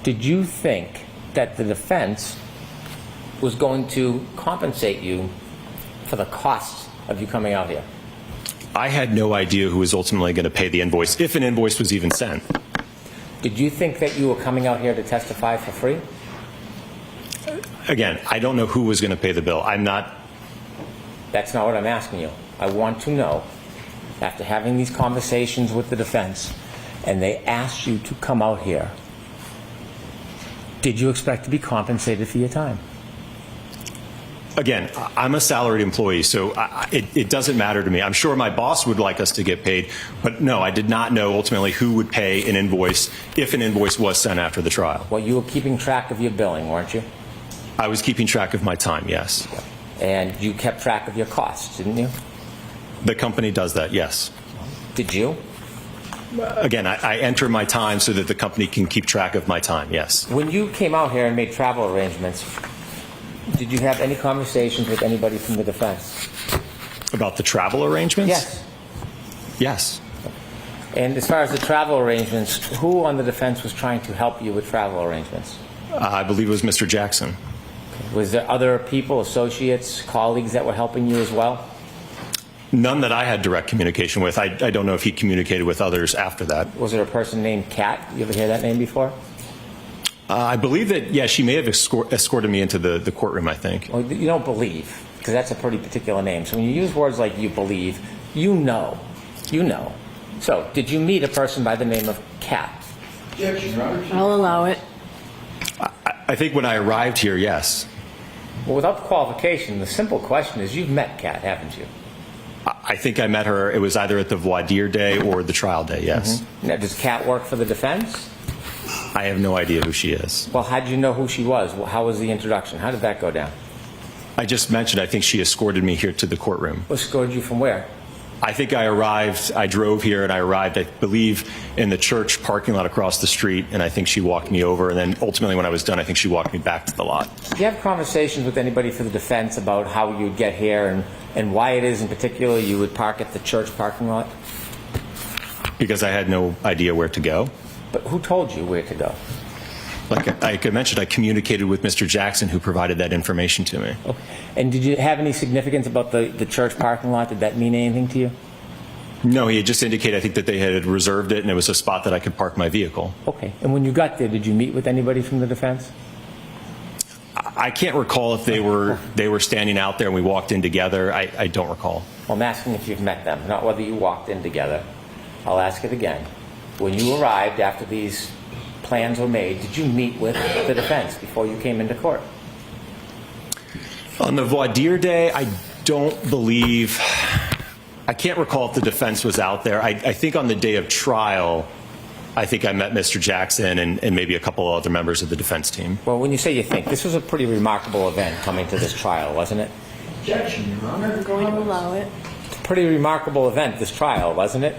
did you think that the defense was going to compensate you for the cost of you coming out here? I had no idea who was ultimately going to pay the invoice, if an invoice was even sent. Did you think that you were coming out here to testify for free? Again, I don't know who was going to pay the bill. I'm not... That's not what I'm asking you. I want to know, after having these conversations with the defense, and they asked you to come out here, did you expect to be compensated for your time? Again, I'm a salaried employee, so it doesn't matter to me. I'm sure my boss would like us to get paid, but no, I did not know ultimately who would pay an invoice if an invoice was sent after the trial. Well, you were keeping track of your billing, weren't you? I was keeping track of my time, yes. And you kept track of your costs, didn't you? The company does that, yes. Did you? Again, I enter my time so that the company can keep track of my time, yes. When you came out here and made travel arrangements, did you have any conversations with anybody from the defense? About the travel arrangements? Yes. Yes. And as far as the travel arrangements, who on the defense was trying to help you with travel arrangements? I believe it was Mr. Jackson. Was there other people, associates, colleagues that were helping you as well? None that I had direct communication with. I don't know if he communicated with others after that. Was there a person named Kat? You ever hear that name before? I believe that, yeah, she may have escorted me into the courtroom, I think. Well, you don't believe, because that's a pretty particular name. So when you use words like you believe, you know. You know. So, did you meet a person by the name of Kat? I'll allow it. I think when I arrived here, yes. Well, without the qualification, the simple question is, you've met Kat, haven't you? I think I met her, it was either at the voir dire day or the trial day, yes. Mm-hmm. Now, does Kat work for the defense? I have no idea who she is. Well, how did you know who she was? How was the introduction? How did that go down? I just mentioned, I think she escorted me here to the courtroom. Escorted you from where? I think I drove here and I arrived, I believe, in the church parking lot across the street, and I think she walked me over, and then ultimately when I was done, I think she walked me back to the lot. Do you have conversations with anybody for the defense about how you would get here and why it is in particular you would park at the church parking lot? Because I had no idea where to go. But who told you where to go? Like I mentioned, I communicated with Mr. Jackson, who provided that information to me. Okay. And did you have any significance about the church parking lot? Did that mean anything to you? No, he had just indicated, I think, that they had reserved it and it was a spot that I could park my vehicle. Okay. And when you got there, did you meet with anybody from the defense? I can't recall if they were standing out there and we walked in together. I don't recall. Well, I'm asking if you've met them, not whether you walked in together. I'll ask it again. When you arrived after these plans were made, did you meet with the defense before you came into court? On the voir dire day, I don't believe, I can't recall if the defense was out there. I think on the day of trial, I think I met Mr. Jackson and maybe a couple other members of the defense team. Well, when you say you think, this was a pretty remarkable event coming to this trial, wasn't it? Objection, Your Honor. I'm going to allow it. It's a pretty remarkable event, this trial, wasn't it?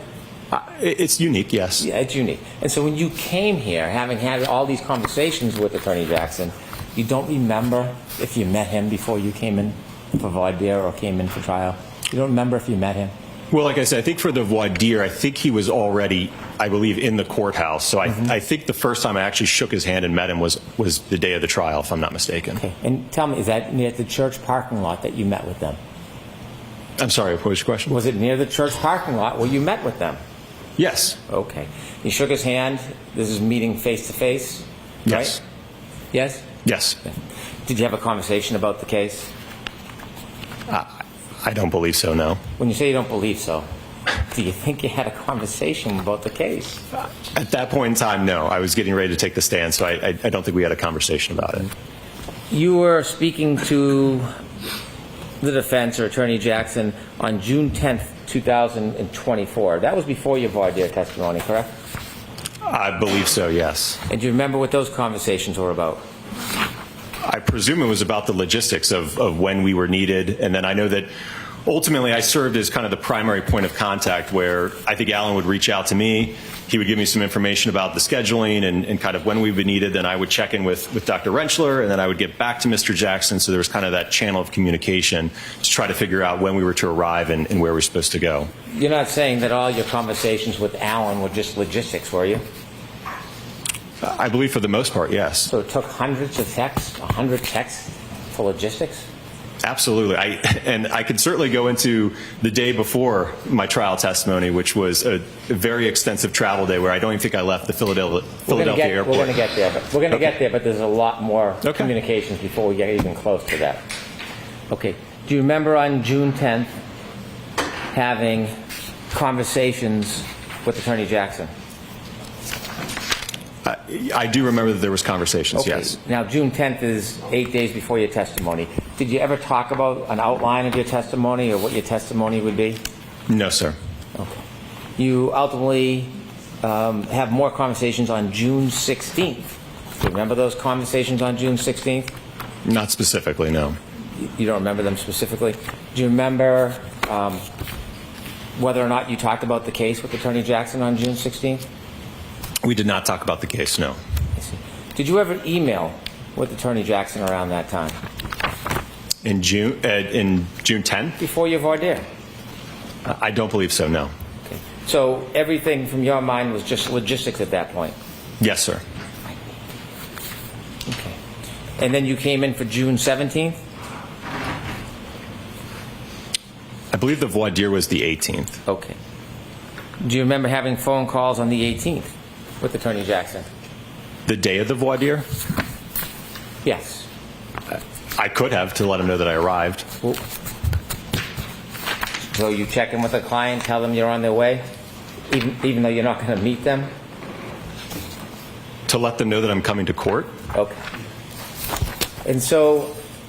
It's unique, yes. Yeah, it's unique. And so when you came here, having had all these conversations with Attorney Jackson, you don't remember if you met him before you came in for voir dire or came in for trial? You don't remember if you met him? Well, like I said, I think for the voir dire, I think he was already, I believe, in the courthouse. So I think the first time I actually shook his hand and met him was the day of the trial, if I'm not mistaken. Okay. And tell me, is that near the church parking lot that you met with them? I'm sorry, what was your question? Was it near the church parking lot where you met with them? Yes. Okay. You shook his hand. This is meeting face-to-face, right? Yes. Yes? Yes. Okay. Did you have a conversation about the case? I don't believe so, no. When you say you don't believe so, do you think you had a conversation about the case? At that point in time, no. I was getting ready to take the stand, so I don't think we had a conversation about it. You were speaking to the defense or Attorney Jackson on June 10th, 2024. That was before your voir dire testimony, correct? I believe so, yes. And do you remember what those conversations were about? I presume it was about the logistics of when we were needed, and then I know that ultimately I served as kind of the primary point of contact where I think Alan would reach out to me, he would give me some information about the scheduling and kind of when we would be needed, then I would check in with Dr. Rentschler, and then I would get back to Mr. Jackson, so there was kind of that channel of communication to try to figure out when we were to arrive and where we're supposed to go. You're not saying that all your conversations with Alan were just logistics, were you? I believe for the most part, yes. So it took hundreds of texts, 100 texts for logistics? Absolutely. I could certainly go into the day before my trial testimony, which was a very extensive travel day where I don't even think I left the Philadelphia airport. We're going to get there, but there's a lot more communications before we get even close to that. Okay. Do you remember on June 10th having conversations with Attorney Jackson? I do remember that there was conversations, yes. Now, June 10th is 8 days before your testimony. Did you ever talk about an outline of your testimony or what your testimony would be? No, sir. Okay. You ultimately have more conversations on June 16th. Do you remember those conversations on June 16th? Not specifically, no. You don't remember them specifically? Do you remember whether or not you talked about the case with Attorney Jackson on June 16th? We did not talk about the case, no. I see. Did you ever email with Attorney Jackson around that time? In June 10th? Before your voir dire? I don't believe so, no. Okay. So everything from your mind was just logistics at that point? Yes, sir. Okay. And then you came in for June 17th? I believe the voir dire was the 18th. Okay. Do you remember having phone calls on the 18th with Attorney Jackson? The day of the voir dire? Yes. I could have to let him know that I arrived. Well, so you check in with a client, tell them you're on their way, even though you're not going to meet them? To let them know that I'm coming to court? Okay. And so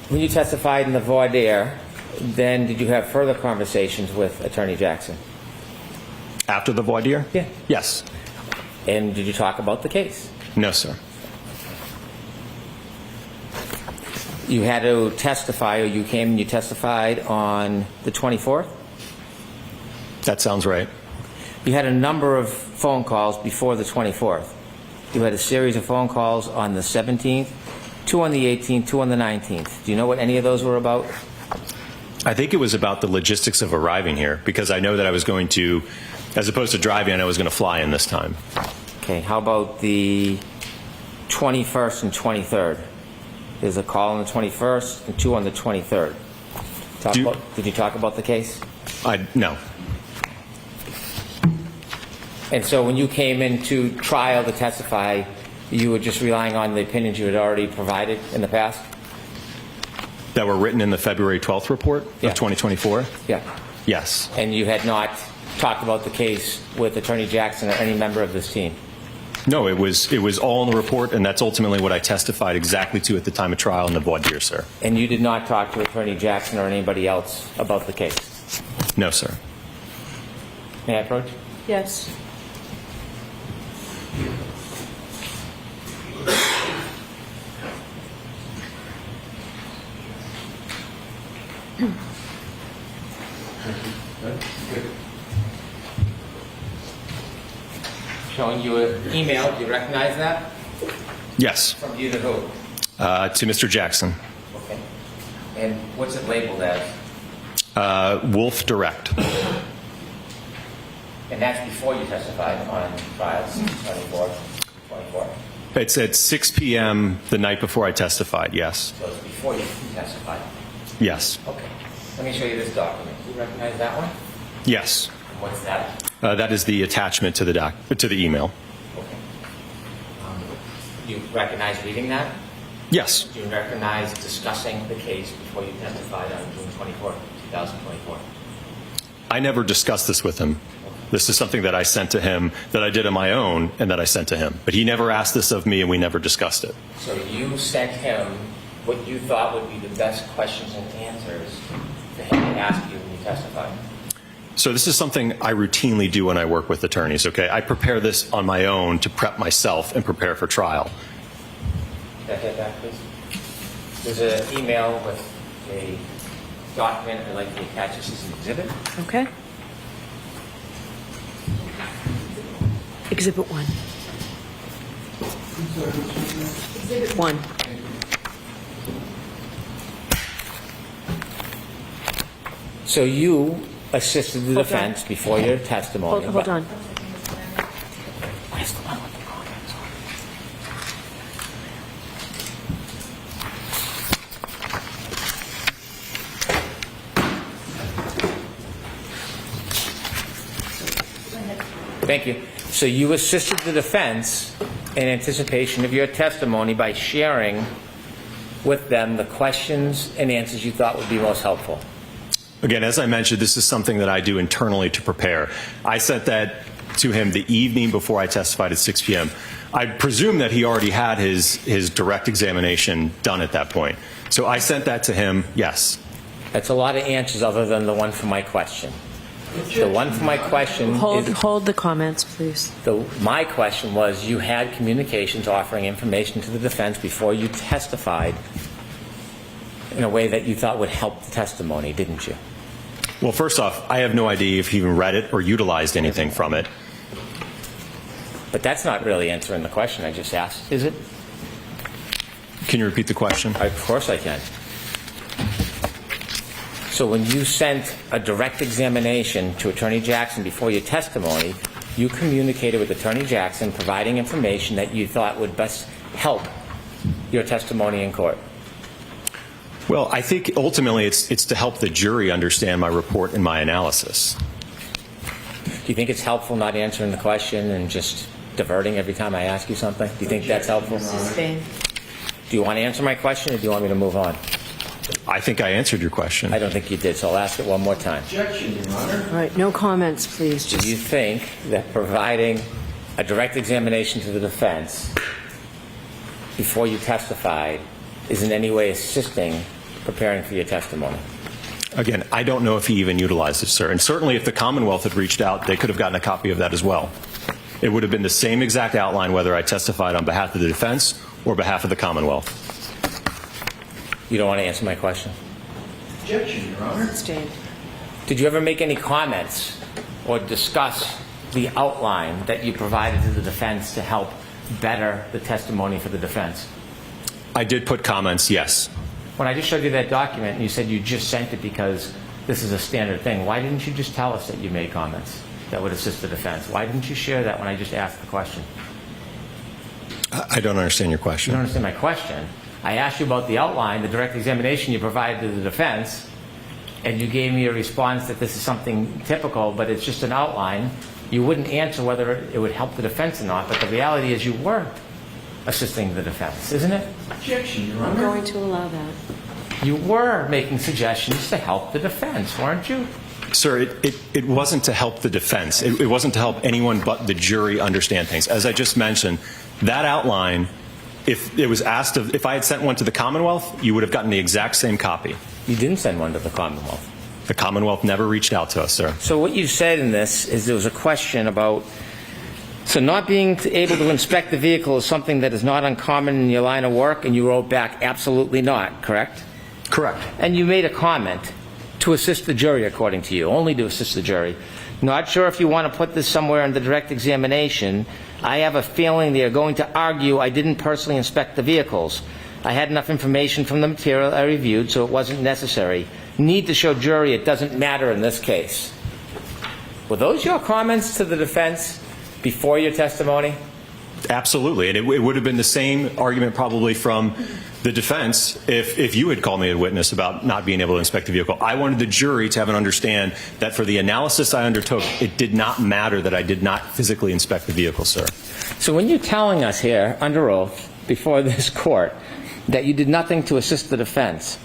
when you testified in the voir dire, then did you have further conversations with Attorney Jackson? After the voir dire? Yeah. Yes. And did you talk about the case? No, sir. You had to testify, or you came and you testified on the 24th? That sounds right. You had a number of phone calls before the 24th. You had a series of phone calls on the 17th, 2 on the 18th, 2 on the 19th. Do you know what any of those were about? I think it was about the logistics of arriving here, because I know that I was going to, as opposed to driving, I know I was going to fly in this time. Okay, how about the 21st and 23rd? There's a call on the 21st and 2 on the 23rd. Did you talk about the case? No. And so when you came into trial to testify, you were just relying on the opinions you had already provided in the past? That were written in the February 12th report of 2024? Yeah. Yes. And you had not talked about the case with Attorney Jackson or any member of this team? No, it was all in the report, and that's ultimately what I testified exactly to at the time of trial in the voir dire, sir. And you did not talk to Attorney Jackson or anybody else about the case? No, sir. May I approach? Yes. Showing you an email. Do you recognize that? Yes. From you to who? To Mr. Jackson. Okay. And what's it labeled as? Wolf Direct. And that's before you testified on trial 24. It's at 6 p.m. the night before I testified, yes. So it's before you testified? Yes. Okay. Let me show you this document. Do you recognize that one? Yes. And what's that? That is the attachment to the email. Okay. You recognize reading that? Yes. Do you recognize discussing the case before you testified on June 24, 2024? I never discussed this with him. This is something that I sent to him, that I did on my own, and that I sent to him. But he never asked this of me, and we never discussed it. So you sent him what you thought would be the best questions and answers for him to ask you when you testified? So this is something I routinely do when I work with attorneys, okay? I prepare this on my own to prep myself and prepare for trial. Can I get that, please? There's an email with a document I'd like to attach this as an exhibit. Okay. Exhibit 1. Exhibit 1. So you assisted the defense before your testimony. Hold on. Where's the one with the comments? Thank you. So you assisted the defense in anticipation of your testimony by sharing with them the questions and answers you thought would be most helpful. Again, as I mentioned, this is something that I do internally to prepare. I sent that to him the evening before I testified at 6 p.m. I presume that he already had his direct examination done at that point. So I sent that to him, yes. That's a lot of answers other than the one for my question. The one for my question Hold the comments, please. My question was, you had communications offering information to the defense before you testified in a way that you thought would help the testimony, didn't you? Well, first off, I have no idea if he even read it or utilized anything from it. But that's not really answering the question I just asked, is it? Can you repeat the question? Of course I can. So when you sent a direct examination to Attorney Jackson before your testimony, you communicated with Attorney Jackson, providing information that you thought would best help your testimony in court. Well, I think ultimately it's to help the jury understand my report and my analysis. Do you think it's helpful not answering the question and just diverting every time I ask you something? Do you think that's helpful? Do you want to answer my question, or do you want me to move on? I think I answered your question. I don't think you did, so I'll ask it one more time. Objection, Your Honor. All right, no comments, please. Do you think that providing a direct examination to the defense before you testified is in any way assisting preparing for your testimony? Again, I don't know if he even utilized it, sir. And certainly if the Commonwealth had reached out, they could have gotten a copy of that as well. It would have been the same exact outline whether I testified on behalf of the defense or behalf of the Commonwealth. You don't want to answer my question? Objection, Your Honor. Sustained. Did you ever make any comments or discuss the outline that you provided to the defense to help better the testimony for the defense? I did put comments, yes. When I just showed you that document and you said you just sent it because this is a standard thing, why didn't you just tell us that you made comments that would assist the defense? Why didn't you share that when I just asked the question? I don't understand your question. You don't understand my question. I asked you about the outline, the direct examination you provided to the defense, and you gave me a response that this is something typical, but it's just an outline. You wouldn't answer whether it would help the defense or not, but the reality is you were assisting the defense, isn't it? Objection, Your Honor. I'm going to allow that. You were making suggestions to help the defense, weren't you? Sir, it wasn't to help the defense. It wasn't to help anyone but the jury understand things. As I just mentioned, that outline, if it was asked if I had sent one to the Commonwealth, you would have gotten the exact same copy. You didn't send one to the Commonwealth. The Commonwealth never reached out to us, sir. So what you said in this is there was a question about, so not being able to inspect the vehicle is something that is not uncommon in your line of work, and you wrote back, absolutely not, correct? Correct. And you made a comment to assist the jury, according to you, only to assist the jury. Not sure if you want to put this somewhere in the direct examination. I have a feeling they are going to argue I didn't personally inspect the vehicles. I had enough information from the material I reviewed, so it wasn't necessary. Need to show jury it doesn't matter in this case. Were those your comments to the defense before your testimony? Absolutely. And it would have been the same argument probably from the defense if you had called me a witness about not being able to inspect the vehicle. I wanted the jury to have an understand that for the analysis I undertook, it did not matter that I did not physically inspect the vehicle, sir. So when you're telling us here under oath before this court that you did nothing to assist the defense,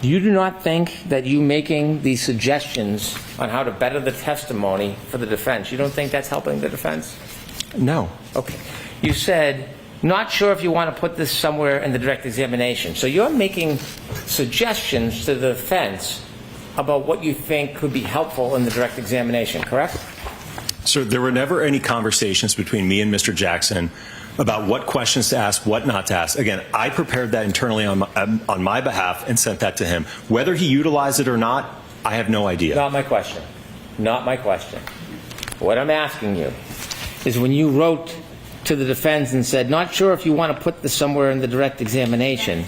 you do not think that you making these suggestions on how to better the testimony for the defense, you don't think that's helping the defense? No. Okay. You said, not sure if you want to put this somewhere in the direct examination. So you're making suggestions to the defense about what you think could be helpful in the direct examination, correct? Sir, there were never any conversations between me and Mr. Jackson about what questions to ask, what not to ask. Again, I prepared that internally on my behalf and sent that to him. Whether he utilized it or not, I have no idea. Not my question. Not my question. What I'm asking you is when you wrote to the defense and said, not sure if you want to put this somewhere in the direct examination,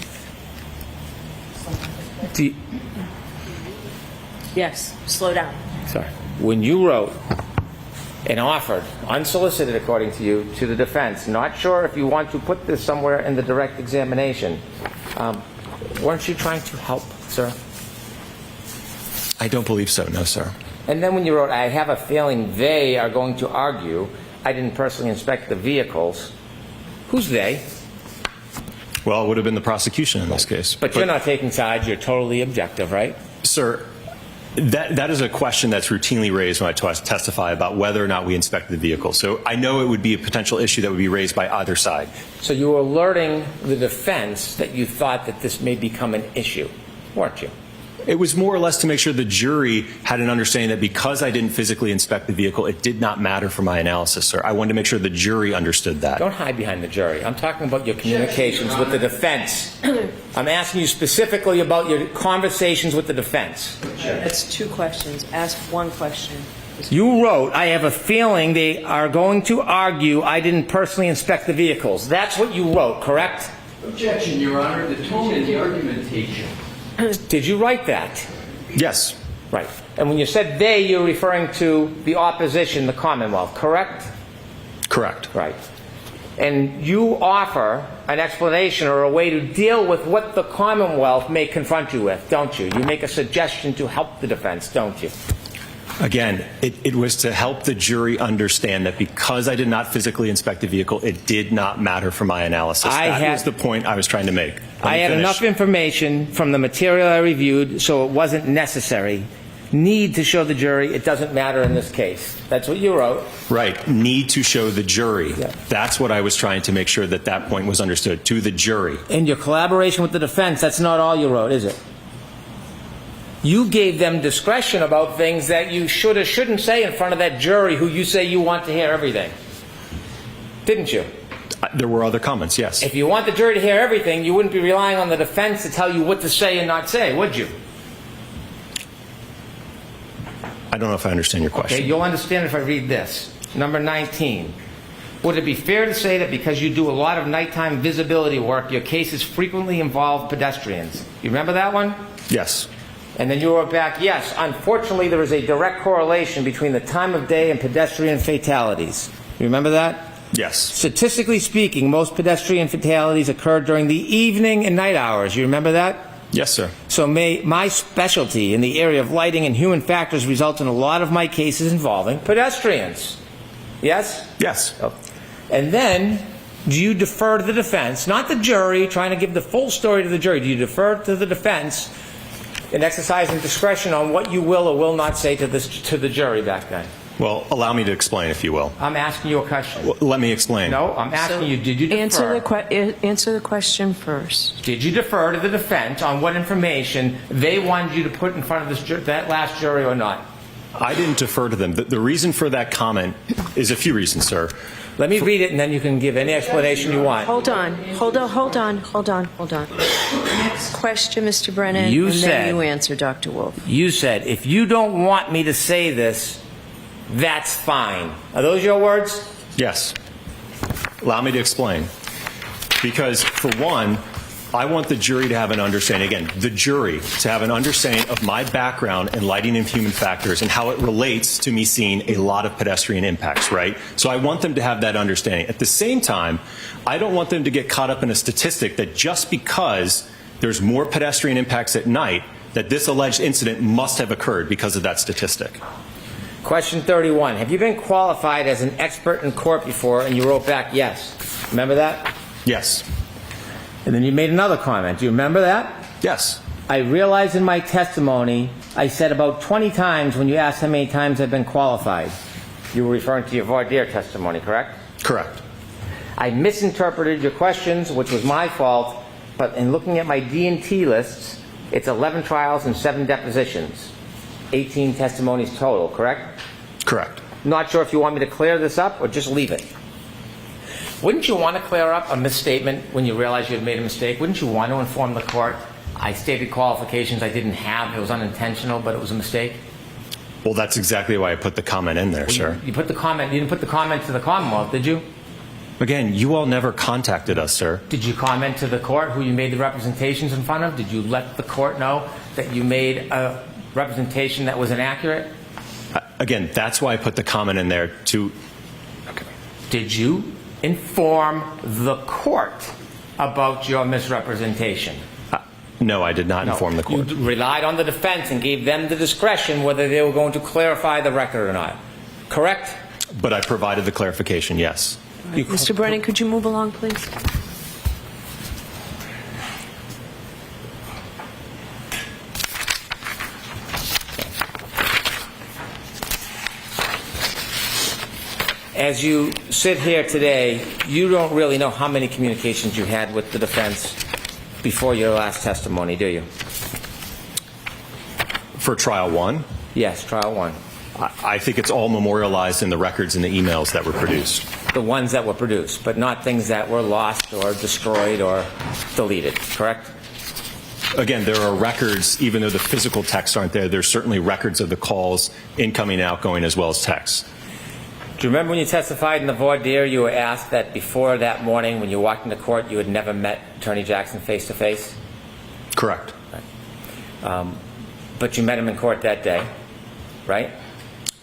Yes, slow down. sorry, when you wrote and offered, unsolicited according to you, to the defense, not sure if you want to put this somewhere in the direct examination, weren't you trying to help, sir? I don't believe so, no, sir. And then when you wrote, I have a feeling they are going to argue I didn't personally inspect the vehicles, who's they? Well, it would have been the prosecution in this case. But you're not taking sides, you're totally objective, right? Sir, that is a question that's routinely raised when I testify about whether or not we inspect the vehicle. So I know it would be a potential issue that would be raised by either side. So you were alerting the defense that you thought that this may become an issue, weren't you? It was more or less to make sure the jury had an understanding that because I didn't physically inspect the vehicle, it did not matter for my analysis, sir. I wanted to make sure the jury understood that. Don't hide behind the jury. I'm talking about your communications with the defense. I'm asking you specifically about your conversations with the defense. That's two questions. Ask one question. You wrote, I have a feeling they are going to argue I didn't personally inspect the vehicles. That's what you wrote, correct? Objection, Your Honor. The tone of the argumentation. Did you write that? Yes. Right. And when you said they, you're referring to the opposition, the Commonwealth, correct? Correct. Right. And you offer an explanation or a way to deal with what the Commonwealth may confront you with, don't you? You make a suggestion to help the defense, don't you? Again, it was to help the jury understand that because I did not physically inspect the vehicle, it did not matter for my analysis. That was the point I was trying to make. I had enough information from the material I reviewed, so it wasn't necessary. Need to show the jury it doesn't matter in this case. That's what you wrote. Right. Need to show the jury. Yeah. That's what I was trying to make sure that point was understood, to the jury. In your collaboration with the defense, that's not all you wrote, is it? You gave them discretion about things that you should or shouldn't say in front of that jury who you say you want to hear everything. Didn't you? There were other comments, yes. If you want the jury to hear everything, you wouldn't be relying on the defense to tell you what to say and not say, would you? I don't know if I understand your question. Okay, you'll understand if I read this. Number 19. Would it be fair to say that because you do a lot of nighttime visibility work, your cases frequently involve pedestrians? You remember that one? Yes. And then you wrote back, yes, unfortunately there is a direct correlation between the time of day and pedestrian fatalities. You remember that? Yes. Statistically speaking, most pedestrian fatalities occur during the evening and night hours. You remember that? Yes, sir. So my specialty in the area of lighting and human factors results in a lot of my cases involving pedestrians. Yes? Yes. Oh. And then, do you defer to the defense, not the jury, trying to give the full story to the jury, do you defer to the defense in exercising discretion on what you will or will not say to the jury back then? Well, allow me to explain, if you will. I'm asking you a question. Well, let me explain. No, I'm asking you, did you defer? Answer the question first. Did you defer to the defense on what information they wanted you to put in front of that last jury or not? I didn't defer to them. The reason for that comment is a few reasons, sir. Let me read it, and then you can give any explanation you want. Hold on. Next question, Mr. Brennan, then you answer, Dr. Wolf. You said, if you don't want me to say this, that's fine. Are those your words? Yes. Allow me to explain. Because, for one, I want the jury to have an understanding, again, the jury to have an understanding of my background in lighting and human factors and how it relates to me seeing a lot of pedestrian impacts, right? So I want them to have that understanding. At the same time, I don't want them to get caught up in a statistic that just because there's more pedestrian impacts at night, that this alleged incident must have occurred because of that statistic. Question 31. Have you been qualified as an expert in court before? And you wrote back, yes. Remember that? Yes. And then you made another comment. Do you remember that? Yes. I realized in my testimony, I said about 20 times when you asked how many times I've been qualified. You were referring to your voir dire testimony, correct? Correct. I misinterpreted your questions, which was my fault, but in looking at my D&T lists, it's 11 trials and 7 depositions. 18 testimonies total, correct? Correct. Not sure if you want me to clear this up or just leave it. Wouldn't you want to clear up a misstatement when you realize you had made a mistake? Wouldn't you want to inform the court, I stated qualifications I didn't have, it was unintentional, but it was a mistake? Well, that's exactly why I put the comment in there, sir. You put the comment, you didn't put the comment to the Commonwealth, did you? Again, you all never contacted us, sir. Did you comment to the court who you made the representations in front of? Did you let the court know that you made a representation that was inaccurate? Again, that's why I put the comment in there to... Okay. Did you inform the court about your misrepresentation? No, I did not inform the court. You relied on the defense and gave them the discretion whether they were going to clarify the record or not. Correct? But I provided the clarification, yes. Mr. Brennan, could you move along, please? As you sit here today, you don't really know how many communications you had with the defense before your last testimony, do you? For trial 1? Yes, trial 1. I think it's all memorialized in the records and the emails that were produced. The ones that were produced, but not things that were lost or destroyed or deleted, correct? Again, there are records, even though the physical texts aren't there, there's certainly records of the calls, incoming and outgoing, as well as texts. Do you remember when you testified in the voir dire, you were asked that before that morning when you walked into court, you had never met Attorney Jackson face-to-face? Correct. Right. But you met him in court that day, right?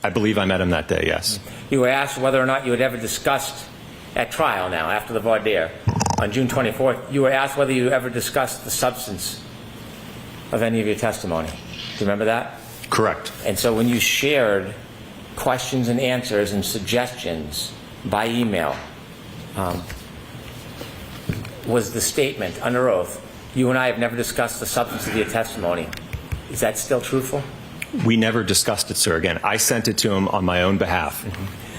I believe I met him that day, yes. You were asked whether or not you had ever discussed at trial now, after the voir dire, on June 24th, you were asked whether you ever discussed the substance of any of your testimony. Do you remember that? Correct. And so when you shared questions and answers and suggestions by email, was the statement under oath, you and I have never discussed the substance of your testimony. Is that still truthful? We never discussed it, sir. Again, I sent it to him on my own behalf.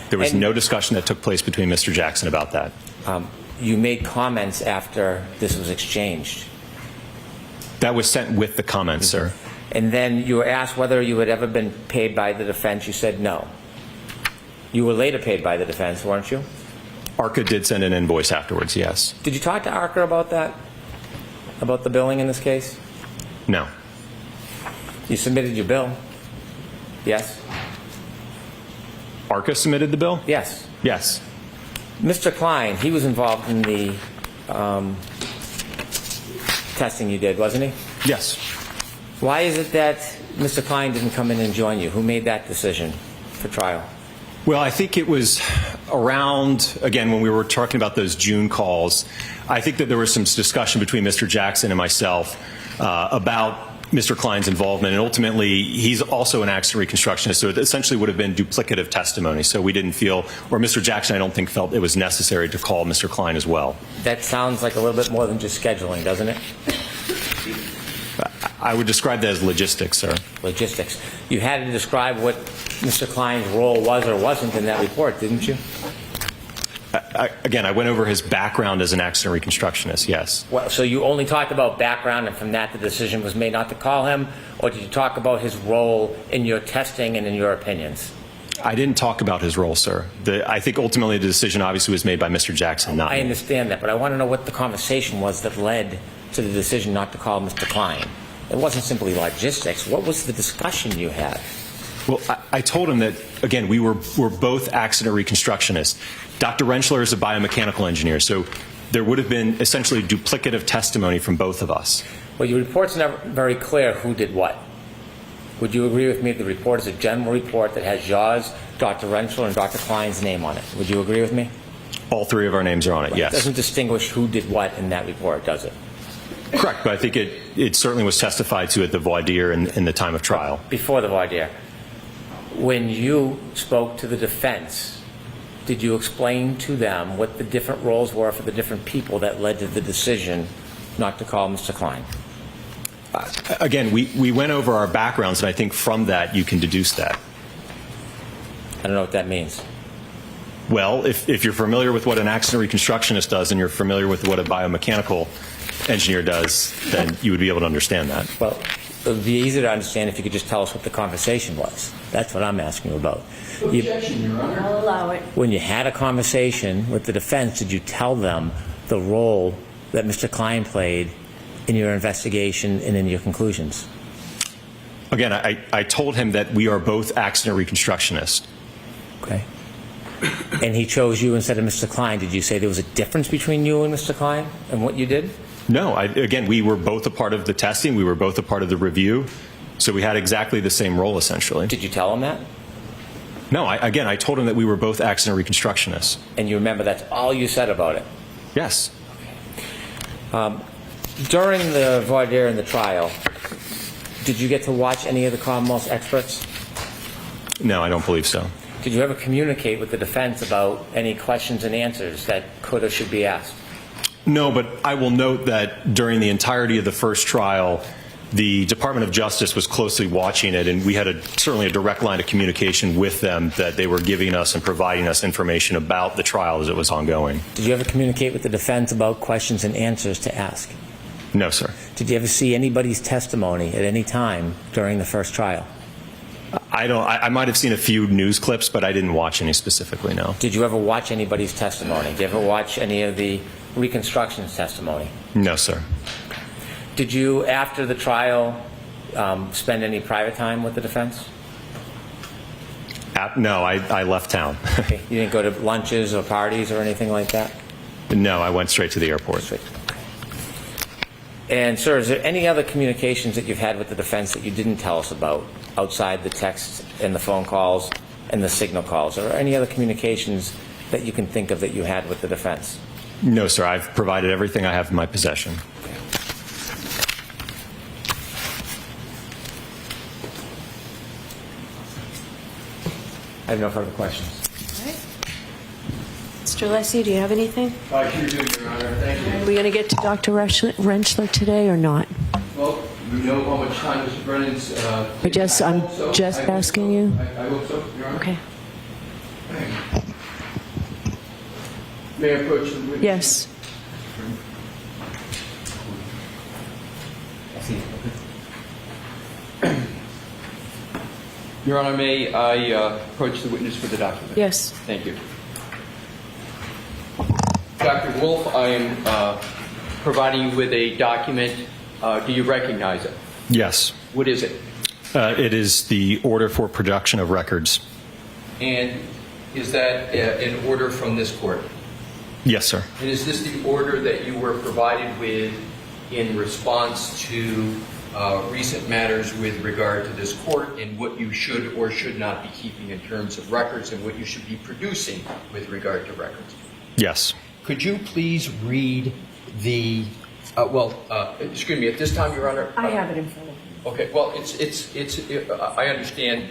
There was no discussion that took place between Mr. Jackson about that. You made comments after this was exchanged. That was sent with the comments, sir. And then you were asked whether you had ever been paid by the defense. You said no. You were later paid by the defense, weren't you? ARCA did send an invoice afterwards, yes. Did you talk to ARCA about that? About the billing in this case? No. You submitted your bill? Yes? ARCA submitted the bill? Yes. Yes. Mr. Klein, he was involved in the testing you did, wasn't he? Yes. Why is it that Mr. Klein didn't come in and join you? Who made that decision for trial? Well, I think it was around, again, when we were talking about those June calls, I think that there was some discussion between Mr. Jackson and myself about Mr. Klein's involvement, and ultimately he's also an accident reconstructionist, so it essentially would have been duplicative testimony. So we didn't feel, or Mr. Jackson I don't think felt it was necessary to call Mr. Klein as well. That sounds like a little bit more than just scheduling, doesn't it? I would describe that as logistics, sir. Logistics. You had to describe what Mr. Klein's role was or wasn't in that report, didn't you? Again, I went over his background as an accident reconstructionist, yes. Well, so you only talked about background, and from that the decision was made not to call him, or did you talk about his role in your testing and in your opinions? I didn't talk about his role, sir. I think ultimately the decision obviously was made by Mr. Jackson, not me. I understand that, but I want to know what the conversation was that led to the decision not to call Mr. Klein. It wasn't simply logistics. What was the discussion you had? Well, I told him that, again, we're both accident reconstructionists. Dr. Rentschler is a biomechanical engineer, so there would have been essentially duplicative testimony from both of us. Well, your report's never very clear who did what. Would you agree with me that the report is a general report that has yours, Dr. Rentschler, and Dr. Klein's name on it? Would you agree with me? All three of our names are on it, yes. It doesn't distinguish who did what in that report, does it? Correct, but I think it certainly was testified to at the voir dire in the time of trial. Before the voir dire. When you spoke to the defense, did you explain to them what the different roles were for the different people that led to the decision not to call Mr. Klein? Again, we went over our backgrounds, and I think from that you can deduce that. I don't know what that means. Well, if you're familiar with what an accident reconstructionist does and you're familiar with what a biomechanical engineer does, then you would be able to understand that. Well, it would be easier to understand if you could just tell us what the conversation was. That's what I'm asking you about. Objection, Your Honor. I'll allow it. When you had a conversation with the defense, did you tell them the role that Mr. Klein played in your investigation and in your conclusions? Again, I told him that we are both accident reconstructionists. Okay. And he chose you instead of Mr. Klein. Did you say there was a difference between you and Mr. Klein and what you did? No. Again, we were both a part of the testing. We were both a part of the review. So we had exactly the same role, essentially. Did you tell him that? No. Again, I told him that we were both accident reconstructionists. And you remember that's all you said about it? Yes. Okay. During the voir dire and the trial, did you get to watch any of the Commonwealth's experts? No, I don't believe so. Did you ever communicate with the defense about any questions and answers that could or should be asked? No, but I will note that during the entirety of the first trial, the Department of Justice was closely watching it, and we had certainly a direct line of communication with them that they were giving us and providing us information about the trial as it was ongoing. Did you ever communicate with the defense about questions and answers to ask? No, sir. Did you ever see anybody's testimony at any time during the first trial? I might have seen a few news clips, but I didn't watch any specifically, no. Did you ever watch anybody's testimony? Did you ever watch any of the reconstruction's testimony? No, sir. Did you, after the trial, spend any private time with the defense? No, I left town. Okay. You didn't go to lunches or parties or anything like that? No, I went straight to the airport. And, sir, is there any other communications that you've had with the defense that you didn't tell us about outside the texts and the phone calls and the signal calls? Or any other communications that you can think of that you had with the defense? No, sir. I've provided everything I have in my possession. I have no further questions. All right. Mr. Lessie, do you have anything? You do, Your Honor. Thank you. Are we going to get to Dr. Rentschler today or not? Well, we know how much time Mr. Brennan's... I'm just asking you. I hope so, Your Honor. Okay. May I approach the witness? Yes. Your Honor, may I approach the witness for the document? Yes. Thank you. Dr. Wolf, I am providing you with a document. Do you recognize it? Yes. What is it? It is the order for production of records. And is that an order from this court? Yes, sir. And is this the order that you were provided with in response to recent matters with regard to this court and what you should or should not be keeping in terms of records and what you should be producing with regard to records? Yes. Could you please read the, excuse me, at this time, Your Honor? I have it in front of me. Okay, well, I understand.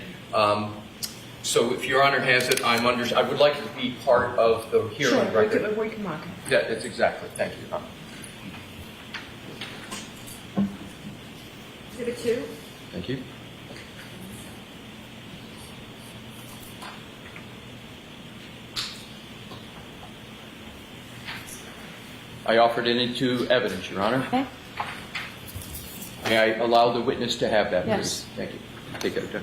So if Your Honor has it, I would like to be part of the hearing record. We can mark it. Yeah, that's exactly. Thank you, Your Honor. Exhibit 2. Thank you. I offered it into evidence, Your Honor. Okay. May I allow the witness to have that, Yes. please? Thank you. Take that, Doctor.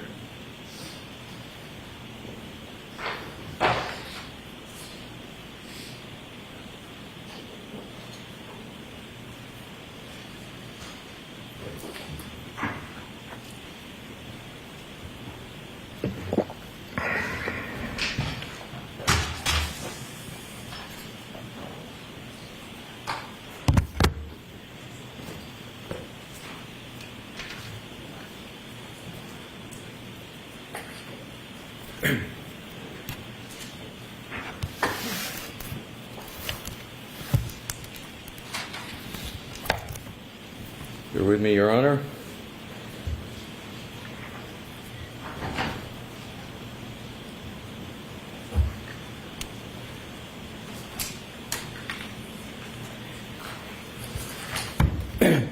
You're with me, Your Honor.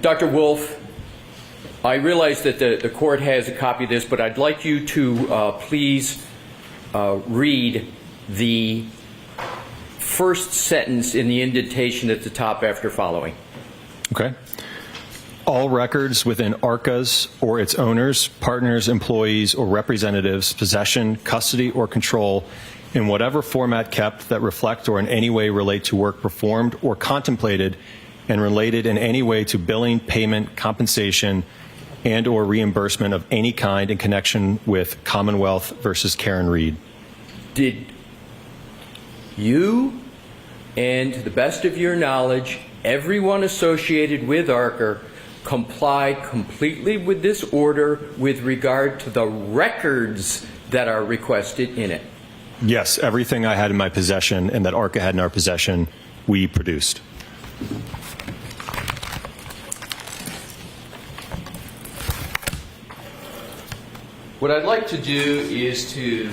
Dr. Wolf, I realize that the court has a copy of this, but I'd like you to please read the first sentence in the indentation at the top after following. Okay. All records within ARCA's or its owners, partners, employees, or representatives' possession, custody, or control in whatever format kept that reflect or in any way relate to work performed or contemplated and related in any way to billing, payment, compensation, and or reimbursement of any kind in connection with Commonwealth versus Karen Reed. Did you, and to the best of your knowledge, everyone associated with ARCA comply completely with this order with regard to the records that are requested in it? Yes, everything I had in my possession and that ARCA had in our possession, we produced. What I'd like to do is to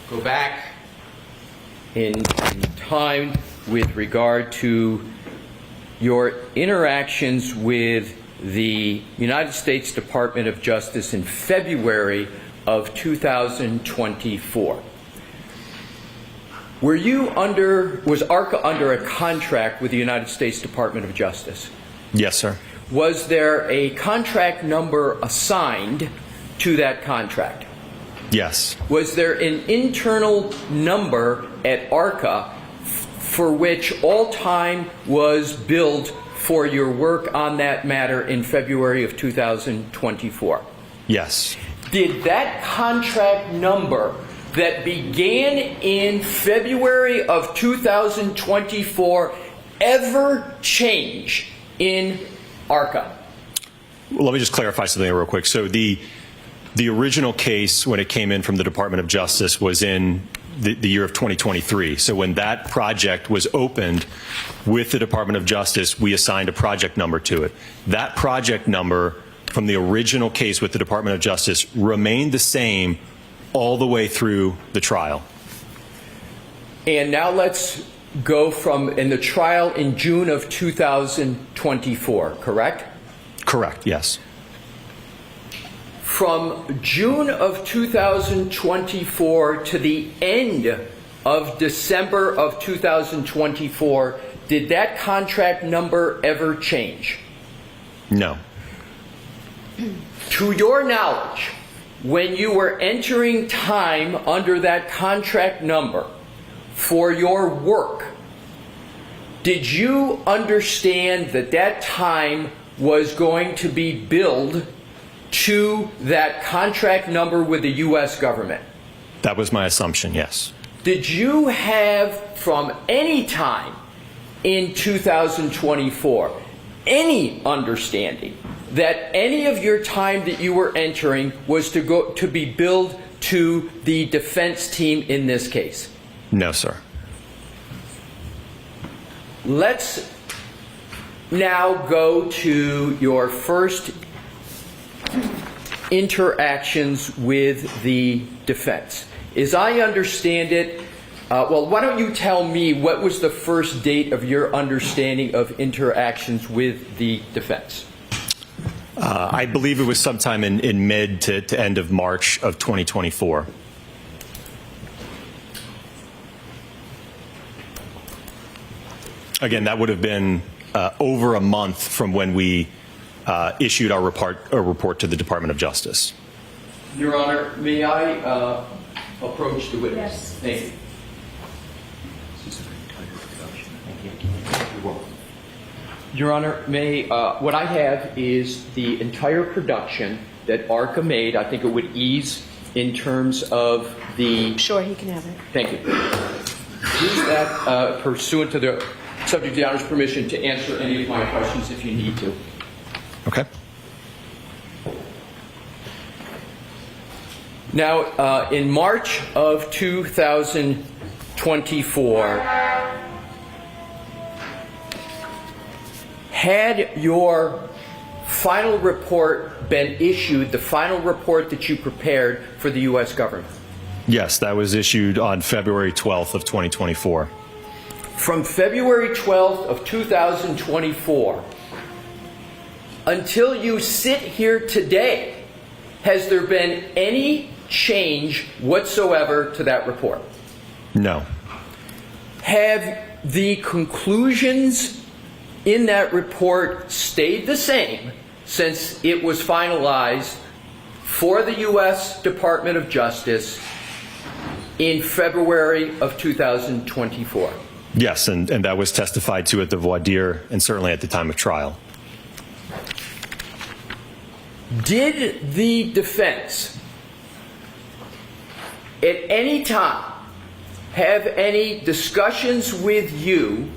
go back in time with regard to your interactions with the United States Department of Justice in February of 2024. Was ARCA under a contract with the United States Department of Justice? Yes, sir. Was there a contract number assigned to that contract? Yes. Was there an internal number at ARCA for which all time was billed for your work on that matter in February of 2024? Yes. Did that contract number that began in February of 2024 ever change in ARCA? Well, let me just clarify something real quick. So the original case, when it came in from the Department of Justice, was in the year of 2023. So when that project was opened with the Department of Justice, we assigned a project number to it. That project number from the original case with the Department of Justice remained the same all the way through the trial. And now let's go in the trial in June of 2024, correct? Correct, yes. From June of 2024 to the end of December of 2024, did that contract number ever change? No. To your knowledge, when you were entering time under that contract number for your work, did you understand that that time was going to be billed to that contract number with the U.S. government? That was my assumption, yes. Did you have, from any time in 2024, any understanding that any of your time that you were entering was to be billed to the defense team in this case? No, sir. Let's now go to your first interactions with the defense. As I understand it, well, why don't you tell me what was the first date of your understanding of interactions with the defense? I believe it was sometime in mid to end of March of 2024. Again, that would have been over a month from when we issued our report to the Department of Justice. Your Honor, may I approach the witness? Yes. Thank you. Your Honor, what I have is the entire production that ARCA made. I think it would ease in terms of the... Sure, he can have it. Thank you. Use that pursuant to the subject of the Honor's permission to answer any of my questions if you need to. Okay. Now, in March of 2024, had your final report been issued, the final report that you prepared for the U.S. government? Yes, that was issued on February 12th of 2024. From February 12th of 2024 until you sit here today, has there been any change whatsoever to that report? No. Have the conclusions in that report stayed the same since it was finalized for the U.S. Department of Justice in February of 2024? Yes, and that was testified to at the voir dire and certainly at the time of trial. Did the defense at any time have any discussions with you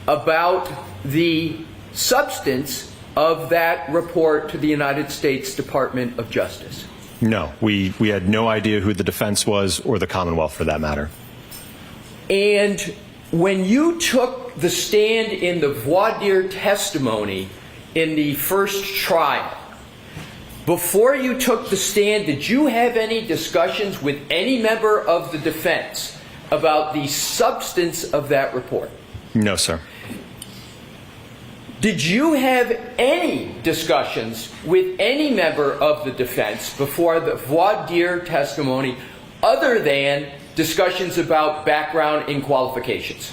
about the substance of that report to the United States Department of Justice? No, we had no idea who the defense was or the Commonwealth for that matter. And when you took the stand in the voir dire testimony in the first trial, before you took the stand, did you have any discussions with any member of the defense about the substance of that report? No, sir. Did you have any discussions with any member of the defense before the voir dire testimony other than discussions about background and qualifications?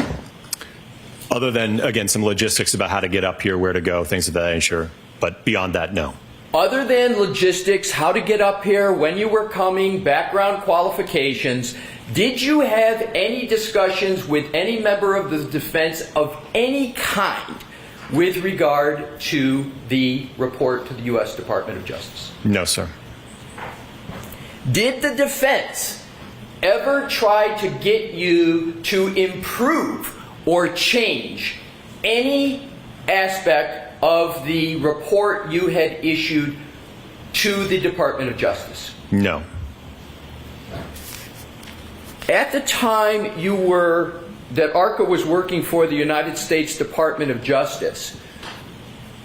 Other than, again, some logistics about how to get up here, where to go, things of that nature. But beyond that, no. Other than logistics, how to get up here, when you were coming, background qualifications, did you have any discussions with any member of the defense of any kind with regard to the report to the U.S. Department of Justice? No, sir. Did the defense ever try to get you to improve or change any aspect of the report you had issued to the Department of Justice? No. At the time that ARCA was working for the United States Department of Justice,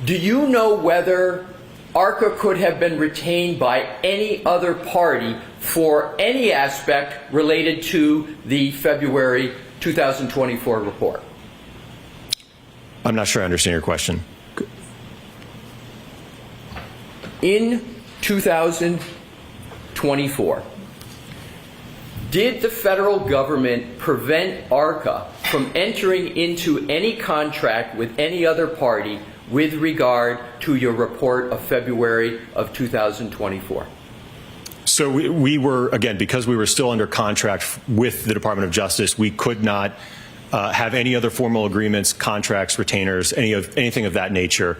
do you know whether ARCA could have been retained by any other party for any aspect related to the February 2024 report? I'm not sure I understand your question. In 2024, did the federal government prevent ARCA from entering into any contract with any other party with regard to your report of February of 2024? So we were, again, because we were still under contract with the Department of Justice, we could not have any other formal agreements, contracts, retainers, anything of that nature,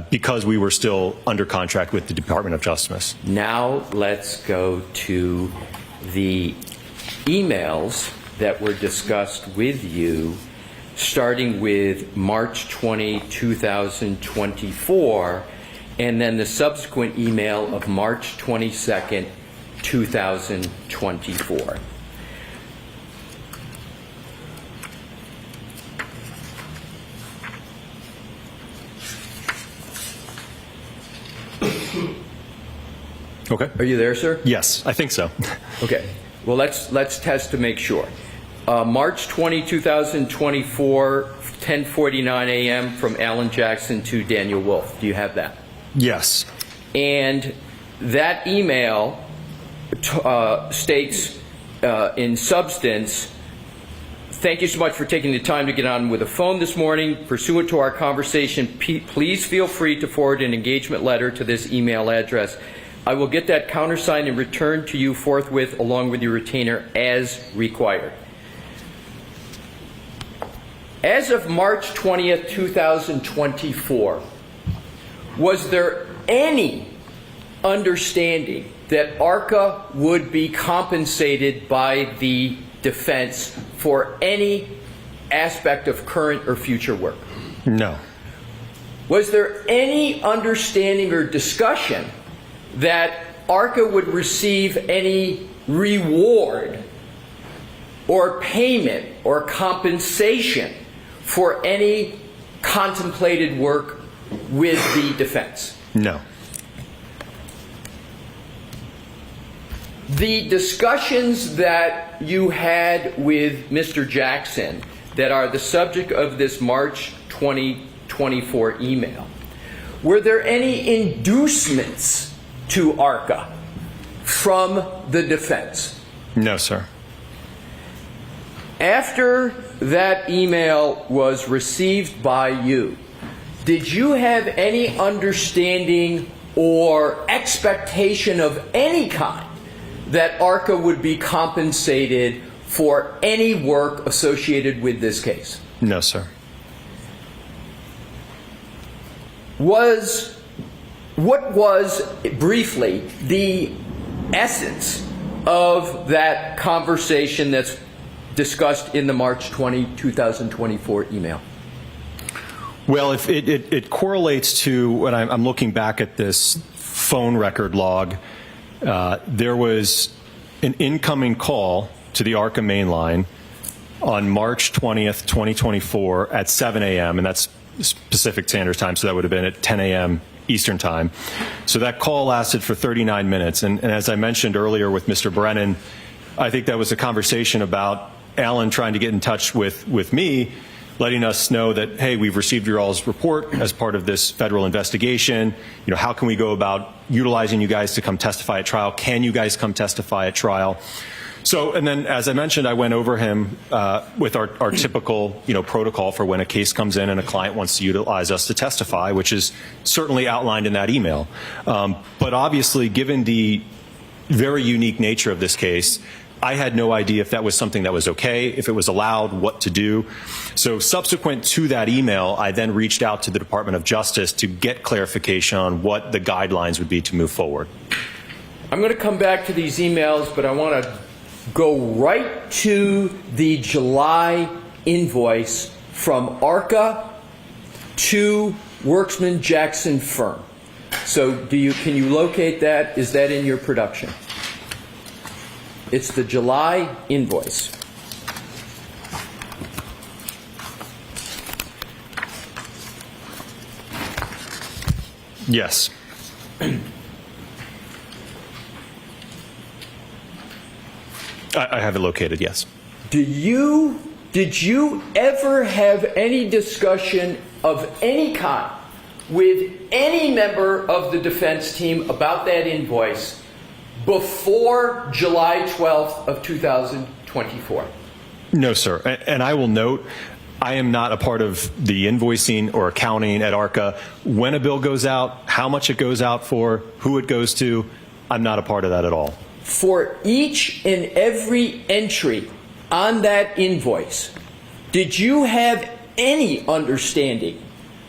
because we were still under contract with the Department of Justice. Now let's go to the emails that were discussed with you, starting with March 20, 2024, and then the subsequent email of March 22nd, 2024. Okay. Are you there, sir? Yes, I think so. Okay. Well, let's test to make sure. March 20, 2024, 10:49 a.m. from Alan Jackson to Daniel Wolf. Do you have that? Yes. And that email states in substance, thank you so much for taking the time to get on with the phone this morning. Pursuant to our conversation, please feel free to forward an engagement letter to this email address. I will get that countersigned and returned to you forthwith along with your retainer as required. As of March 20th, 2024, was there any understanding that ARCA would be compensated by the defense for any aspect of current or future work? No. Was there any understanding or discussion that ARCA would receive any reward or payment or compensation for any contemplated work with the defense? No. The discussions that you had with Mr. Jackson that are the subject of this March 2024 email, were there any inducements to ARCA from the defense? No, sir. After that email was received by you, did you have any understanding or expectation of any kind that ARCA would be compensated for any work associated with this case? No, sir. What was, briefly, the essence of that conversation that's discussed in the March 20, 2024 email? Well, if it correlates to when I'm looking back at this phone record log, there was an incoming call to the ARCA main line on March 20th, 2024 at 7 a.m., and that's Pacific Standard Time, so that would have been at 10 a.m. Eastern Time. So that call lasted for 39 minutes. And as I mentioned earlier with Mr. Brennan, I think that was a conversation about Alan trying to get in touch with me, letting us know that, hey, we've received your all's report as part of this federal investigation. You know, how can we go about utilizing you guys to come testify at trial? Can you guys come testify at trial? So, and then, as I mentioned, I went over him with our typical, protocol for when a case comes in and a client wants to utilize us to testify, which is certainly outlined in that email. But obviously, given the very unique nature of this case, I had no idea if that was something that was okay, if it was allowed, what to do. So subsequent to that email, I then reached out to the Department of Justice to get clarification on what the guidelines would be to move forward. I'm going to come back to these emails, but I want to go right to the July invoice from ARCA to Worksman Jackson Firm. So can you locate that? Is that in your production? It's the July invoice. Yes. I have it located, yes. Did you ever have any discussion of any kind with any member of the defense team about that invoice before July 12th of 2024? No, sir. And I will note, I am not a part of the invoicing or accounting at ARCA. When a bill goes out, how much it goes out for, who it goes to, I'm not a part of that at all. For each and every entry on that invoice, did you have any understanding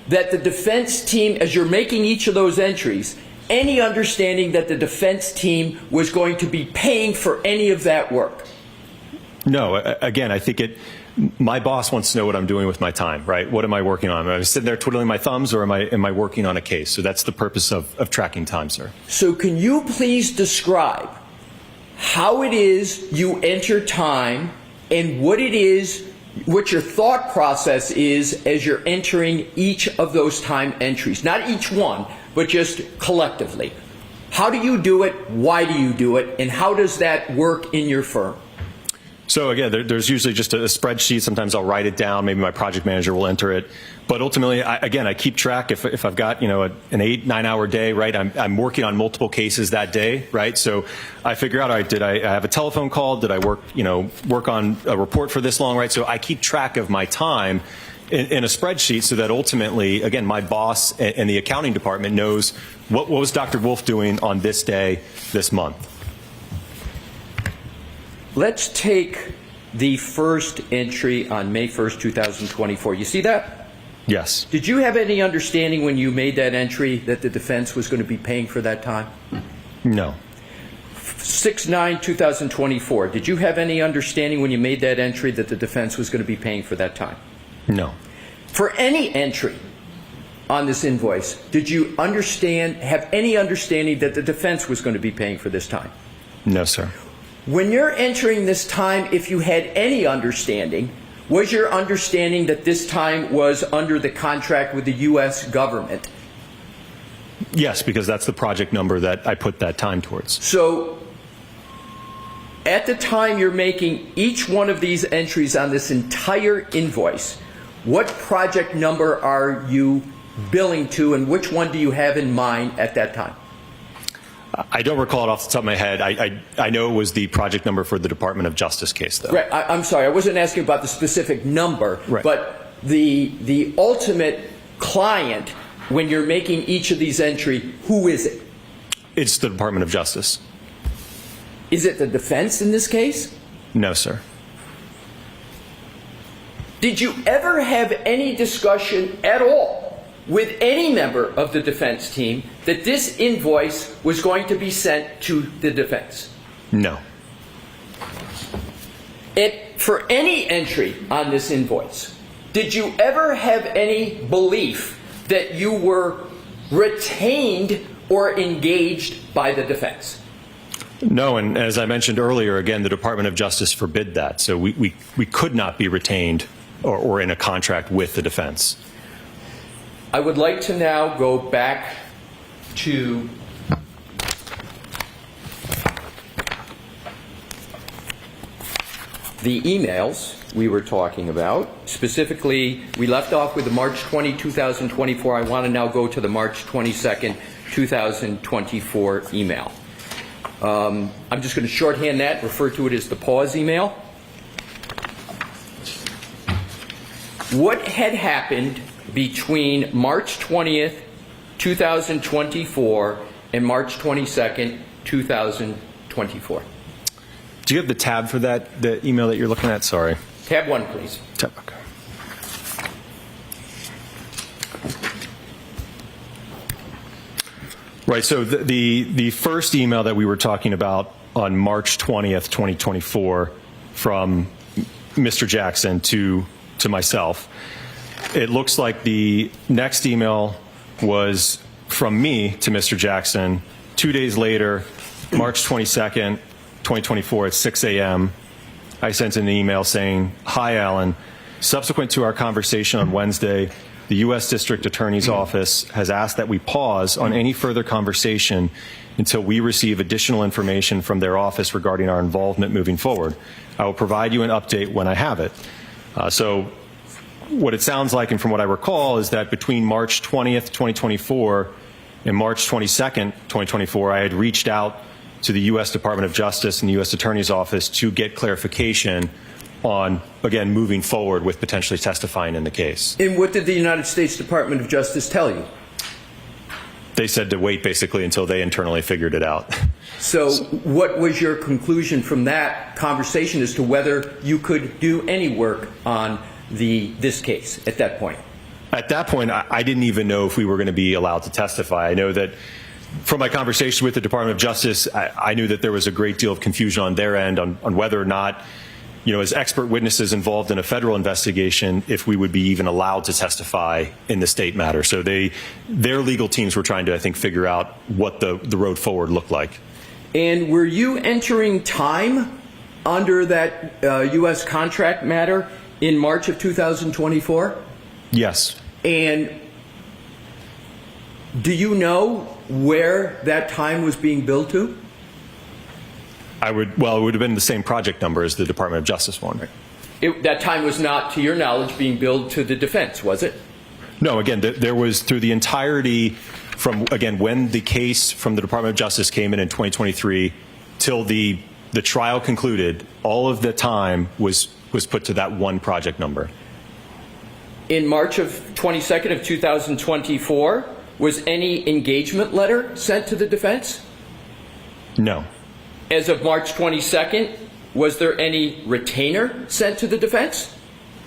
that the defense team, as you're making each of those entries, any understanding that the defense team was going to be paying for any of that work? No. Again, I think my boss wants to know what I'm doing with my time, right? What am I working on? Am I sitting there twiddling my thumbs, or am I working on a case? So that's the purpose of tracking time, sir. So can you please describe how it is you enter time and what your thought process is as you're entering each of those time entries? Not each one, but just collectively. How do you do it? Why do you do it? And how does that work in your firm? So again, there's usually just a spreadsheet. Sometimes I'll write it down. Maybe my project manager will enter it. But ultimately, I keep track. If I've got an 8-9 hour day, right? I'm working on multiple cases that day, right? So I figure out, all right, did I have a telephone call? Did I work on a report for this long, right? So I keep track of my time in a spreadsheet, so that ultimately, again, my boss and the accounting department knows what was Dr. Wolf doing on this day, this month. Let's take the first entry on May 1st, 2024. You see that? Yes. Did you have any understanding when you made that entry that the defense was going to be paying for that time? No. 6/9/2024. Did you have any understanding when you made that entry that the defense was going to be paying for that time? No. For any entry on this invoice, did you have any understanding that the defense was going to be paying for this time? No, sir. When you're entering this time, if you had any understanding, was your understanding that this time was under the contract with the U.S. government? Yes, because that's the project number that I put that time towards. So at the time you're making each one of these entries on this entire invoice, what project number are you billing to, and which one do you have in mind at that time? I don't recall it off the top of my head. I know it was the project number for the Department of Justice case, though. Right. I'm sorry. I wasn't asking about the specific number, right, but the ultimate client, when you're making each of these entries, who is it? It's the Department of Justice. Is it the defense in this case? No, sir. Did you ever have any discussion at all with any member of the defense team that this invoice was going to be sent to the defense? No. For any entry on this invoice, did you ever have any belief that you were retained or engaged by the defense? No, and as I mentioned earlier, again, the Department of Justice forbid that. So we could not be retained or in a contract with the defense. I would like to now go back to the emails we were talking about. Specifically, we left off with the March 20, 2024. I want to now go to the March 22nd, 2024 email. I'm just going to shorthand that, refer to it as the pause email. What had happened between March 20th, 2024 and March 22nd, 2024? Do you have the tab for that, the email that you're looking at? Sorry. Tab 1, please. Tab, okay. Right, so the first email that we were talking about on March 20th, 2024 from Mr. Jackson to myself, it looks like the next email was from me to Mr. Jackson 2 days later, March 22nd, 2024 at 6 a.m. I sent an email saying, "Hi, Alan. Subsequent to our conversation on Wednesday, the U.S. District Attorney's Office has asked that we pause on any further conversation until we receive additional information from their office regarding our involvement moving forward. I will provide you an update when I have it." So what it sounds like, and from what I recall, is that between March 20th, 2024 and March 22nd, 2024, I had reached out to the U.S. Department of Justice and the U.S. Attorney's Office to get clarification on, again, moving forward with potentially testifying in the case. And what did the United States Department of Justice tell you? They said to wait, basically, until they internally figured it out. So what was your conclusion from that conversation as to whether you could do any work on this case at that point? At that point, I didn't even know if we were going to be allowed to testify. I know that from my conversation with the Department of Justice, I knew that there was a great deal of confusion on their end on whether or not, as expert witnesses involved in a federal investigation, if we would be even allowed to testify in the state matter. So their legal teams were trying to, I think, figure out what the road forward looked like. And were you entering time under that U.S. contract matter in March of 2024? Yes. And do you know where that time was being billed to? It would have been the same project number as the Department of Justice one. That time was not, to your knowledge, being billed to the defense, was it? No, again, there was through the entirety from, again, when the case from the Department of Justice came in 2023 till the trial concluded, all of the time was put to that one project number. In March of 22nd of 2024, was any engagement letter sent to the defense? No. As of March 22nd, was there any retainer sent to the defense?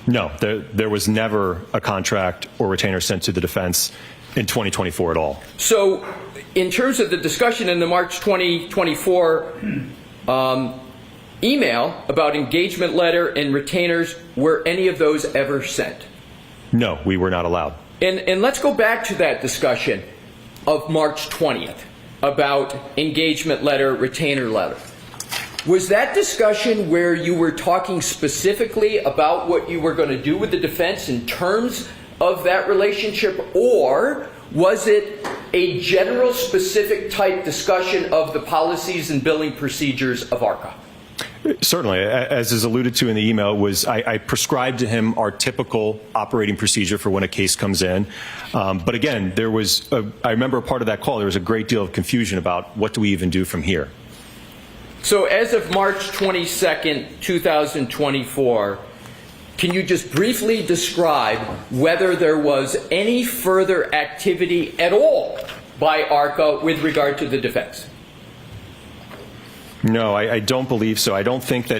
No, there was never a contract or retainer sent to the defense in 2024 at all. So in terms of the discussion in the March 2024 email about engagement letter and retainers, were any of those ever sent? No, we were not allowed. And let's go back to that discussion of March 20th about engagement letter, retainer letter. Was that discussion where you were talking specifically about what you were going to do with the defense in terms of that relationship, or was it a general specific type discussion of the policies and billing procedures of ARCA? Certainly, as is alluded to in the email, I prescribed to him our typical operating procedure for when a case comes in. But again, I remember a part of that call, there was a great deal of confusion about what do we even do from here. So as of March 22nd, 2024, can you just briefly describe whether there was any further activity at all by ARCA with regard to the defense? No, I don't believe so. I don't think that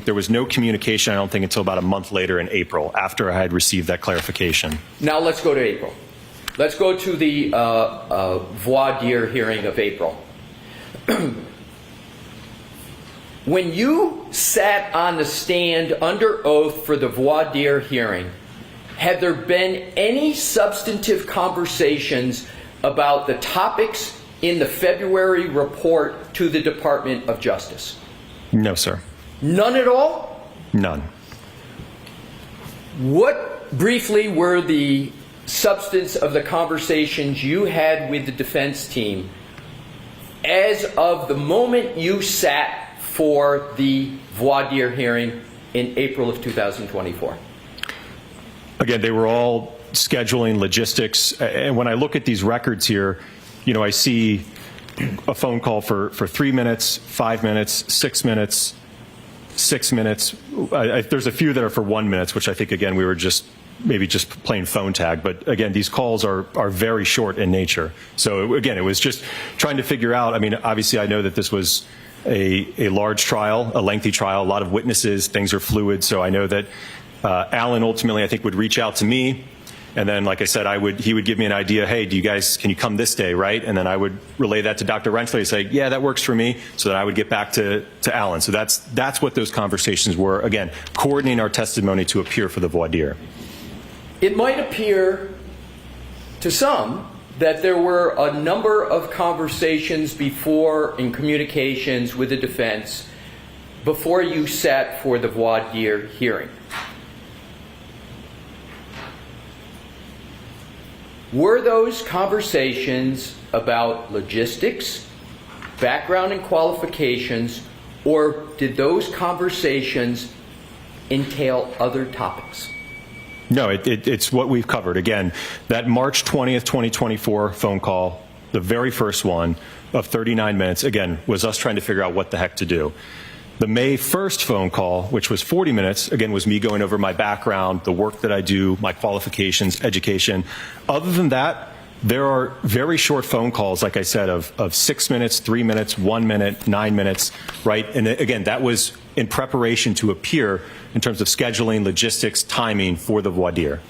there was no communication, I don't think, until about a month later in April, after I had received that clarification. Now let's go to April. Let's go to the voir dire hearing of April. When you sat on the stand under oath for the voir dire hearing, had there been any substantive conversations about the topics in the February report to the Department of Justice? No, sir. None at all? None. What briefly were the substance of the conversations you had with the defense team as of the moment you sat for the voir dire hearing in April of 2024? Again, they were all scheduling, logistics, and when I look at these records here, I see a phone call for 3 minutes, 5 minutes, 6 minutes, 6 minutes. There's a few that are for 1 minute, which I think, again, we were maybe just playing phone tag. But again, these calls are very short in nature. So again, it was just trying to figure out, obviously I know that this was a large trial, a lengthy trial, a lot of witnesses, things are fluid. So I know that Alan ultimately, I think, would reach out to me. And then, like I said, he would give me an idea, hey, can you come this day, right? And then I would relay that to Dr. Rentschler and say, yeah, that works for me. So that I would get back to Alan. So that's what those conversations were. Again, coordinating our testimony to appear for the voir dire. It might appear to some that there were a number of conversations before in communications with the defense before you sat for the voir dire hearing. Were those conversations about logistics, background and qualifications, or did those conversations entail other topics? No, it's what we've covered. Again, that March 20th, 2024 phone call, the very first one of 39 minutes, again, was us trying to figure out what the heck to do. The May 1st phone call, which was 40 minutes, again, was me going over my background, the work that I do, my qualifications, education. Other than that, there are very short phone calls, like I said, of 6 minutes, 3 minutes, 1 minute, 9 minutes, right? And again, that was in preparation to appear in terms of scheduling, logistics, timing for the voir dire.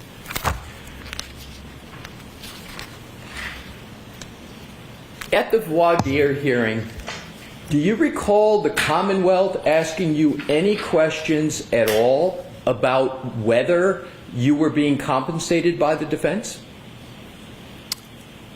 At the voir dire hearing, do you recall the Commonwealth asking you any questions at all about whether you were being compensated by the defense?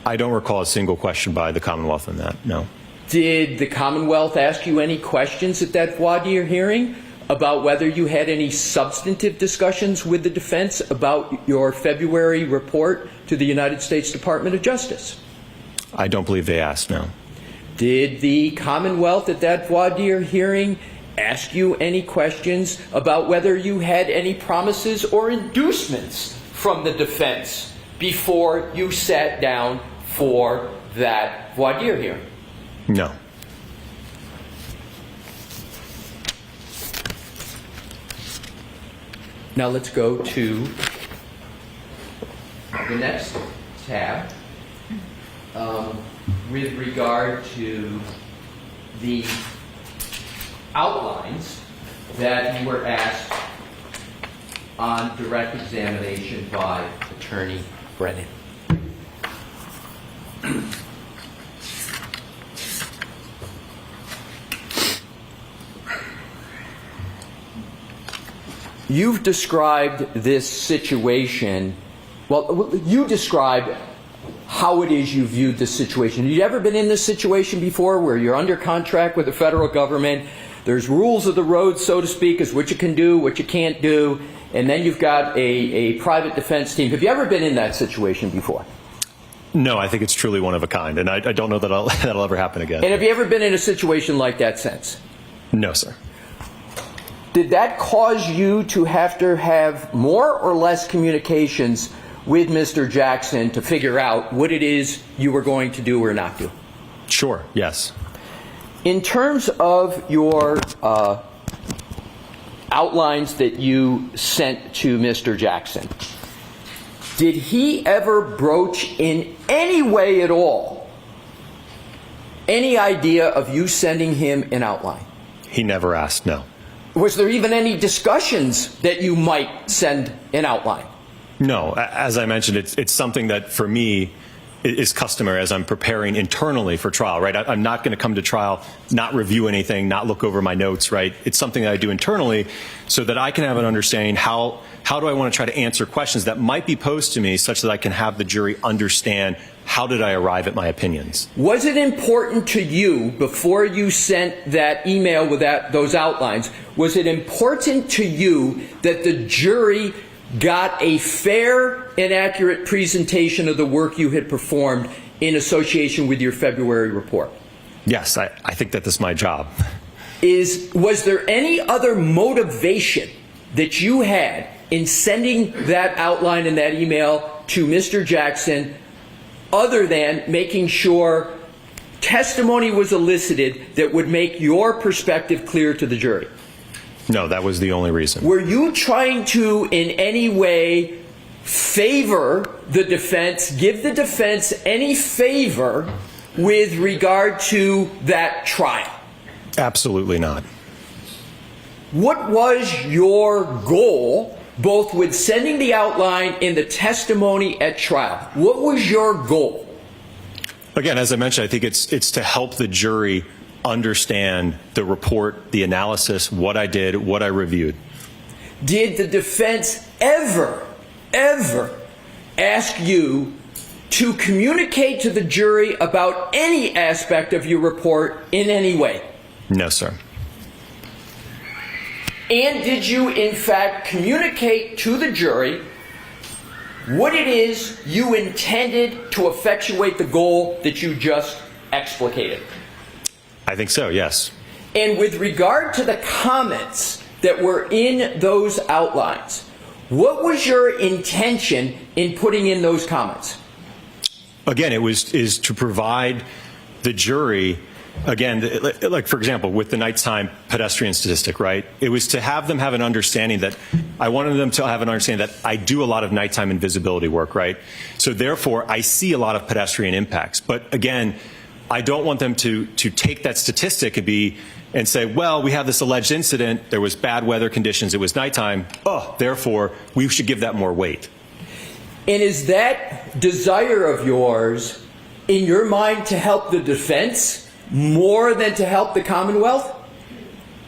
I don't recall a single question by the Commonwealth on that, no. Did the Commonwealth ask you any questions at that voir dire hearing about whether you had any substantive discussions with the defense about your February report to the United States Department of Justice? I don't believe they asked, no. Did the Commonwealth at that voir dire hearing ask you any questions about whether you had any promises or inducements from the defense before you sat down for that voir dire hearing? No. Now let's go to the next tab with regard to the outlines that you were asked on direct examination by Attorney Brennan. You've described this situation, well, you described how it is you viewed this situation. Have you ever been in this situation before where you're under contract with the federal government, there's rules of the road, so to speak, as what you can do, what you can't do, and then you've got a private defense team. Have you ever been in that situation before? No, I think it's truly one of a kind, and I don't know that that'll ever happen again. And have you ever been in a situation like that since? No, sir. Did that cause you to have more or less communications with Mr. Jackson to figure out what it is you were going to do or not do? Sure, yes. In terms of your outlines that you sent to Mr. Jackson, did he ever broach in any way at all any idea of you sending him an outline? He never asked, no. Was there even any discussions that you might send an outline? No. As I mentioned, it's something that, for me, is customary as I'm preparing internally for trial, right? I'm not going to come to trial, not review anything, not look over my notes, right? It's something that I do internally so that I can have an understanding how do I want to try to answer questions that might be posed to me such that I can have the jury understand how did I arrive at my opinions. Was it important to you, before you sent that email with those outlines, was it important to you that the jury got a fair and accurate presentation of the work you had performed in association with your February report? Yes, I think that this is my job. Was there any other motivation that you had in sending that outline and that email to Mr. Jackson other than making sure testimony was elicited that would make your perspective clear to the jury? No, that was the only reason. Were you trying to, in any way, favor the defense, give the defense any favor with regard to that trial? Absolutely not. What was your goal, both with sending the outline and the testimony at trial? What was your goal? Again, as I mentioned, I think it's to help the jury understand the report, the analysis, what I did, what I reviewed. Did the defense ever ask you to communicate to the jury about any aspect of your report in any way? No, sir. And did you, in fact, communicate to the jury what it is you intended to effectuate the goal that you just explicated? I think so, yes. And with regard to the comments that were in those outlines, what was your intention in putting in those comments? Again, is to provide the jury, again, like for example, with the nighttime pedestrian statistic, right? It was to have them have an understanding that, I wanted them to have an understanding that I do a lot of nighttime invisibility work, right? So therefore, I see a lot of pedestrian impacts. But again, I don't want them to take that statistic and say, well, we have this alleged incident, there was bad weather conditions, it was nighttime, therefore, we should give that more weight. And is that desire of yours, in your mind, to help the defense more than to help the Commonwealth?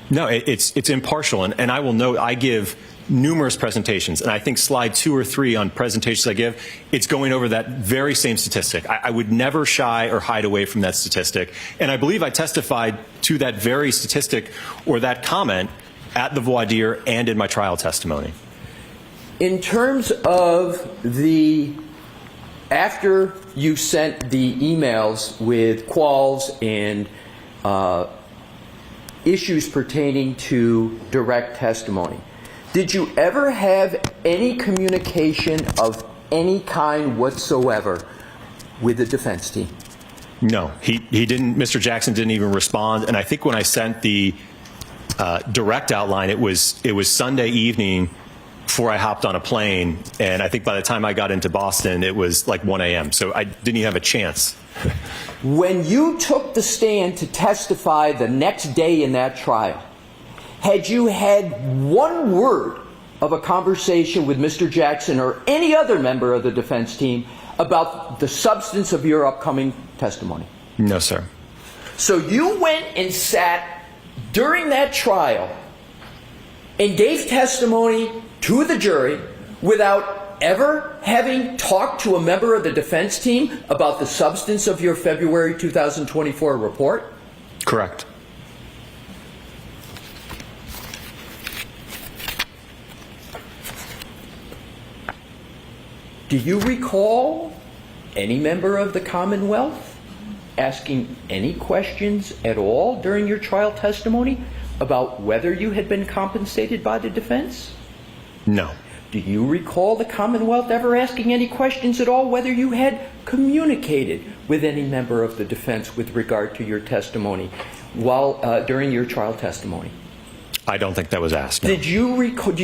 No, it's impartial, and I will note I give numerous presentations, and I think slide 2 or 3 on presentations I give, it's going over that very same statistic. I would never shy or hide away from that statistic, and I believe I testified to that very statistic or that comment at the voir dire and in my trial testimony. In terms of after you sent the emails with quals and issues pertaining to direct testimony, did you ever have any communication of any kind whatsoever with the defense team? No, he didn't. Mr. Jackson didn't even respond. And I think when I sent the direct outline, it was Sunday evening before I hopped on a plane. And I think by the time I got into Boston, it was like 1 a.m. So I didn't even have a chance. When you took the stand to testify the next day in that trial, had you had one word of a conversation with Mr. Jackson or any other member of the defense team about the substance of your upcoming testimony? No, sir. So you went and sat during that trial and gave testimony to the jury without ever having talked to a member of the defense team about the substance of your February 2024 report? Correct. Do you recall any member of the Commonwealth asking any questions at all during your trial testimony about whether you had been compensated by the defense? No. Do you recall the Commonwealth ever asking any questions at all whether you had communicated with any member of the defense with regard to your testimony during your trial testimony? I don't think that was asked. No. Do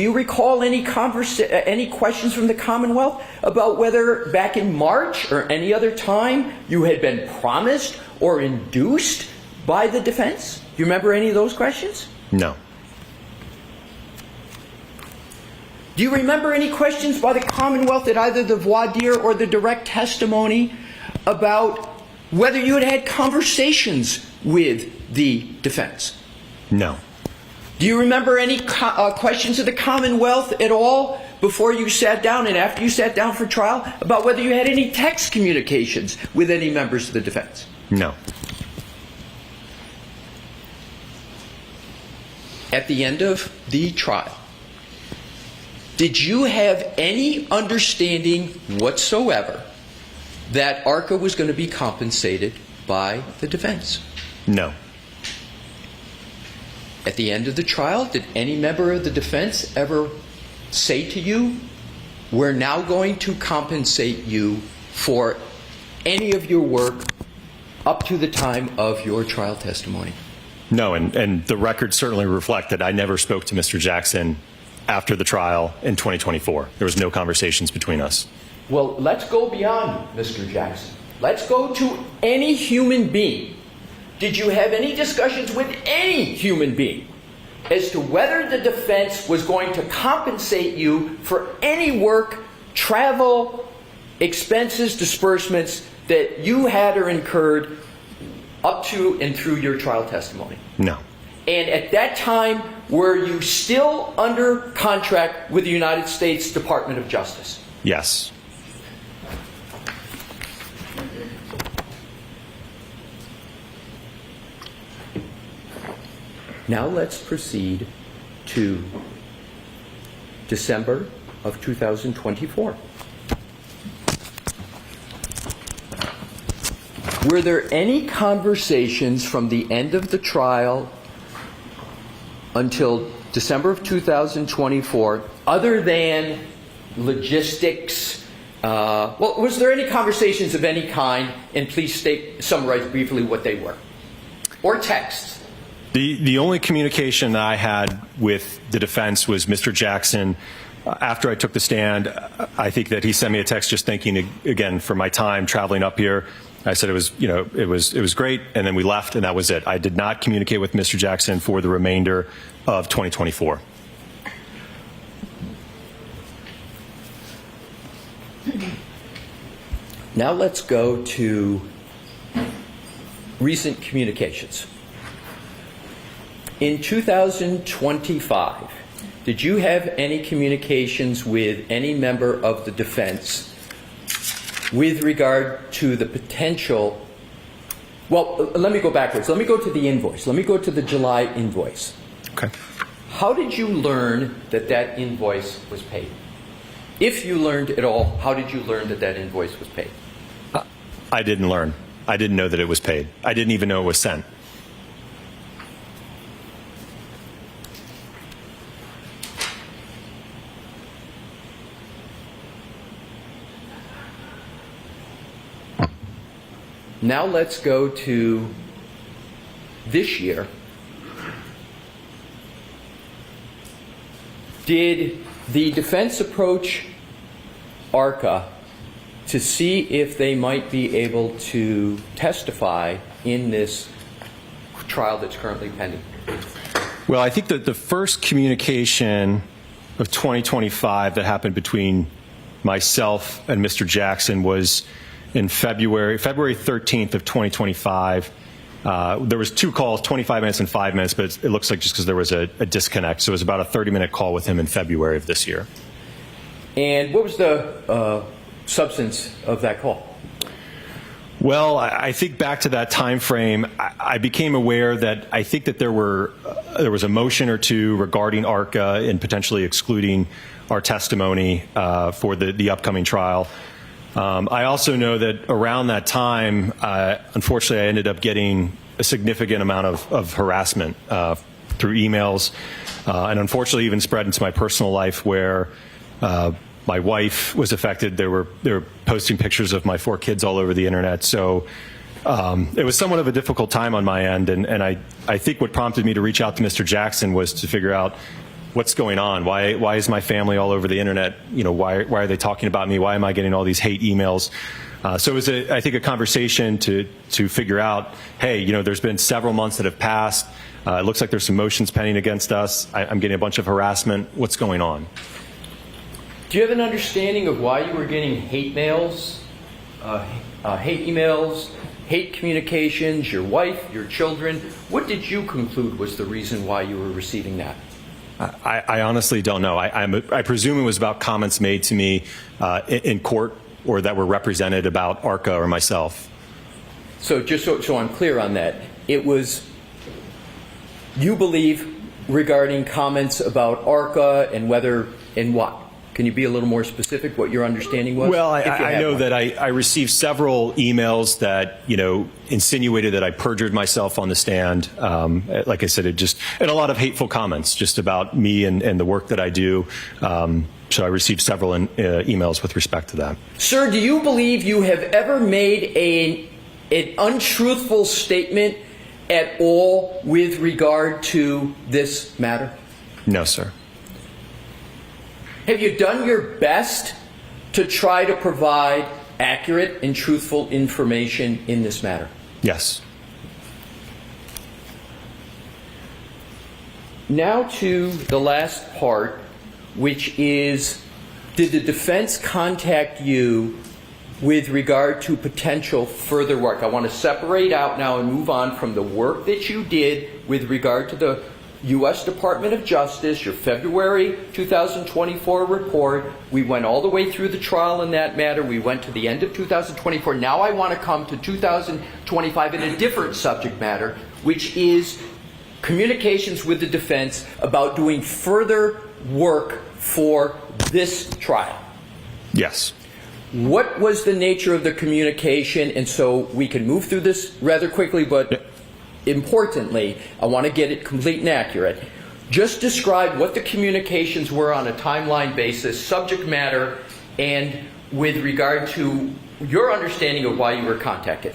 you recall any questions from the Commonwealth about whether back in March or any other time you had been promised or induced by the defense? Do you remember any of those questions? No. Do you remember any questions by the Commonwealth at either the voir dire or the direct testimony about whether you had had conversations with the defense? No. Do you remember any questions of the Commonwealth at all before you sat down and after you sat down for trial about whether you had any text communications with any members of the defense? No. At the end of the trial, did you have any understanding whatsoever that ARCA was going to be compensated by the defense? No. At the end of the trial, did any member of the defense ever say to you, we're now going to compensate you for any of your work up to the time of your trial testimony? No, and the records certainly reflect that I never spoke to Mr. Jackson after the trial in 2024. There was no conversations between us. Well, let's go beyond Mr. Jackson. Let's go to any human being. Did you have any discussions with any human being as to whether the defense was going to compensate you for any work, travel, expenses, disbursements that you had or incurred up to and through your trial testimony? No. And at that time, were you still under contract with the United States Department of Justice? Yes. Now let's proceed to December of 2024. Were there any conversations from the end of the trial until December of 2024 other than logistics? Was there any conversations of any kind? And please summarize briefly what they were. Or texts. The only communication that I had with the defense was Mr. Jackson. After I took the stand, I think that he sent me a text just thanking, again, for my time traveling up here. I said it was, it was great, and then we left, and that was it. I did not communicate with Mr. Jackson for the remainder of 2024. Now let's go to recent communications. In 2025, did you have any communications with any member of the defense with regard to the potential? Well, let me go backwards. Let me go to the invoice. Let me go to the July invoice. Okay. How did you learn that that invoice was paid? If you learned at all, how did you learn that that invoice was paid? I didn't learn. I didn't know that it was paid. I didn't even know it was sent. Now let's go to this year. Did the defense approach ARCA to see if they might be able to testify in this trial that's currently pending? Well, I think that the first communication of 2025 that happened between myself and Mr. Jackson was in February 13th of 2025. There was 2 calls, 25 minutes and 5 minutes, but it looks like just because there was a disconnect. So it was about a 30-minute call with him in February of this year. And what was the substance of that call? Well, I think back to that time frame, I became aware that I think that there was a motion or two regarding ARCA and potentially excluding our testimony for the upcoming trial. I also know that around that time, unfortunately, I ended up getting a significant amount of harassment through emails, and unfortunately even spread into my personal life where my wife was affected. They were posting pictures of my 4 kids all over the internet. So it was somewhat of a difficult time on my end, and I think what prompted me to reach out to Mr. Jackson was to figure out what's going on. Why is my family all over the internet? Why are they talking about me? Why am I getting all these hate emails? So it was, I think, a conversation to figure out, hey, there's been several months that have passed. It looks like there's some motions pending against us. I'm getting a bunch of harassment. What's going on? Do you have an understanding of why you were getting hate mails, hate emails, hate communications, your wife, your children? What did you conclude was the reason why you were receiving that? I honestly don't know. I presume it was about comments made to me in court or that were represented about ARCA or myself. So just so I'm clear on that, it was, you believe, regarding comments about ARCA and whether and what? Can you be a little more specific what your understanding was? Well, I know that I received several emails that, insinuated that I perjured myself on the stand. Like I said, and a lot of hateful comments just about me and the work that I do. So I received several emails with respect to that. Sir, do you believe you have ever made an untruthful statement at all with regard to this matter? No, sir. Have you done your best to try to provide accurate and truthful information in this matter? Yes. Now to the last part, which is, did the defense contact you with regard to potential further work? I want to separate out now and move on from the work that you did with regard to the U.S. Department of Justice, your February 2024 report. We went all the way through the trial in that matter. We went to the end of 2024. Now I want to come to 2025 in a different subject matter, which is communications with the defense about doing further work for this trial. Yes. What was the nature of the communication? And so we can move through this rather quickly, but importantly, I want to get it complete and accurate. Just describe what the communications were on a timeline basis, subject matter, and with regard to your understanding of why you were contacted.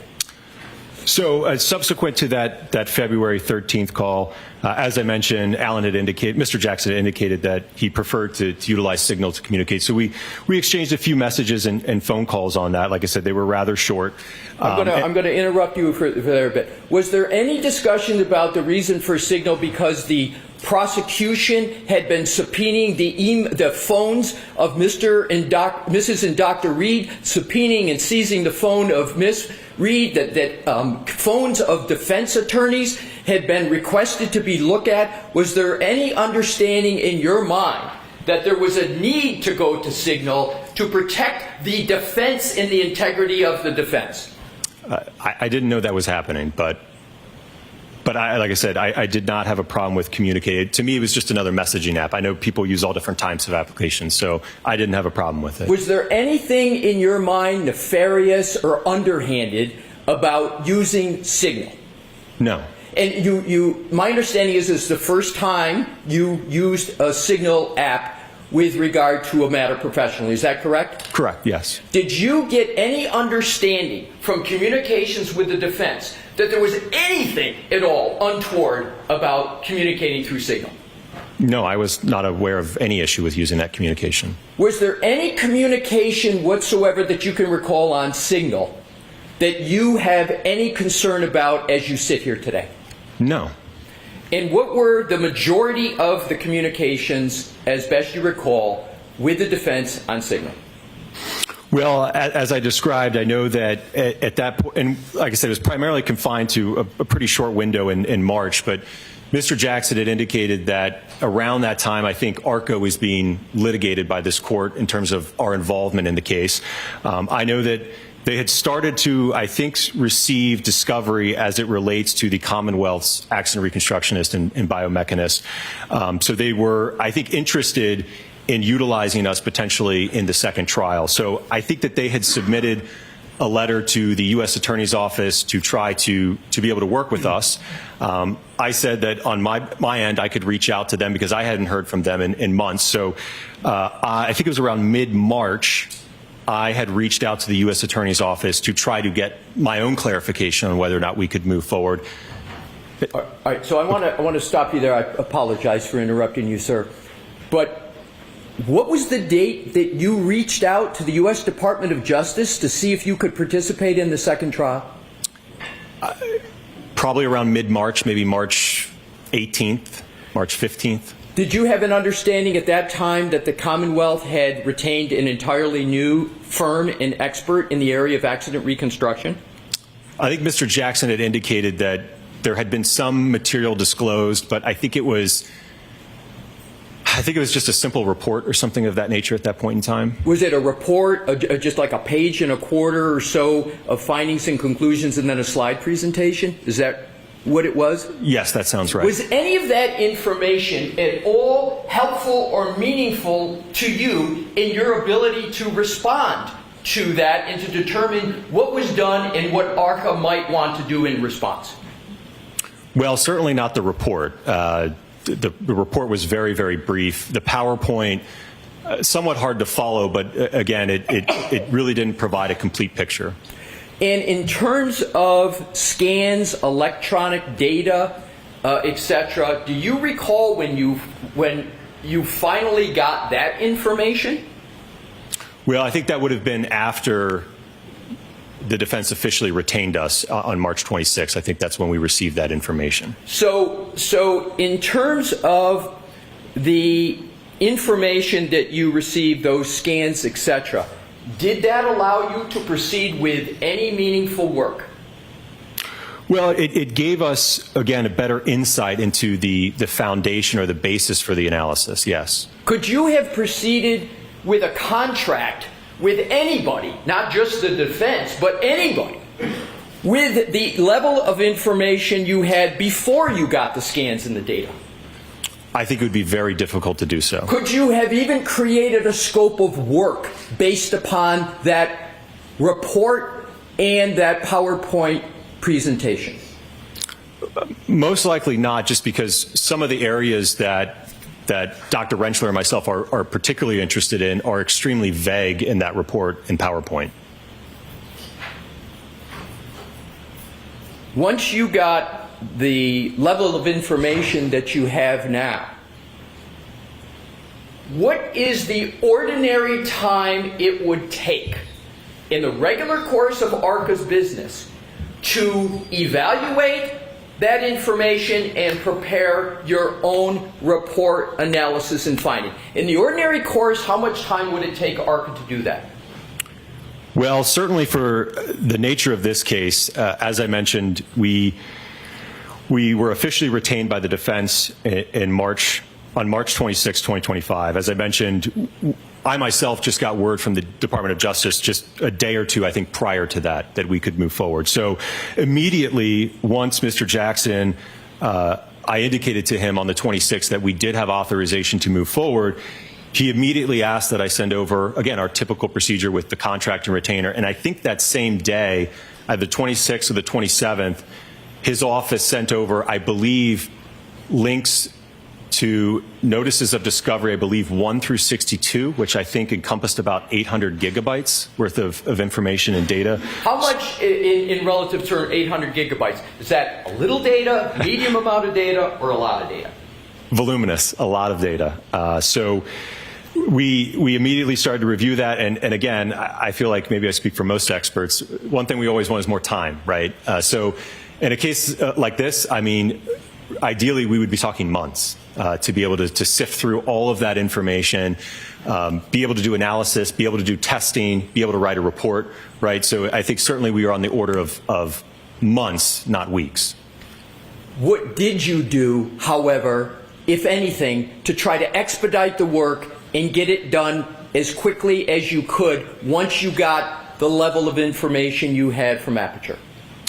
So subsequent to that February 13th call, as I mentioned, Mr. Jackson had indicated that he preferred to utilize Signal to communicate. So we exchanged a few messages and phone calls on that. Like I said, they were rather short. I'm going to interrupt you for there a bit. Was there any discussion about the reason for Signal because the prosecution had been subpoenaing the phones of Mrs. and Dr. Reed, subpoenaing and seizing the phone of Ms. Reed, that phones of defense attorneys had been requested to be looked at? Was there any understanding in your mind that there was a need to go to Signal to protect the defense and the integrity of the defense? I didn't know that was happening, but like I said, I did not have a problem with communicating. To me, it was just another messaging app. I know people use all different types of applications, so I didn't have a problem with it. Was there anything in your mind nefarious or underhanded about using Signal? No. And my understanding is this is the first time you used a Signal app with regard to a matter professionally. Is that correct? Correct, yes. Did you get any understanding from communications with the defense that there was anything at all untoward about communicating through Signal? No, I was not aware of any issue with using that communication. Was there any communication whatsoever that you can recall on Signal that you have any concern about as you sit here today? No. And what were the majority of the communications, as best you recall, with the defense on Signal? Well, as I described, I know that at that point, and like I said, it was primarily confined to a pretty short window in March, but Mr. Jackson had indicated that around that time, I think ARCA was being litigated by this court in terms of our involvement in the case. I know that they had started to, I think, receive discovery as it relates to the Commonwealth's accident reconstructionist and biomechanist. So they were, I think, interested in utilizing us potentially in the second trial. So I think that they had submitted a letter to the U.S. Attorney's Office to try to be able to work with us. I said that on my end I could reach out to them because I hadn't heard from them in months. So I think it was around mid-March I had reached out to the U.S. Attorney's Office to try to get my own clarification on whether or not we could move forward. All right, so I want to stop you there. I apologize for interrupting you, sir. But what was the date that you reached out to the U.S. Department of Justice to see if you could participate in the second trial? Probably around mid-March, maybe March 18th, March 15th. Did you have an understanding at that time that the Commonwealth had retained an entirely new firm and expert in the area of accident reconstruction? I think Mr. Jackson had indicated that there had been some material disclosed, but I think it was just a simple report or something of that nature at that point in time. Was it a report, just like a page and a quarter or so of findings and conclusions and then a slide presentation? Is that what it was? Yes, that sounds right. Was any of that information at all helpful or meaningful to you in your ability to respond to that and to determine what was done and what ARCA might want to do in response? Well, certainly not the report. The report was very, very brief. The PowerPoint, somewhat hard to follow, but again, it really didn't provide a complete picture. And in terms of scans, electronic data, etc., do you recall when you finally got that information? Well, I think that would have been after the defense officially retained us on March 26th. I think that's when we received that information. So in terms of the information that you received, those scans, etc., did that allow you to proceed with any meaningful work? Well, it gave us, again, a better insight into the foundation or the basis for the analysis, yes. Could you have proceeded with a contract with anybody, not just the defense, but anybody, with the level of information you had before you got the scans and the data? I think it would be very difficult to do so. Could you have even created a scope of work based upon that report and that PowerPoint presentation? Most likely not, just because some of the areas that Dr. Rentschler and myself are particularly interested in are extremely vague in that report in PowerPoint. once you got the level of information that you have now, what is the ordinary time it would take in the regular course of ARCA's business to evaluate that information and prepare your own report, analysis, and finding? In the ordinary course, how much time would it take ARCA to do that? Well, certainly for the nature of this case, as I mentioned, we were officially retained by the defense on March 26, 2025. As I mentioned, I myself just got word from the Department of Justice just a day or two, I think, prior to that we could move forward. So immediately, once Mr. Jackson, I indicated to him on the 26th that we did have authorization to move forward, he immediately asked that I send over, again, our typical procedure with the contract and retainer. And I think that same day, the 26th or the 27th, his office sent over, I believe, links to notices of discovery, I believe 1 through 62, which I think encompassed about 800 gigabytes worth of information and data. How much in relative term, 800 gigabytes? Is that a little data, medium amount of data, or a lot of data? Voluminous, a lot of data. So we immediately started to review that. And again, I feel like maybe I speak for most experts. One thing we always want is more time, right? So in a case like this, I mean, ideally we would be talking months to be able to sift through all of that information, be able to do analysis, be able to do testing, be able to write a report, right? So I think certainly we are on the order of months, not weeks. What did you do, however, if anything, to try to expedite the work and get it done as quickly as you could once you got the level of information you had from Aperture?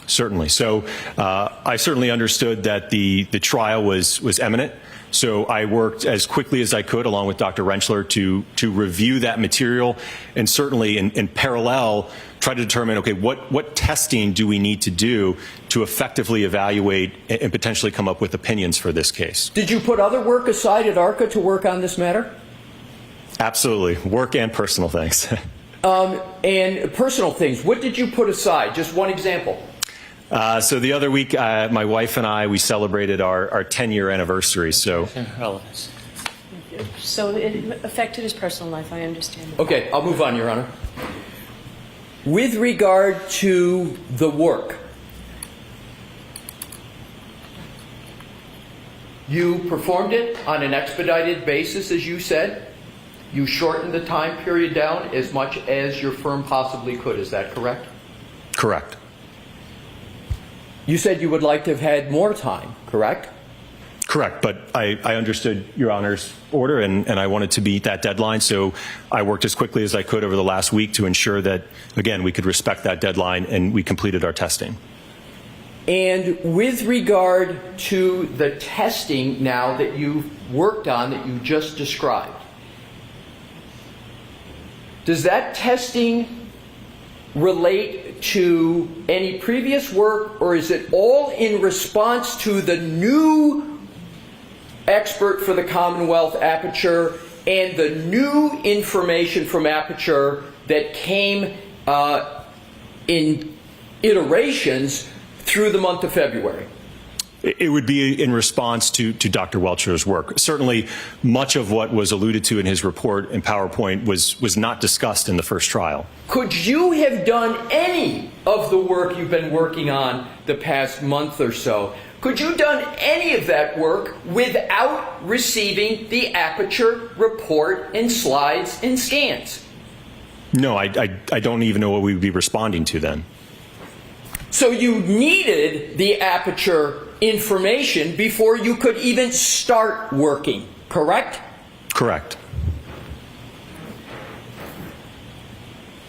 Certainly. So I certainly understood that the trial was imminent. So I worked as quickly as I could, along with Dr. Rentschler, to review that material, and certainly in parallel try to determine, okay, what testing do we need to do to effectively evaluate and potentially come up with opinions for this case. Did you put other work aside at ARCA to work on this matter? Absolutely. Work and personal things. And personal things. What did you put aside? Just one example. So the other week, my wife and I, we celebrated our 10-year anniversary. So it affected his personal life, I understand. Okay, I'll move on, Your Honor. With regard to the work, you performed it on an expedited basis, as you said. You shortened the time period down as much as your firm possibly could. Is that correct? Correct. You said you would like to have had more time, correct? Correct, but I understood Your Honor's order, and I wanted to meet that deadline, so I worked as quickly as I could over the last week to ensure that, again, we could respect that deadline, and we completed our testing. And with regard to the testing now that you've worked on, that you just described, does that testing relate to any previous work, or is it all in response to the new expert for the Commonwealth, Aperture, and the new information from Aperture that came in iterations through the month of February? It would be in response to Dr. Welcher's work. Certainly, much of what was alluded to in his report in PowerPoint was not discussed in the first trial. Could you have done any of the work you've been working on the past month or so? Could you have done any of that work without receiving the Aperture report and slides and scans? No, I don't even know what we would be responding to then. So you needed the Aperture information before you could even start working, correct? Correct.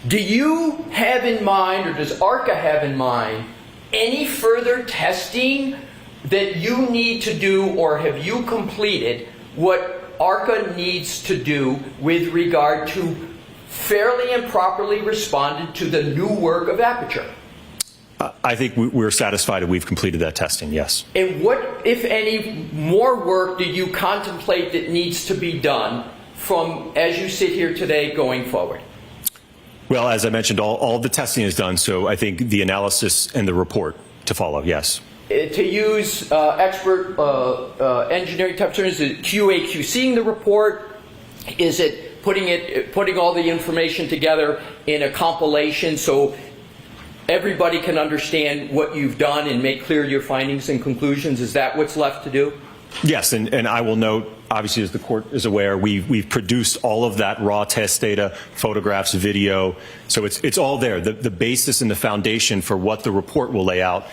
Do you have in mind, or does ARCA have in mind, any further testing that you need to do, or have you completed what ARCA needs to do with regard to fairly and properly responding to the new work of Aperture? I think we're satisfied that we've completed that testing, yes. And what, if any, more work do you contemplate that needs to be done from, as you sit here today, going forward? Well, as I mentioned, all the testing is done, so I think the analysis and the report to follow, yes. To use expert engineering type terms, is it QA/QCing the report? Is it putting all the information together in a compilation so everybody can understand what you've done and make clear your findings and conclusions? Is that what's left to do? Yes, and I will note, obviously, as the court is aware, we've produced all of that raw test data, photographs, video, so it's all there. The basis and the foundation for what the report will lay out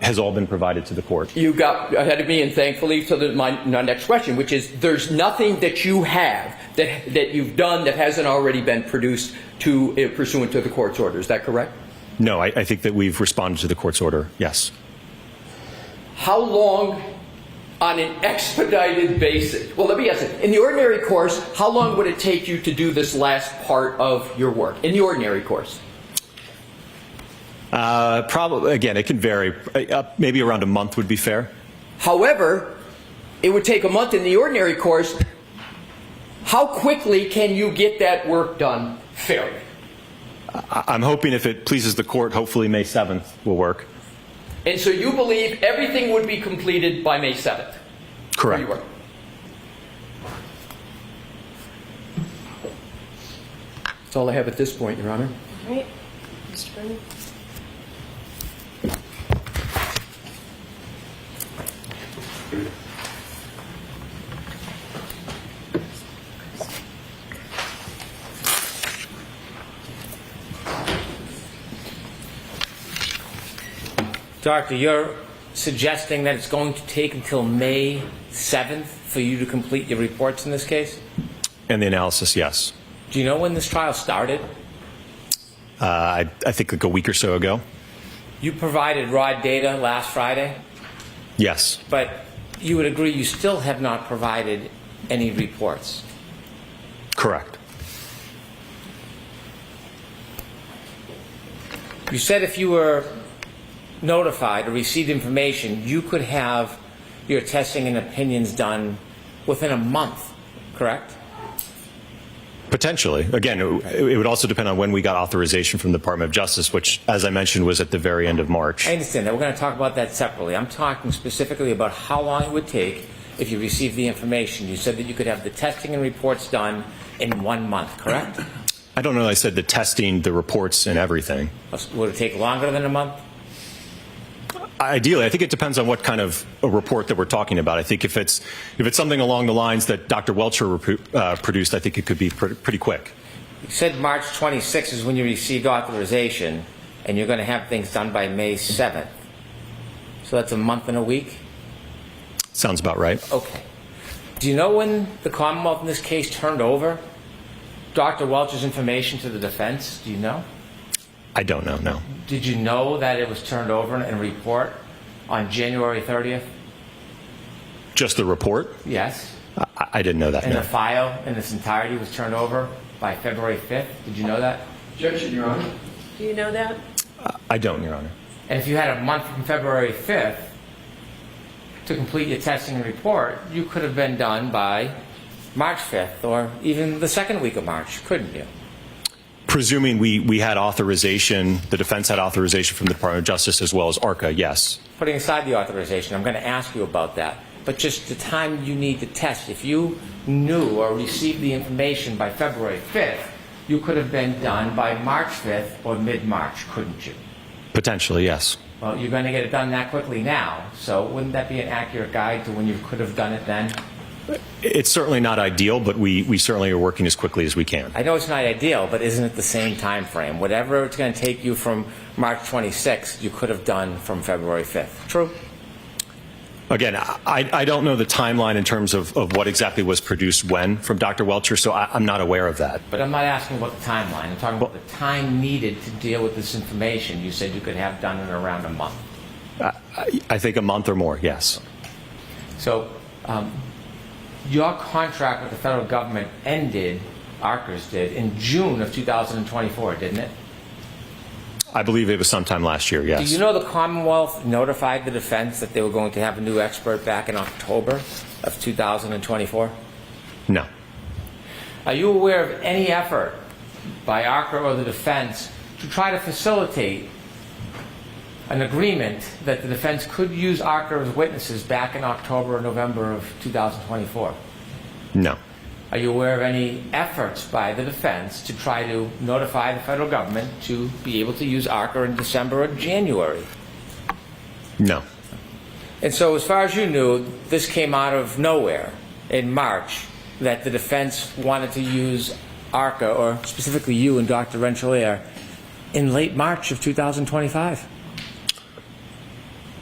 has all been provided to the court. You got ahead of me, and thankfully to my next question, which is there's nothing that you have that you've done that hasn't already been produced pursuant to the court's order. Is that correct? No, I think that we've responded to the court's order, yes. How long, on an expedited basis, well, let me ask you, in the ordinary course, how long would it take you to do this last part of your work, in the ordinary course? Probably, again, it can vary. Maybe around a month would be fair. However, it would take a month in the ordinary course. How quickly can you get that work done fairly? I'm hoping, if it pleases the court, hopefully May 7th will work. And so you believe everything would be completed by May 7th? Correct. That's all I have at this point, Your Honor. All right. Mr. Brennan. Doctor, you're suggesting that it's going to take until May 7th for you to complete your reports in this case? And the analysis, yes. Do you know when this trial started? I think like a week or so ago. You provided raw data last Friday, Yes. but you would agree you still have not provided any reports. Correct. You said if you were notified or received information, you could have your testing and opinions done within a month, correct? Potentially. Again, it would also depend on when we got authorization from the Department of Justice, which, as I mentioned, was at the very end of March. I understand that. We're going to talk about that separately. I'm talking specifically about how long it would take if you received the information. You said that you could have the testing and reports done in 1 month, correct? I don't know. I said the testing, the reports, and everything. Would it take longer than a month? Ideally, I think it depends on what kind of a report that we're talking about. I think if it's something along the lines that Dr. Welcher produced, I think it could be pretty quick. You said March 26th is when you received authorization, and you're going to have things done by May 7th. So that's a month and a week? Sounds about right. Okay. Do you know when the Commonwealth in this case turned over Dr. Welcher's information to the defense? Do you know? I don't know, no. Did you know that it was turned over in a report on January 30th? Just the report? Yes. I didn't know that, And no. the file in its entirety was turned over by February 5th? Did you know that? Objection, Your Honor. Do you know that? I don't, Your Honor. And if you had a month from February 5th to complete your testing and report, you could have been done by March 5th or even the second week of March, couldn't you? Presuming we had authorization, the defense had authorization from the Department of Justice as well as ARCA, yes. Putting aside the authorization, I'm going to ask you about that. But just the time you need to test, if you knew or received the information by February 5th, you could have been done by March 5th or mid-March, couldn't you? Potentially, yes. Well, you're going to get it done that quickly now, so wouldn't that be an accurate guide to when you could have done it then? It's certainly not ideal, but we certainly are working as quickly as we can. I know it's not ideal, but isn't it the same time frame? Whatever it's going to take you from March 26th, you could have done from February 5th. True? Again, I don't know the timeline in terms of what exactly was produced when from Dr. Welcher, so I'm not aware of that. But I'm not asking about the timeline. I'm talking about the time needed to deal with this information. You said you could have done in around a month. I think a month or more, yes. So your contract with the federal government ended, ARCA's did, in June of 2024, didn't it? I believe it was sometime last year, yes. Do you know the Commonwealth notified the defense that they were going to have a new expert back in October of 2024? No. Are you aware of any effort by ARCA or the defense to try to facilitate an agreement that the defense could use ARCA as witnesses back in October or November of 2024? No. Are you aware of any efforts by the defense to try to notify the federal government to be able to use ARCA in December or January? No. And so as far as you knew, this came out of nowhere in March, that the defense wanted to use ARCA, or specifically you and Dr. Rensselaer, in late March of 2025?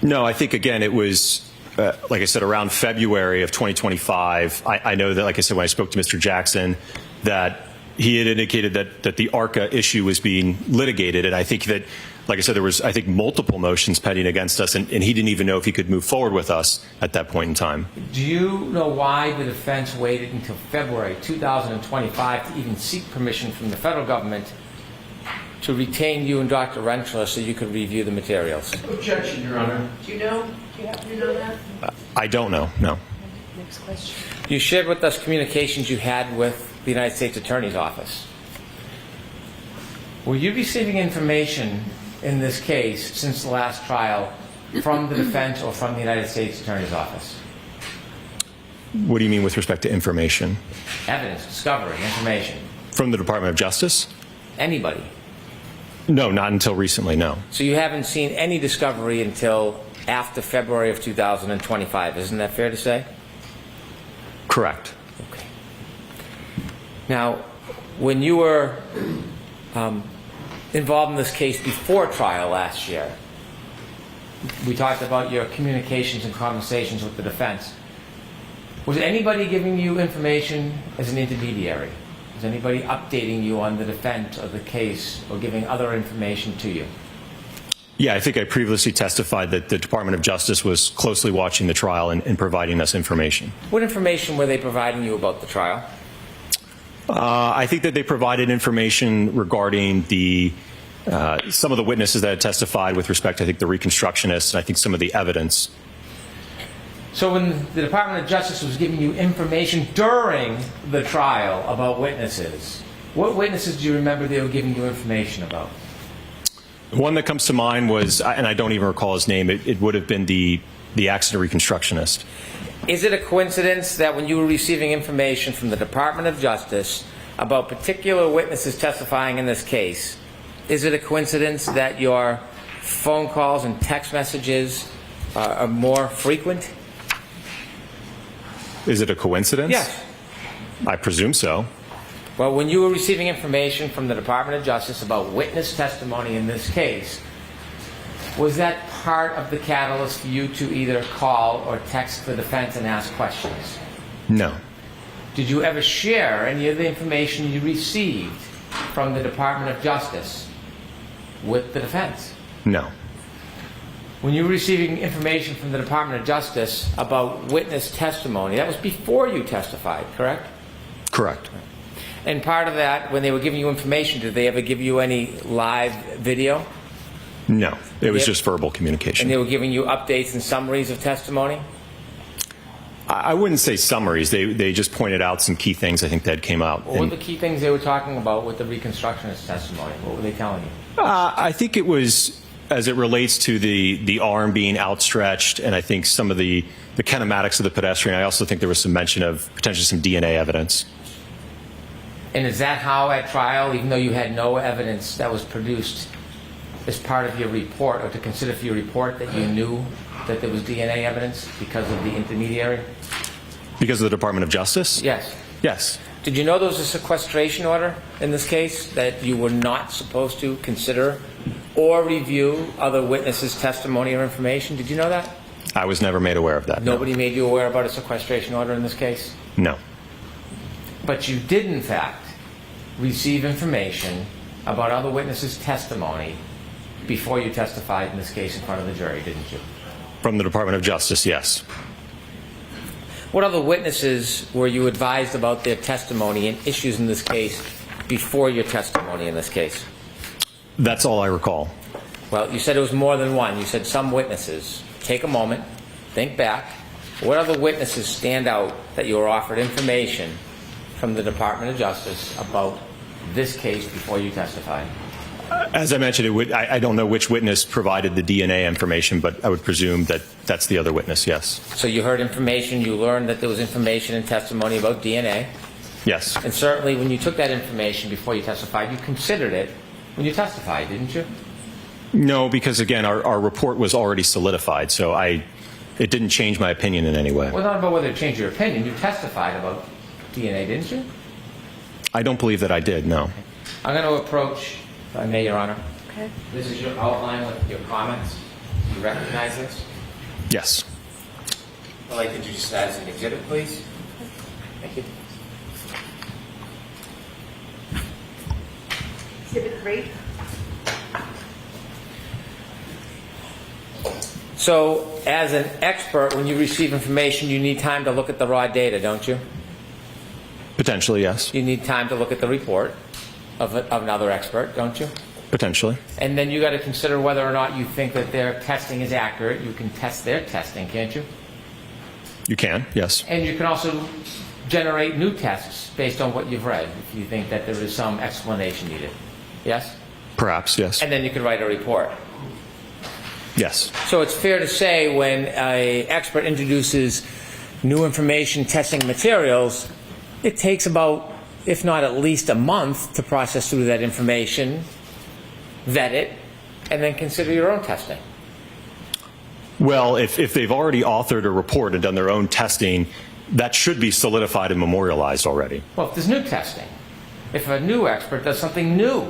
No, I think, again, it was, like I said, around February of 2025. I know that, like I said, when I spoke to Mr. Jackson, that he had indicated that the ARCA issue was being litigated. And I think that, like I said, there was, I think, multiple motions pending against us, and he didn't even know if he could move forward with us at that point in time. Do you know why the defense waited until February 2025 to even seek permission from the federal government to retain you and Dr. Rensselaer so you could review the materials? Objection, Your Honor. Do you know? Do you happen to know that? I don't know, no. Next question. You shared with us communications you had with the United States Attorney's Office. Were you receiving information in this case since the last trial from the defense or from the United States Attorney's Office? What do you mean with respect to information? Evidence, discovery, information. From the Department of Justice? Anybody? No, not until recently, no. So you haven't seen any discovery until after February of 2025. Isn't that fair to say? Correct. Okay. Now, when you were involved in this case before trial last year, we talked about your communications and conversations with the defense. Was anybody giving you information as an intermediary? Was anybody updating you on the defense of the case or giving other information to you? Yeah, I think I previously testified that the Department of Justice was closely watching the trial and providing us information. What information were they providing you about the trial? I think that they provided information regarding the some of the witnesses that had testified with respect to, I think, the reconstructionists, and I think some of the evidence. So when the Department of Justice was giving you information during the trial about witnesses, what witnesses do you remember they were giving you information about? One that comes to mind was, and I don't even recall his name, it would have been the accident reconstructionist. Is it a coincidence that when you were receiving information from the Department of Justice about particular witnesses testifying in this case, is it a coincidence that your phone calls and text messages are more frequent? Is it a coincidence? Yes. I presume so. Well, when you were receiving information from the Department of Justice about witness testimony in this case, was that part of the catalyst for you to either call or text the defense and ask questions? No. Did you ever share any of the information you received from the Department of Justice with the defense? No. When you were receiving information from the Department of Justice about witness testimony, that was before you testified, correct? Correct. And part of that, when they were giving you information, did they ever give you any live video? No. It was just verbal communication. And they were giving you updates and summaries of testimony? I wouldn't say summaries. They just pointed out some key things I think that came out. What were the key things they were talking about with the reconstructionist testimony? What were they telling you? I think it was, as it relates to the arm being outstretched, and I think some of the kinematics of the pedestrian. I also think there was some mention of potentially some DNA evidence. And is that how at trial, even though you had no evidence that was produced as part of your report, or to consider for your report, that you knew that there was DNA evidence because of the intermediary? Because of the Department of Justice? Yes. Yes. Did you know there was a sequestration order in this case that you were not supposed to consider or review other witnesses' testimony or information? Did you know that? I was never made aware of that. Nobody made you aware about a sequestration order in this case? No. But you did, in fact, receive information about other witnesses' testimony before you testified in this case in front of the jury, didn't you? From the Department of Justice, yes. What other witnesses were you advised about their testimony and issues in this case before your testimony in this case? That's all I recall. Well, you said it was more than one. You said some witnesses. Take a moment, think back. What other witnesses stand out that you were offered information from the Department of Justice about this case before you testified? As I mentioned, I don't know which witness provided the DNA information, but I would presume that that's the other witness, yes. So you heard information, you learned that there was information and testimony about DNA. Yes. And certainly when you took that information before you testified, you considered it when you testified, didn't you? No, because again, our report was already solidified, so it didn't change my opinion in any way. Well, not about whether it changed your opinion. You testified about DNA, didn't you? I don't believe that I did, no. I'm going to approach, if I may, Your Honor. Okay. This is your outline with your comments. Do you recognize this? Yes. I'd like to introduce that as an exhibit, please. Thank you. Exhibit 3. So, as an expert, when you receive information, you need time to look at the raw data, don't you? Potentially, yes. You need time to look at the report of another expert, don't you? Potentially. And then you got to consider whether or not you think that their testing is accurate. You can test their testing, can't you? You can, yes. And you can also generate new tests based on what you've read, if you think that there is some explanation needed. Yes? Perhaps, yes. And then you can write a report. Yes. So it's fair to say when an expert introduces new information, testing materials, it takes about, if not at least a month, to process through that information, vet it, and then consider your own testing. Well, if they've already authored a report and done their own testing, that should be solidified and memorialized already. Well, if there's new testing, if a new expert does something new,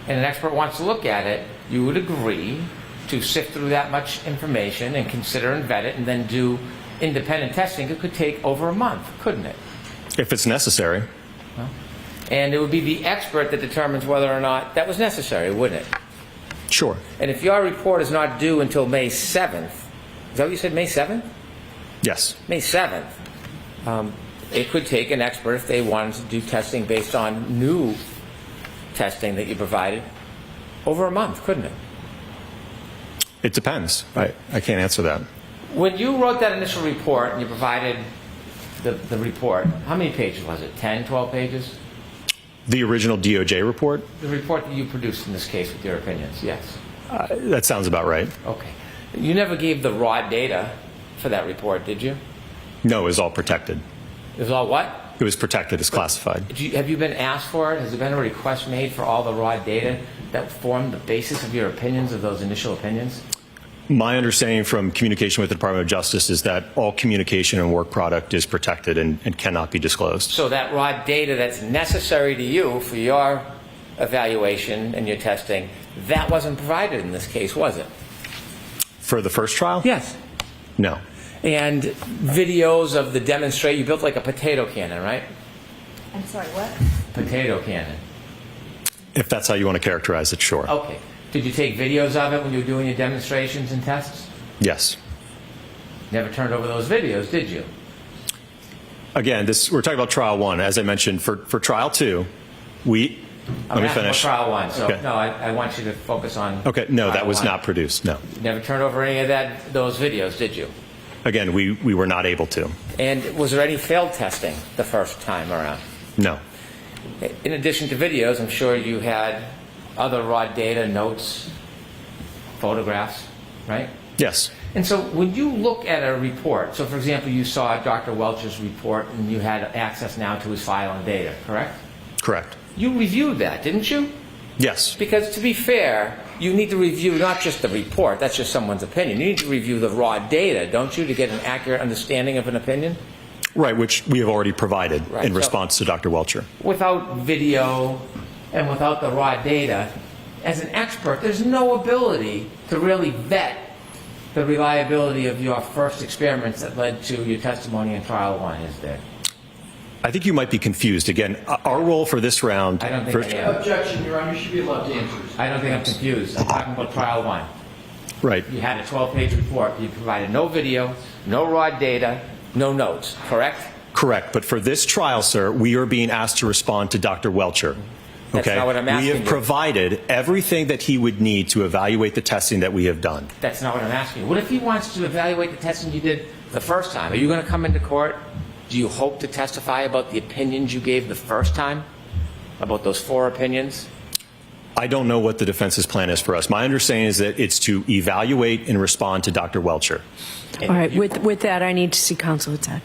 and an expert wants to look at it, you would agree to sift through that much information and consider and vet it and then do independent testing. It could take over a month, couldn't it? If it's necessary. Well, and it would be the expert that determines whether or not that was necessary, wouldn't it? Sure. And if your report is not due until May 7th, is that what you said, May 7th? Yes. May 7th. It could take an expert, if they wanted to do testing based on new testing that you provided, over a month, couldn't it? It depends. I can't answer that. When you wrote that initial report and you provided the report, how many pages was it? 10, 12 pages? The original DOJ report? The report that you produced in this case with your opinions, yes. That sounds about right. Okay. You never gave the raw data for that report, did you? No, it was all protected. It was all what? It was protected as classified. Have you been asked for it? Has there been a request made for all the raw data that formed the basis of your opinions, of those initial opinions? My understanding from communication with the Department of Justice is that all communication and work product is protected and cannot be disclosed. So that raw data that's necessary to you for your evaluation and your testing, that wasn't provided in this case, was it? For the first trial? Yes. No. And videos of the demonstration, you built like a potato cannon, right? I'm sorry, what? Potato cannon. If that's how you want to characterize it, sure. Okay. Did you take videos of it when you were doing your demonstrations and tests? Yes. Never turned over those videos, did you? Again, we're talking about trial 1. As I mentioned, for trial 2, let me finish. Trial 1, so okay. no, I want you to focus on. Okay, no, that was 1. not produced, no. Never turned over any of those videos, did you? Again, we were not able to. And was there any failed testing the first time around? No. In addition to videos, I'm sure you had other raw data, notes, photographs, right? Yes. And so when you look at a report, so for example, you saw Dr. Welch's report and you had access now to his file and data, correct? Correct. You reviewed that, didn't you? Yes. Because to be fair, you need to review not just the report, that's just someone's opinion. You need to review the raw data, don't you, to get an accurate understanding of an opinion? Right, which we have already provided Right, in so response to Dr. Welcher. Without video and without the raw data, as an expert, there's no ability to really vet the reliability of your first experiments that led to your testimony in trial 1, is there? I think you might be confused. Again, our role for this round... I don't think I am. Objection, Your Honor. You should be allowed to answer this. I don't think I'm confused. I'm talking about trial 1. Right. You had a 12-page report. You provided no video, no raw data, no notes, correct? Correct. But for this trial, sir, we are being asked to respond to Dr. Welcher. That's not what I'm asking We have you. provided everything that he would need to evaluate the testing that we have done. That's not what I'm asking you. What if he wants to evaluate the testing you did the first time? Are you going to come into court? Do you hope to testify about the opinions you gave the first time? About those 4 opinions? I don't know what the defense's plan is for us. My understanding is that it's to evaluate and respond to Dr. Welcher. All right, with that, I need to see counsel attack.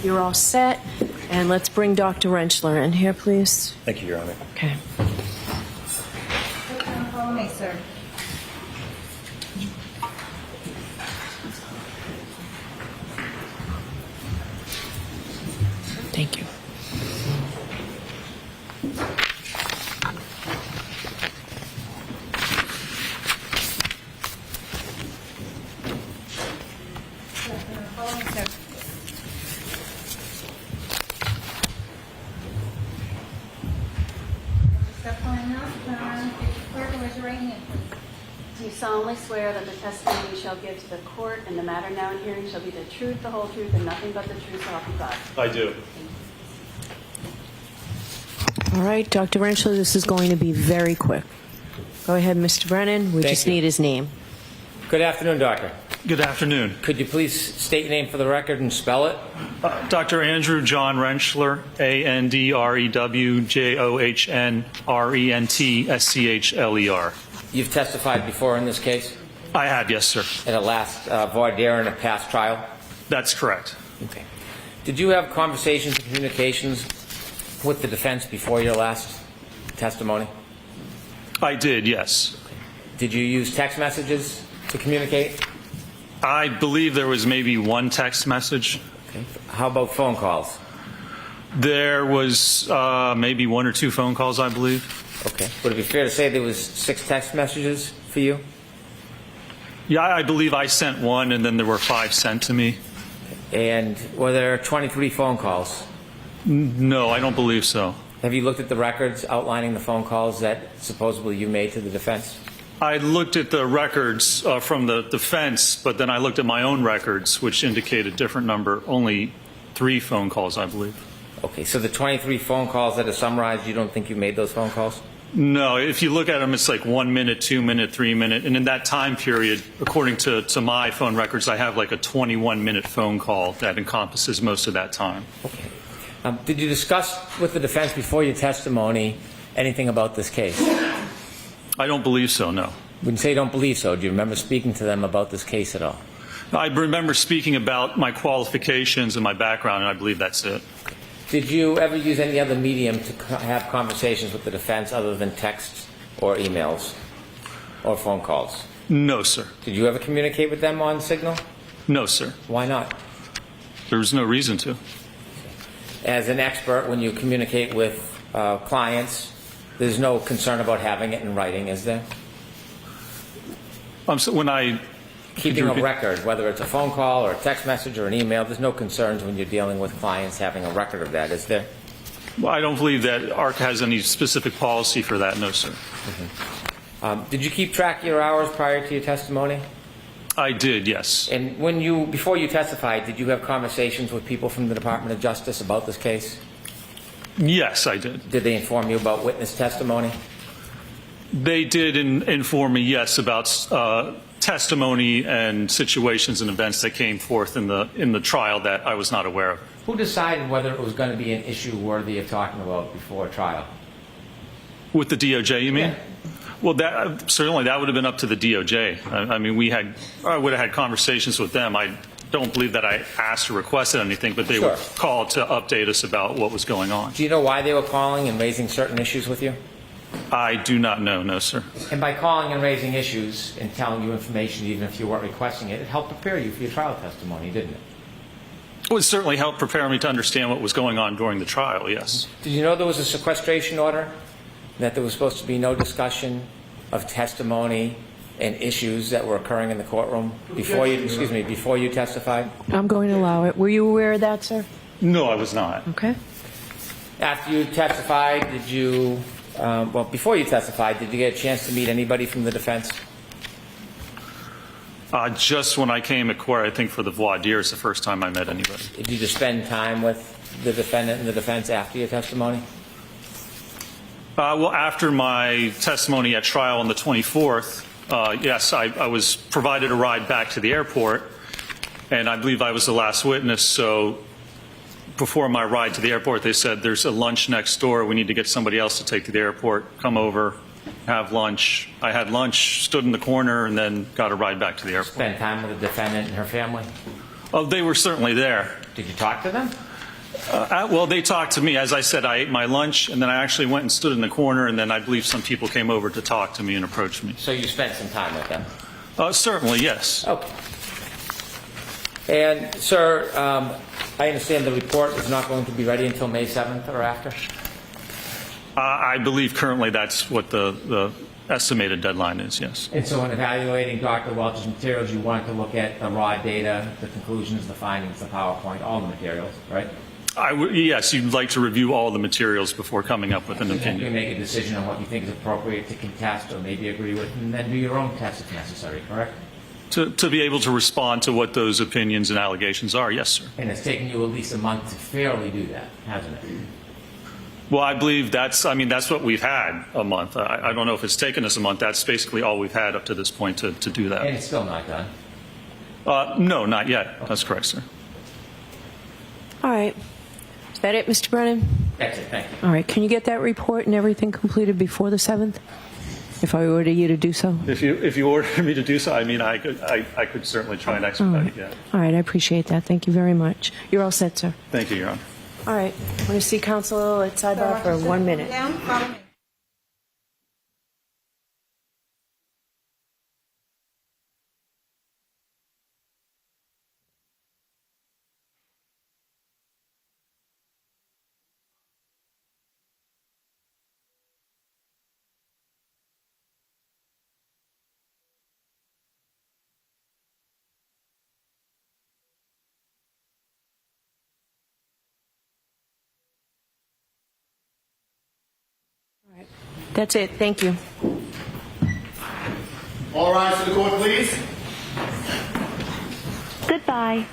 You're all set, and let's bring Dr. Rentschler in here, please. Thank you, Your Honor. Okay. Follow me, sir. Thank you. Follow me, sir. Step on now, turn, clerk, raise your right hand, please. Do you solemnly swear that the testimony you shall give to the court and the matter now in hearing shall be the truth, the whole truth, and nothing but the truth, so help you God? I do. All right, Dr. Rentschler, this is going to be very quick. Go ahead, Mr. Brennan. We just need his name. Good afternoon, Doctor. Good afternoon. Could you please state your name for the record and spell it? Dr. Andrew John Rentschler, ANDREWJOHNRENTSCHLER. You've testified before in this case? I have, yes, sir. At a last voir dire in a past trial? That's correct. Okay. Did you have conversations and communications with the defense before your last testimony? I did, yes. Did you use text messages to communicate? I believe there was maybe one text message. Okay. How about phone calls? There was maybe one or two phone calls, I believe. Okay. Would it be fair to say there was 6 text messages for you? Yeah, I believe I sent one, and then there were 5 sent to me. And were there 23 phone calls? No, I don't believe so. Have you looked at the records outlining the phone calls that supposedly you made to the defense? I looked at the records from the defense, but then I looked at my own records, which indicate a different number, only 3 phone calls, I believe. Okay, so the 23 phone calls that are summarized, you don't think you made those phone calls? No, if you look at them, it's like 1 minute, 2 minute, 3 minute. And in that time period, according to my phone records, I have like a 21-minute phone call that encompasses most of that time. Okay. Did you discuss with the defense before your testimony anything about this case? I don't believe so, no. When you say you don't believe so, do you remember speaking to them about this case at all? I remember speaking about my qualifications and my background, and I believe that's it. Did you ever use any other medium to have conversations with the defense other than texts or emails or phone calls? No, sir. Did you ever communicate with them on Signal? No, sir. Why not? There was no reason to. As an expert, when you communicate with clients, There's no concern about having it in writing, is there? So when I keeping a record, whether it's a phone call or a text message or an email, there's no concerns when you're dealing with clients having a record of that, is there? Well, I don't believe that ARC has any specific policy for that, no, sir. Did you keep track of your hours prior to your testimony? I did, yes. And before you testified, did you have conversations with people from the Department of Justice about this case? Yes, I did. Did they inform you about witness testimony? They did inform me, yes, about testimony and situations and events that came forth in the trial that I was not aware of. Who decided whether it was going to be an issue worthy of talking about before trial? With the DOJ, you mean? Yeah. Well, certainly that would have been up to the DOJ. I mean, I would have had conversations with them. I don't believe that I asked or requested anything, but they were called to update us about what was going on. Do you know why they were calling and raising certain issues with you? I do not know, no, sir. And by calling and raising issues and telling you information, even if you weren't requesting it, it helped prepare you for your trial testimony, didn't it? It would certainly help prepare me to understand what was going on during the trial, yes. Did you know there was a sequestration order? That there was supposed to be no discussion of testimony and issues that were occurring in the courtroom before you testified? I'm going to allow it. Were you aware of that, sir? No, I was not. Okay. After you testified, before you testified, did you get a chance to meet anybody from the defense? Just when I came at court, I think for the voir dire is the first time I met anybody. Did you just spend time with the defendant and the defense after your testimony? Well, after my testimony at trial on the 24th, yes, I was provided a ride back to the airport, and I believe I was the last witness. So before my ride to the airport, they said, there's a lunch next door. We need to get somebody else to take to the airport. Come over, have lunch. I had lunch, stood in the corner, and then got a ride back to the airport. Spend time with the defendant and her family? Oh, they were certainly there. Did you talk to them? Well, they talked to me. As I said, I ate my lunch, and then I actually went and stood in the corner, and then I believe some people came over to talk to me and approach me. So you spent some time with them? Certainly, yes. Okay. And, sir, I understand the report is not going to be ready until May 7th or after? I believe currently that's what the estimated deadline is, yes. And so in evaluating Dr. Welch's materials, you wanted to look at the raw data, the conclusions, the findings, the PowerPoint, all the materials, right? Yes, you'd like to review all the materials before coming up with an opinion. You make a decision on what you think is appropriate to contest or maybe agree with, and then do your own test if necessary, correct? To be able to respond to what those opinions and allegations are, yes, sir. And it's taken you at least a month to fairly do that, hasn't it? Well, I believe that's what we've had, a month. I don't know if it's taken us a month. That's basically all we've had up to this point to do that. And it's still not done? No, not yet. That's correct, sir. All right. Is that it, Mr. Brennan? That's it, thank you. All right. Can you get that report and everything completed before the 7th? If I order you to do so? If you order me to do so, I mean, I could certainly try and expedite it, yeah. All right. I appreciate that. Thank you very much. You're all set, sir. Thank you, Your Honor. All right. I'm going to see counsel at sidebar for 1 minute. That's it. Thank you. All rise to the court, please. Goodbye.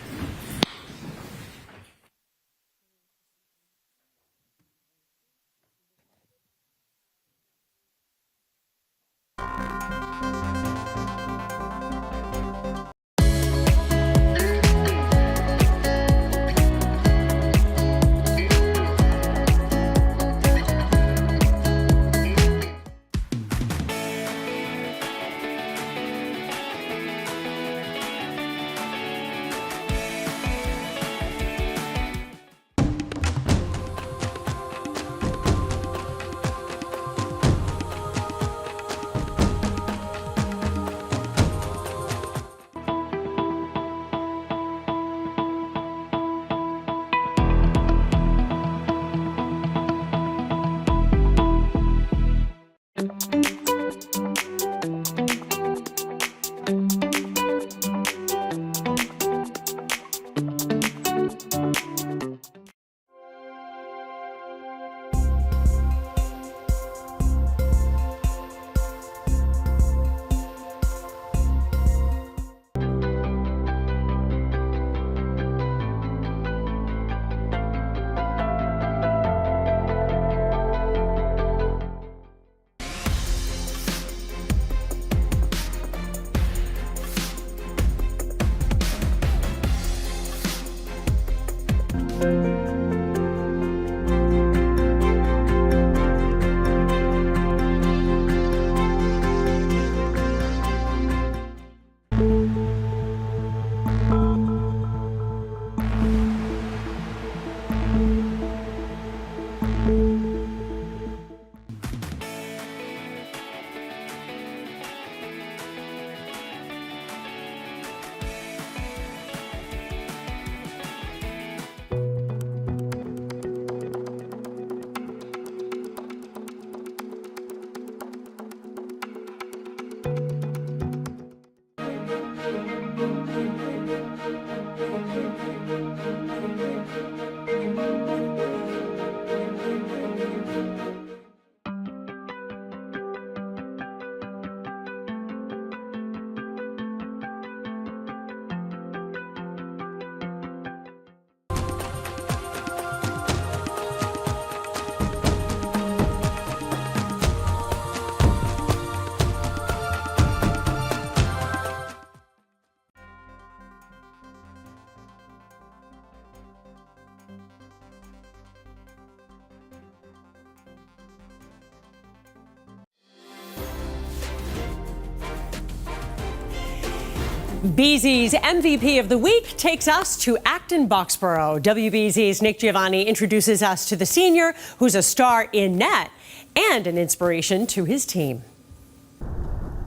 BZ's MVP of the week takes us to Acton Boxborough. WBZ's Nick Giovanni introduces us to the senior who's a star in net and an inspiration to his team.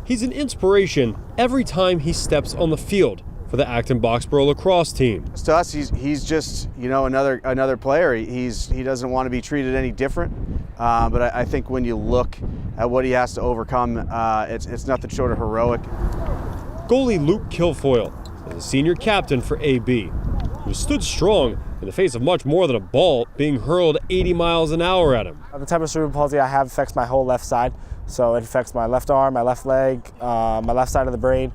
He's an inspiration every time he steps on the field for the Acton Boxborough lacrosse team. To us, he's just another player. He doesn't want to be treated any different. But I think when you look at what he has to overcome, it's nothing short of heroic. Goalie Luke Kilfoyle is a senior captain for AB, who stood strong in the face of much more than a ball being hurled 80 miles an hour at him. The type of cerebral palsy I have affects my whole left side, so it affects my left arm, my left leg, my left side of the brain.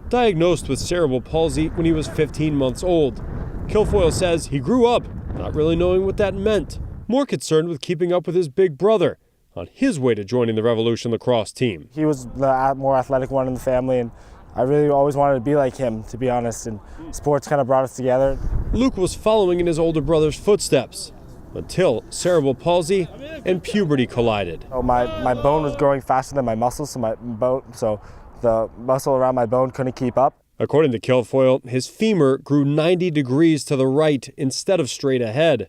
Diagnosed with cerebral palsy when he was 15 months old, Kilfoyle says he grew up not really knowing what that meant, more concerned with keeping up with his big brother on his way to joining the Revolution lacrosse team. He was the more athletic one in the family, and I really always wanted to be like him, to be honest, and sports kind of brought us together. Luke was following in his older brother's footsteps until cerebral palsy and puberty collided. Oh, my bone was growing faster than my muscles, so the muscle around my bone couldn't keep up. According to Kilfoyle, his femur grew 90 degrees to the right instead of straight ahead,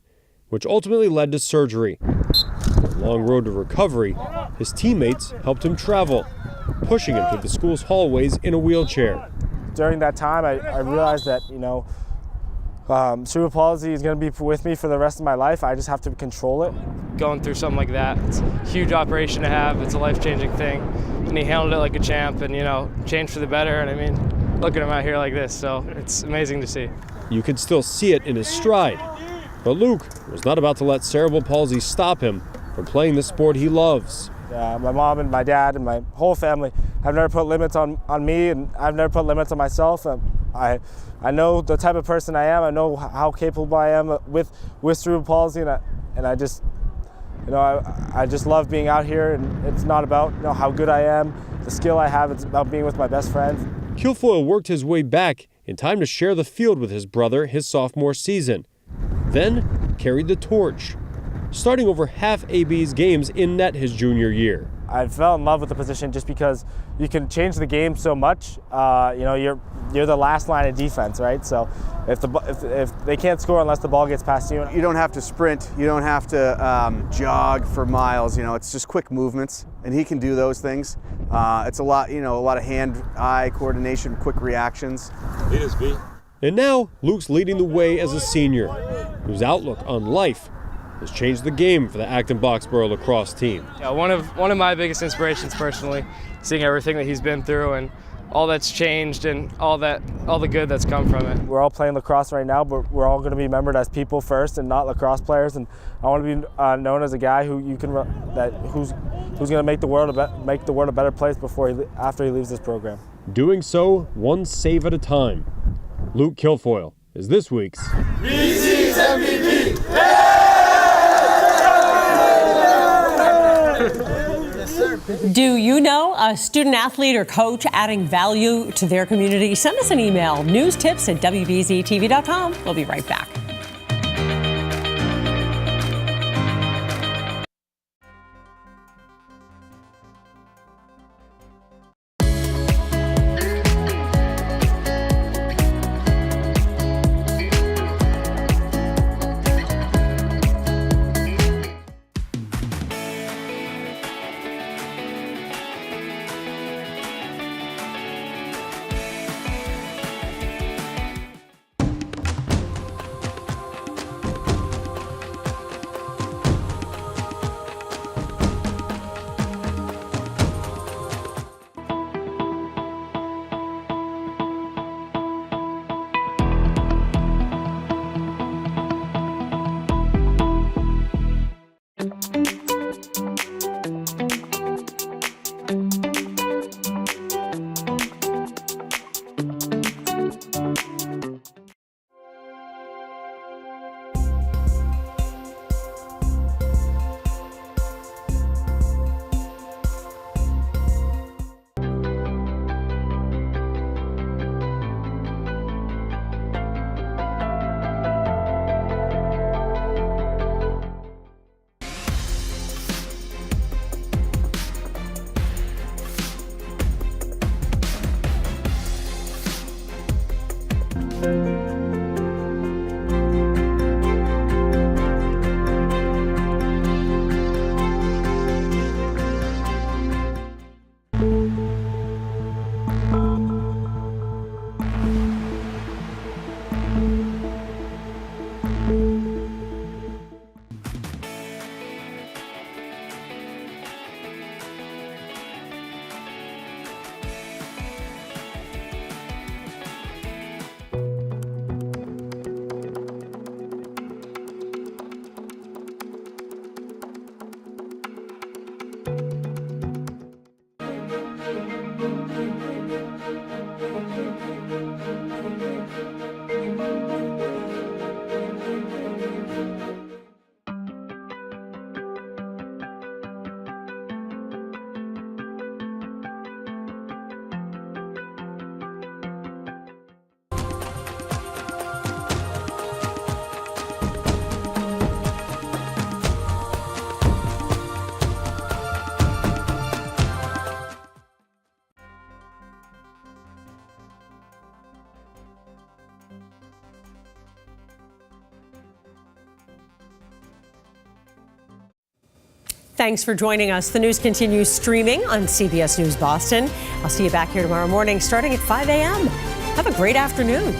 which ultimately led to surgery. On a long road to recovery, his teammates helped him travel, pushing him through the school's hallways in a wheelchair. During that time, I realized that, cerebral palsy is going to be with me for the rest of my life. I just have to control it. Going through something like that, it's a huge operation to have. It's a life-changing thing. And he handled it like a champ and, changed for the better. And I mean, look at him out here like this, so it's amazing to see. You could still see it in his stride. But Luke was not about to let cerebral palsy stop him from playing the sport he loves. My mom and my dad and my whole family have never put limits on me, and I've never put limits on myself. I know the type of person I am. I know how capable I am with cerebral palsy, and I just love being out here. And it's not about how good I am, the skill I have. It's about being with my best friends. Kilfoyle worked his way back in time to share the field with his brother his sophomore season, then carried the torch, starting over half AB's games in net his junior year. I fell in love with the position just because you can change the game so much. You're the last line of defense, right? So if they can't score unless the ball gets past you. You don't have to sprint. You don't have to jog for miles. It's just quick movements, and he can do those things. It's a lot of hand-eye coordination, quick reactions. And now Luke's leading the way as a senior, whose outlook on life has changed the game for the Acton Boxborough lacrosse team. Yeah, one of my biggest inspirations personally, seeing everything that he's been through and all that's changed and all the good that's come from it. We're all playing lacrosse right now, but we're all going to be remembered as people first and not lacrosse players. And I want to be known as a guy who's going to make the world a better place after he leaves this program. Doing so one save at a time. Luke Kilfoyle is this week's BZ's MVP. Do you know a student athlete or coach adding value to their community? Send us an email, newstips@wbztv.com. We'll be right back. Thanks for joining us. The news continues streaming on CBS News Boston. I'll see you back here tomorrow morning starting at 5 a.m. Have a great afternoon.